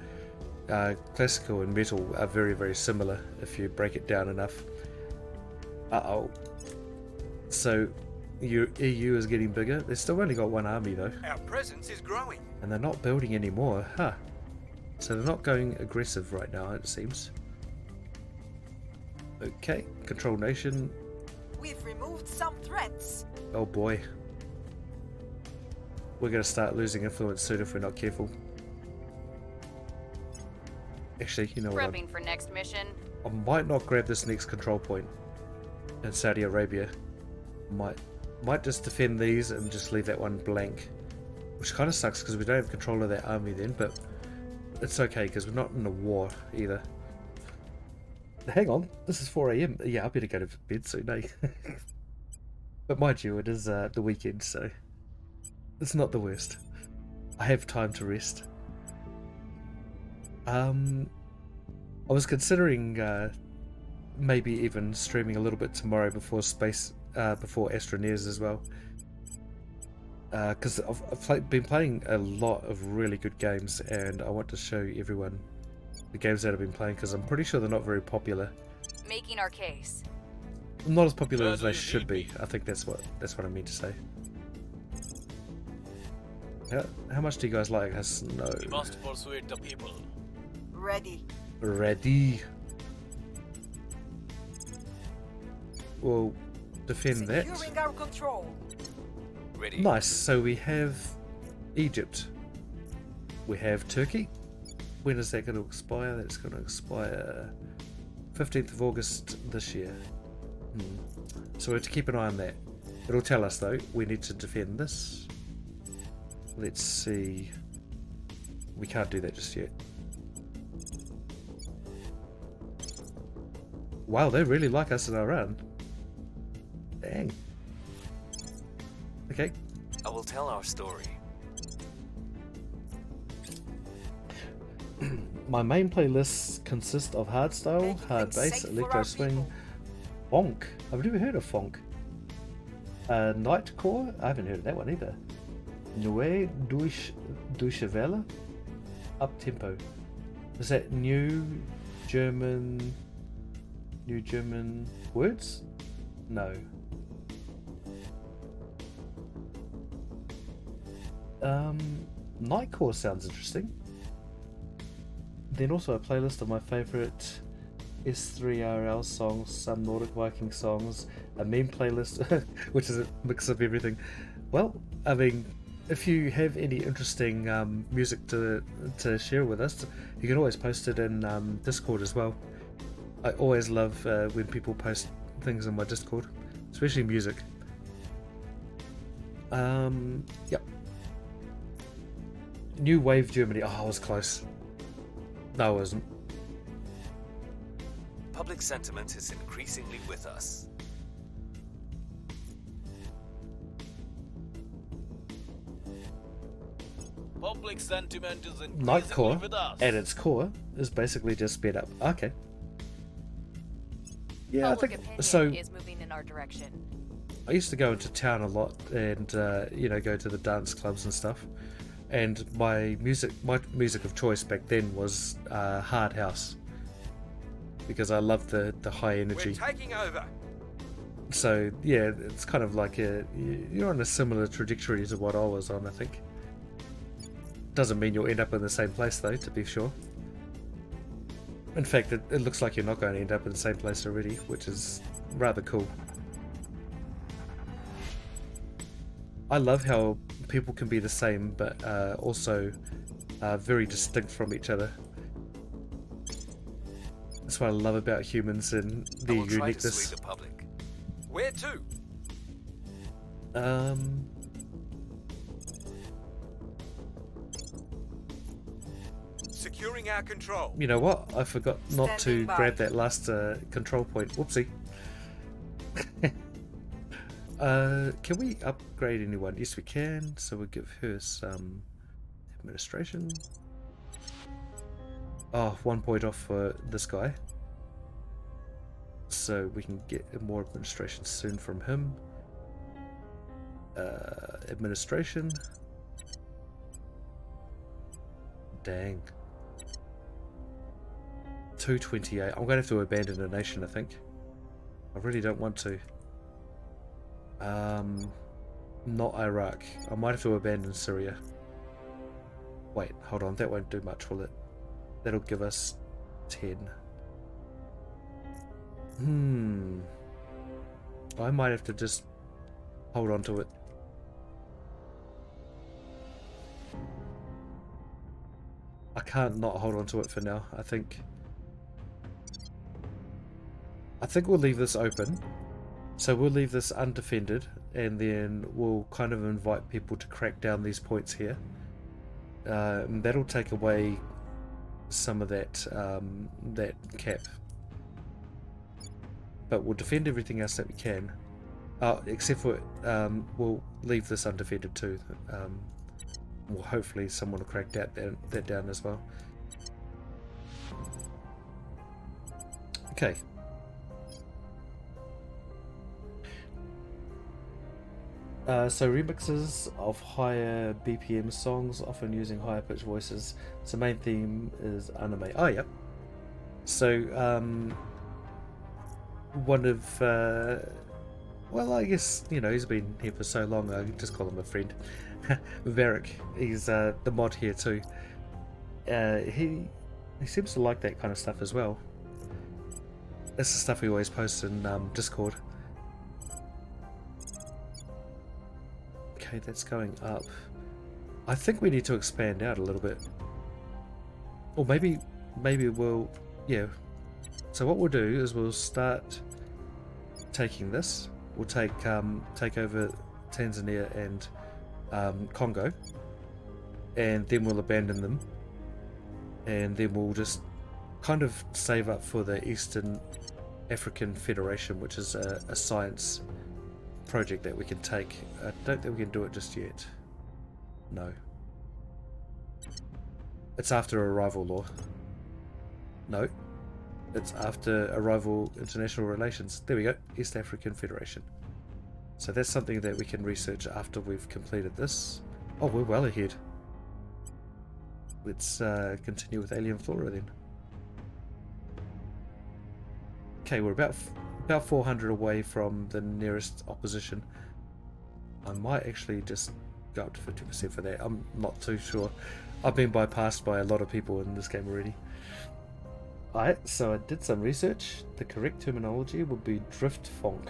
classical and metal are very, very similar if you break it down enough. Uh-oh. So, your EU is getting bigger. They've still only got 1 army, though. Our presence is growing. And they're not building anymore, huh? So they're not going aggressive right now, it seems. Okay, control nation. We've removed some threats. Oh boy. We're going to start losing influence soon if we're not careful. Actually, you know what? Prepping for next mission. I might not grab this next control point in Saudi Arabia. Might just defend these and just leave that one blank. Which kind of sucks because we don't have control of that army then, but it's okay because we're not in a war either. Hang on, this is 4 AM. Yeah, I better go to bed soon, eh? But mind you, it is the weekend, so it's not the worst. I have time to rest. I was considering maybe even streaming a little bit tomorrow before before Astroneers as well. Because I've been playing a lot of really good games, and I want to show everyone the games that I've been playing because I'm pretty sure they're not very popular. Making our case. Not as popular as they should be. I think that's what I mean to say. How much do you guys like snow? We must persuade the people. Ready. Ready. We'll defend that. Securing our control. Ready. Nice. So we have Egypt. We have Turkey. When is that going to expire? That's going to expire 15th of August this year. So we have to keep an eye on that. It'll tell us though, we need to defend this. Let's see. We can't do that just yet. Wow, they really like us in our run. Dang. Okay. I will tell our story. My main playlists consist of hardstyle, hard bass, electro swing, funk. I've never heard of funk. Nightcore. I haven't heard of that one either. Neue Deutsche Welle. Up tempo. Is that new German words? No. Nightcore sounds interesting. Then also a playlist of my favourite S3RL songs, some Nordic Viking songs, a meme playlist, which is a mix of everything. Well, I mean, if you have any interesting music to share with us, you can always post it in Discord as well. I always love when people post things in my Discord, especially music. Yep. New Wave Germany. Oh, I was close. No, I wasn't. Public sentiment is increasingly with us. Public sentiment is increasingly Nightcore, with us. at its core, is basically just sped up. Okay. Yeah, I Public think opinion so. is moving in our direction. I used to go into town a lot and go to the dance clubs and stuff. And my music of choice back then was hard house, because I loved the high energy. We're taking over. So yeah, it's kind of like you're on a similar trajectory to what I was on, I think. Doesn't mean you'll end up in the same place though, to be sure. In fact, it looks like you're not going to end up in the same place already, which is rather cool. I love how people can be the same, but also very distinct from each other. That's what I love about humans and their I will try to uniqueness. sway the public. Where to? Securing our control. You know what? I forgot not to Standing by. grab that last control point. Whoopsie. Can we upgrade anyone? Yes, we can. So we'll give her some administration. Oh, 1 point off for this guy. So we can get more administration soon from him. Administration. Dang. 228. I'm going to have to abandon a nation, I think. I really don't want to. Not Iraq. I might have to abandon Syria. Wait, hold on. That won't do much, will it? That'll give us 10. I might have to just hold on to it. I can't not hold on to it for now, I think. I think we'll leave this open. So we'll leave this undefended, and then we'll kind of invite people to crack down these points here. That'll take away some of that that cap. But we'll defend everything else that we can. Except for, we'll leave this undefended too. Well, hopefully someone will crack that down as well. Okay. So remixes of higher BPM songs, often using higher pitched voices. So main theme is anime. Oh, yep. So, one of, well, I guess, he's been here for so long, I can just call him a friend. Varric, he's the mod here too. He seems to like that kind of stuff as well. That's the stuff he always posts in Discord. Okay, that's going up. I think we need to expand out a little bit. Or maybe we'll... Yeah. So what we'll do is we'll start taking this. We'll take over Tanzania and Congo, and then we'll abandon them, and then we'll just kind of save up for the Eastern African Federation, which is a science project that we can take. I don't think we can do it just yet. No. It's after arrival law. No. It's after arrival international relations. There we go. East African Federation. So that's something that we can research after we've completed this. Oh, we're well ahead. Let's continue with alien flora then. Okay, we're about 400 away from the nearest opposition. I might actually just go up to 50% for that. I'm not too sure. I've been bypassed by a lot of people in this game already. Alright, so I did some research. The correct terminology would be drift fonk.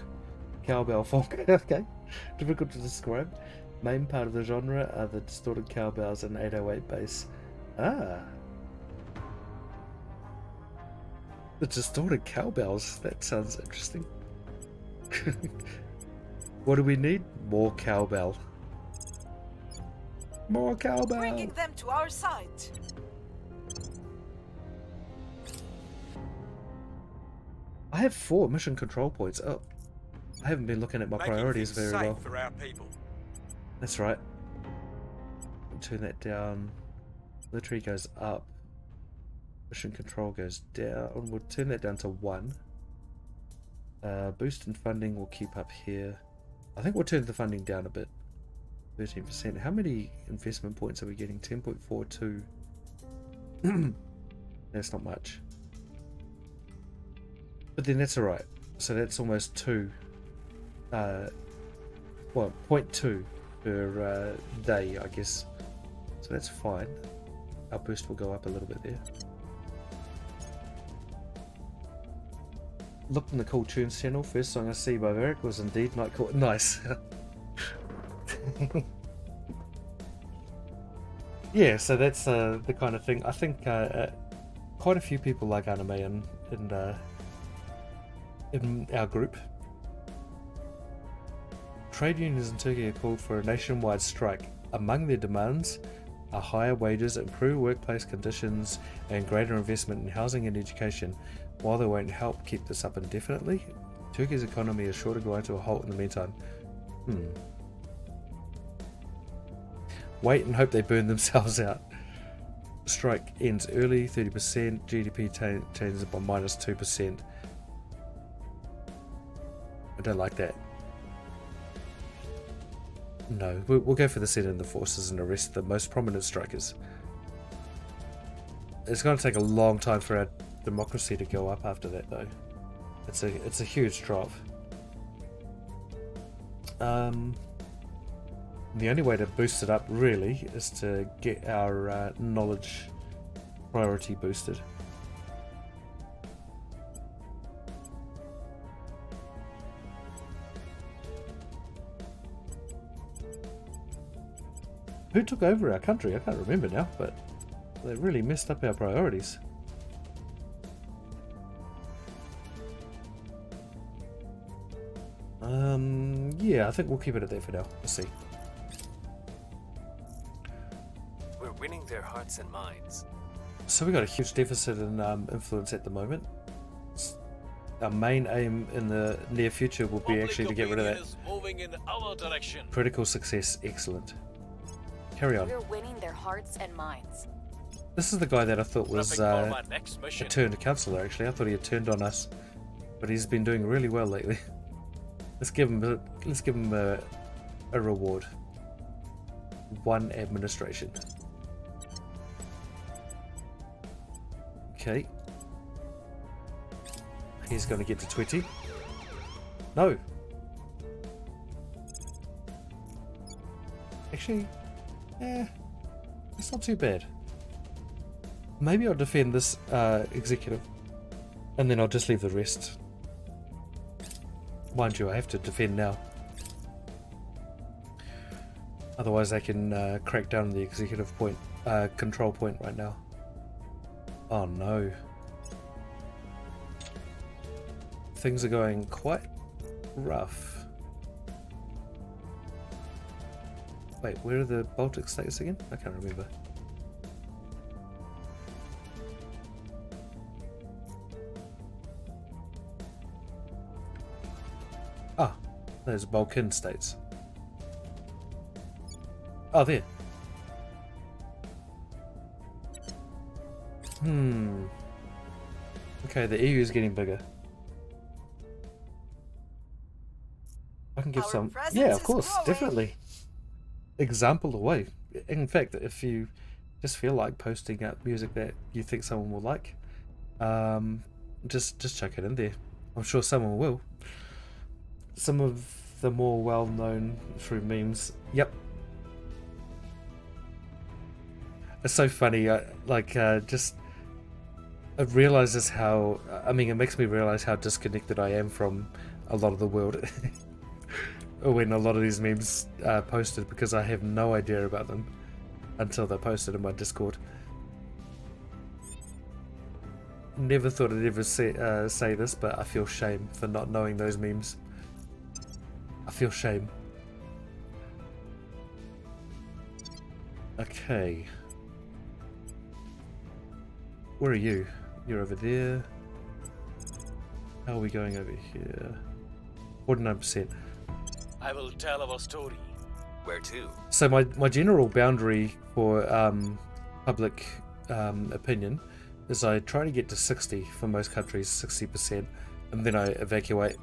Cowbell fonk. Okay. Difficult to describe. Main part of the genre are the distorted cowbells and 808 bass. Ah. The distorted cowbells. That sounds interesting. What do we need? More cowbell. More cowbell. Bringing them to our side. I have 4 mission control points. Oh, I haven't been looking at my priorities very well. For our people. That's right. Turn that down. Military goes up. Mission control goes down. We'll turn that down to 1. Boost in funding we'll keep up here. I think we'll turn the funding down a bit. 13%. How many investment points are we getting? 10.42. That's not much. But then that's alright. So that's almost 2. Well, 0.2 per day, I guess. So that's fine. Our boost will go up a little bit there. Looked in the Cool Tunes channel. First song I see by Varric was indeed Night Court. Nice. Yeah, so that's the kind of thing. I think quite a few people like anime in our group. Trade unions in Turkey have called for a nationwide strike. Among their demands are higher wages, improved workplace conditions, and greater investment in housing and education. While they won't help keep this up indefinitely, Turkey's economy is sure to grind to a halt in the meantime. Wait and hope they burn themselves out. Strike ends early, 30%. GDP changes by -2%. I don't like that. No, we'll go for the Senate and the forces and arrest the most prominent strikers. It's going to take a long time for our democracy to go up after that, though. It's a huge drop. The only way to boost it up, really, is to get our knowledge priority boosted. Who took over our country? I can't remember now, but they really messed up our priorities. Yeah, I think we'll keep it at that for now. We'll see. We're winning their hearts and minds. So we got a huge deficit in influence at the moment. Our main aim in the near future will be actually to get rid of that. Is moving in our direction. Critical success, excellent. Carry on. We're winning their hearts and minds. This is the guy that I thought was a mission. turned councillor. Actually, I thought he had turned on us, but he's been doing really well lately. Let's give him a reward. 1 administration. Okay. He's going to get to 20. No. Actually, it's not too bad. Maybe I'll defend this executive, and then I'll just leave the rest. Mind you, I have to defend now. Otherwise I can crack down on the executive point, control point right now. Oh no. Things are going quite rough. Wait, where are the Baltic states again? I can't remember. Ah, those Balkan states. Oh, there. Okay, the EU is getting bigger. I can give some. Yeah, of course, definitely. Example away. In fact, if you just feel like posting up music that you think someone will like, just chuck it in there. I'm sure someone will. Some of the more well-known through memes. Yep. It's so funny. It realizes how. I mean, it makes me realize how disconnected I am from a lot of the world. When a lot of these memes are posted, because I have no idea about them until they're posted in my Discord. Never thought I'd ever say this, but I feel shame for not knowing those memes. I feel shame. Okay. Where are you? You're over there. How are we going over here? 49%. I will tell our story. Where to? So my general boundary for public opinion is I try to get to 60 for most countries, 60%, and then I evacuate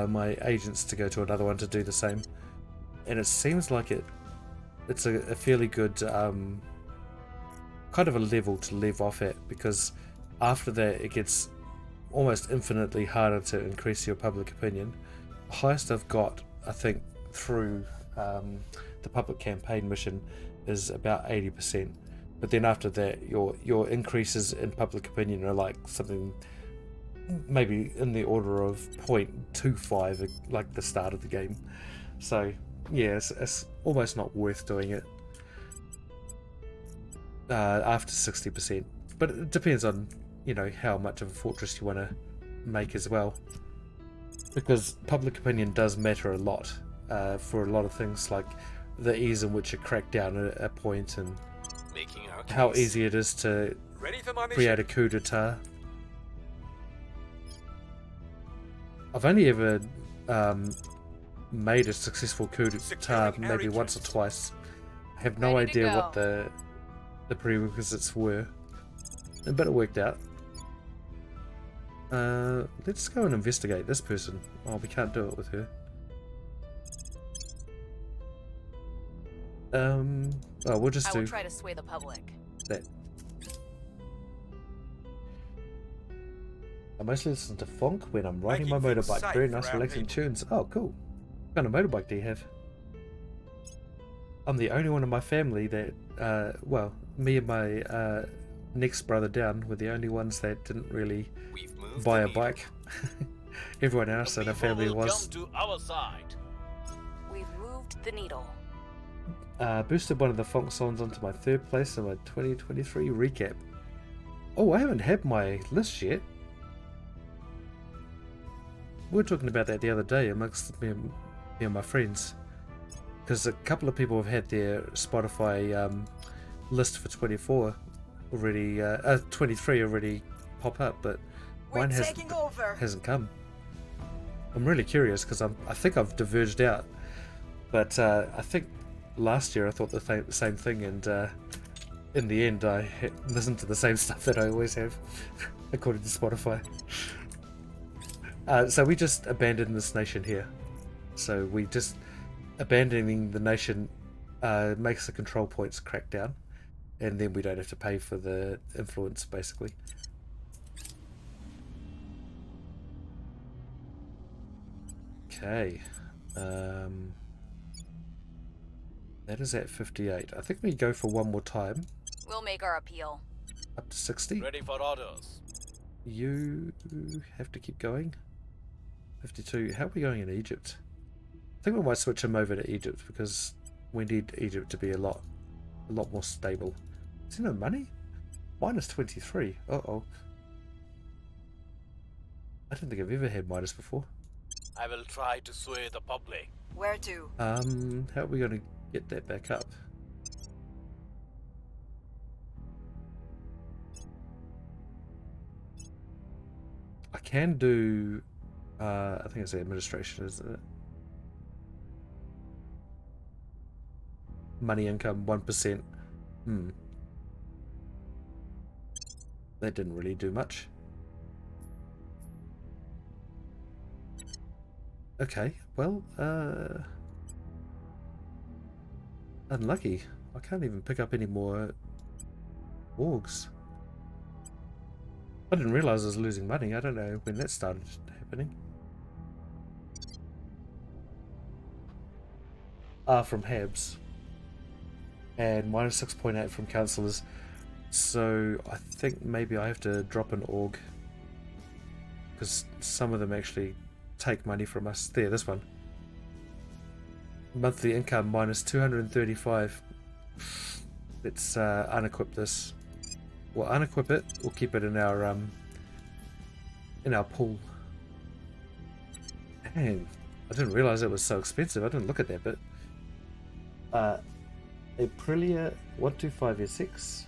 my agents to go to another one to do the same. And it seems like it's a fairly good kind of a level to leave off at, because after that it gets almost infinitely harder to increase your public opinion. The highest I've got, I think, through the public campaign mission is about 80%, but then after that your increases in public opinion are like something maybe in the order of 0.25, like the start of the game. So yeah, it's almost not worth doing it after 60%, but it depends on, you know, how much of a fortress you want to make as well, because public opinion does matter a lot for a lot of things, like the ease in which you crack down a point, and how easy it is to create a coup d'etat. I've only ever made a successful coup d'etat maybe once or twice. I have no idea what the prerequisites were, but it worked out. Let's go and investigate this person. Oh, we can't do it with her. Oh, we'll just do. I will try to sway the public. That. I mostly listen to funk when I'm riding my motorbike. Very nice, relaxing tunes. Oh, cool. What kind of motorbike do you have? I'm the only one in my family that, well, me and my next brother down were the only ones that didn't really buy a bike. Everyone else in our family was. Come to our side. We've moved the needle. Boosted one of the funk songs onto my third place in my 2023 recap. Oh, I haven't had my list yet. We were talking about that the other day amongst me and my friends, because a couple of people have had their Spotify list for 24 already, 23 already pop up, but mine hasn't come. I'm really curious, because I think I've diverged out, but I think last year I thought the same thing, and in the end I listened to the same stuff that I always have, according to Spotify. So we just abandoned this nation here. So we just abandoning the nation makes the control points crack down, and then we don't have to pay for the influence, basically. Okay. That is at 58. I think we go for one more time. We'll make our appeal. Up to 60. Ready for orders. You have to keep going. 52. How are we going in Egypt? I think we might switch him over to Egypt, because we need Egypt to be a lot more stable. Is there no money? Minus 23. Uh-oh. I don't think I've ever had minus before. I will try to sway the public. Where to? How are we going to get that back up. I can do, I think it's the administration, isn't it? Money income 1%. That didn't really do much. Okay, well, unlucky. I can't even pick up any more orgs. I didn't realize I was losing money. I don't know when that started happening. From Habs. And minus 6.8 from councillors. So I think maybe I have to drop an org. Because some of them actually take money from us. There, this one. Monthly income minus 235. Let's unequip this. We'll unequip it. We'll keep it in our pool. Dang, I didn't realize it was so expensive. I didn't look at that bit. Aprilia 125S6.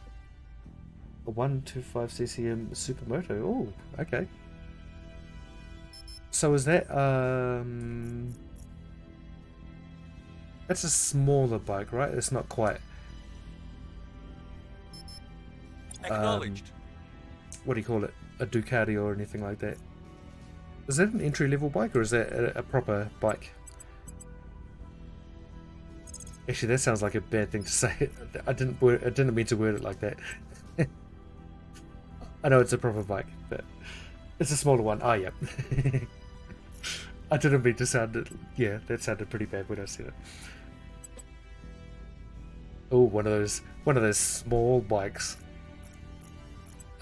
A 125 CCM Supermoto. Oh, okay. So is that that's a smaller bike, right? It's not quite Acknowledged. What do you call it? A Ducati or anything like that. Is that an entry-level bike or is that a proper bike? Actually, that sounds like a bad thing to say. I didn't mean to word it like that. I know it's a proper bike, but it's a smaller one. Ah, yeah. I didn't mean to sound it. Yeah, that sounded pretty bad when I said it. Oh, one of those small bikes.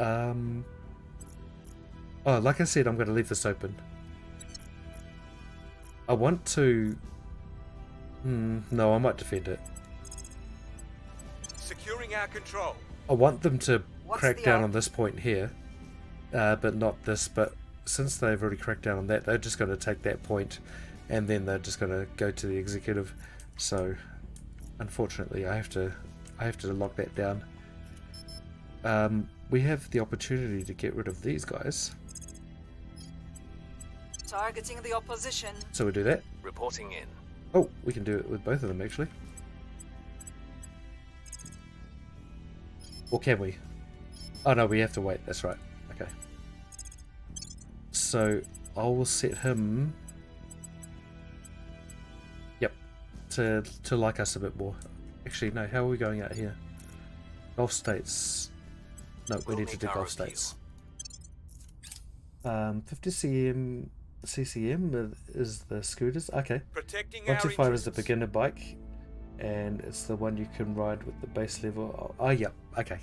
Oh, like I said, I'm going to leave this open. I want to. No, I might defend it. Securing our control. I want them to What's crack the down op? on this point here, but not this. But since they've already cracked down on that, they're just going to take that point, and then they're just going to go to the executive. So, unfortunately, I have to lock that down. We have the opportunity to get rid of these guys, Targeting the opposition. so we do that. Reporting in. Oh, we can do it with both of them actually. Or can we? Oh no, we have to wait. That's right. Okay. So I will set him. Yep. To like us a bit more. Actually, no. How are we going out here? Gulf states. No, we need to do Gulf states. 50 cm CCM is the scooters. Okay. Protecting 125 our is the interests. beginner bike, and it's the one you can ride with the base level. Oh, yeah. Okay.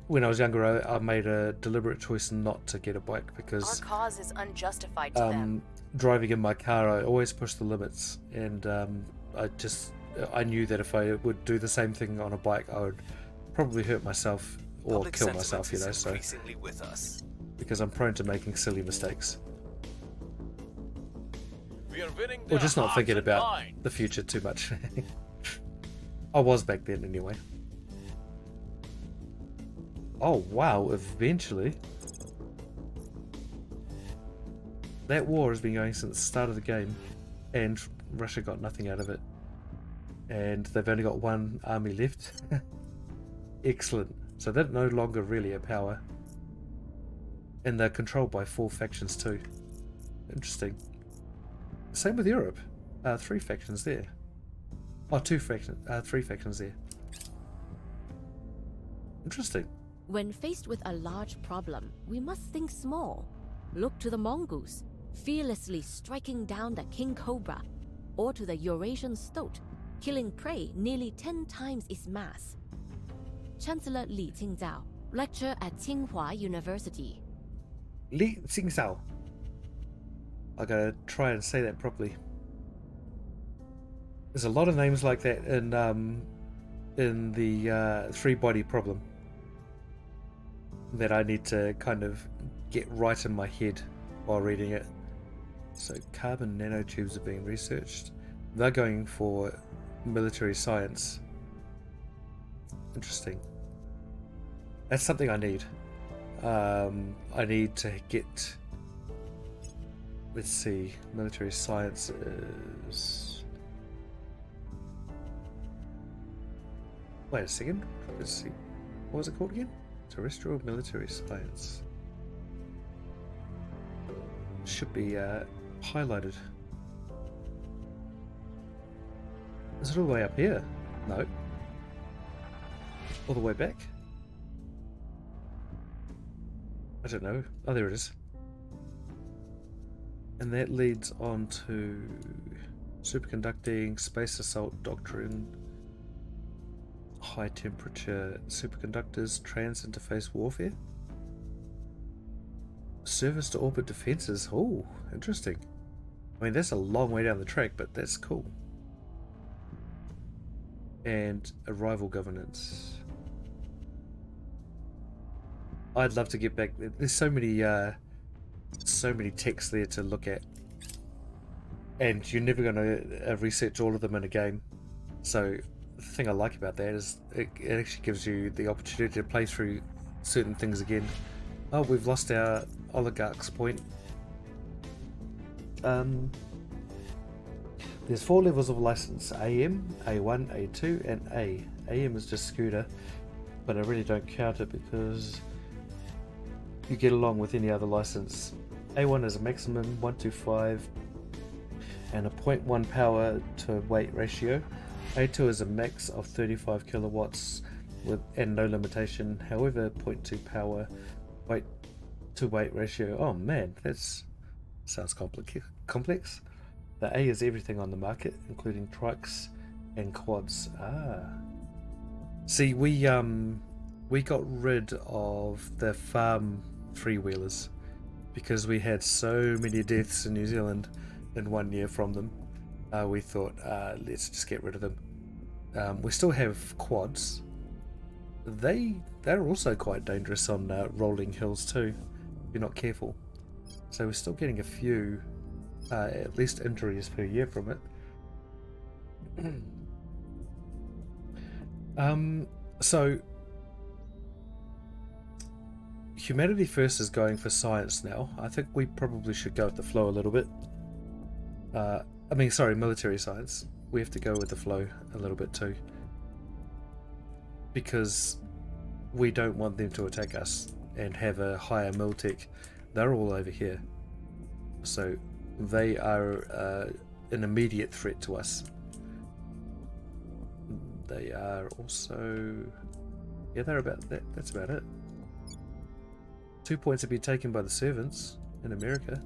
When I was younger, I made a deliberate choice not to get a bike Our because cause is unjustified to them. driving in my car, I always push the limits, and I knew that if I would do the same thing on a bike, I would probably hurt myself or Public kill sentiment myself, you know. is So increasingly with us. because I'm prone to making silly mistakes, We are winning or their just not hearts thinking and about minds. the future too much. I was back then, anyway. Oh wow! Eventually, that war has been going since the start of the game, and Russia got nothing out of it. And they've only got one army left. Excellent. So they're no longer really a power. And they're controlled by 4 factions too. Interesting. Same with Europe. 3 factions there. Oh, 3 factions there. Interesting. When faced with a large problem, we must think small. Look to the Mongoose, fearlessly striking down the king cobra, or to the Eurasian stoat, killing prey nearly 10 times its mass. Chancellor Li Qingzhao, lecture at Tsinghua University. Li Xingzhao. I gotta try and say that properly. There's a lot of names like that in the 3-body problem that I need to kind of get right in my head while reading it. So carbon nanotubes are being researched. They're going for military science. Interesting. That's something I need. I need to get... Let's see. Military science is... Wait a second. Let's see. What was it called again? Terrestrial military science. Should be highlighted. Is it all the way up here? No. All the way back? I don't know. Oh, there it is. And that leads on to superconducting, space assault doctrine, high temperature superconductors, trans-interface warfare, service to orbit defenses. Oh, interesting. I mean, that's a long way down the track, but that's cool. And arrival governance. I'd love to get back. There's so many texts there to look at, and you're never going to research all of them in a game. So the thing I like about that is it actually gives you the opportunity to play through certain things again. Oh, we've lost our oligarch's point. There's 4 levels of license: AM, A1, A2, and A. AM is just scooter, but I really don't count it because you get along with any other license. A1 is a maximum 125 and a 0.1 power to weight ratio. A2 is a max of 35 kilowatts and no limitation. However, 0.2 power weight to weight ratio. Oh man, sounds complex. The A is everything on the market, including trikes and quads. See, we got rid of the farm three-wheelers because we had so many deaths in New Zealand in 1 year from them. We thought, let's just get rid of them. We still have quads. They're also quite dangerous on rolling hills too, if you're not careful. So we're still getting a few, at least injuries per year from it. So Humanity First is going for science now. I think we probably should go with the flow a little bit. Military science. We have to go with the flow a little bit too, because we don't want them to attack us and have a higher miltech. They're all over here, so they are an immediate threat to us. They are also, yeah, they're about that. That's about it. 2 points have been taken by the servants in America.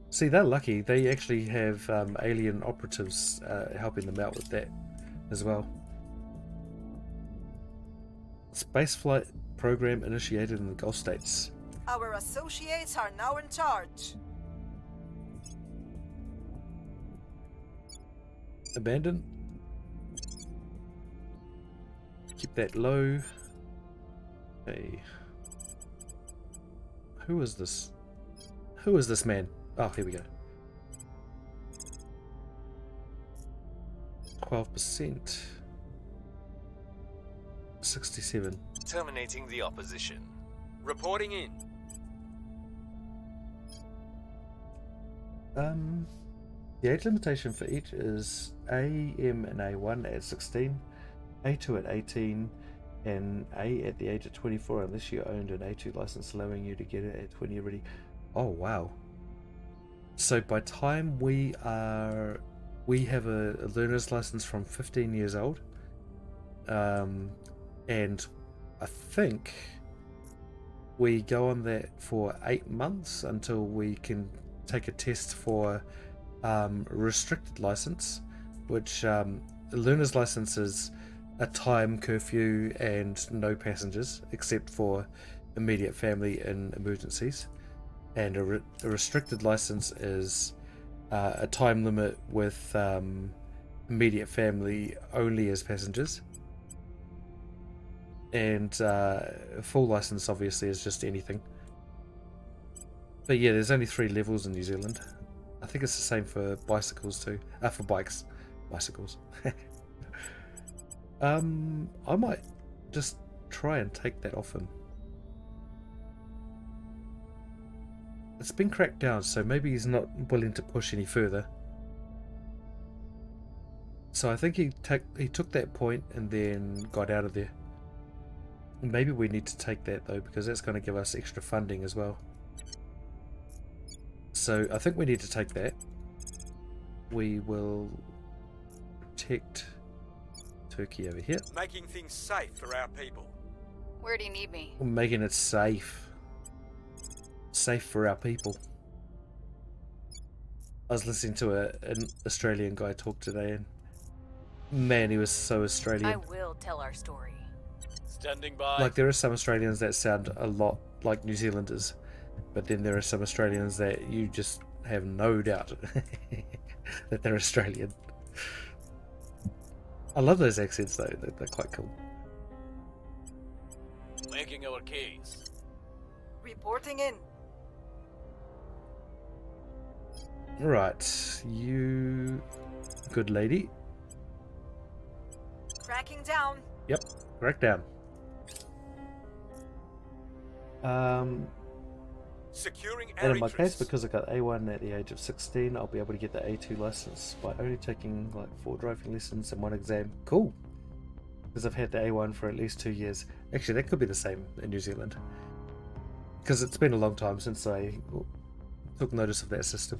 See, they're lucky. They actually have alien operatives helping them out with that as well. Spaceflight program initiated in the Gulf states. Our associates are now in charge. Abandon. Keep that low. Hey. Who is this? Who is this man? Oh, here we go. 12%. 67. Terminating the opposition. Reporting in. The age limitation for each is A, M, and A1 at 16, A2 at 18, and A at the age of 24 unless you owned an A2 license allowing you to get it at 20 already. Oh wow. So by time we have a learner's license from 15 years old, and I think we go on that for 8 months until we can take a test for restricted license, which learner's license is a time curfew and no passengers except for immediate family in emergencies, and a restricted license is a time limit with immediate family only as passengers, and full license obviously is just anything. But yeah, there's only 3 levels in New Zealand. I think it's the same for bicycles too. For bikes. Bicycles. I might just try and take that off him. It's been cracked down, so maybe he's not willing to push any further. So I think he took that point and then got out of there. Maybe we need to take that though, because that's going to give us extra funding as well. So I think we need to take that. We will protect Turkey over here. Making things safe for our people. Where do you need me? We're making it safe. Safe for our people. I was listening to an Australian guy talk today, and man, he was so Australian. I will tell our story. Standing by. Like, there are some Australians that sound a lot like New Zealanders, but then there are some Australians that you just have no doubt that they're Australian. I love those accents though, they're quite cool. Making our case. Reporting in. Right, you good lady. Cracking down. Yep, crack down. Securing And our in my case, interests. because I got A1 at the age of 16, I'll be able to get the A2 license by only taking like 4 driving lessons and 1 exam. Cool! Because I've had the A1 for at least 2 years. Actually, that could be the same in New Zealand. Because it's been a long time since I took notice of that system.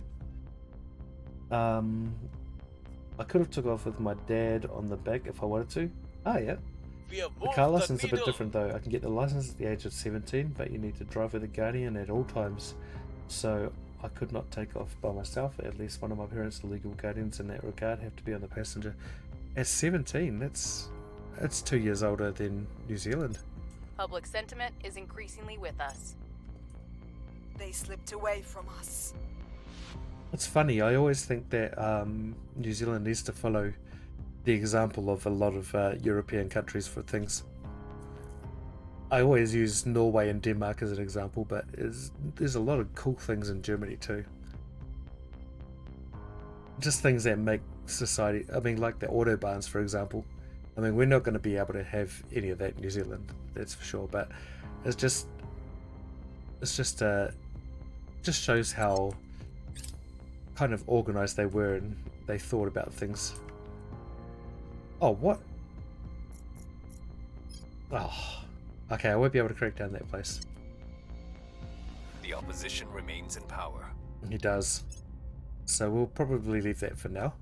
I could have took off with my dad on the back if I wanted to. Ah, yeah. The car license is a bit different though. I can get the license at the age of 17, but you need to drive with a guardian at all times. So I could not take off by myself. At least one of my parents are legal guardians in that regard, have to be on the passenger. At 17, that's 2 years older than New Zealand. Public sentiment is increasingly with us. They slipped away from us. It's funny, I always think that New Zealand needs to follow the example of a lot of European countries for things. I always use Norway and Denmark as an example, but there's a lot of cool things in Germany too. Just things that make society, I mean, like the autobahns, for example. I mean, we're not going to be able to have any of that in New Zealand, that's for sure, but it's just shows how kind of organized they were and they thought about things. Oh, what? Oh, okay, I won't be able to crack down that place. The opposition remains in power. He does. So we'll probably leave that for now.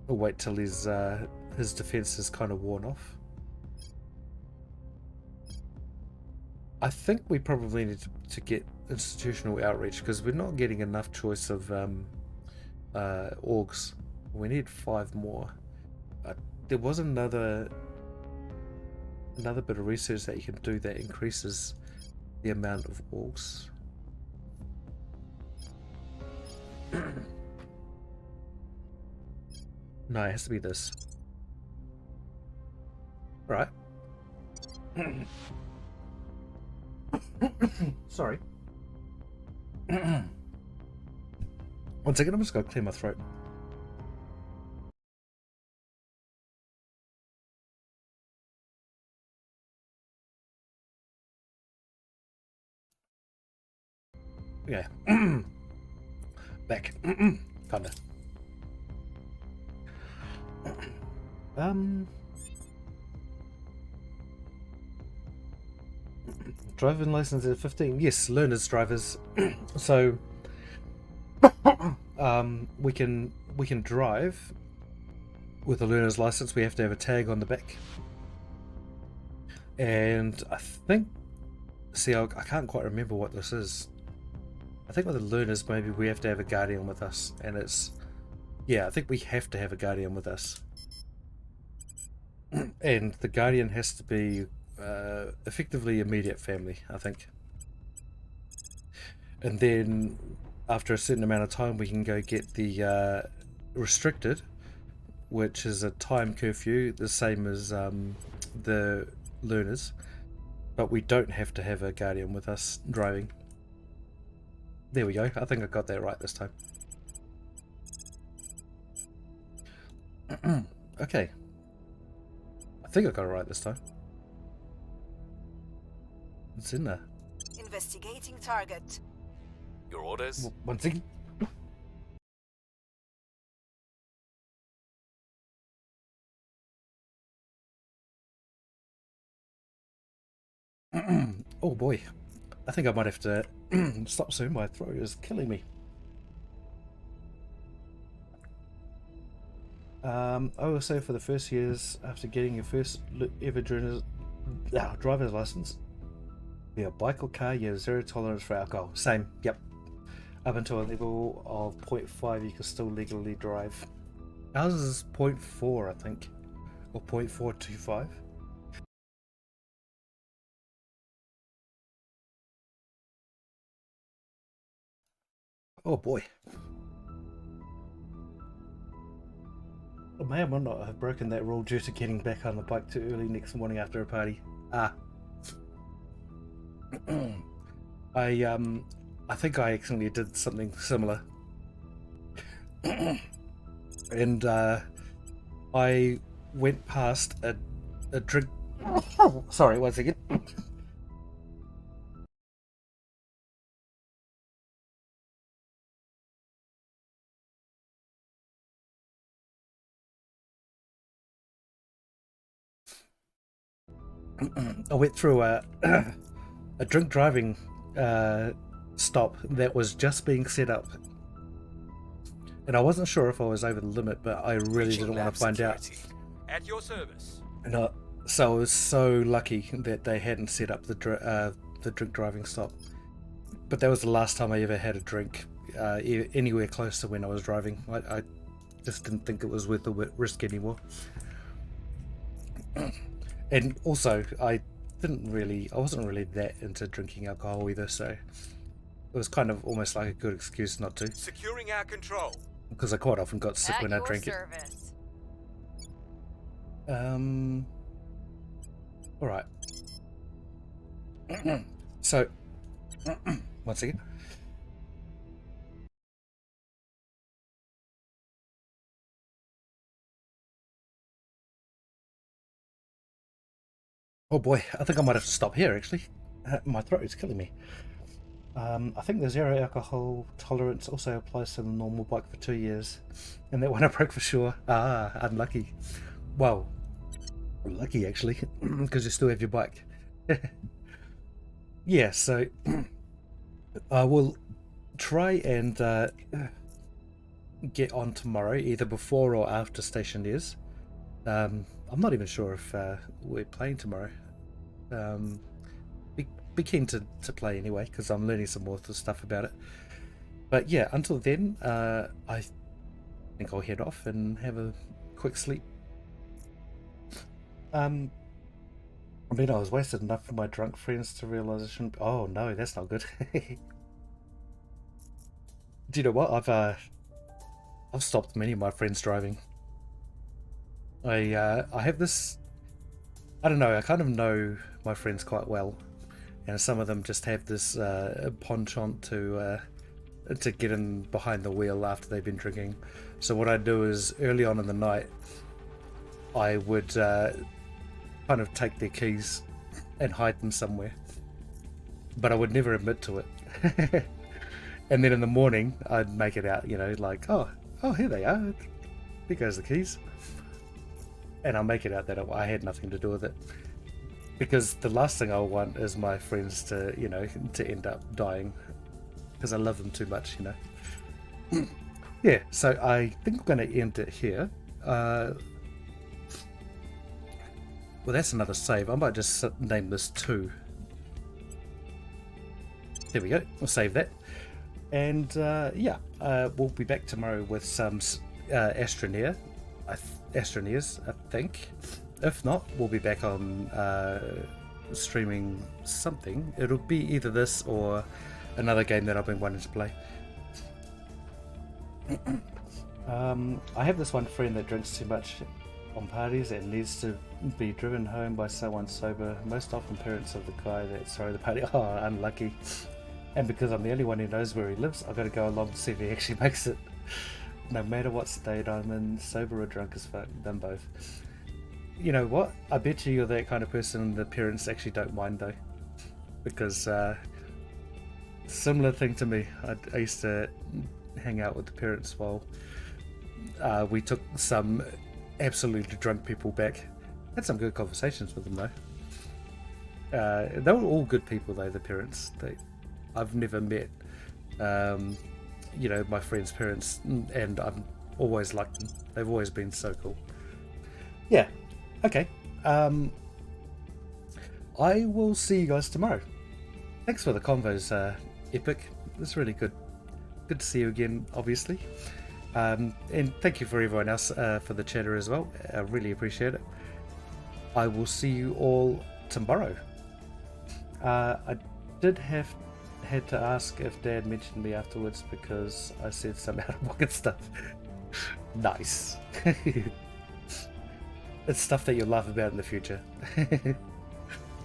We'll wait till his defense is kind of worn off. I think we probably need to get institutional outreach because we're not getting enough choice of orgs. We need 5 more. There was another bit of research that you can do that increases the amount of orgs. No, it has to be this. Right. Sorry. 1 second, I'm just going to clear my throat. Yeah. Back. Kinda. Driving license at 15. Yes, learners drivers. So we can drive with a learner's license. We have to have a tag on the back. And I think, see, I can't quite remember what this is. I think with the learners, maybe we have to have a guardian with us, and it's, yeah, I think we have to have a guardian with us. And the guardian has to be effectively immediate family, I think. And then after a certain amount of time, we can go get the restricted, which is a time curfew, the same as the learners, but we don't have to have a guardian with us driving. There we go. I think I got that right this time. Okay. I think I got it right this time. It's in there. Investigating target. Your orders? One second. Oh boy. I think I might have to stop soon. My throat is killing me. OSO for the first years after getting your first ever driver's license. Be a bike or car, you have zero tolerance for alcohol. Same, yep. Up until a level of 0.5 you can still legally drive. Ours is 0.4 I think. Or 0.425. Oh boy. I may or may not have broken that rule due to getting back on the bike too early next morning after a party. I think I accidentally did something similar. And I went past a drink. Sorry, one second. I went through a drink driving stop that was just being set up, and I wasn't sure if I was over the limit, but I really didn't want to find out. At your service. And so I was so lucky that they hadn't set up the drink driving stop. But that was the last time I ever had a drink anywhere close to when I was driving. I just didn't think it was worth the risk anymore. And also, I wasn't really that into drinking alcohol either, so it was kind of almost like a good excuse not to. Securing our control. Because I quite often got sick when I drank service. it. Alright. So, one second. Oh boy, I think I might have to stop here actually. My throat is killing me. I think the zero alcohol tolerance also applies to the normal bike for 2 years. And that one I broke for sure. Unlucky. Well, lucky actually, because you still have your bike. Yeah, so I will try and get on tomorrow, either before or after Station is. I'm not even sure if we're playing tomorrow. Be keen to play anyway, because I'm learning some more stuff about it. But yeah, until then, I think I'll head off and have a quick sleep. I mean, I was wasted enough for my drunk friends to realise I shouldn't. Oh no, that's not good. Do you know what? I've stopped many of my friends driving. I have this. I don't know. I kind of know my friends quite well, and some of them just have this penchant to get in behind the wheel after they've been drinking. So what I do is early on in the night, I would kind of take their keys and hide them somewhere, but I would never admit to it. And then in the morning, I'd make it out, you know, like, oh, here they are. There goes the keys. And I'll make it out that I had nothing to do with it. Because the last thing I want is my friends to, you know, to end up dying. Because I love them too much, you know. Yeah, so I think I'm going to end it here. Well, that's another save. I might just name this 2. There we go. We'll save that. And yeah, we'll be back tomorrow with some Astroneers, I think. If not, we'll be back on streaming something. It'll be either this or another game that I've been wanting to play. I have this one friend that drinks too much on parties and needs to be driven home by someone sober, most often parents of the guy that's throwing the party. Oh, unlucky. And because I'm the only one who knows where he lives, I've got to go along to see if he actually makes it. No matter what state I'm in, sober or drunk as fuck, them both. You know what? I bet you're that kind of person the parents actually don't mind though. Because, similar thing to me. I used to hang out with the parents while we took some absolutely drunk people back. Had some good conversations with them though. They were all good people though, the parents. I've never met, you know, my friends' parents, and I've always liked them. They've always been so cool. Yeah, okay. I will see you guys tomorrow. Thanks for the convos, Epic. It was really good. Good to see you again, obviously. And thank you for everyone else for the chatter as well. I really appreciate it. I will see you all tomorrow. I did had to ask if Dad mentioned me afterwards because I said some out-of-pocket stuff. Nice. It's stuff that you'll laugh about in the future.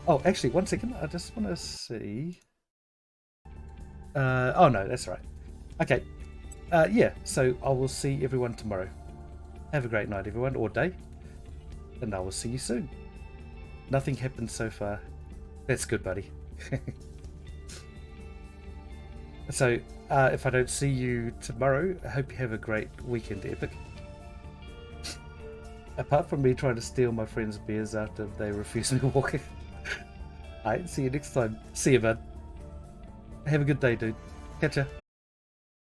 Oh, actually, one second. I just want to see. Oh no, that's right. Okay. Yeah, so I will see everyone tomorrow. Have a great night, everyone, or day. And I will see you soon. Nothing happened so far. That's good, buddy. So, if I don't see you tomorrow, I hope you have a great weekend, Epic. Apart from me trying to steal my friends' beers after they refuse me walking. Alright, see you next time. See you, bud. Have a good day, dude. Catch ya.